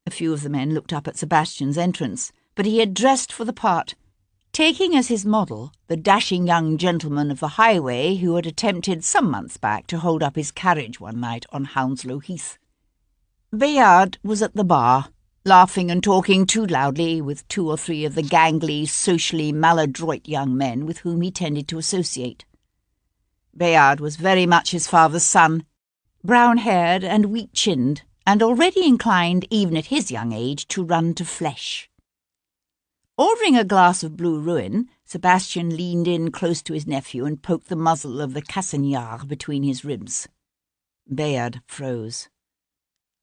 A few of the men looked up at Sebastian's entrance, but he had dressed for the part, taking as his model the dashing young gentleman of the highway who had attempted some months back to hold up his carriage one night on Hounslow Heath. Bayard was at the bar, laughing and talking too loudly with 2 or 3 of the gangly, socially maladroit young men with whom he tended to associate. Bayard was very much his father's son, brown-haired and weak-chinned, and already inclined, even at his young age, to run to flesh. Ordering a glass of Blue Ruin, Sebastian leaned in close to his nephew and poked the muzzle of the Cassignard between his ribs. Bayard froze.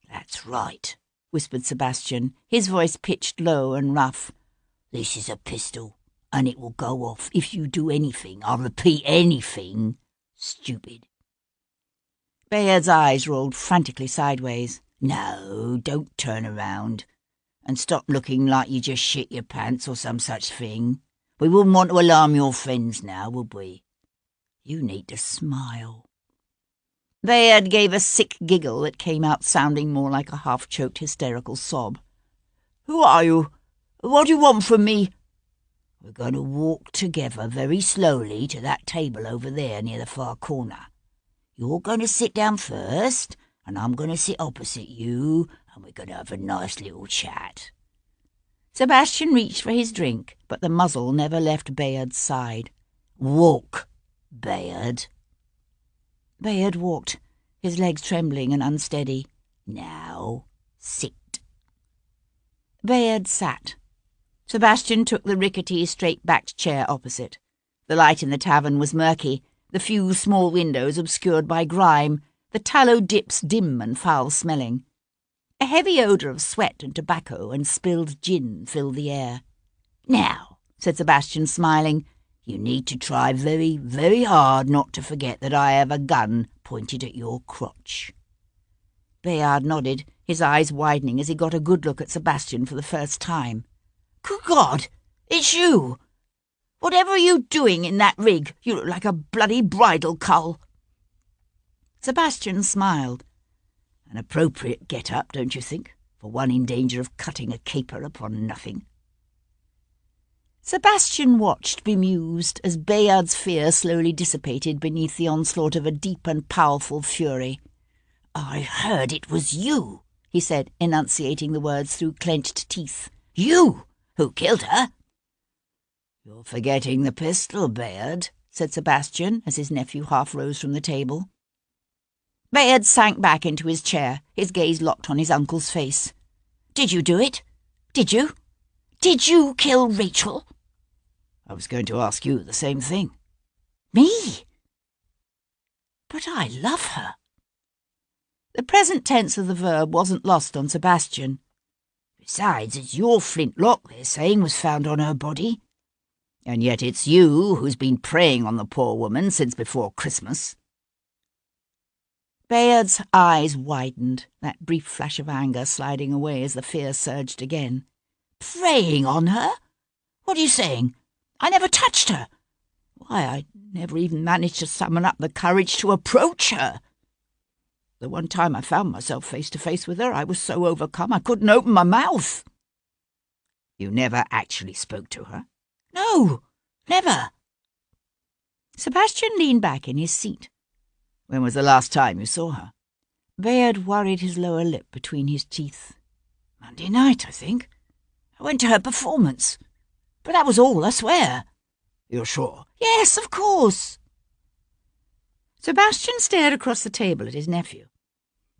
"That's right," whispered Sebastian, his voice pitched low and rough. "This is a pistol, and it will go off if you do anything, I repeat anything, stupid." Bayard's eyes rolled frantically sideways. "No, don't turn around. And stop looking like you just shit your pants or some such thing. We wouldn't want to alarm your friends now, would we? You need to smile." Bayard gave a sick giggle that came out sounding more like a half-choked hysterical sob. "Who are you? What do you want from me?" "We're going to walk together very slowly to that table over there near the far corner. You're going to sit down first, and I'm going to sit opposite you, and we're going to have a nice little chat." Sebastian reached for his drink, but the muzzle never left Bayard's side. "Walk, Bayard." Bayard walked, his legs trembling and unsteady. "Now, sit." Bayard sat. Sebastian took the rickety, straight-backed chair opposite. The light in the tavern was murky, the few small windows obscured by grime, the tallow dips dim and foul-smelling. A heavy odour of sweat and tobacco and spilled gin filled the air. "Now," said Sebastian, smiling, "you need to try very, very hard not to forget that I have a gun pointed at your crotch." Bayard nodded, his eyes widening as he got a good look at Sebastian for the first time. "Good God, it's you! Whatever are you doing in that rig? You look like a bloody bridal cull." Sebastian smiled. "An appropriate get-up, don't you think, for one in danger of cutting a caper upon nothing?" Sebastian watched, bemused, as Bayard's fear slowly dissipated beneath the onslaught of a deep and powerful fury. "I heard it was you," he said, enunciating the words through clenched teeth. "You who killed her." "You're forgetting the pistol, Bayard," said Sebastian, as his nephew half rose from the table. Bayard sank back into his chair, his gaze locked on his uncle's face. "Did you do it? Did you? Did you kill Rachel?" "I was going to ask you the same thing." "Me? But I love her." The present tense of the verb wasn't lost on Sebastian. "Besides, it's your flintlock, they're saying, was found on her body. And yet it's you who's been preying on the poor woman since before Christmas." Bayard's eyes widened, that brief flash of anger sliding away as the fear surged again. "Preying on her? What are you saying? I never touched her. Why, I never even managed to summon up the courage to approach her. The one time I found myself face to face with her, I was so overcome I couldn't open my mouth." "You never actually spoke to her?" "No, never." Sebastian leaned back in his seat. "When was the last time you saw her?" Bayard worried his lower lip between his teeth. "Monday night, I think. I went to her performance. But that was all, I swear." "You're sure?" "Yes, of course." Sebastian stared across the table at his nephew.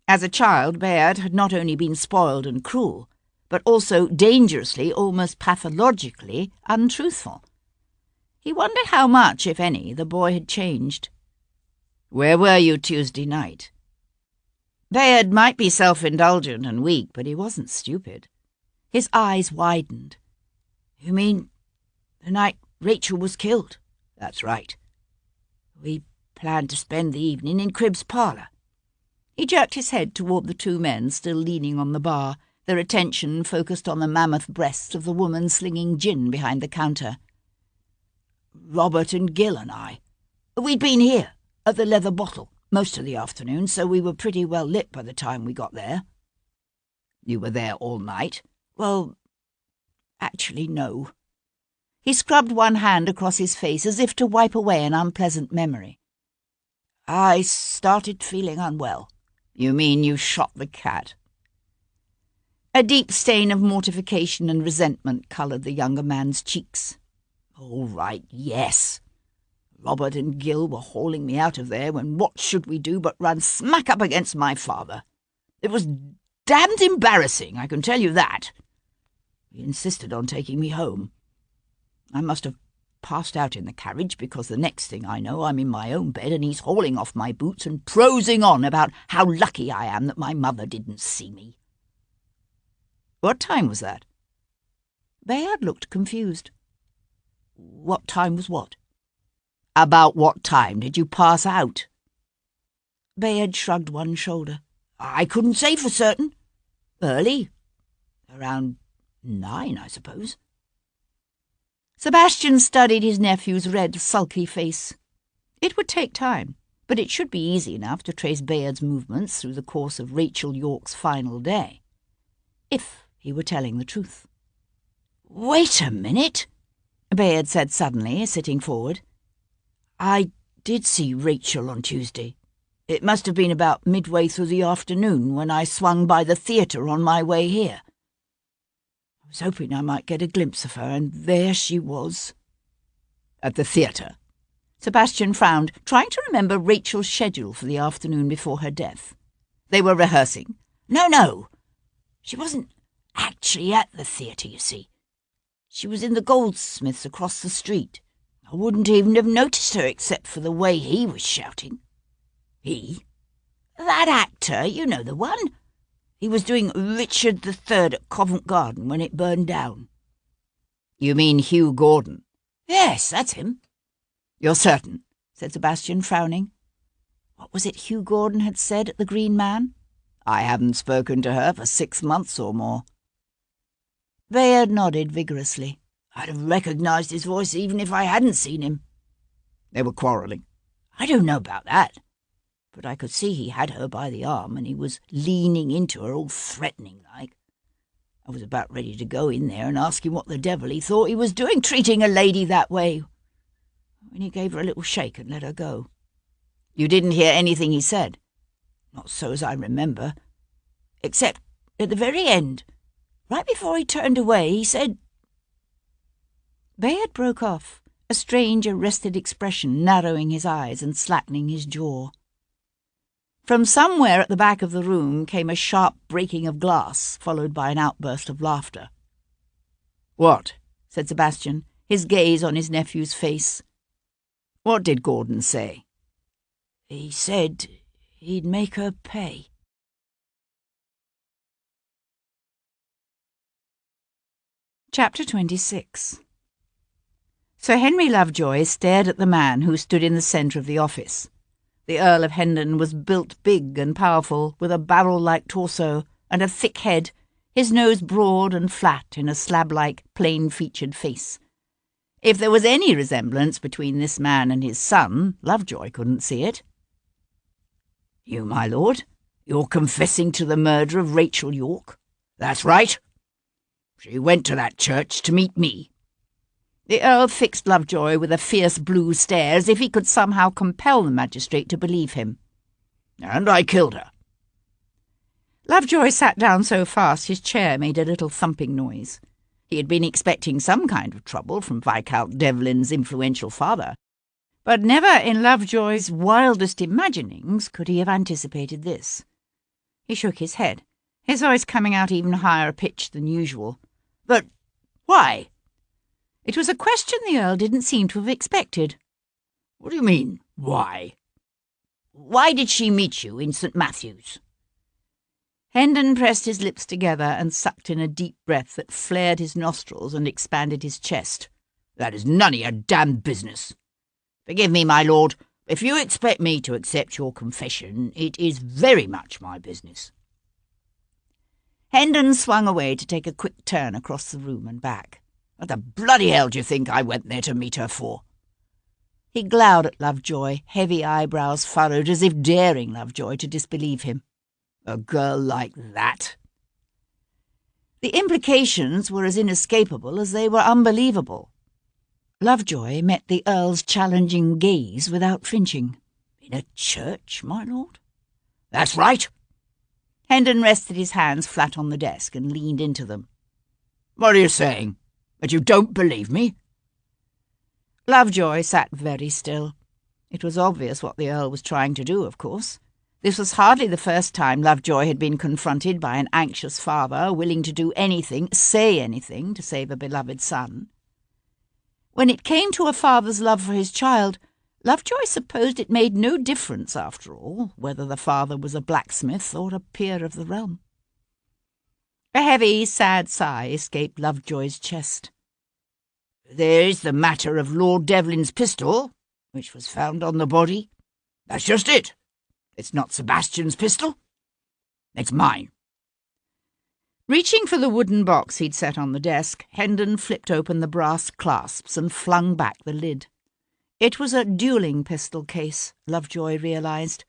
As a child, Bayard had not only been spoiled and cruel, but also dangerously, almost pathologically, untruthful. He wondered how much, if any, the boy had changed. "Where were you Tuesday night?" Bayard might be self-indulgent and weak, but he wasn't stupid. His eyes widened. "You mean the night Rachel was killed?" "That's right." "We planned to spend the evening in Cribb's parlour." He jerked his head toward the two men still leaning on the bar, their attention focused on the mammoth breasts of the woman slinging gin behind the counter. "Robert and Gill and I. We'd been here, at the Leather Bottle, most of the afternoon, so we were pretty well lit by the time we got there." "You were there all night?" "Well, actually, no." He scrubbed one hand across his face as if to wipe away an unpleasant memory. "I started feeling unwell." "You mean you shot the cat?" A deep stain of mortification and resentment coloured the younger man's cheeks. "All right, yes. Robert and Gill were hauling me out of there when what should we do but run smack up against my father. It was damned embarrassing, I can tell you that. He insisted on taking me home. I must have passed out in the carriage because the next thing I know I'm in my own bed and he's hauling off my boots and prosing on about how lucky I am that my mother didn't see me." "What time was that?" Bayard looked confused. "What time was what?" "About what time did you pass out?" Bayard shrugged one shoulder. "I couldn't say for certain. Early. Around 9, I suppose." Sebastian studied his nephew's red, sulky face. It would take time, but it should be easy enough to trace Bayard's movements through the course of Rachel York's final day, if he were telling the truth. "Wait a minute," Bayard said suddenly, sitting forward. "I did see Rachel on Tuesday. It must have been about midway through the afternoon when I swung by the theatre on my way here. I was hoping I might get a glimpse of her, and there she was." "At the theatre?" Sebastian frowned, trying to remember Rachel's schedule for the afternoon before her death. They were rehearsing. No. She wasn't actually at the theatre, you see. She was in the goldsmith's across the street. I wouldn't even have noticed her except for the way he was shouting." "He?" "That actor, you know the one. He was doing Richard III at Covent Garden when it burned down." "You mean Hugh Gordon?" "Yes, that's him." "You're certain?" said Sebastian, frowning. What was it Hugh Gordon had said at the Green Man? "I haven't spoken to her for 6 months or more." Bayard nodded vigorously. "I'd have recognised his voice even if I hadn't seen him." "They were quarrelling." "I don't know about that. But I could see he had her by the arm and he was leaning into her all threatening-like. I was about ready to go in there and ask him what the devil he thought he was doing, treating a lady that way, when he gave her a little shake and let her go." "You didn't hear anything he said?" "Not so as I remember. Except at the very end, right before he turned away, he said—" Bayard broke off, a strange arrested expression narrowing his eyes and slackening his jaw. From somewhere at the back of the room came a sharp breaking of glass, followed by an outburst of laughter. "What?" said Sebastian, his gaze on his nephew's face. "What did Gordon say?" "He said he'd make her pay." Chapter 26. Sir Henry Lovejoy stared at the man who stood in the centre of the office. The Earl of Hendon was built big and powerful, with a barrel-like torso and a thick head, his nose broad and flat in a slab-like, plain-featured face. If there was any resemblance between this man and his son, Lovejoy couldn't see it. "You, my lord, you're confessing to the murder of Rachel Yorke?" "That's right. She went to that church to meet me." The Earl fixed Lovejoy with a fierce blue stare, as if he could somehow compel the magistrate to believe him. "And I killed her." Lovejoy sat down so fast his chair made a little thumping noise. He had been expecting some kind of trouble from Viscount Devlin's influential father, but never in Lovejoy's wildest imaginings could he have anticipated this. He shook his head, his voice coming out even higher pitched than usual. "But why?" It was a question the Earl didn't seem to have expected. "What do you mean, why? Why did she meet you in St. Matthew's?" Hendon pressed his lips together and sucked in a deep breath that flared his nostrils and expanded his chest. "That is none of your damned business. Forgive me, my lord. If you expect me to accept your confession, it is very much my business." Hendon swung away to take a quick turn across the room and back. "What the bloody hell do you think I went there to meet her for?" He glowered at Lovejoy, heavy eyebrows furrowed as if daring Lovejoy to disbelieve him. "A girl like that?" The implications were as inescapable as they were unbelievable. Lovejoy met the Earl's challenging gaze without flinching. "In a church, my lord?" "That's right." Hendon rested his hands flat on the desk and leaned into them. "What are you saying? That you don't believe me?" Lovejoy sat very still. It was obvious what the Earl was trying to do, of course. This was hardly the first time Lovejoy had been confronted by an anxious father willing to do anything, say anything, to save a beloved son. When it came to a father's love for his child, Lovejoy supposed it made no difference, after all, whether the father was a blacksmith or a peer of the realm. A heavy, sad sigh escaped Lovejoy's chest. "There's the matter of Lord Devlin's pistol, which was found on the body." "That's just it. It's not Sebastian's pistol. It's mine." Reaching for the wooden box he'd set on the desk, Hendon flipped open the brass clasps and flung back the lid. It was a dueling pistol case, Lovejoy realised,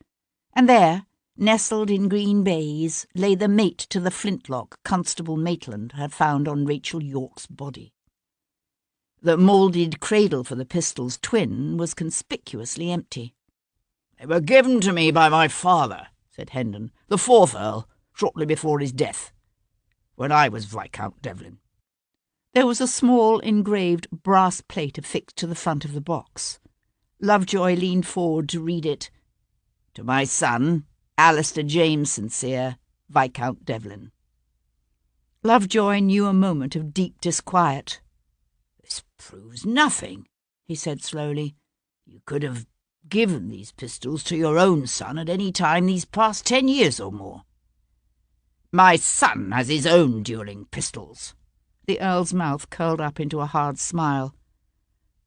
and there, nestled in green baize, lay the mate to the flintlock Constable Maitland had found on Rachel Yorke's body. The moulded cradle for the pistol's twin was conspicuously empty. "They were given to me by my father," said Hendon, "the fourth Earl, shortly before his death, when I was Viscount Devlin." There was a small engraved brass plate affixed to the front of the box. Lovejoy leaned forward to read it. "To my son, Alistair James Sincere, Viscount Devlin." Lovejoy knew a moment of deep disquiet. "This proves nothing," he said slowly. "You could have given these pistols to your own son at any time these past 10 years or more." My son has his own dueling pistols. The Earl's mouth curled up into a hard smile.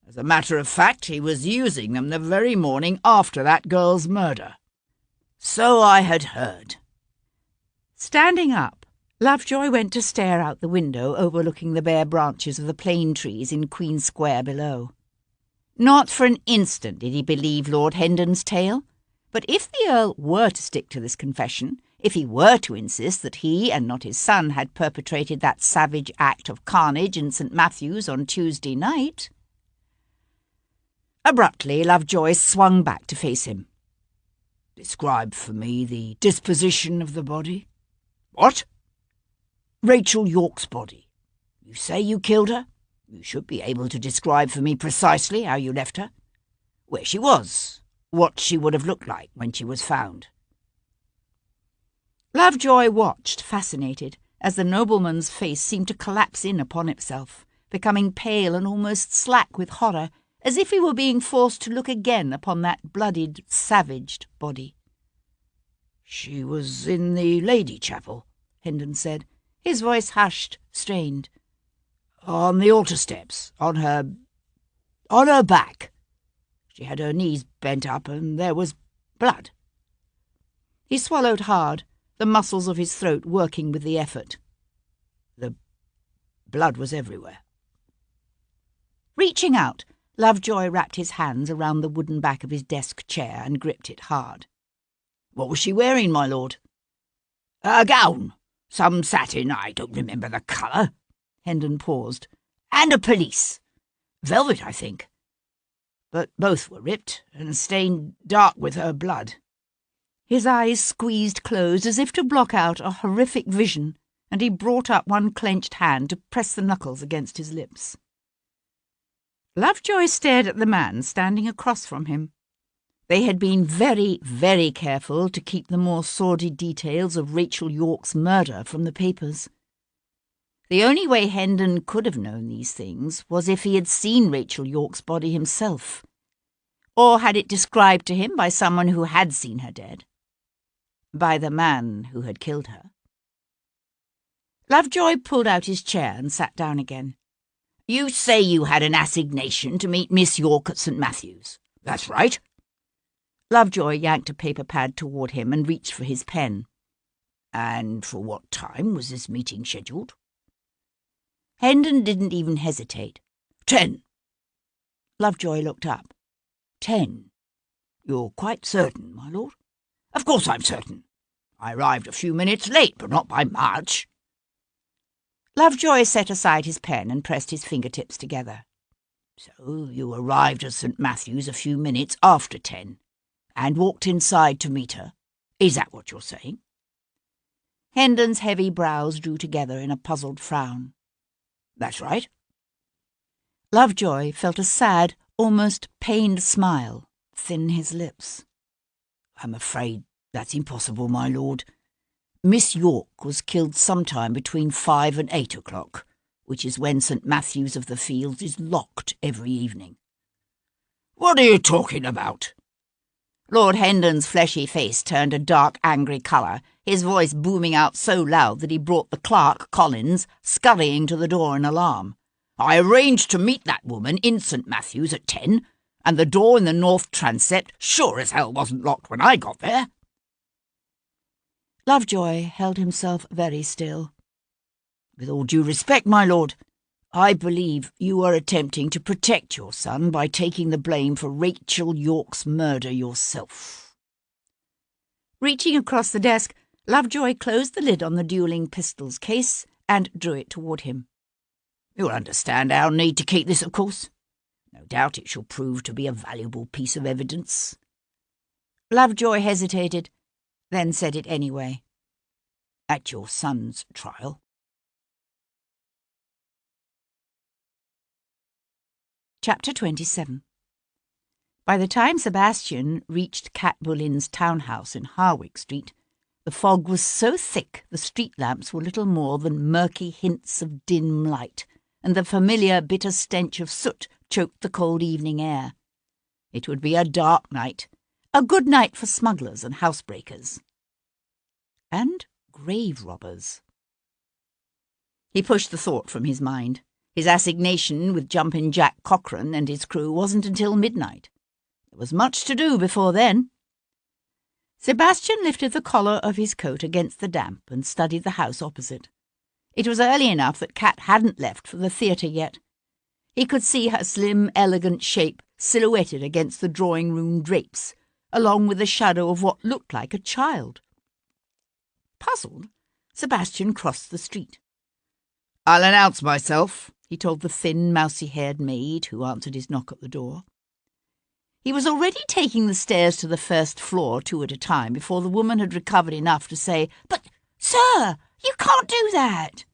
As a matter of fact, he was using them the very morning after that girl's murder. So I had heard. Standing up, Lovejoy went to stare out the window overlooking the bare branches of the plane trees in Queen Square below. Not for an instant did he believe Lord Hendon's tale, but if the Earl were to stick to this confession, if he were to insist that he and not his son had perpetrated that savage act of carnage in St. Matthew's on Tuesday night... Abruptly, Lovejoy swung back to face him. Describe for me the disposition of the body. What? Rachel Yorke's body. You say you killed her? You should be able to describe for me precisely how you left her. Where she was. What she would have looked like when she was found. Lovejoy watched, fascinated, as the nobleman's face seemed to collapse in upon itself, becoming pale and almost slack with horror, as if he were being forced to look again upon that bloodied, savaged body. She was in the Lady Chapel, Hendon said, his voice hushed, strained. On the altar steps, on her back. She had her knees bent up and there was blood. He swallowed hard, the muscles of his throat working with the effort. The blood was everywhere. Reaching out, Lovejoy wrapped his hands around the wooden back of his desk chair and gripped it hard. What was she wearing, my lord? A gown. Some satin, I don't remember the colour. Hendon paused. And a pelisse. Velvet, I think. But both were ripped and stained dark with her blood. His eyes squeezed closed as if to block out a horrific vision, and he brought up one clenched hand to press the knuckles against his lips. Lovejoy stared at the man standing across from him. They had been very, very careful to keep the more sordid details of Rachel Yorke's murder from the papers. The only way Hendon could have known these things was if he had seen Rachel Yorke's body himself, or had it described to him by someone who had seen her dead, by the man who had killed her. Lovejoy pulled out his chair and sat down again. You say you had an assignation to meet Miss Yorke at St. Matthew's. That's right. Lovejoy yanked a paper pad toward him and reached for his pen. And for what time was this meeting scheduled? Hendon didn't even hesitate. 10. Lovejoy looked up. 10. You're quite certain, my lord? Of course I'm certain. I arrived a few minutes late, but not by much. Lovejoy set aside his pen and pressed his fingertips together. So you arrived at St. Matthew's a few minutes after 10, and walked inside to meet her. Is that what you're saying? Hendon's heavy brows drew together in a puzzled frown. That's right. Lovejoy felt a sad, almost pained smile thin his lips. I'm afraid that's impossible, my lord. Miss Yorke was killed sometime between 5 and 8 o'clock, which is when St. Matthew's of the Fields is locked every evening. What are you talking about? Lord Hendon's fleshy face turned a dark, angry colour, his voice booming out so loud that he brought the clerk, Collins, scurrying to the door in alarm. I arranged to meet that woman in St. Matthew's at 10, and the door in the north transept sure as hell wasn't locked when I got there. Lovejoy held himself very still. With all due respect, my lord, I believe you are attempting to protect your son by taking the blame for Rachel Yorke's murder yourself. Reaching across the desk, Lovejoy closed the lid on the dueling pistols case and drew it toward him. You'll understand our need to keep this, of course. No doubt it shall prove to be a valuable piece of evidence. Lovejoy hesitated, then said it anyway. At your son's trial. Chapter 27. By the time Sebastian reached Kat Boleyn's townhouse in Harwick Street, the fog was so thick the street lamps were little more than murky hints of dim light, and the familiar bitter stench of soot choked the cold evening air. It would be a dark night, a good night for smugglers and housebreakers. And grave robbers. He pushed the thought from his mind. His assignation with Jumpin' Jack Cochrane and his crew wasn't until midnight. There was much to do before then. Sebastian lifted the collar of his coat against the damp and studied the house opposite. It was early enough that Kat hadn't left for the theatre yet. He could see her slim, elegant shape silhouetted against the drawing-room drapes, along with the shadow of what looked like a child. Puzzled, Sebastian crossed the street. "I'll announce myself," he told the thin, mousy-haired maid who answered his knock at the door. He was already taking the stairs to the first floor 2 at a time before the woman had recovered enough to say, "But, sir, you can't do that."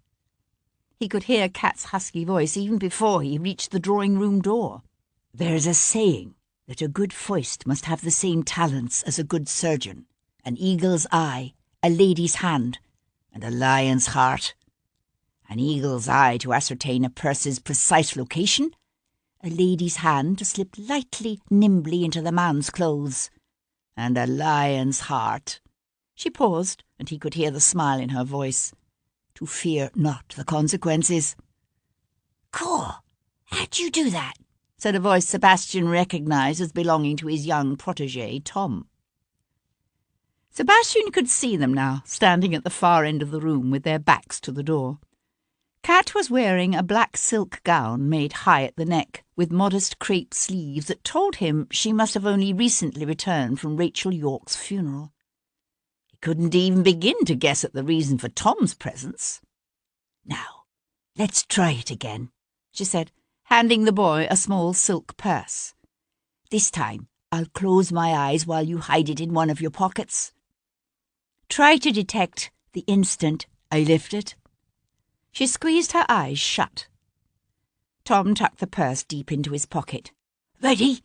He could hear Kat's husky voice even before he reached the drawing-room door. "There's a saying that a good foist must have the same talents as a good surgeon, an eagle's eye, a lady's hand, and a lion's heart. An eagle's eye to ascertain a purse's precise location, a lady's hand to slip lightly, nimbly into the man's clothes, and a lion's heart." She paused, and he could hear the smile in her voice. "To fear not the consequences." "Cool. How'd you do that?" said a voice Sebastian recognised as belonging to his young protégé, Tom. Sebastian could see them now, standing at the far end of the room with their backs to the door. Kat was wearing a black silk gown made high at the neck, with modest crepe sleeves that told him she must have only recently returned from Rachel Yorke's funeral. He couldn't even begin to guess at the reason for Tom's presence. "Now, let's try it again," she said, handing the boy a small silk purse. "This time I'll close my eyes while you hide it in one of your pockets. Try to detect the instant I lift it." She squeezed her eyes shut. Tom tucked the purse deep into his pocket. "Ready?"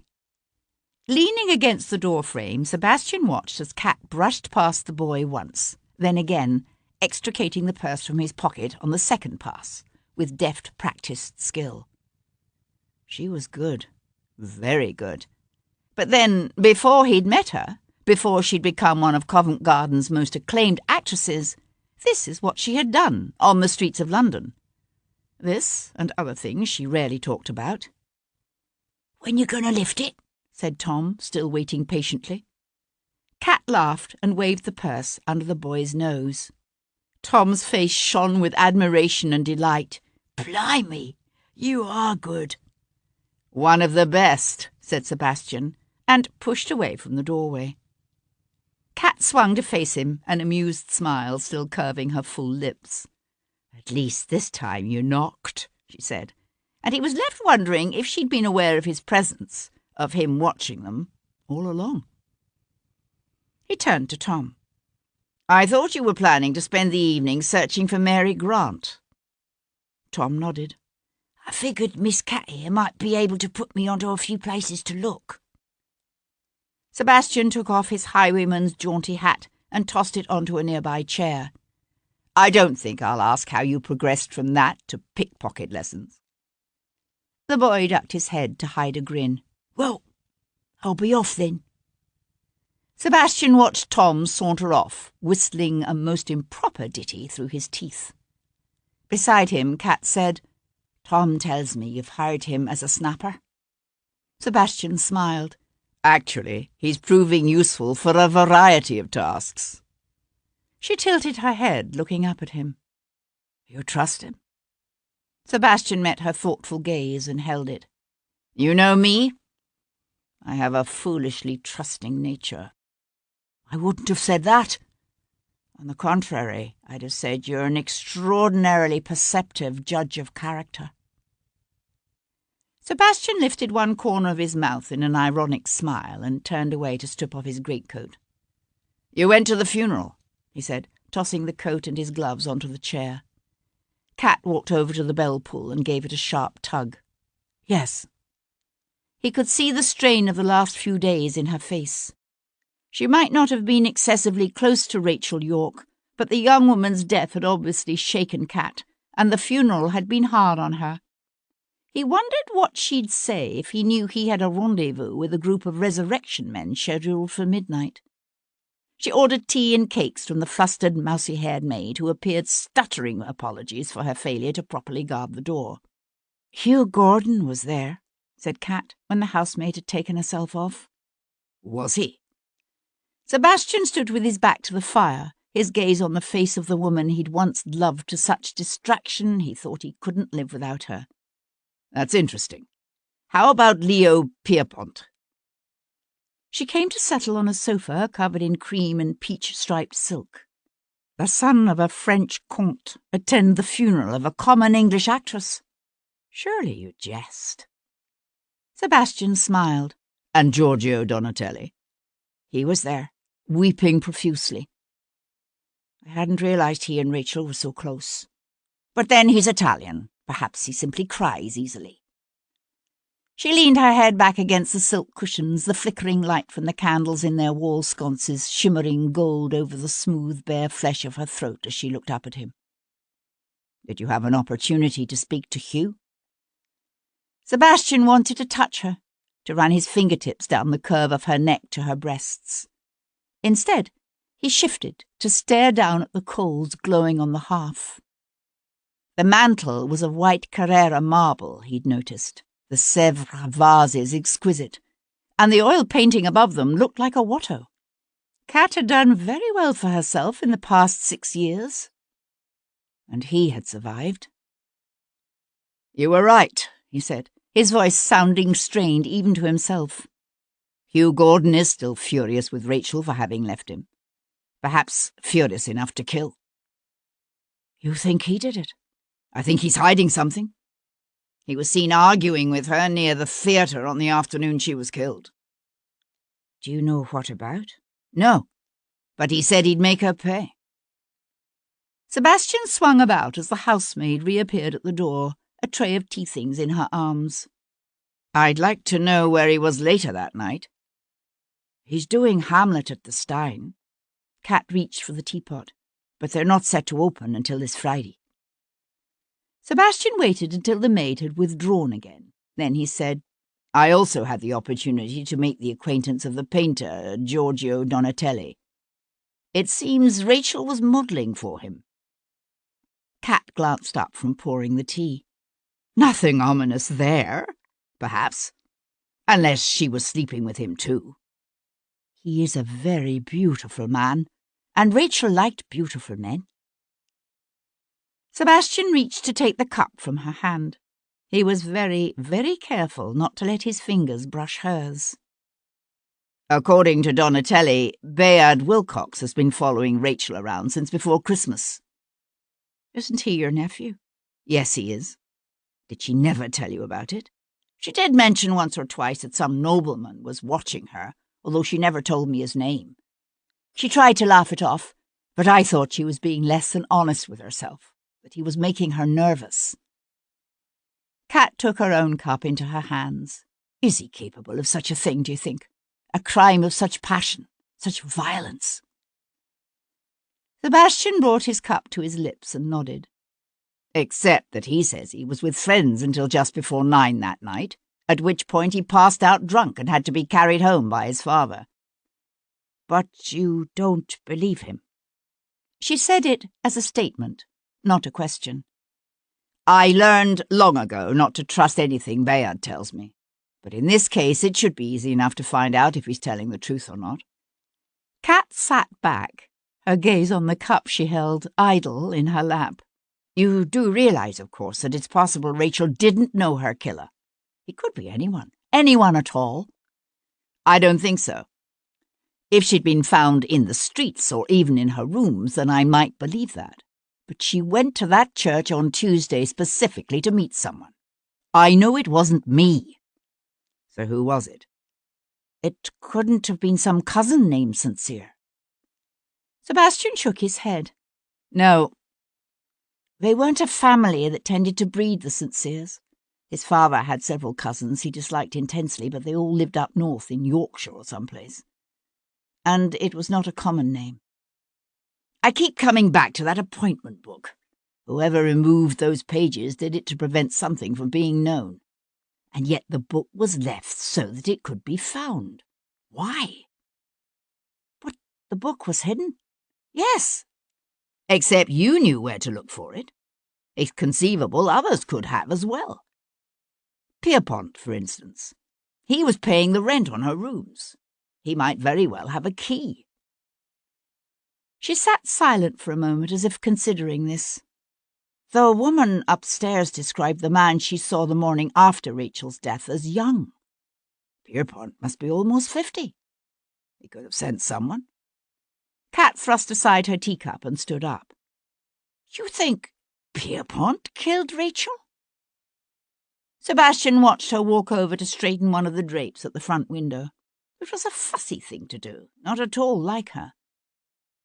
Leaning against the door frame, Sebastian watched as Kat brushed past the boy once, then again, extricating the purse from his pocket on the second pass, with deft, practised skill. She was good, very good. But then, before he'd met her, before she'd become one of Covent Garden's most acclaimed actresses, this is what she had done on the streets of London. This and other things she rarely talked about. "When you going to lift it?" said Tom, still waiting patiently. Kat laughed and waved the purse under the boy's nose. Tom's face shone with admiration and delight. "Blimey, you are good." "One of the best," said Sebastian, and pushed away from the doorway. Kat swung to face him, an amused smile still curving her full lips. "At least this time you knocked," she said, and he was left wondering if she'd been aware of his presence, of him watching them, all along. He turned to Tom. "I thought you were planning to spend the evening searching for Mary Grant." Tom nodded. "I figured Miss Kat here might be able to put me onto a few places to look." Sebastian took off his highwayman's jaunty hat and tossed it onto a nearby chair. "I don't think I'll ask how you progressed from that to pickpocket lessons." The boy ducked his head to hide a grin. "Well, I'll be off then." Sebastian watched Tom saunter off, whistling a most improper ditty through his teeth. Beside him, Kat said, "Tom tells me you've hired him as a snapper." Sebastian smiled. "Actually, he's proving useful for a variety of tasks." She tilted her head, looking up at him. "You trust him?" Sebastian met her thoughtful gaze and held it. "You know me? I have a foolishly trusting nature." "I wouldn't have said that." "On the contrary, I'd have said you're an extraordinarily perceptive judge of character." Sebastian lifted one corner of his mouth in an ironic smile and turned away to strip off his greatcoat. "You went to the funeral," he said, tossing the coat and his gloves onto the chair. Kat walked over to the bell pull and gave it a sharp tug. "Yes." He could see the strain of the last few days in her face. She might not have been excessively close to Rachel Yorke, but the young woman's death had obviously shaken Kat, and the funeral had been hard on her. He wondered what she'd say if he knew he had a rendezvous with a group of resurrection men scheduled for midnight. She ordered tea and cakes from the flustered, mousy-haired maid, who appeared stuttering apologies for her failure to properly guard the door. "Hugh Gordon was there," said Kat, when the housemaid had taken herself off. Was he? Sebastian stood with his back to the fire, his gaze on the face of the woman he'd once loved to such distraction he thought he couldn't live without her. That's interesting. How about Leo Pierpont? She came to settle on a sofa covered in cream and peach-striped silk. The son of a French comte attend the funeral of a common English actress. Surely you jest. Sebastian smiled. And Giorgio Donatelli? He was there, weeping profusely. I hadn't realized he and Rachel were so close. But then he's Italian. Perhaps he simply cries easily. She leaned her head back against the silk cushions, the flickering light from the candles in their wall sconces shimmering gold over the smooth, bare flesh of her throat as she looked up at him. Did you have an opportunity to speak to Hugh? Sebastian wanted to touch her, to run his fingertips down the curve of her neck to her breasts. Instead, he shifted to stare down at the coals glowing on the hearth. The mantel was of white Carrara marble, he'd noticed, the Sèvres vases exquisite, and the oil painting above them looked like a Watteau. Kat had done very well for herself in the past 6 years. And he had survived. You were right, he said, his voice sounding strained even to himself. Hugh Gordon is still furious with Rachel for having left him. Perhaps furious enough to kill. You think he did it? I think he's hiding something. He was seen arguing with her near the theatre on the afternoon she was killed. Do you know what about? No, but he said he'd make her pay. Sebastian swung about as the housemaid reappeared at the door, a tray of tea things in her arms. I'd like to know where he was later that night. He's doing Hamlet at the Stein. Kat reached for the teapot. But they're not set to open until this Friday. Sebastian waited until the maid had withdrawn again. Then he said, I also had the opportunity to make the acquaintance of the painter, Giorgio Donatelli. It seems Rachel was modelling for him. Kat glanced up from pouring the tea. Nothing ominous there, perhaps, unless she was sleeping with him too. He is a very beautiful man, and Rachel liked beautiful men. Sebastian reached to take the cup from her hand. He was very, very careful not to let his fingers brush hers. According to Donatelli, Bayard Wilcox has been following Rachel around since before Christmas. Isn't he your nephew? Yes, he is. Did she never tell you about it? She did mention once or twice that some nobleman was watching her, although she never told me his name. She tried to laugh it off, but I thought she was being less than honest with herself, that he was making her nervous. Kat took her own cup into her hands. Is he capable of such a thing, do you think? A crime of such passion, such violence? Sebastian brought his cup to his lips and nodded. Except that he says he was with friends until just before 9 that night, at which point he passed out drunk and had to be carried home by his father. But you don't believe him? She said it as a statement, not a question. I learned long ago not to trust anything Bayard tells me, but in this case it should be easy enough to find out if he's telling the truth or not. Kat sat back, her gaze on the cup she held idle in her lap. You do realize, of course, that it's possible Rachel didn't know her killer. It could be anyone at all. I don't think so. If she'd been found in the streets or even in her rooms, then I might believe that. But she went to that church on Tuesday specifically to meet someone. I know it wasn't me. So who was it? It couldn't have been some cousin named Sincere. Sebastian shook his head. No. They weren't a family that tended to breed the Sinceres. His father had several cousins he disliked intensely, but they all lived up north in Yorkshire or someplace. And it was not a common name. I keep coming back to that appointment book. Whoever removed those pages did it to prevent something from being known. And yet the book was left so that it could be found. Why? But The book was hidden. Yes. Except you knew where to look for it. It's conceivable others could have as well. Pierpont, for instance. He was paying the rent on her rooms. He might very well have a key. She sat silent for a moment, as if considering this. The woman upstairs described the man she saw the morning after Rachel's death as young. Pierpont must be almost 50. He could have sent someone. Kat thrust aside her teacup and stood up. You think Pierpont killed Rachel? Sebastian watched her walk over to straighten one of the drapes at the front window. It was a fussy thing to do, not at all like her.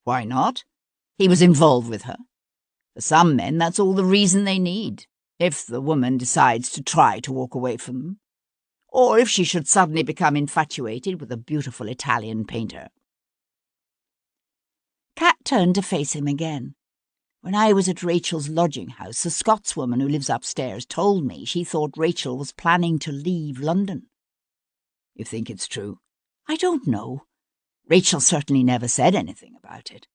Why not? He was involved with her. For some men, that's all the reason they need, if the woman decides to try to walk away from them, or if she should suddenly become infatuated with a beautiful Italian painter. Kat turned to face him again. When I was at Rachel's lodging house, a Scotswoman who lives upstairs told me she thought Rachel was planning to leave London. You think it's true? I don't know. Rachel certainly never said anything about it.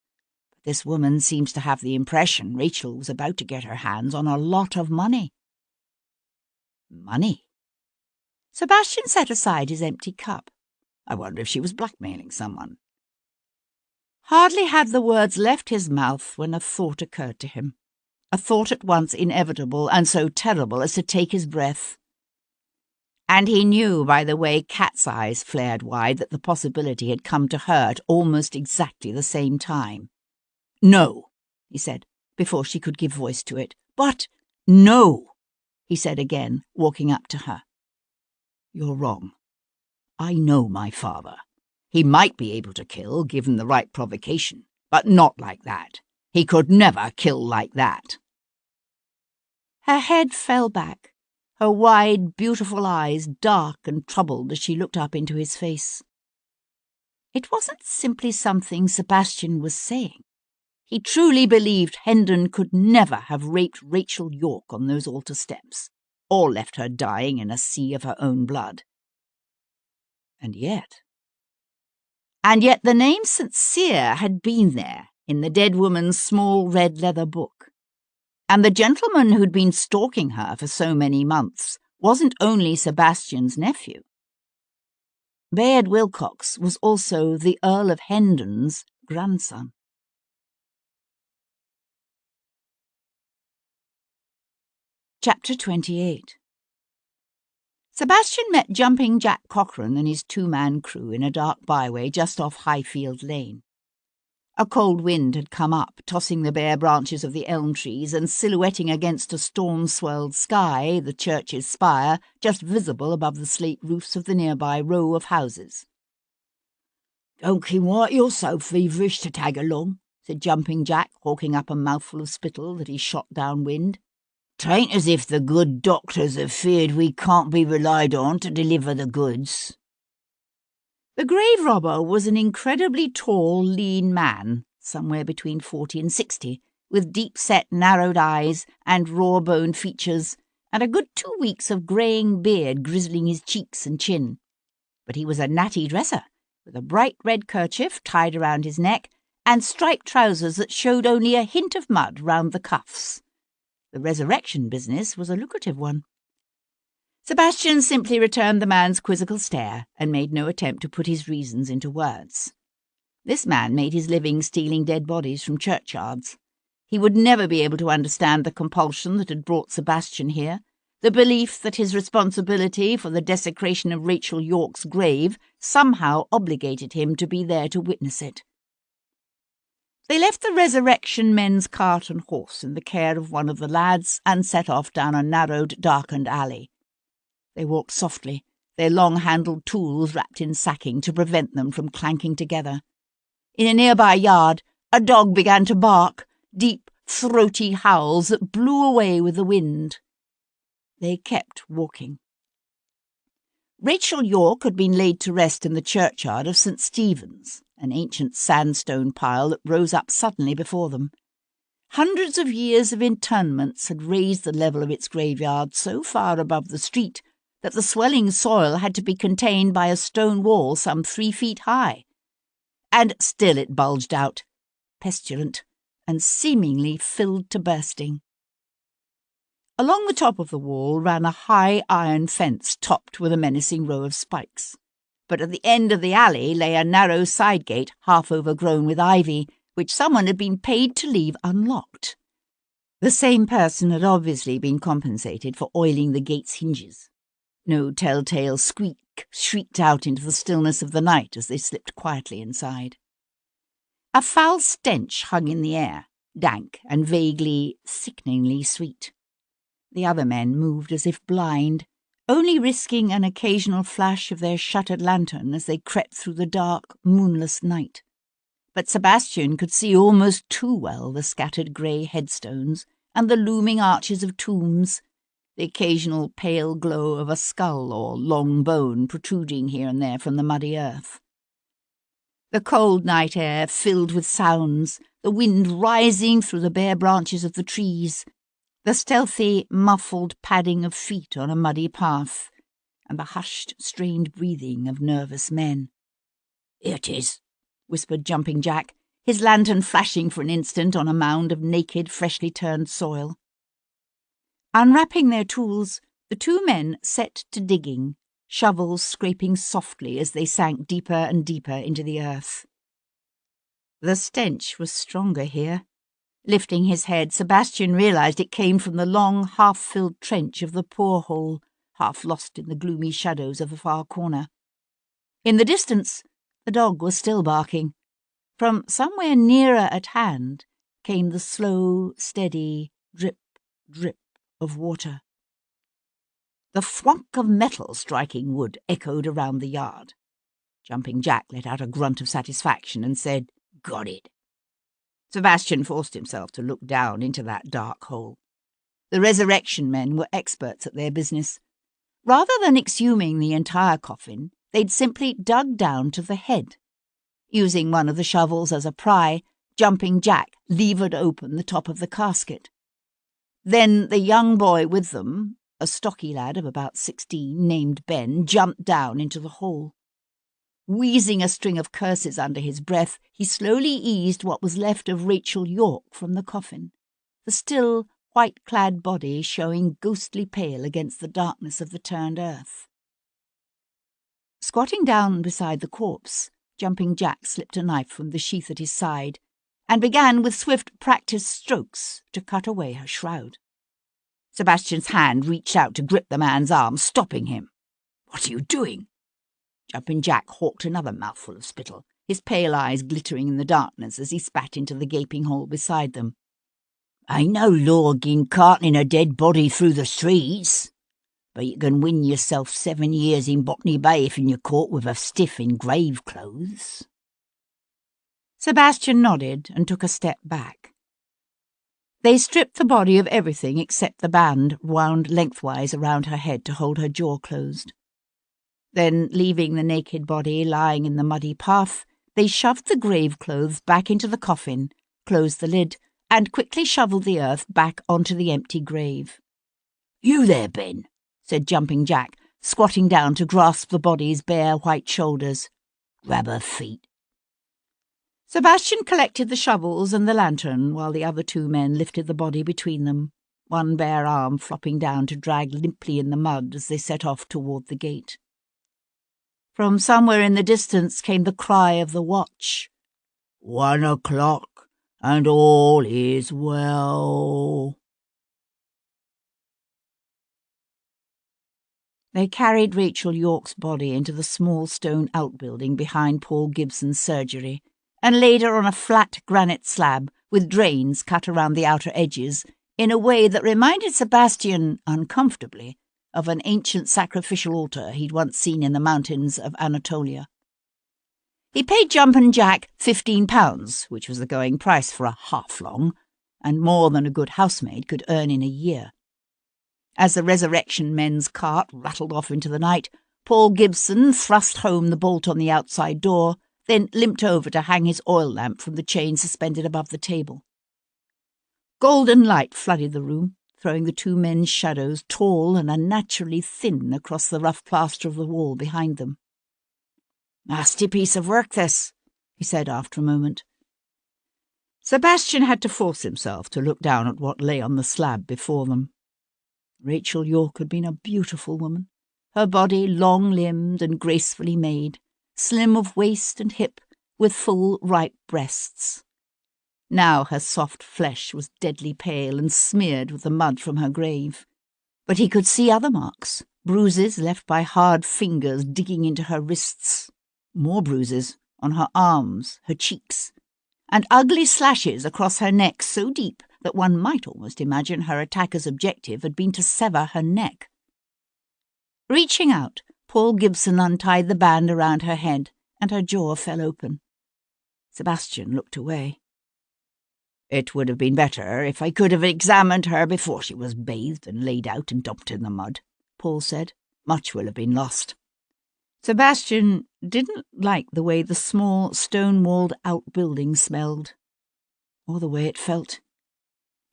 But this woman seems to have the impression Rachel was about to get her hands on a lot of money. Money? Sebastian set aside his empty cup. I wonder if she was blackmailing someone. Hardly had the words left his mouth when a thought occurred to him, a thought at once inevitable and so terrible as to take his breath. And he knew by the way Kat's eyes flared wide that the possibility had come to her at almost exactly the same time. "No," he said, before she could give voice to it. "But no," he said again, walking up to her. "You're wrong. I know my father. He might be able to kill, given the right provocation, but not like that. He could never kill like that." Her head fell back, her wide, beautiful eyes dark and troubled as she looked up into his face. It wasn't simply something Sebastian was saying. He truly believed Hendon could never have raped Rachel York on those altar steps, or left her dying in a sea of her own blood. And yet the name St. Cyr had been there in the dead woman's small red leather book. And the gentleman who'd been stalking her for so many months wasn't only Sebastian's nephew. Bayard Wilcox was also the Earl of Hendon's grandson. Chapter 28. Sebastian met Jumping Jack Cochrane and his two-man crew in a dark byway just off Highfield Lane. A cold wind had come up, tossing the bare branches of the elm trees and silhouetting against a storm-swelled sky the church's spire just visible above the slate roofs of the nearby row of houses. "Don't keep what you're so feverish to tag along," said Jumping Jack, hawking up a mouthful of spittle that he shot downwind. "'Tain't as if the good doctors have feared we can't be relied on to deliver the goods." The grave robber was an incredibly tall, lean man, somewhere between 40 and 60, with deep-set, narrowed eyes and raw-boned features, and a good 2 weeks of greying beard grizzling his cheeks and chin. But he was a natty dresser, with a bright red kerchief tied around his neck and striped trousers that showed only a hint of mud round the cuffs. The resurrection business was a lucrative one. Sebastian simply returned the man's quizzical stare and made no attempt to put his reasons into words. This man made his living stealing dead bodies from churchyards. He would never be able to understand the compulsion that had brought Sebastian here, the belief that his responsibility for the desecration of Rachel York's grave somehow obligated him to be there to witness it. They left the resurrection men's cart and horse in the care of one of the lads and set off down a narrowed, darkened alley. They walked softly, their long-handled tools wrapped in sacking to prevent them from clanking together. In a nearby yard, a dog began to bark, deep, throaty howls that blew away with the wind. They kept walking. Rachel York had been laid to rest in the churchyard of St. Stephen's, an ancient sandstone pile that rose up suddenly before them. Hundreds of years of interments had raised the level of its graveyard so far above the street that the swelling soil had to be contained by a stone wall some 3 feet high. and still it bulged out, pestilent, and seemingly filled to bursting. Along the top of the wall ran a high iron fence topped with a menacing row of spikes. But at the end of the alley lay a narrow side gate half overgrown with ivy, which someone had been paid to leave unlocked. The same person had obviously been compensated for oiling the gate's hinges. No telltale squeak shrieked out into the stillness of the night as they slipped quietly inside. A foul stench hung in the air, dank and vaguely, sickeningly sweet. The other men moved as if blind, only risking an occasional flash of their shuttered lantern as they crept through the dark, moonless night. But Sebastian could see almost too well the scattered grey headstones and the looming arches of tombs, the occasional pale glow of a skull or long bone protruding here and there from the muddy earth. The cold night air filled with sounds, the wind rising through the bare branches of the trees, the stealthy, muffled padding of feet on a muddy path, and the hushed, strained breathing of nervous men. "Here it is," whispered Jumping Jack, his lantern flashing for an instant on a mound of naked, freshly turned soil. Unwrapping their tools, the two men set to digging, shovels scraping softly as they sank deeper and deeper into the earth. The stench was stronger here. Lifting his head, Sebastian realised it came from the long, half-filled trench of the poor hole, half lost in the gloomy shadows of the far corner. In the distance, the dog was still barking. From somewhere nearer at hand came the slow, steady drip, drip of water. The thwunk of metal striking wood echoed around the yard. Jumping Jack let out a grunt of satisfaction and said, "Got it." Sebastian forced himself to look down into that dark hole. The resurrection men were experts at their business. Rather than exhuming the entire coffin, they'd simply dug down to the head. Using one of the shovels as a pry, Jumping Jack levered open the top of the casket. Then the young boy with them, a stocky lad of about 16 named Ben, jumped down into the hole. Wheezing a string of curses under his breath, he slowly eased what was left of Rachel York from the coffin, the still, white-clad body showing ghostly pale against the darkness of the turned earth. Squatting down beside the corpse, Jumping Jack slipped a knife from the sheath at his side and began with swift, practised strokes to cut away her shroud. Sebastian's hand reached out to grip the man's arm, stopping him. "What are you doing?" Jumping Jack hawked another mouthful of spittle, his pale eyes glittering in the darkness as he spat into the gaping hole beside them. "Ain't no law agin carting a dead body through the streets, but you can win yourself 7 years in Botany Bay if you're caught with a stiff in grave clothes." Sebastian nodded and took a step back. They stripped the body of everything except the band wound lengthwise around her head to hold her jaw closed. Then, leaving the naked body lying in the muddy path, they shoved the grave clothes back into the coffin, closed the lid, and quickly shovelled the earth back onto the empty grave. "You there, Ben," said Jumping Jack, squatting down to grasp the body's bare white shoulders. "Grab her feet." Sebastian collected the shovels and the lantern while the other two men lifted the body between them, one bare arm flopping down to drag limply in the mud as they set off toward the gate. From somewhere in the distance came the cry of the watch. 1 o'clock, and all is well. They carried Rachel York's body into the small stone outbuilding behind Paul Gibson's surgery and laid her on a flat granite slab with drains cut around the outer edges in a way that reminded Sebastian, uncomfortably, of an ancient sacrificial altar he'd once seen in the mountains of Anatolia. He paid Jumpin' Jack £15, which was the going price for a half-long, and more than a good housemaid could earn in a year. As the resurrection men's cart rattled off into the night, Paul Gibson thrust home the bolt on the outside door, then limped over to hang his oil lamp from the chain suspended above the table. Golden light flooded the room, throwing the two men's shadows tall and unnaturally thin across the rough plaster of the wall behind them. "Nasty piece of work, this," he said after a moment. Sebastian had to force himself to look down at what lay on the slab before them. Rachel York had been a beautiful woman, her body long-limbed and gracefully made, slim of waist and hip, with full, ripe breasts. Now her soft flesh was deadly pale and smeared with the mud from her grave. But he could see other marks, bruises left by hard fingers digging into her wrists, more bruises on her arms, her cheeks, and ugly slashes across her neck so deep that one might almost imagine her attacker's objective had been to sever her neck. Reaching out, Paul Gibson untied the band around her head, and her jaw fell open. Sebastian looked away. "It would have been better if I could have examined her before she was bathed and laid out and dumped in the mud," Paul said. "Much will have been lost." Sebastian didn't like the way the small, stone-walled outbuilding smelled, or the way it felt.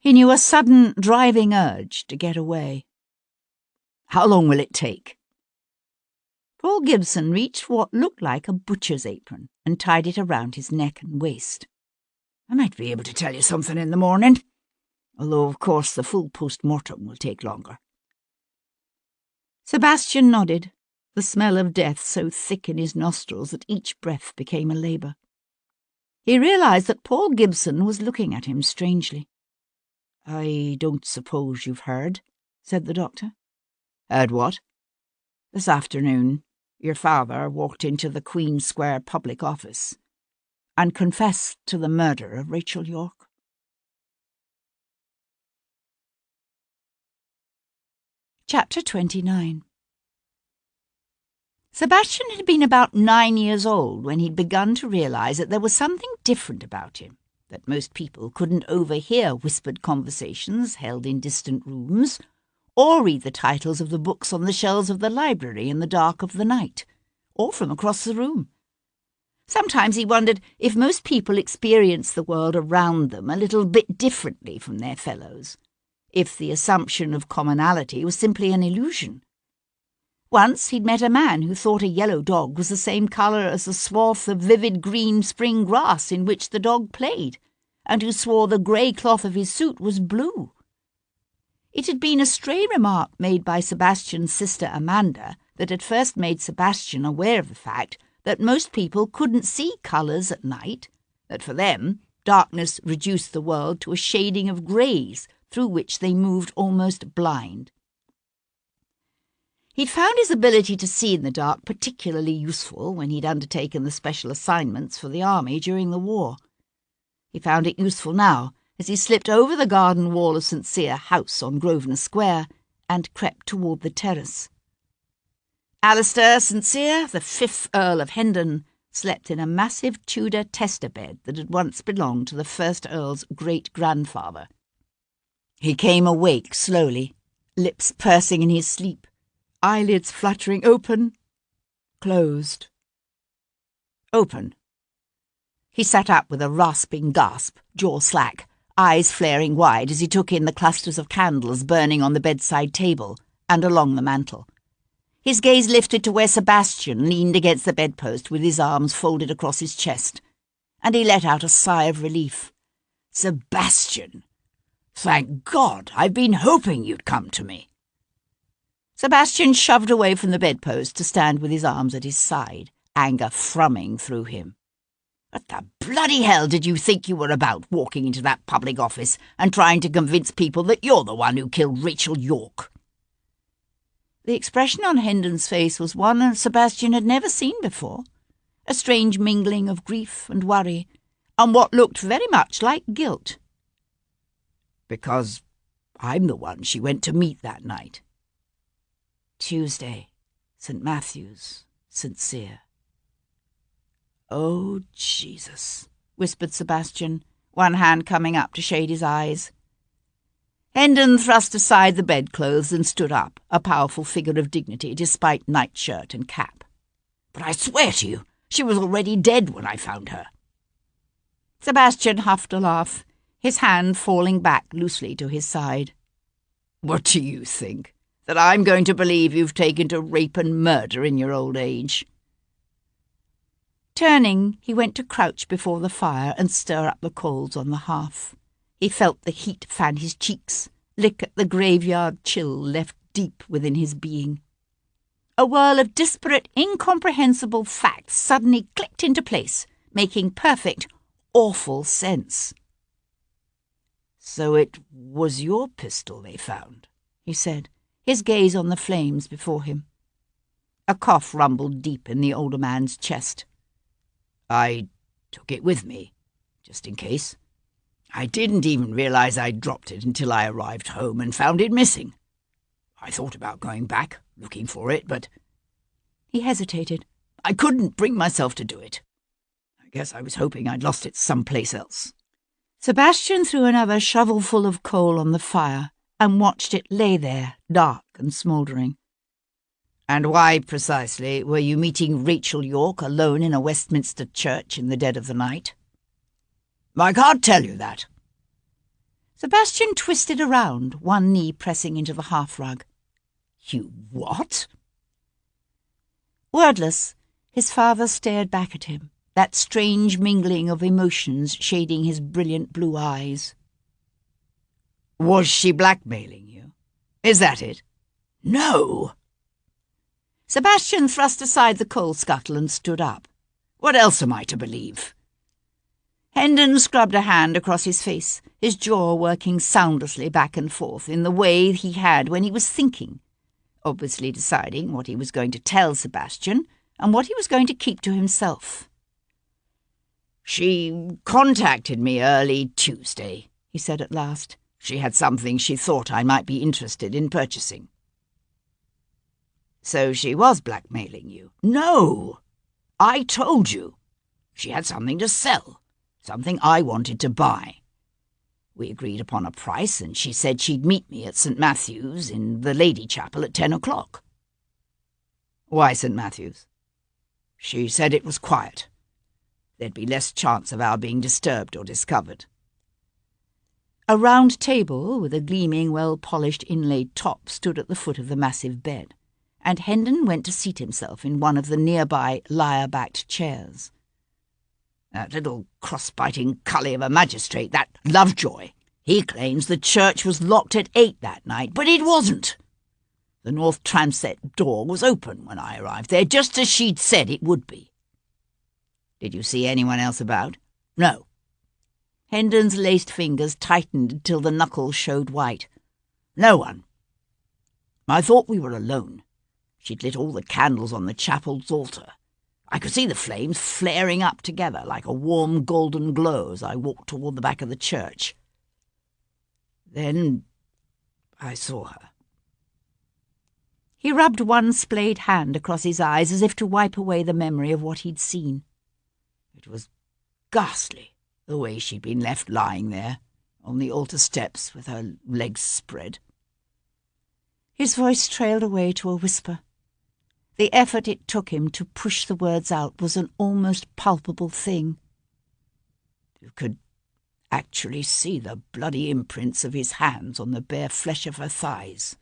He knew a sudden, driving urge to get away. "How long will it take?" Paul Gibson reached for what looked like a butcher's apron and tied it around his neck and waist. "I might be able to tell you something in the morning, although, of course, the full post-mortem will take longer." Sebastian nodded, the smell of death so thick in his nostrils that each breath became a labour. He realised that Paul Gibson was looking at him strangely. "I don't suppose you've heard," said the doctor. "Heard what?" "This afternoon, your father walked into the Queen Square public office and confessed to the murder of Rachel York." Chapter 29. Sebastian had been about 9 years old when he'd begun to realise that there was something different about him, that most people couldn't overhear whispered conversations held in distant rooms, or read the titles of the books on the shelves of the library in the dark of the night, or from across the room. Sometimes he wondered if most people experienced the world around them a little bit differently from their fellows, if the assumption of commonality was simply an illusion. Once he'd met a man who thought a yellow dog was the same colour as the swath of vivid green spring grass in which the dog played, and who swore the grey cloth of his suit was blue. It had been a stray remark made by Sebastian's sister Amanda that had first made Sebastian aware of the fact that most people couldn't see colours at night, that for them darkness reduced the world to a shading of greys through which they moved almost blind. He'd found his ability to see in the dark particularly useful when he'd undertaken the special assignments for the army during the war. He found it useful now as he slipped over the garden wall of St. Cyr House on Grosvenor Square and crept toward the terrace. Alistair St. Cyr, the 5th Earl of Hendon, slept in a massive Tudor tester bed that had once belonged to the 1st Earl's great-grandfather. He came awake slowly, lips pursing in his sleep, eyelids fluttering open, closed. Open. He sat up with a rasping gasp, jaw slack, eyes flaring wide as he took in the clusters of candles burning on the bedside table and along the mantel. His gaze lifted to where Sebastian leaned against the bedpost with his arms folded across his chest, and he let out a sigh of relief. "Sebastian! Thank God! I've been hoping you'd come to me." Sebastian shoved away from the bedpost to stand with his arms at his side, anger thrumming through him. "What the bloody hell did you think you were about, walking into that public office and trying to convince people that you're the one who killed Rachel York?" The expression on Hendon's face was one Sebastian had never seen before, a strange mingling of grief and worry, and what looked very much like guilt. "Because I'm the one she went to meet that night." Tuesday, St. Matthew's, St. Cyr. "Oh, Jesus," whispered Sebastian, one hand coming up to shade his eyes. Hendon thrust aside the bedclothes and stood up, a powerful figure of dignity despite nightshirt and cap. "But I swear to you, she was already dead when I found her." Sebastian huffed a laugh, his hand falling back loosely to his side. "What do you think? That I'm going to believe you've taken to rape and murder in your old age?" Turning, he went to crouch before the fire and stir up the coals on the hearth. He felt the heat fan his cheeks, lick at the graveyard chill left deep within his being. A whirl of disparate, incomprehensible facts suddenly clicked into place, making perfect, awful sense. "So it was your pistol they found," he said, his gaze on the flames before him. A cough rumbled deep in the older man's chest. "I took it with me, just in case. I didn't even realize I'd dropped it until I arrived home and found it missing. I thought about going back, looking for it, but—" He hesitated. "I couldn't bring myself to do it. I guess I was hoping I'd lost it someplace else." Sebastian threw another shovelful of coal on the fire and watched it lay there, dark and smouldering. "And why, precisely, were you meeting Rachel York alone in a Westminster church in the dead of the night?" "I can't tell you that." Sebastian twisted around, one knee pressing into the hearthrug. "You what?" Wordless, his father stared back at him, that strange mingling of emotions shading his brilliant blue eyes. "Was she blackmailing you? Is that it?" "No." Sebastian thrust aside the coal scuttle and stood up. "What else am I to believe?" Hendon scrubbed a hand across his face, his jaw working soundlessly back and forth in the way he had when he was thinking, obviously deciding what he was going to tell Sebastian and what he was going to keep to himself. "She contacted me early Tuesday," he said at last. "She had something she thought I might be interested in purchasing." "So she was blackmailing you?" "No! I told you. She had something to sell, something I wanted to buy. We agreed upon a price, and she said she'd meet me at St. Matthew's in the Lady Chapel at 10 o'clock. "Why St. Matthew's?" "She said it was quiet. There'd be less chance of our being disturbed or discovered." A round table with a gleaming, well-polished inlaid top stood at the foot of the massive bed, and Hendon went to seat himself in one of the nearby lyre-backed chairs. "That little cross-biting cully of a magistrate, that Lovejoy, he claims the church was locked at 8 that night, but it wasn't. The north transept door was open when I arrived there, just as she'd said it would be." "Did you see anyone else about?" "No." Hendon's laced fingers tightened until the knuckles showed white. "No one. I thought we were alone. She'd lit all the candles on the chapel's altar. I could see the flames flaring up together like a warm golden glow as I walked toward the back of the church. Then I saw her." He rubbed one splayed hand across his eyes as if to wipe away the memory of what he'd seen. It was ghastly, the way she'd been left lying there, on the altar steps with her legs spread. His voice trailed away to a whisper. The effort it took him to push the words out was an almost palpable thing. You could actually see the bloody imprints of his hands on the bare flesh of her thighs.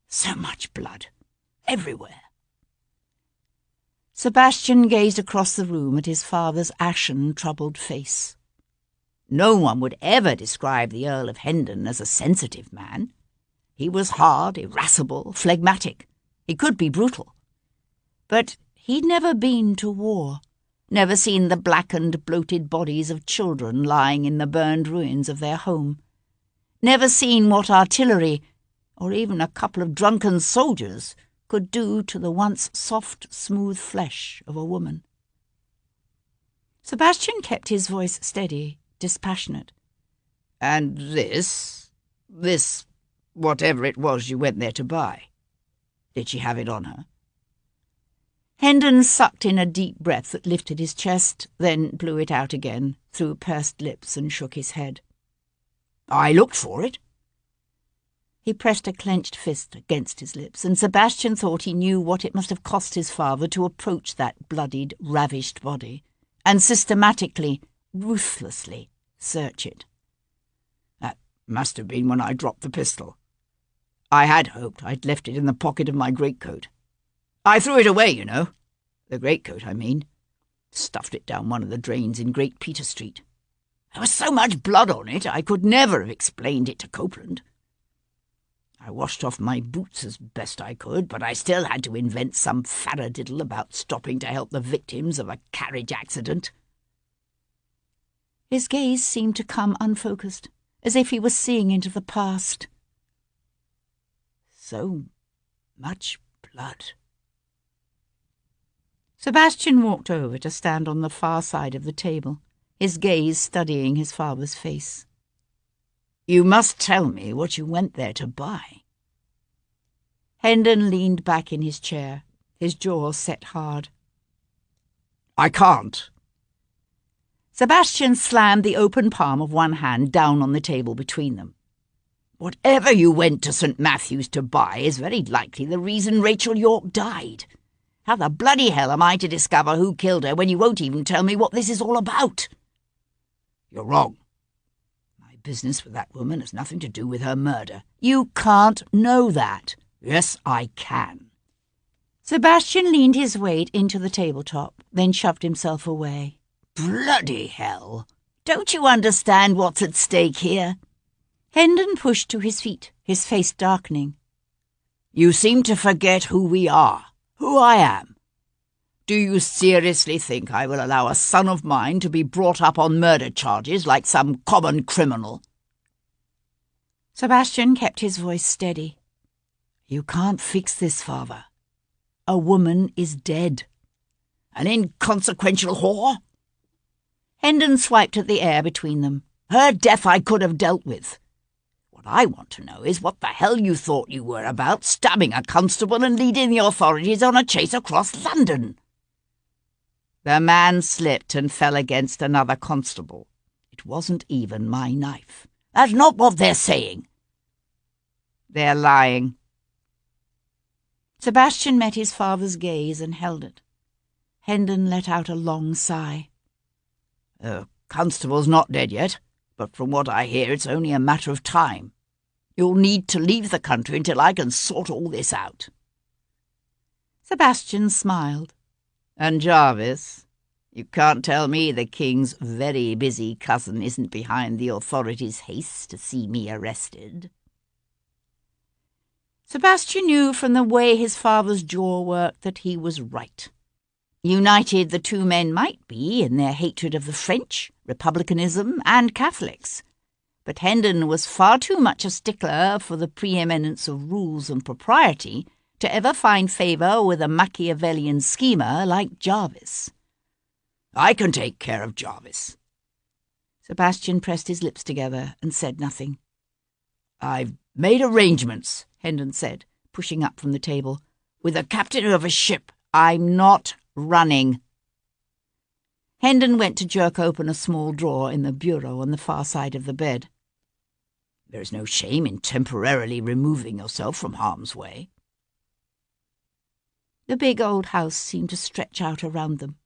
So much blood, everywhere. Sebastian gazed across the room at his father's ashen, troubled face. No one would ever describe the Earl of Hendon as a sensitive man. He was hard, irascible, phlegmatic. He could be brutal. But he'd never been to war, never seen the blackened, bloated bodies of children lying in the burned ruins of their home, never seen what artillery, or even a couple of drunken soldiers, could do to the once soft, smooth flesh of a woman. Sebastian kept his voice steady, dispassionate. "And this, whatever it was you went there to buy, did she have it on her?" Hendon sucked in a deep breath that lifted his chest, then blew it out again, through pursed lips, and shook his head. "I looked for it." He pressed a clenched fist against his lips, and Sebastian thought he knew what it must have cost his father to approach that bloodied, ravished body, and systematically, ruthlessly search it. "That must have been when I dropped the pistol. I had hoped I'd left it in the pocket of my greatcoat. I threw it away, you know. The greatcoat, I mean. Stuffed it down one of the drains in Great Peter Street. There was so much blood on it, I could never have explained it to Copeland. I washed off my boots as best I could, but I still had to invent some faradiddle about stopping to help the victims of a carriage accident. His gaze seemed to come unfocused, as if he was seeing into the past. So much blood. Sebastian walked over to stand on the far side of the table, his gaze studying his father's face. You must tell me what you went there to buy. Hendon leaned back in his chair, his jaw set hard. I can't. Sebastian slammed the open palm of one hand down on the table between them. Whatever you went to St. Matthew's to buy is very likely the reason Rachel York died. How the bloody hell am I to discover who killed her when you won't even tell me what this is all about? You're wrong. My business with that woman has nothing to do with her murder. You can't know that. Yes, I can. Sebastian leaned his weight into the tabletop, then shoved himself away. Bloody hell! Don't you understand what's at stake here? Hendon pushed to his feet, his face darkening. You seem to forget who we are, who I am. Do you seriously think I will allow a son of mine to be brought up on murder charges like some common criminal? Sebastian kept his voice steady. You can't fix this, father. A woman is dead. An inconsequential whore? Hendon swiped at the air between them. Her death I could have dealt with. What I want to know is what the hell you thought you were about, stabbing a constable and leading the authorities on a chase across London. The man slipped and fell against another constable. It wasn't even my knife. That's not what they're saying. They're lying. Sebastian met his father's gaze and held it. Hendon let out a long sigh. The constable's not dead yet, but from what I hear it's only a matter of time. You'll need to leave the country until I can sort all this out. Sebastian smiled. And Jarvis? You can't tell me the king's very busy cousin isn't behind the authorities' haste to see me arrested. Sebastian knew from the way his father's jaw worked that he was right. United the two men might be in their hatred of the French, republicanism, and Catholics, but Hendon was far too much a stickler for the preeminence of rules and propriety to ever find favour with a Machiavellian schemer like Jarvis. I can take care of Jarvis. Sebastian pressed his lips together and said nothing. I've made arrangements, Hendon said, pushing up from the table, with the captain of a ship. I'm not running. Hendon went to jerk open a small drawer in the bureau on the far side of the bed. There's no shame in temporarily removing yourself from harm's way. The big old house seemed to stretch out around them,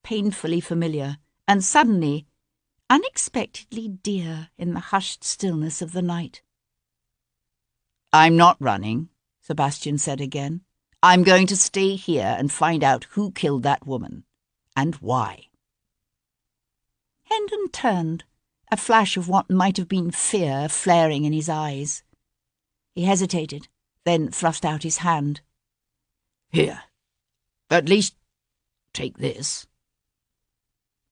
painfully familiar, and suddenly, unexpectedly dear in the hushed stillness of the night. I'm not running, Sebastian said again. I'm going to stay here and find out who killed that woman, and why. Hendon turned, a flash of what might have been fear flaring in his eyes. He hesitated, then thrust out his hand. Here, at least take this.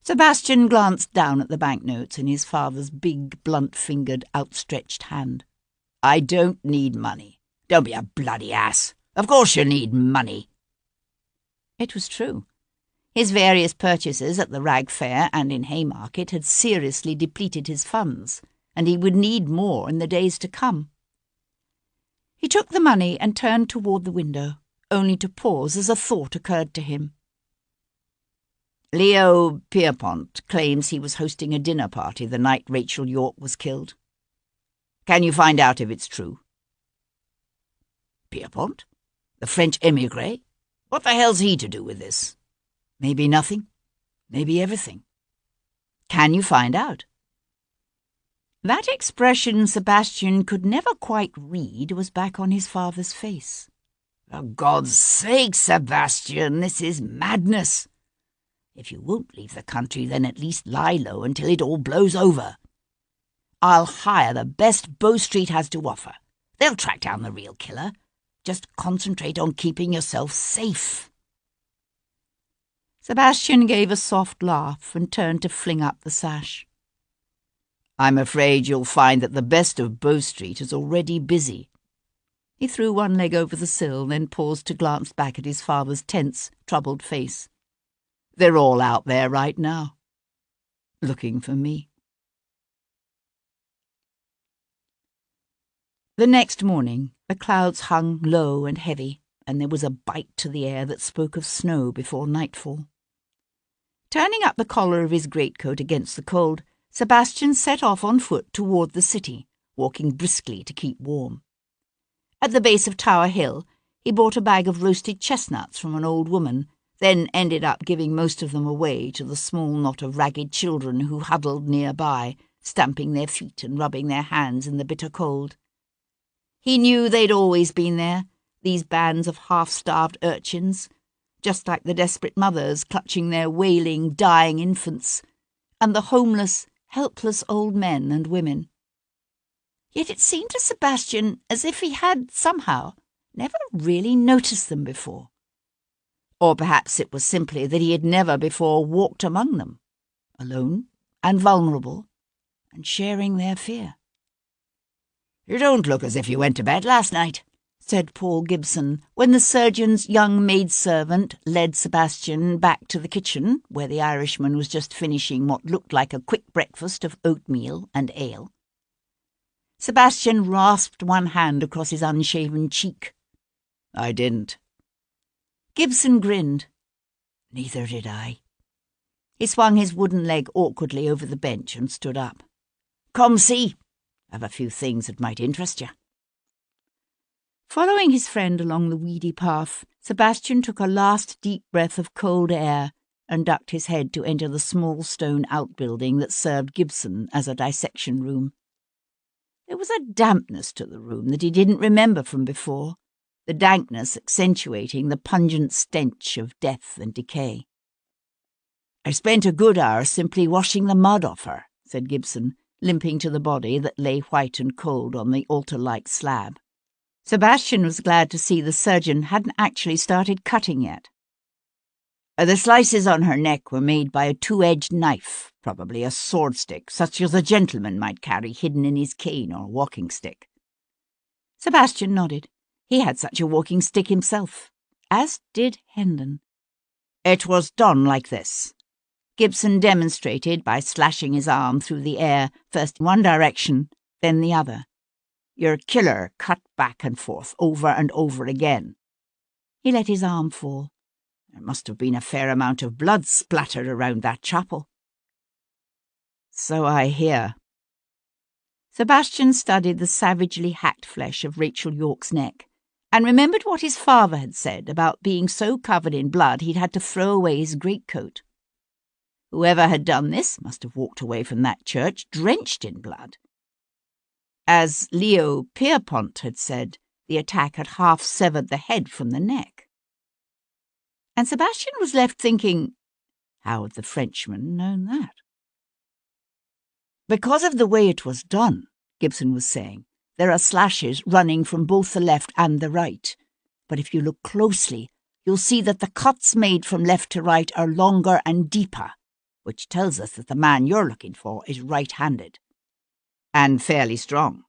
Sebastian glanced down at the banknotes in his father's big, blunt-fingered, outstretched hand. I don't need money. Don't be a bloody ass. Of course you need money. It was true. His various purchases at the Rag Fair and in Haymarket had seriously depleted his funds, and he would need more in the days to come. He took the money and turned toward the window, only to pause as a thought occurred to him. Leo Pierpont claims he was hosting a dinner party the night Rachel York was killed. Can you find out if it's true? Pierpont? The French émigré? What the hell's he to do with this? Maybe nothing. Maybe everything. Can you find out? That expression Sebastian could never quite read was back on his father's face. For God's sake, Sebastian, this is madness. If you won't leave the country, then at least lie low until it all blows over. I'll hire the best Bow Street has to offer. They'll track down the real killer. Just concentrate on keeping yourself safe." Sebastian gave a soft laugh and turned to fling up the sash. "I'm afraid you'll find that the best of Bow Street is already busy." He threw one leg over the sill, then paused to glance back at his father's tense, troubled face. "They're all out there right now, looking for me." The next morning, the clouds hung low and heavy, and there was a bite to the air that spoke of snow before nightfall. Turning up the collar of his greatcoat against the cold, Sebastian set off on foot toward the city, walking briskly to keep warm. At the base of Tower Hill, he bought a bag of roasted chestnuts from an old woman, then ended up giving most of them away to the small knot of ragged children who huddled nearby, stamping their feet and rubbing their hands in the bitter cold. He knew they'd always been there, these bands of half-starved urchins, just like the desperate mothers clutching their wailing, dying infants, and the homeless, helpless old men and women. Yet it seemed to Sebastian as if he had, somehow, never really noticed them before. Or perhaps it was simply that he had never before walked among them, alone and vulnerable, and sharing their fear. "You don't look as if you went to bed last night," said Paul Gibson, when the surgeon's young maidservant led Sebastian back to the kitchen, where the Irishman was just finishing what looked like a quick breakfast of oatmeal and ale. Sebastian rasped one hand across his unshaven cheek. "I didn't." Gibson grinned. "Neither did I." He swung his wooden leg awkwardly over the bench and stood up. "Come see. I've a few things that might interest you." Following his friend along the weedy path, Sebastian took a last deep breath of cold air and ducked his head to enter the small stone outbuilding that served Gibson as a dissection room. There was a dampness to the room that he didn't remember from before, the dankness accentuating the pungent stench of death and decay. "I spent a good hour simply washing the mud off her," said Gibson, limping to the body that lay white and cold on the altar-like slab. Sebastian was glad to see the surgeon hadn't actually started cutting yet. The slices on her neck were made by a two-edged knife, probably a sword-stick, such as a gentleman might carry hidden in his cane or walking stick. Sebastian nodded. He had such a walking stick himself, as did Hendon. "It was done like this." Gibson demonstrated by slashing his arm through the air, first in one direction, then the other. "Your killer cut back and forth, over and over again." He let his arm fall. "There must have been a fair amount of blood splattered around that chapel." "So I hear." Sebastian studied the savagely hacked flesh of Rachel York's neck, and remembered what his father had said about being so covered in blood he'd had to throw away his greatcoat. Whoever had done this must have walked away from that church drenched in blood. As Leo Pierpont had said, the attack had half severed the head from the neck. And Sebastian was left thinking, how had the Frenchman known that? "Because of the way it was done," Gibson was saying, "there are slashes running from both the left and the right. But if you look closely, you'll see that the cuts made from left to right are longer and deeper, which tells us that the man you're looking for is right-handed. And fairly strong."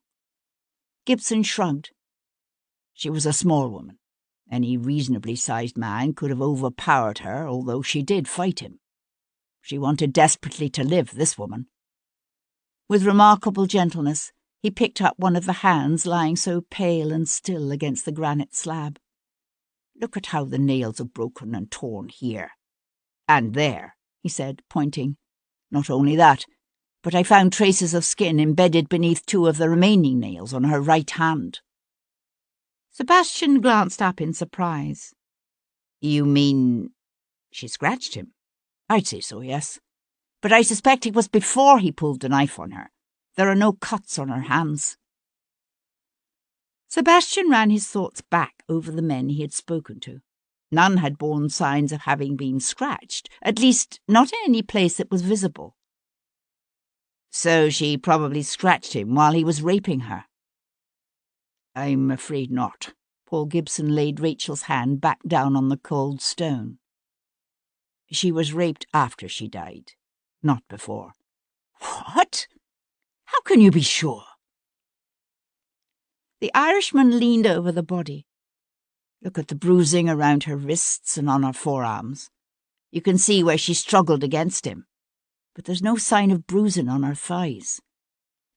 Gibson shrugged. "She was a small woman. Any reasonably sized man could have overpowered her, although she did fight him. She wanted desperately to live, this woman." With remarkable gentleness, he picked up one of the hands lying so pale and still against the granite slab. "Look at how the nails are broken and torn here. And there," he said, pointing. "Not only that, but I found traces of skin embedded beneath two of the remaining nails on her right hand." Sebastian glanced up in surprise. "You mean—" She scratched him. "I'd say so, yes. But I suspect it was before he pulled the knife on her. There are no cuts on her hands." Sebastian ran his thoughts back over the men he had spoken to. None had borne signs of having been scratched, at least not in any place that was visible. So she probably scratched him while he was raping her. I'm afraid not. Paul Gibson laid Rachel's hand back down on the cold stone. She was raped after she died, not before. What? How can you be sure? The Irishman leaned over the body. Look at the bruising around her wrists and on her forearms. You can see where she struggled against him, but there's no sign of bruising on her thighs.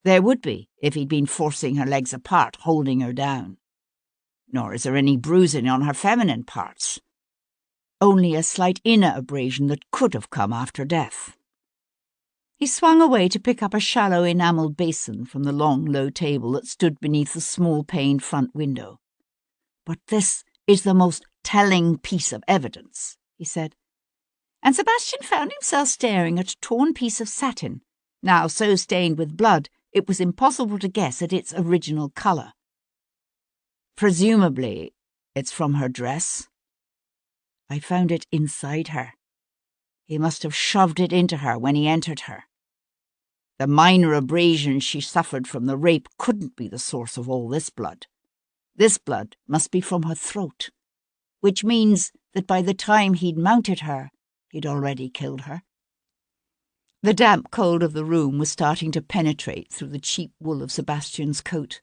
There would be if he'd been forcing her legs apart, holding her down. Nor is there any bruising on her feminine parts. Only a slight inner abrasion that could have come after death. He swung away to pick up a shallow enamelled basin from the long, low table that stood beneath the small-paned front window. But this is the most telling piece of evidence, he said. And Sebastian found himself staring at a torn piece of satin, now so stained with blood it was impossible to guess at its original colour. Presumably, it's from her dress. I found it inside her. He must have shoved it into her when he entered her. The minor abrasion she suffered from the rape couldn't be the source of all this blood. This blood must be from her throat, which means that by the time he'd mounted her, he'd already killed her. The damp cold of the room was starting to penetrate through the cheap wool of Sebastian's coat.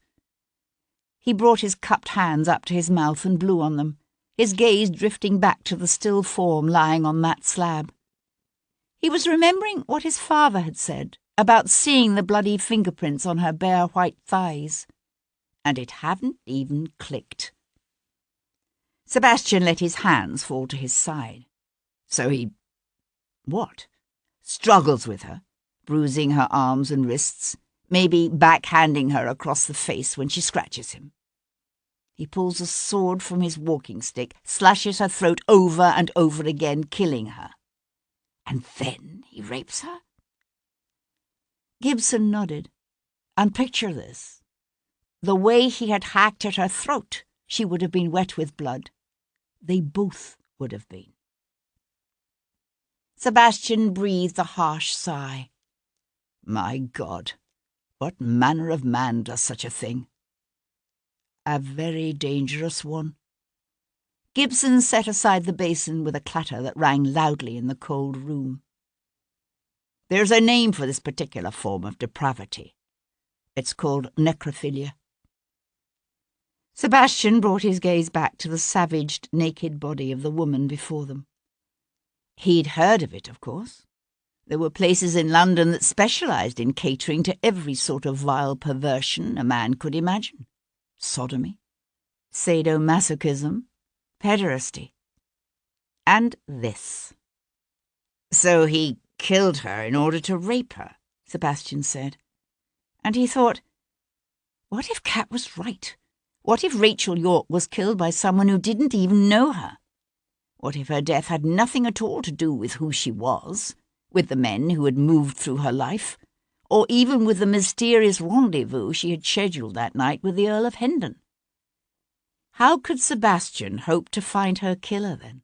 He brought his cupped hands up to his mouth and blew on them, his gaze drifting back to the still form lying on that slab. He was remembering what his father had said about seeing the bloody fingerprints on her bare white thighs, and it hadn't even clicked. Sebastian let his hands fall to his side. So he... what? Struggles with her, bruising her arms and wrists, maybe backhanding her across the face when she scratches him. He pulls a sword from his walking stick, slashes her throat over and over again, killing her. And then he rapes her? Gibson nodded. And picture this. The way he had hacked at her throat, she would have been wet with blood. They both would have been. Sebastian breathed a harsh sigh. My God, what manner of man does such a thing? A very dangerous one. Gibson set aside the basin with a clatter that rang loudly in the cold room. There's a name for this particular form of depravity. It's called necrophilia. Sebastian brought his gaze back to the savaged, naked body of the woman before them. He'd heard of it, of course. There were places in London that specialised in catering to every sort of vile perversion a man could imagine. Sodomy, sadomasochism, pederasty. And this. So he killed her in order to rape her, Sebastian said. And he thought, what if Kat was right? What if Rachel York was killed by someone who didn't even know her? What if her death had nothing at all to do with who she was, with the men who had moved through her life, or even with the mysterious rendezvous she had scheduled that night with the Earl of Hendon? How could Sebastian hope to find her killer, then?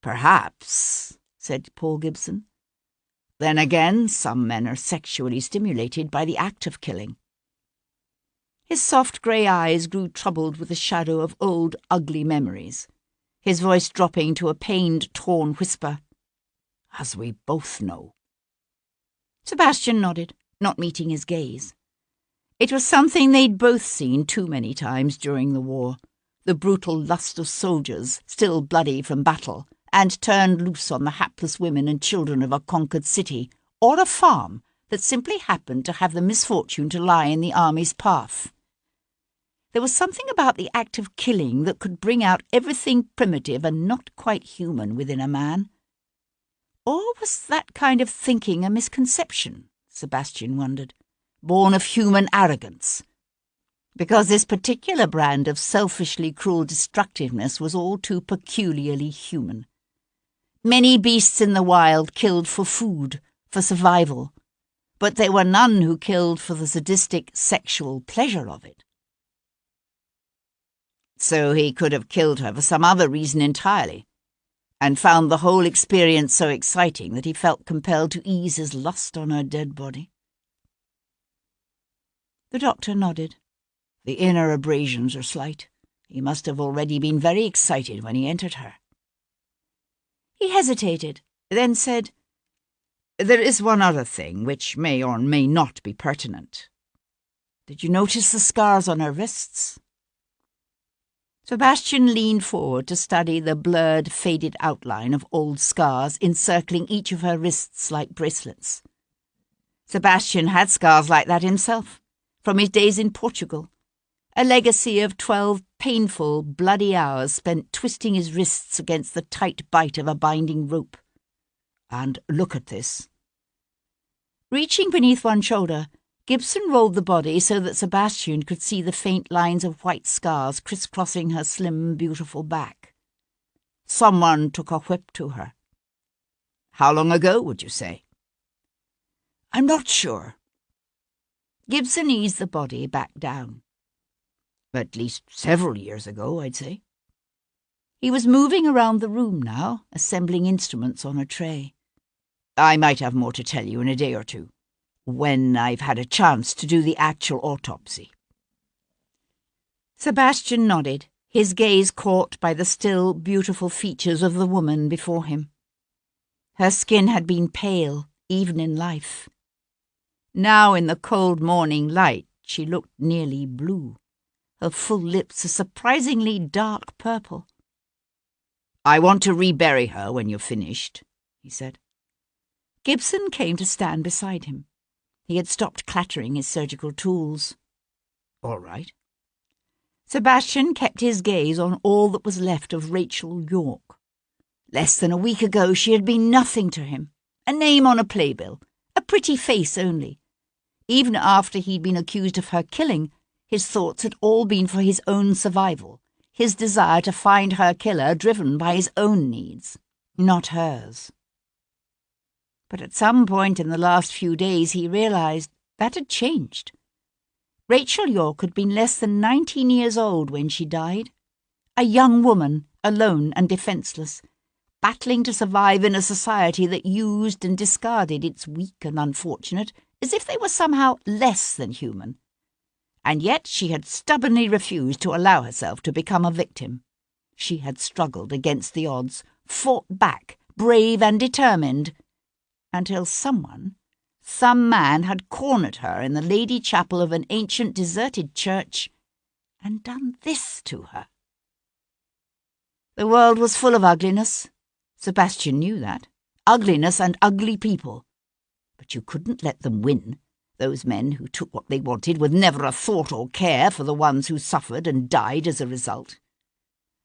Perhaps, said Paul Gibson. Then again, some men are sexually stimulated by the act of killing. His soft grey eyes grew troubled with the shadow of old, ugly memories, his voice dropping to a pained, torn whisper. As we both know. Sebastian nodded, not meeting his gaze. It was something they'd both seen too many times during the war, the brutal lust of soldiers, still bloody from battle, and turned loose on the hapless women and children of a conquered city, or a farm that simply happened to have the misfortune to lie in the army's path. There was something about the act of killing that could bring out everything primitive and not quite human within a man. Or was that kind of thinking a misconception, Sebastian wondered, born of human arrogance? Because this particular brand of selfishly cruel destructiveness was all too peculiarly human. Many beasts in the wild killed for food, for survival, but there were none who killed for the sadistic sexual pleasure of it. So he could have killed her for some other reason entirely, and found the whole experience so exciting that he felt compelled to ease his lust on her dead body. The doctor nodded. The inner abrasions are slight. He must have already been very excited when he entered her. He hesitated, then said, There is one other thing which may or may not be pertinent. Did you notice the scars on her wrists? Sebastian leaned forward to study the blurred, faded outline of old scars encircling each of her wrists like bracelets. Sebastian had scars like that himself, from his days in Portugal, a legacy of 12 painful, bloody hours spent twisting his wrists against the tight bite of a binding rope. And look at this. Reaching beneath one shoulder, Gibson rolled the body so that Sebastian could see the faint lines of white scars crisscrossing her slim, beautiful back. Someone took a whip to her. How long ago, would you say? I'm not sure. Gibson eased the body back down. At least several years ago, I'd say. He was moving around the room now, assembling instruments on a tray. I might have more to tell you in a day or two, when I've had a chance to do the actual autopsy. Sebastian nodded, his gaze caught by the still, beautiful features of the woman before him. Her skin had been pale, even in life. Now, in the cold morning light, she looked nearly blue, her full lips a surprisingly dark purple. I want to rebury her when you're finished, he said. Gibson came to stand beside him. He had stopped clattering his surgical tools. All right. Sebastian kept his gaze on all that was left of Rachel York. Less than a week ago she had been nothing to him, a name on a playbill, a pretty face only. Even after he'd been accused of her killing, his thoughts had all been for his own survival, his desire to find her killer driven by his own needs, not hers. But at some point in the last few days he realized that had changed. Rachel York had been less than 19 years old when she died, a young woman, alone and defenseless, battling to survive in a society that used and discarded its weak and unfortunate as if they were somehow less than human. And yet she had stubbornly refused to allow herself to become a victim. She had struggled against the odds, fought back, brave and determined, until some man had cornered her in the Lady Chapel of an ancient deserted church and done this to her. The world was full of ugliness. Sebastian knew that. Ugliness and ugly people. But you couldn't let them win, those men who took what they wanted with never a thought or care for the ones who suffered and died as a result.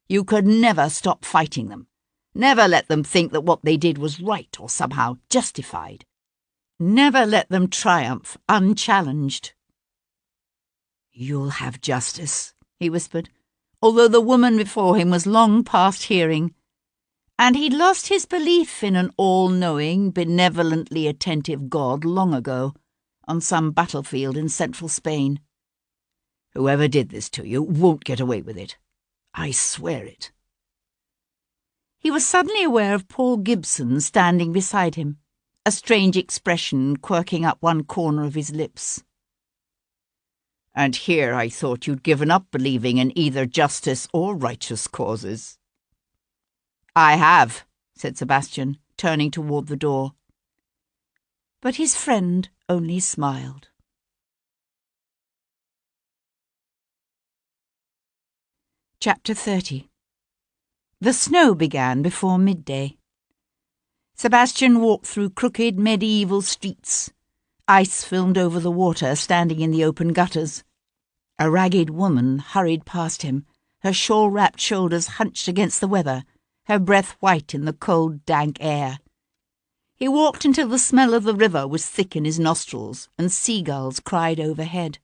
You could never stop fighting them. Never let them think that what they did was right or somehow justified. Never let them triumph unchallenged. You'll have justice, he whispered, although the woman before him was long past hearing, and he'd lost his belief in an all-knowing, benevolently attentive God long ago, on some battlefield in central Spain. Whoever did this to you won't get away with it. I swear it. He was suddenly aware of Paul Gibson standing beside him, a strange expression quirking up one corner of his lips. And here I thought you'd given up believing in either justice or righteous causes. I have, said Sebastian, turning toward the door. But his friend only smiled. Chapter 30. The snow began before midday. Sebastian walked through crooked medieval streets. Ice filmed over the water standing in the open gutters. A ragged woman hurried past him, her shawl-wrapped shoulders hunched against the weather, her breath white in the cold, dank air. He walked until the smell of the river was thick in his nostrils and seagulls cried overhead.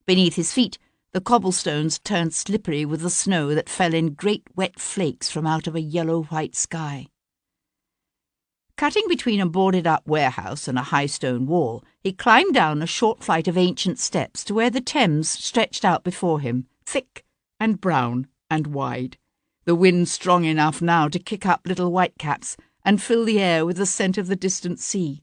Beneath his feet, the cobblestones turned slippery with the snow that fell in great wet flakes from out of a yellow-white sky. Cutting between a boarded-up warehouse and a high stone wall, he climbed down a short flight of ancient steps to where the Thames stretched out before him, thick, and brown and wide, the wind strong enough now to kick up little whitecaps and fill the air with the scent of the distant sea.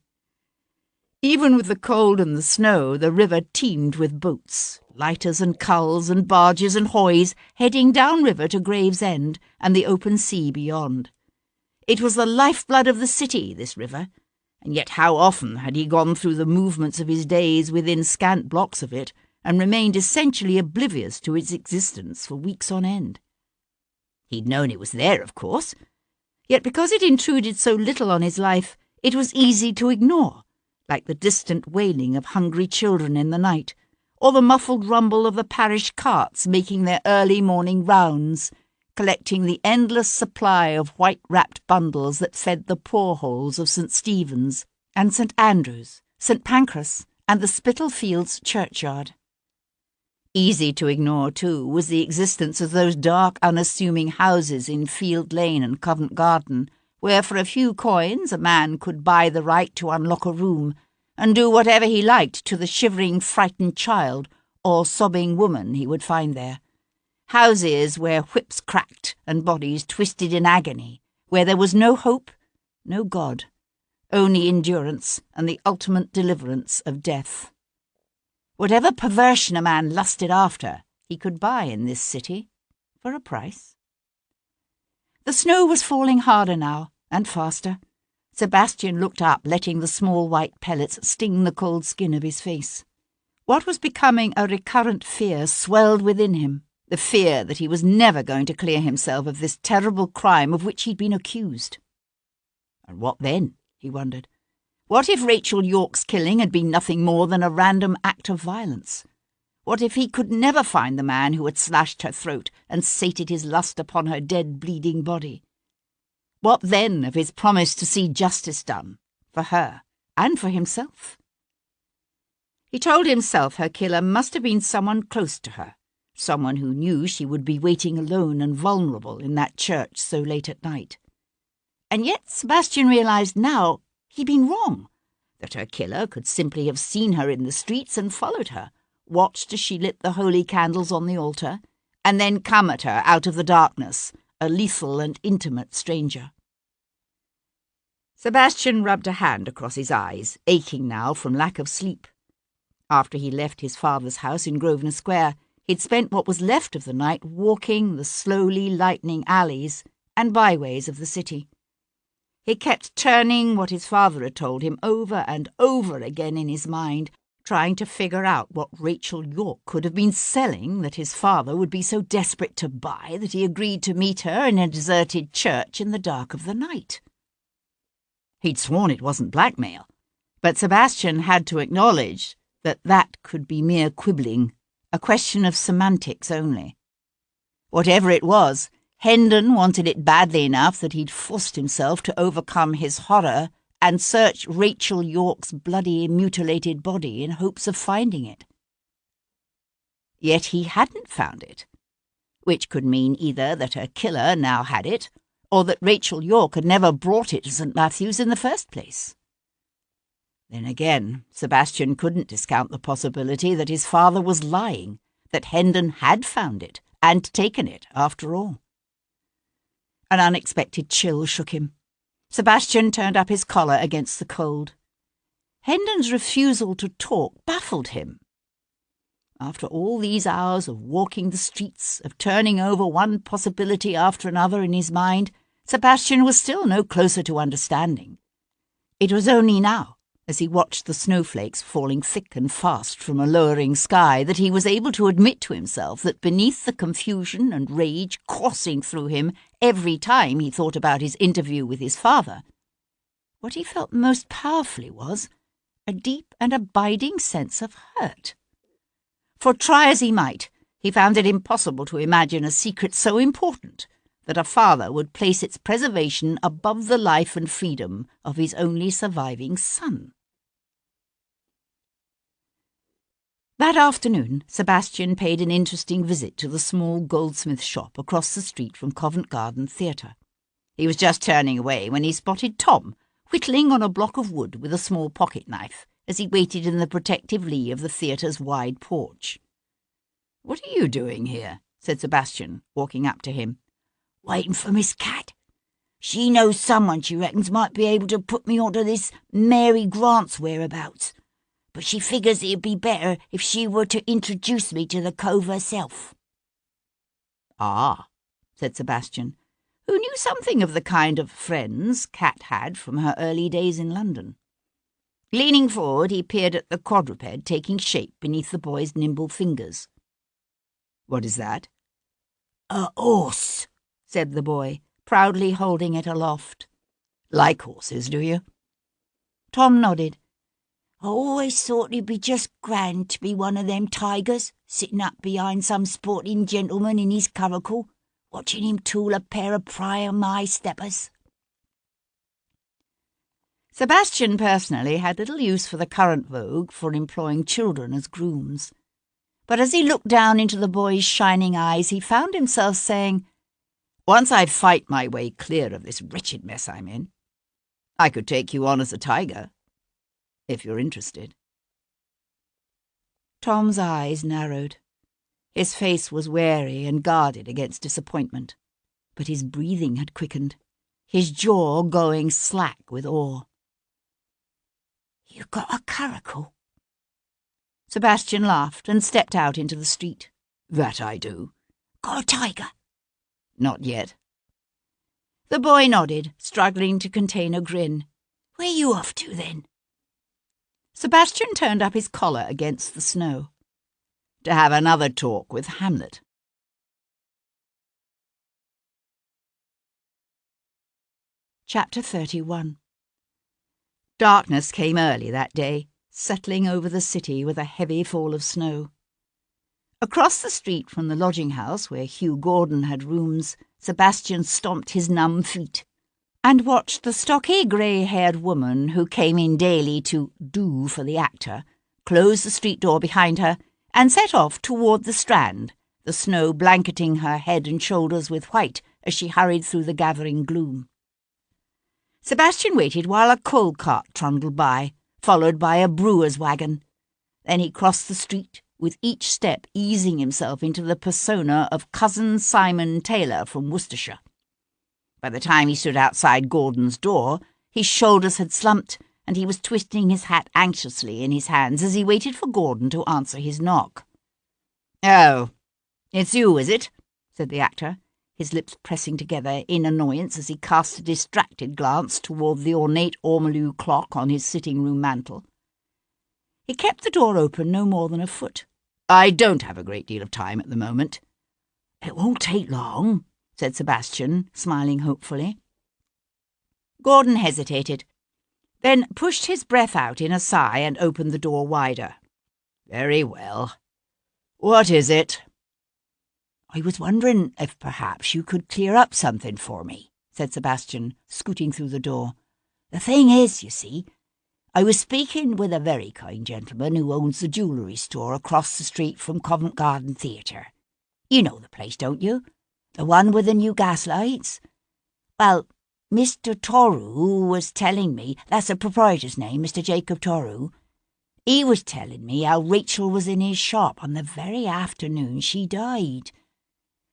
Even with the cold and the snow, the river teemed with boats, lighters and culls and barges and hoys, heading downriver to Gravesend and the open sea beyond. It was the lifeblood of the city, this river, and yet how often had he gone through the movements of his days within scant blocks of it, and remained essentially oblivious to its existence for weeks on end. He'd known it was there, of course, yet because it intruded so little on his life, it was easy to ignore, like the distant wailing of hungry children in the night, or the muffled rumble of the parish carts making their early morning rounds, collecting the endless supply of white-wrapped bundles that fed the poor-holes of St. Stephen's and St. Andrew's, St. Pancras, and the Spitalfields churchyard. Easy to ignore, too, was the existence of those dark, unassuming houses in Field Lane and Covent Garden, where for a few coins a man could buy the right to unlock a room and do whatever he liked to the shivering, frightened child or sobbing woman he would find there. Houses where whips cracked and bodies twisted in agony, where there was no hope, no God, only endurance and the ultimate deliverance of death. Whatever perversion a man lusted after, he could buy in this city, for a price. The snow was falling harder now, and faster. Sebastian looked up, letting the small white pellets sting the cold skin of his face. What was becoming a recurrent fear swelled within him, the fear that he was never going to clear himself of this terrible crime of which he'd been accused. And what then, he wondered? What if Rachel Yorke's killing had been nothing more than a random act of violence? What if he could never find the man who had slashed her throat and sated his lust upon her dead, bleeding body? What then of his promise to see justice done, for her and for himself? He told himself her killer must have been someone close to her, someone who knew she would be waiting alone and vulnerable in that church so late at night. And yet Sebastian realized now he'd been wrong, that her killer could simply have seen her in the streets and followed her, watched as she lit the holy candles on the altar, and then come at her out of the darkness, a lethal and intimate stranger. Sebastian rubbed a hand across his eyes, aching now from lack of sleep. After he left his father's house in Grosvenor Square, he'd spent what was left of the night walking the slowly lightening alleys and byways of the city. He kept turning what his father had told him over and over again in his mind, trying to figure out what Rachel Yorke could have been selling that his father would be so desperate to buy that he agreed to meet her in a deserted church in the dark of the night. He'd sworn it wasn't blackmail, but Sebastian had to acknowledge that that could be mere quibbling, a question of semantics only. Whatever it was, Hendon wanted it badly enough that he'd forced himself to overcome his horror and search Rachel Yorke's bloody, mutilated body in hopes of finding it. Yet he hadn't found it, which could mean either that her killer now had it, or that Rachel Yorke had never brought it to St. Matthew's in the first place. Then again, Sebastian couldn't discount the possibility that his father was lying, that Hendon had found it and taken it after all. An unexpected chill shook him. Sebastian turned up his collar against the cold. Hendon's refusal to talk baffled him. After all these hours of walking the streets, of turning over one possibility after another in his mind, Sebastian was still no closer to understanding. It was only now, as he watched the snowflakes falling thick and fast from a lowering sky, that he was able to admit to himself that beneath the confusion and rage coursing through him every time he thought about his interview with his father, what he felt most powerfully was a deep and abiding sense of hurt. For try as he might, he found it impossible to imagine a secret so important that a father would place its preservation above the life and freedom of his only surviving son. That afternoon, Sebastian paid an interesting visit to the small goldsmith shop across the street from Covent Garden Theatre. He was just turning away when he spotted Tom, whittling on a block of wood with a small pocket-knife, as he waited in the protective lee of the theatre's wide porch. "What are you doing here?" said Sebastian, walking up to him. "Waiting for Miss Kat. She knows someone she reckons might be able to put me onto this Mary Grant's whereabouts, but she figures it'd be better if she were to introduce me to the cove herself." "Ah," said Sebastian, who knew something of the kind of friends Kat had from her early days in London. Leaning forward, he peered at the quadruped taking shape beneath the boy's nimble fingers. "What is that?" "A horse," said the boy, proudly holding it aloft. "Like horses, do you?" Tom nodded. "I always thought it'd be just grand to be one of them tigers, sitting up behind some sporting gentleman in his curricle, watching him tool a pair of prior my-steppers." Sebastian personally had little use for the current vogue for employing children as grooms. But as he looked down into the boy's shining eyes, he found himself saying, "Once I fight my way clear of this wretched mess I'm in, I could take you on as a tiger, if you're interested." Tom's eyes narrowed. His face was wary and guarded against disappointment, but his breathing had quickened, his jaw going slack with awe. "You got a curricle?" Sebastian laughed and stepped out into the street. "That I do." "Got a tiger?" "Not yet." The boy nodded, struggling to contain a grin. "Where you off to, then?" Sebastian turned up his collar against the snow. "To have another talk with Hamlet." Chapter 31. Darkness came early that day, settling over the city with a heavy fall of snow. Across the street from the lodging-house where Hugh Gordon had rooms, Sebastian stomped his numb feet and watched the stocky grey-haired woman who came in daily to do for the actor close the street door behind her and set off toward the Strand, the snow blanketing her head and shoulders with white as she hurried through the gathering gloom. Sebastian waited while a coal cart trundled by, followed by a brewer's wagon. Then he crossed the street, with each step easing himself into the persona of Cousin Simon Taylor from Worcestershire. By the time he stood outside Gordon's door, his shoulders had slumped, and he was twisting his hat anxiously in his hands as he waited for Gordon to answer his knock. "Oh, it's you, is it?" said the actor, his lips pressing together in annoyance as he cast a distracted glance toward the ornate ormolu clock on his sitting-room mantel. He kept the door open no more than a foot. "I don't have a great deal of time at the moment." "It won't take long," said Sebastian, smiling hopefully. Gordon hesitated, then pushed his breath out in a sigh and opened the door wider. "Very well. What is it?" "I was wondering if perhaps you could clear up something for me," said Sebastian, scooting through the door. "The thing is, you see, I was speaking with a very kind gentleman who owns the jewellery store across the street from Covent Garden Theatre. You know the place, don't you? The one with the new gas lights? Well, Mr. Toru was telling me, that's the proprietor's name, Mr. Jacob Toru. He was telling me how Rachel was in his shop on the very afternoon she died.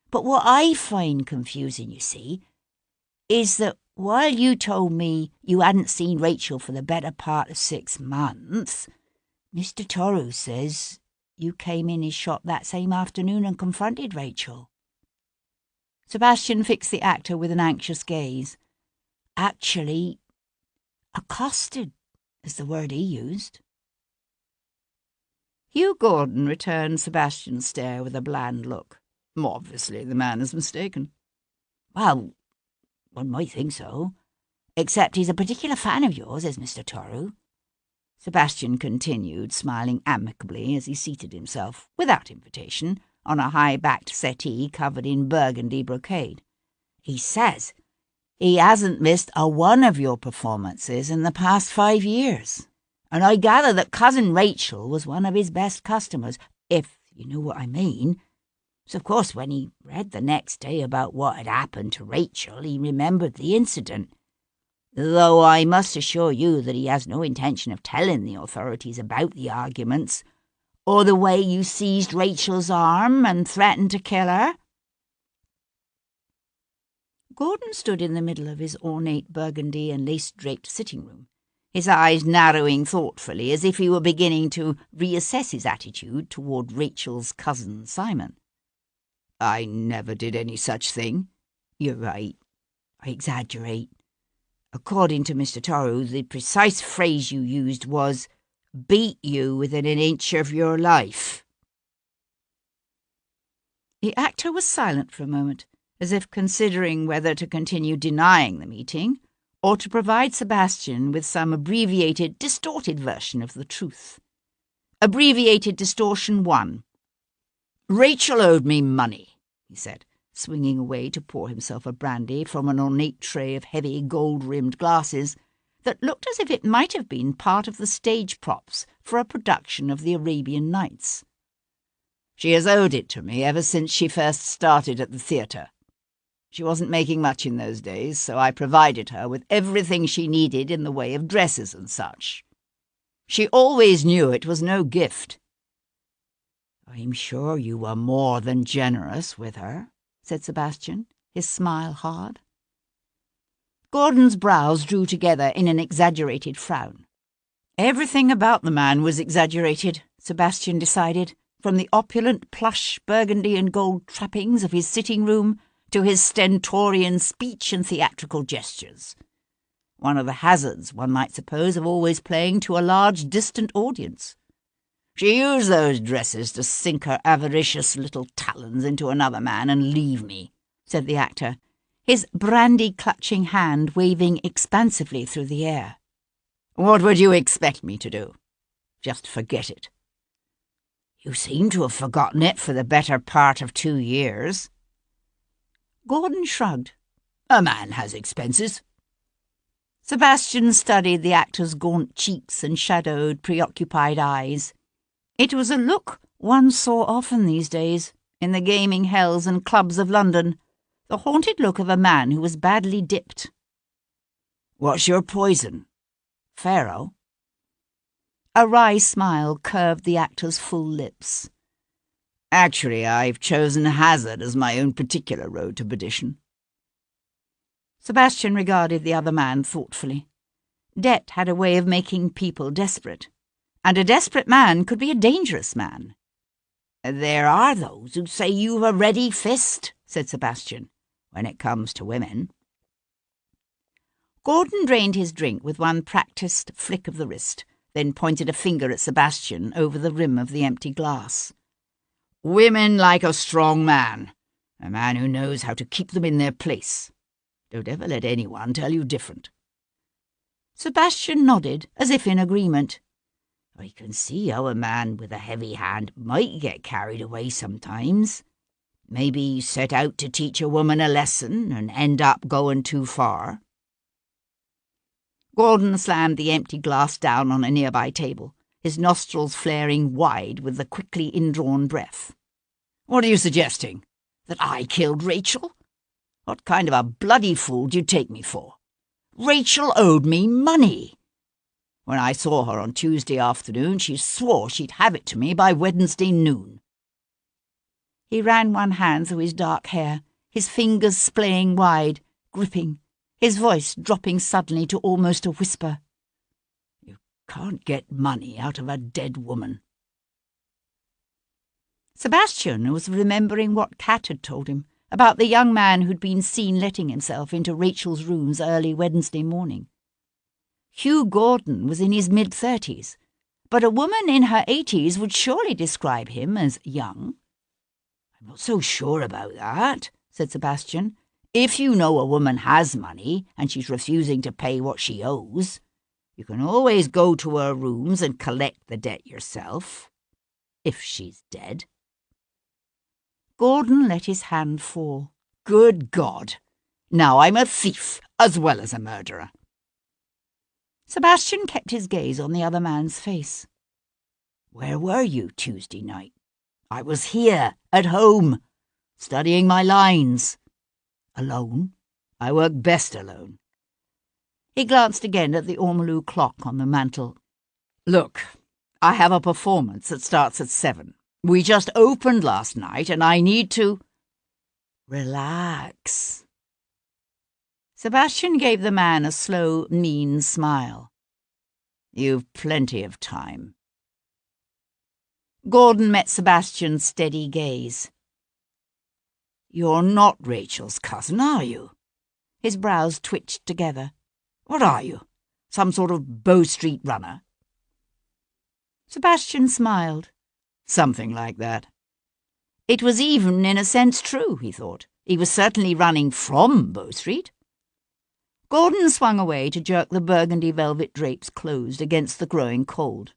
But what I find confusing, you see, is that while you told me you hadn't seen Rachel for the better part of 6 months, Mr. Toru says you came in his shop that same afternoon and confronted Rachel." Sebastian fixed the actor with an anxious gaze. "Actually, accosted is the word he used." Hugh Gordon returned Sebastian's stare with a bland look. "Obviously, the man is mistaken." "Well, one might think so. Except he's a particular fan of yours, is Mr. Toru." Sebastian continued, smiling amicably as he seated himself, without invitation, on a high-backed settee covered in burgundy brocade. "He says he hasn't missed a one of your performances in the past 5 years. And I gather that Cousin Rachel was one of his best customers, if you know what I mean. So, of course, when he read the next day about what had happened to Rachel, he remembered the incident. Though I must assure you that he has no intention of telling the authorities about the arguments, or the way you seized Rachel's arm and threatened to kill her." Gordon stood in the middle of his ornate burgundy and lace-draped sitting room, his eyes narrowing thoughtfully as if he were beginning to reassess his attitude toward Rachel's cousin Simon. "I never did any such thing." "You're right. I exaggerate. According to Mr. Torrow, the precise phrase you used was, 'beat you within an inch of your life.'" The actor was silent for a moment, as if considering whether to continue denying the meeting or to provide Sebastian with some abbreviated, distorted version of the truth. Abbreviated distortion 1. "Rachel owed me money," he said, swinging away to pour himself a brandy from an ornate tray of heavy gold-rimmed glasses that looked as if it might have been part of the stage props for a production of the Arabian Nights. "She has owed it to me ever since she first started at the theatre. She wasn't making much in those days, so I provided her with everything she needed in the way of dresses and such. She always knew it was no gift." "I'm sure you were more than generous with her," said Sebastian, his smile hard. Gordon's brows drew together in an exaggerated frown. Everything about the man was exaggerated, Sebastian decided, from the opulent plush, burgundy and gold trappings of his sitting room to his stentorian speech and theatrical gestures. One of the hazards, one might suppose, of always playing to a large, distant audience. "She used those dresses to sink her avaricious little talons into another man and leave me," said the actor, his brandy-clutching hand waving expansively through the air. "What would you expect me to do? Just forget it?" "You seem to have forgotten it for the better part of 2 years." Gordon shrugged. "A man has expenses." Sebastian studied the actor's gaunt cheeks and shadowed, preoccupied eyes. It was a look one saw often these days, in the gaming hells and clubs of London, the haunted look of a man who was badly dipped. "What's your poison? Faro?" A wry smile curved the actor's full lips. "Actually, I've chosen hazard as my own particular road to perdition." Sebastian regarded the other man thoughtfully. Debt had a way of making people desperate, and a desperate man could be a dangerous man. "There are those who say you've a ready fist," said Sebastian, "when it comes to women." Gordon drained his drink with one practised flick of the wrist, then pointed a finger at Sebastian over the rim of the empty glass. "Women like a strong man who knows how to keep them in their place. Don't ever let anyone tell you different." Sebastian nodded, as if in agreement. "I can see how a man with a heavy hand might get carried away sometimes. Maybe set out to teach a woman a lesson and end up going too far." Gordon slammed the empty glass down on a nearby table, his nostrils flaring wide with the quickly indrawn breath. "What are you suggesting? That I killed Rachel? What kind of a bloody fool do you take me for? Rachel owed me money. When I saw her on Tuesday afternoon, she swore she'd have it to me by Wednesday noon." He ran one hand through his dark hair, his fingers splaying wide, gripping, his voice dropping suddenly to almost a whisper. "You can't get money out of a dead woman." Sebastian was remembering what Kat had told him about the young man who'd been seen letting himself into Rachel's rooms early Wednesday morning. Hugh Gordon was in his mid-30s, but a woman in her 80s would surely describe him as young. "I'm not so sure about that," said Sebastian. "If you know a woman has money and she's refusing to pay what she owes, you can always go to her rooms and collect the debt yourself. If she's dead." Gordon let his hand fall. "Good God! Now I'm a thief as well as a murderer." Sebastian kept his gaze on the other man's face. "Where were you Tuesday night?" "I was here, at home, studying my lines." "Alone? I work best alone." He glanced again at the ormolu clock on the mantel. "Look, I have a performance that starts at 7. We just opened last night and I need to—" "Relax." Sebastian gave the man a slow, mean smile. You've plenty of time. Gordon met Sebastian's steady gaze. You're not Rachel's cousin, are you? His brows twitched together. What are you? Some sort of Bow Street runner? Sebastian smiled. Something like that. It was even, in a sense, true, he thought. He was certainly running from Bow Street. Gordon swung away to jerk the burgundy velvet drapes closed against the growing cold.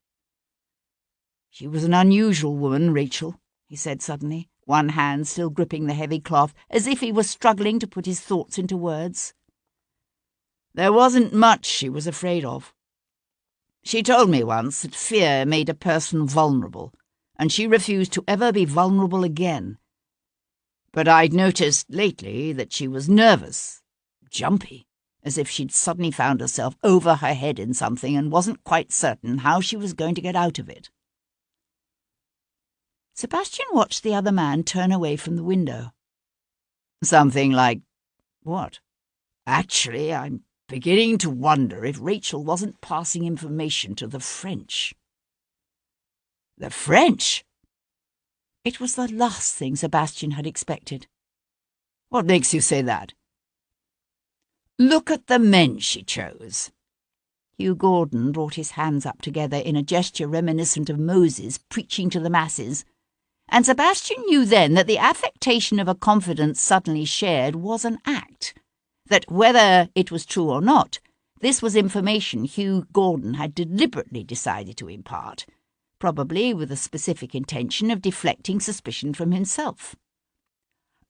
She was an unusual woman, Rachel, he said suddenly, one hand still gripping the heavy cloth, as if he was struggling to put his thoughts into words. There wasn't much she was afraid of. She told me once that fear made a person vulnerable, and she refused to ever be vulnerable again. But I'd noticed lately that she was nervous, jumpy, as if she'd suddenly found herself over her head in something and wasn't quite certain how she was going to get out of it. Sebastian watched the other man turn away from the window. Something like, what? Actually, I'm beginning to wonder if Rachel wasn't passing information to the French. The French? It was the last thing Sebastian had expected. What makes you say that? Look at the men she chose. Hugh Gordon brought his hands up together in a gesture reminiscent of Moses preaching to the masses, and Sebastian knew then that the affectation of a confidence suddenly shared was an act, that whether it was true or not, this was information Hugh Gordon had deliberately decided to impart, probably with a specific intention of deflecting suspicion from himself.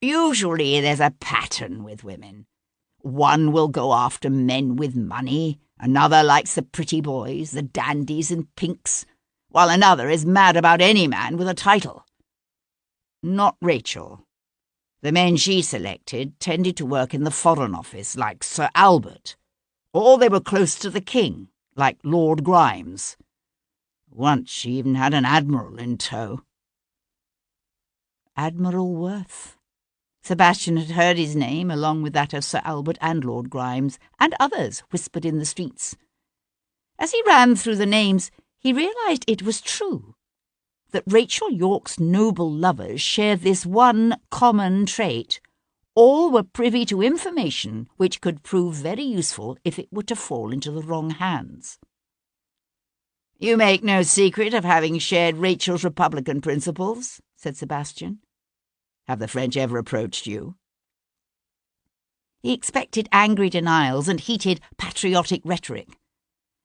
Usually there's a pattern with women. One will go after men with money, another likes the pretty boys, the dandies and pinks, while another is mad about any man with a title. Not Rachel. The men she selected tended to work in the Foreign Office, like Sir Albert, or they were close to the king, like Lord Grimes. Once she even had an admiral in tow. Admiral Worth. Sebastian had heard his name, along with that of Sir Albert and Lord Grimes, and others whispered in the streets. As he ran through the names, he realised it was true, that Rachel Yorke's noble lovers shared this one common trait. All were privy to information which could prove very useful if it were to fall into the wrong hands. You make no secret of having shared Rachel's Republican principles, said Sebastian. Have the French ever approached you? He expected angry denials and heated patriotic rhetoric.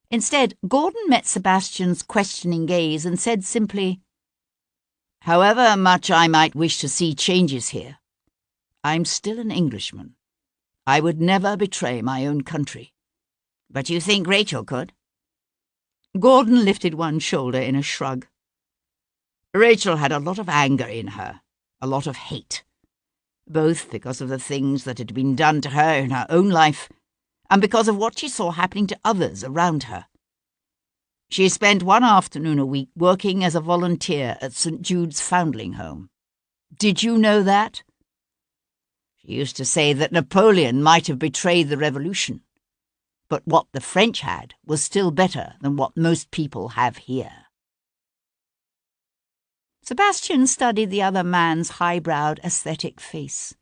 Instead, Gordon met Sebastian's questioning gaze and said simply, However much I might wish to see changes here, I'm still an Englishman. I would never betray my own country. But you think Rachel could? Gordon lifted one shoulder in a shrug. Rachel had a lot of anger in her, a lot of hate, both because of the things that had been done to her in her own life and because of what she saw happening to others around her. She spent one afternoon a week working as a volunteer at St. Jude's Foundling Home. Did you know that? She used to say that Napoleon might have betrayed the revolution, but what the French had was still better than what most people have here. Sebastian studied the other man's high-browed, aesthetic face.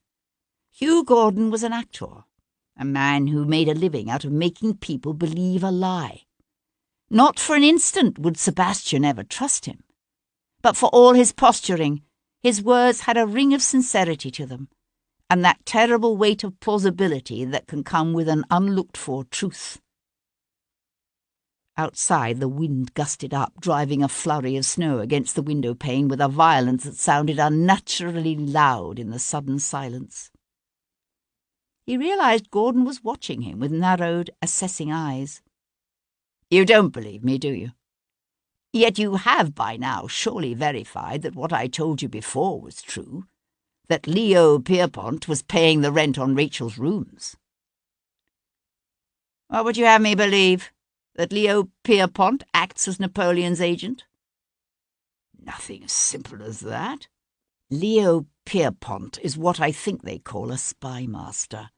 Hugh Gordon was an actor, a man who made a living out of making people believe a lie. Not for an instant would Sebastian ever trust him. But for all his posturing, his words had a ring of sincerity to them, and that terrible weight of plausibility that can come with an unlooked-for truth. Outside, the wind gusted up, driving a flurry of snow against the window pane with a violence that sounded unnaturally loud in the sudden silence. He realised Gordon was watching him with narrowed, assessing eyes. You don't believe me, do you? Yet you have by now surely verified that what I told you before was true, that Leo Pierpont was paying the rent on Rachel's rooms. What would you have me believe? That Leo Pierpont acts as Napoleon's agent? Nothing as simple as that. Leo Pierpont is what I think they call a spy master.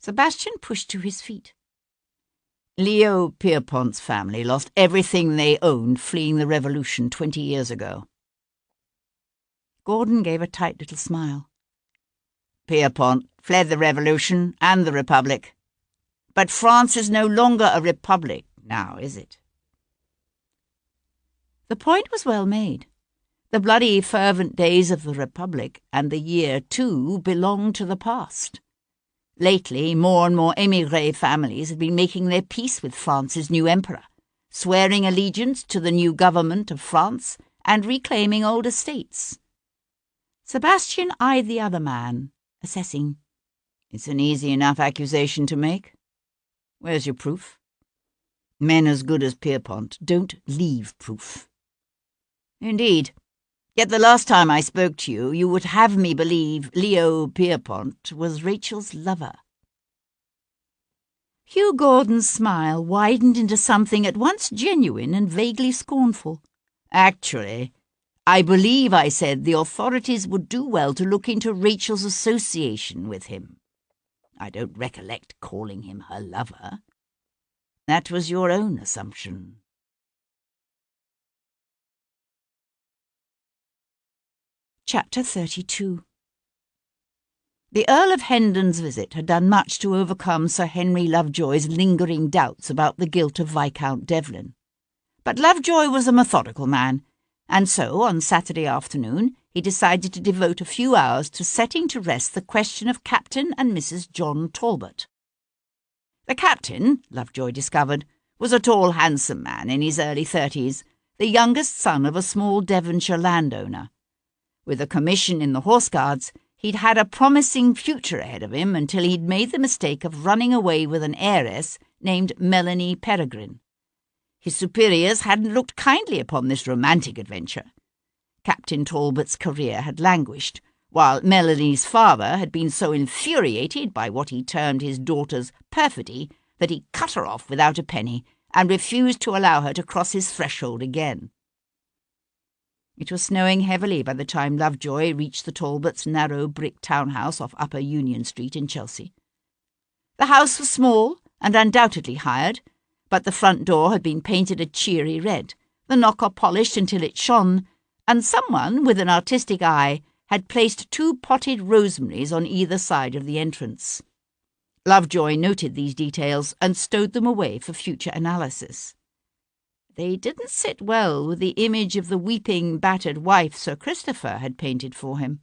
Sebastian pushed to his feet. Leo Pierpont's family lost everything they owned fleeing the revolution 20 years ago. Gordon gave a tight little smile. Pierpont fled the revolution and the republic. But France is no longer a republic now, is it? The point was well made. The bloody, fervent days of the republic and the year, too, belonged to the past. Lately, more and more émigré families had been making their peace with France's new emperor, swearing allegiance to the new government of France and reclaiming old estates. Sebastian eyed the other man, assessing. It's an easy enough accusation to make. Where's your proof? Men as good as Pierpont don't leave proof. Indeed. Yet the last time I spoke to you, you would have me believe Leo Pierpont was Rachel's lover. Hugh Gordon's smile widened into something at once genuine and vaguely scornful. Actually, I believe I said the authorities would do well to look into Rachel's association with him. I don't recollect calling him her lover. That was your own assumption. Chapter 32. The Earl of Hendon's visit had done much to overcome Sir Henry Lovejoy's lingering doubts about the guilt of Viscount Devlin. But Lovejoy was a methodical man, and so, on Saturday afternoon, he decided to devote a few hours to setting to rest the question of Captain and Mrs. John Talbot. The captain, Lovejoy discovered, was a tall, handsome man in his early 30s, the youngest son of a small Devonshire landowner. With a commission in the Horse Guards, he'd had a promising future ahead of him until he'd made the mistake of running away with an heiress named Melanie Peregrine. His superiors hadn't looked kindly upon this romantic adventure. Captain Talbot's career had languished, while Melanie's father had been so infuriated by what he termed his daughter's perfidy that he cut her off without a penny and refused to allow her to cross his threshold again. It was snowing heavily by the time Lovejoy reached the Talbots' narrow brick townhouse off Upper Union Street in Chelsea. The house was small and undoubtedly hired, but the front door had been painted a cheery red, the knocker polished until it shone, and someone with an artistic eye had placed 2 potted rosemaries on either side of the entrance. Lovejoy noted these details and stowed them away for future analysis. They didn't sit well with the image of the weeping, battered wife Sir Christopher had painted for him.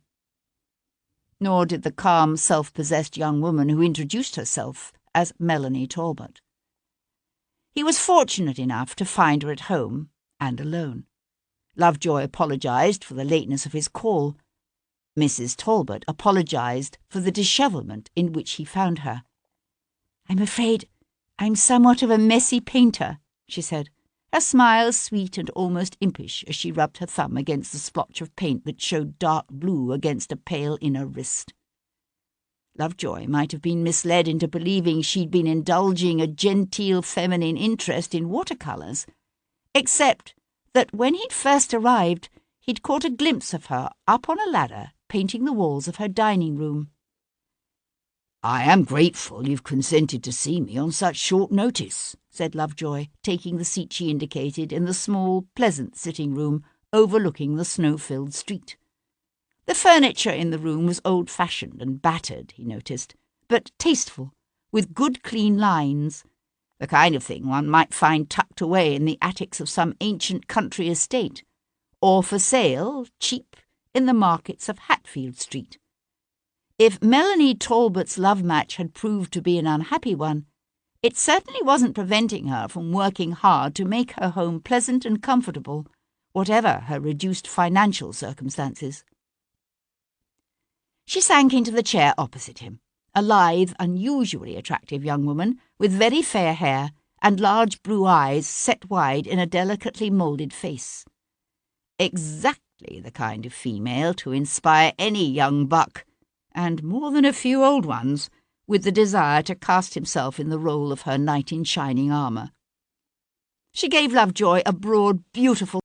Nor did the calm, self-possessed young woman who introduced herself as Melanie Talbot. He was fortunate enough to find her at home and alone. Lovejoy apologized for the lateness of his call. Mrs. Talbot apologized for the dishevelment in which he found her. "I'm afraid I'm somewhat of a messy painter," she said, her smile sweet and almost impish as she rubbed her thumb against the splotch of paint that showed dark blue against a pale inner wrist. Lovejoy might have been misled into believing she'd been indulging a genteel feminine interest in watercolours, except that when he'd first arrived, he'd caught a glimpse of her up on a ladder painting the walls of her dining room. "I am grateful you've consented to see me on such short notice," said Lovejoy, taking the seat she indicated in the small, pleasant sitting room overlooking the snow-filled street. The furniture in the room was old-fashioned and battered, he noticed, but tasteful, with good clean lines, the kind of thing one might find tucked away in the attics of some ancient country estate, or for sale, cheap, in the markets of Hatfield Street. If Melanie Talbot's love match had proved to be an unhappy one, it certainly wasn't preventing her from working hard to make her home pleasant and comfortable, whatever her reduced financial circumstances. She sank into the chair opposite him, a lithe, unusually attractive young woman with very fair hair and large blue eyes set wide in a delicately moulded face. Exactly the kind of female to inspire any young buck, and more than a few old ones, with the desire to cast himself in the role of her knight in shining armour. She gave Lovejoy a broad, beautiful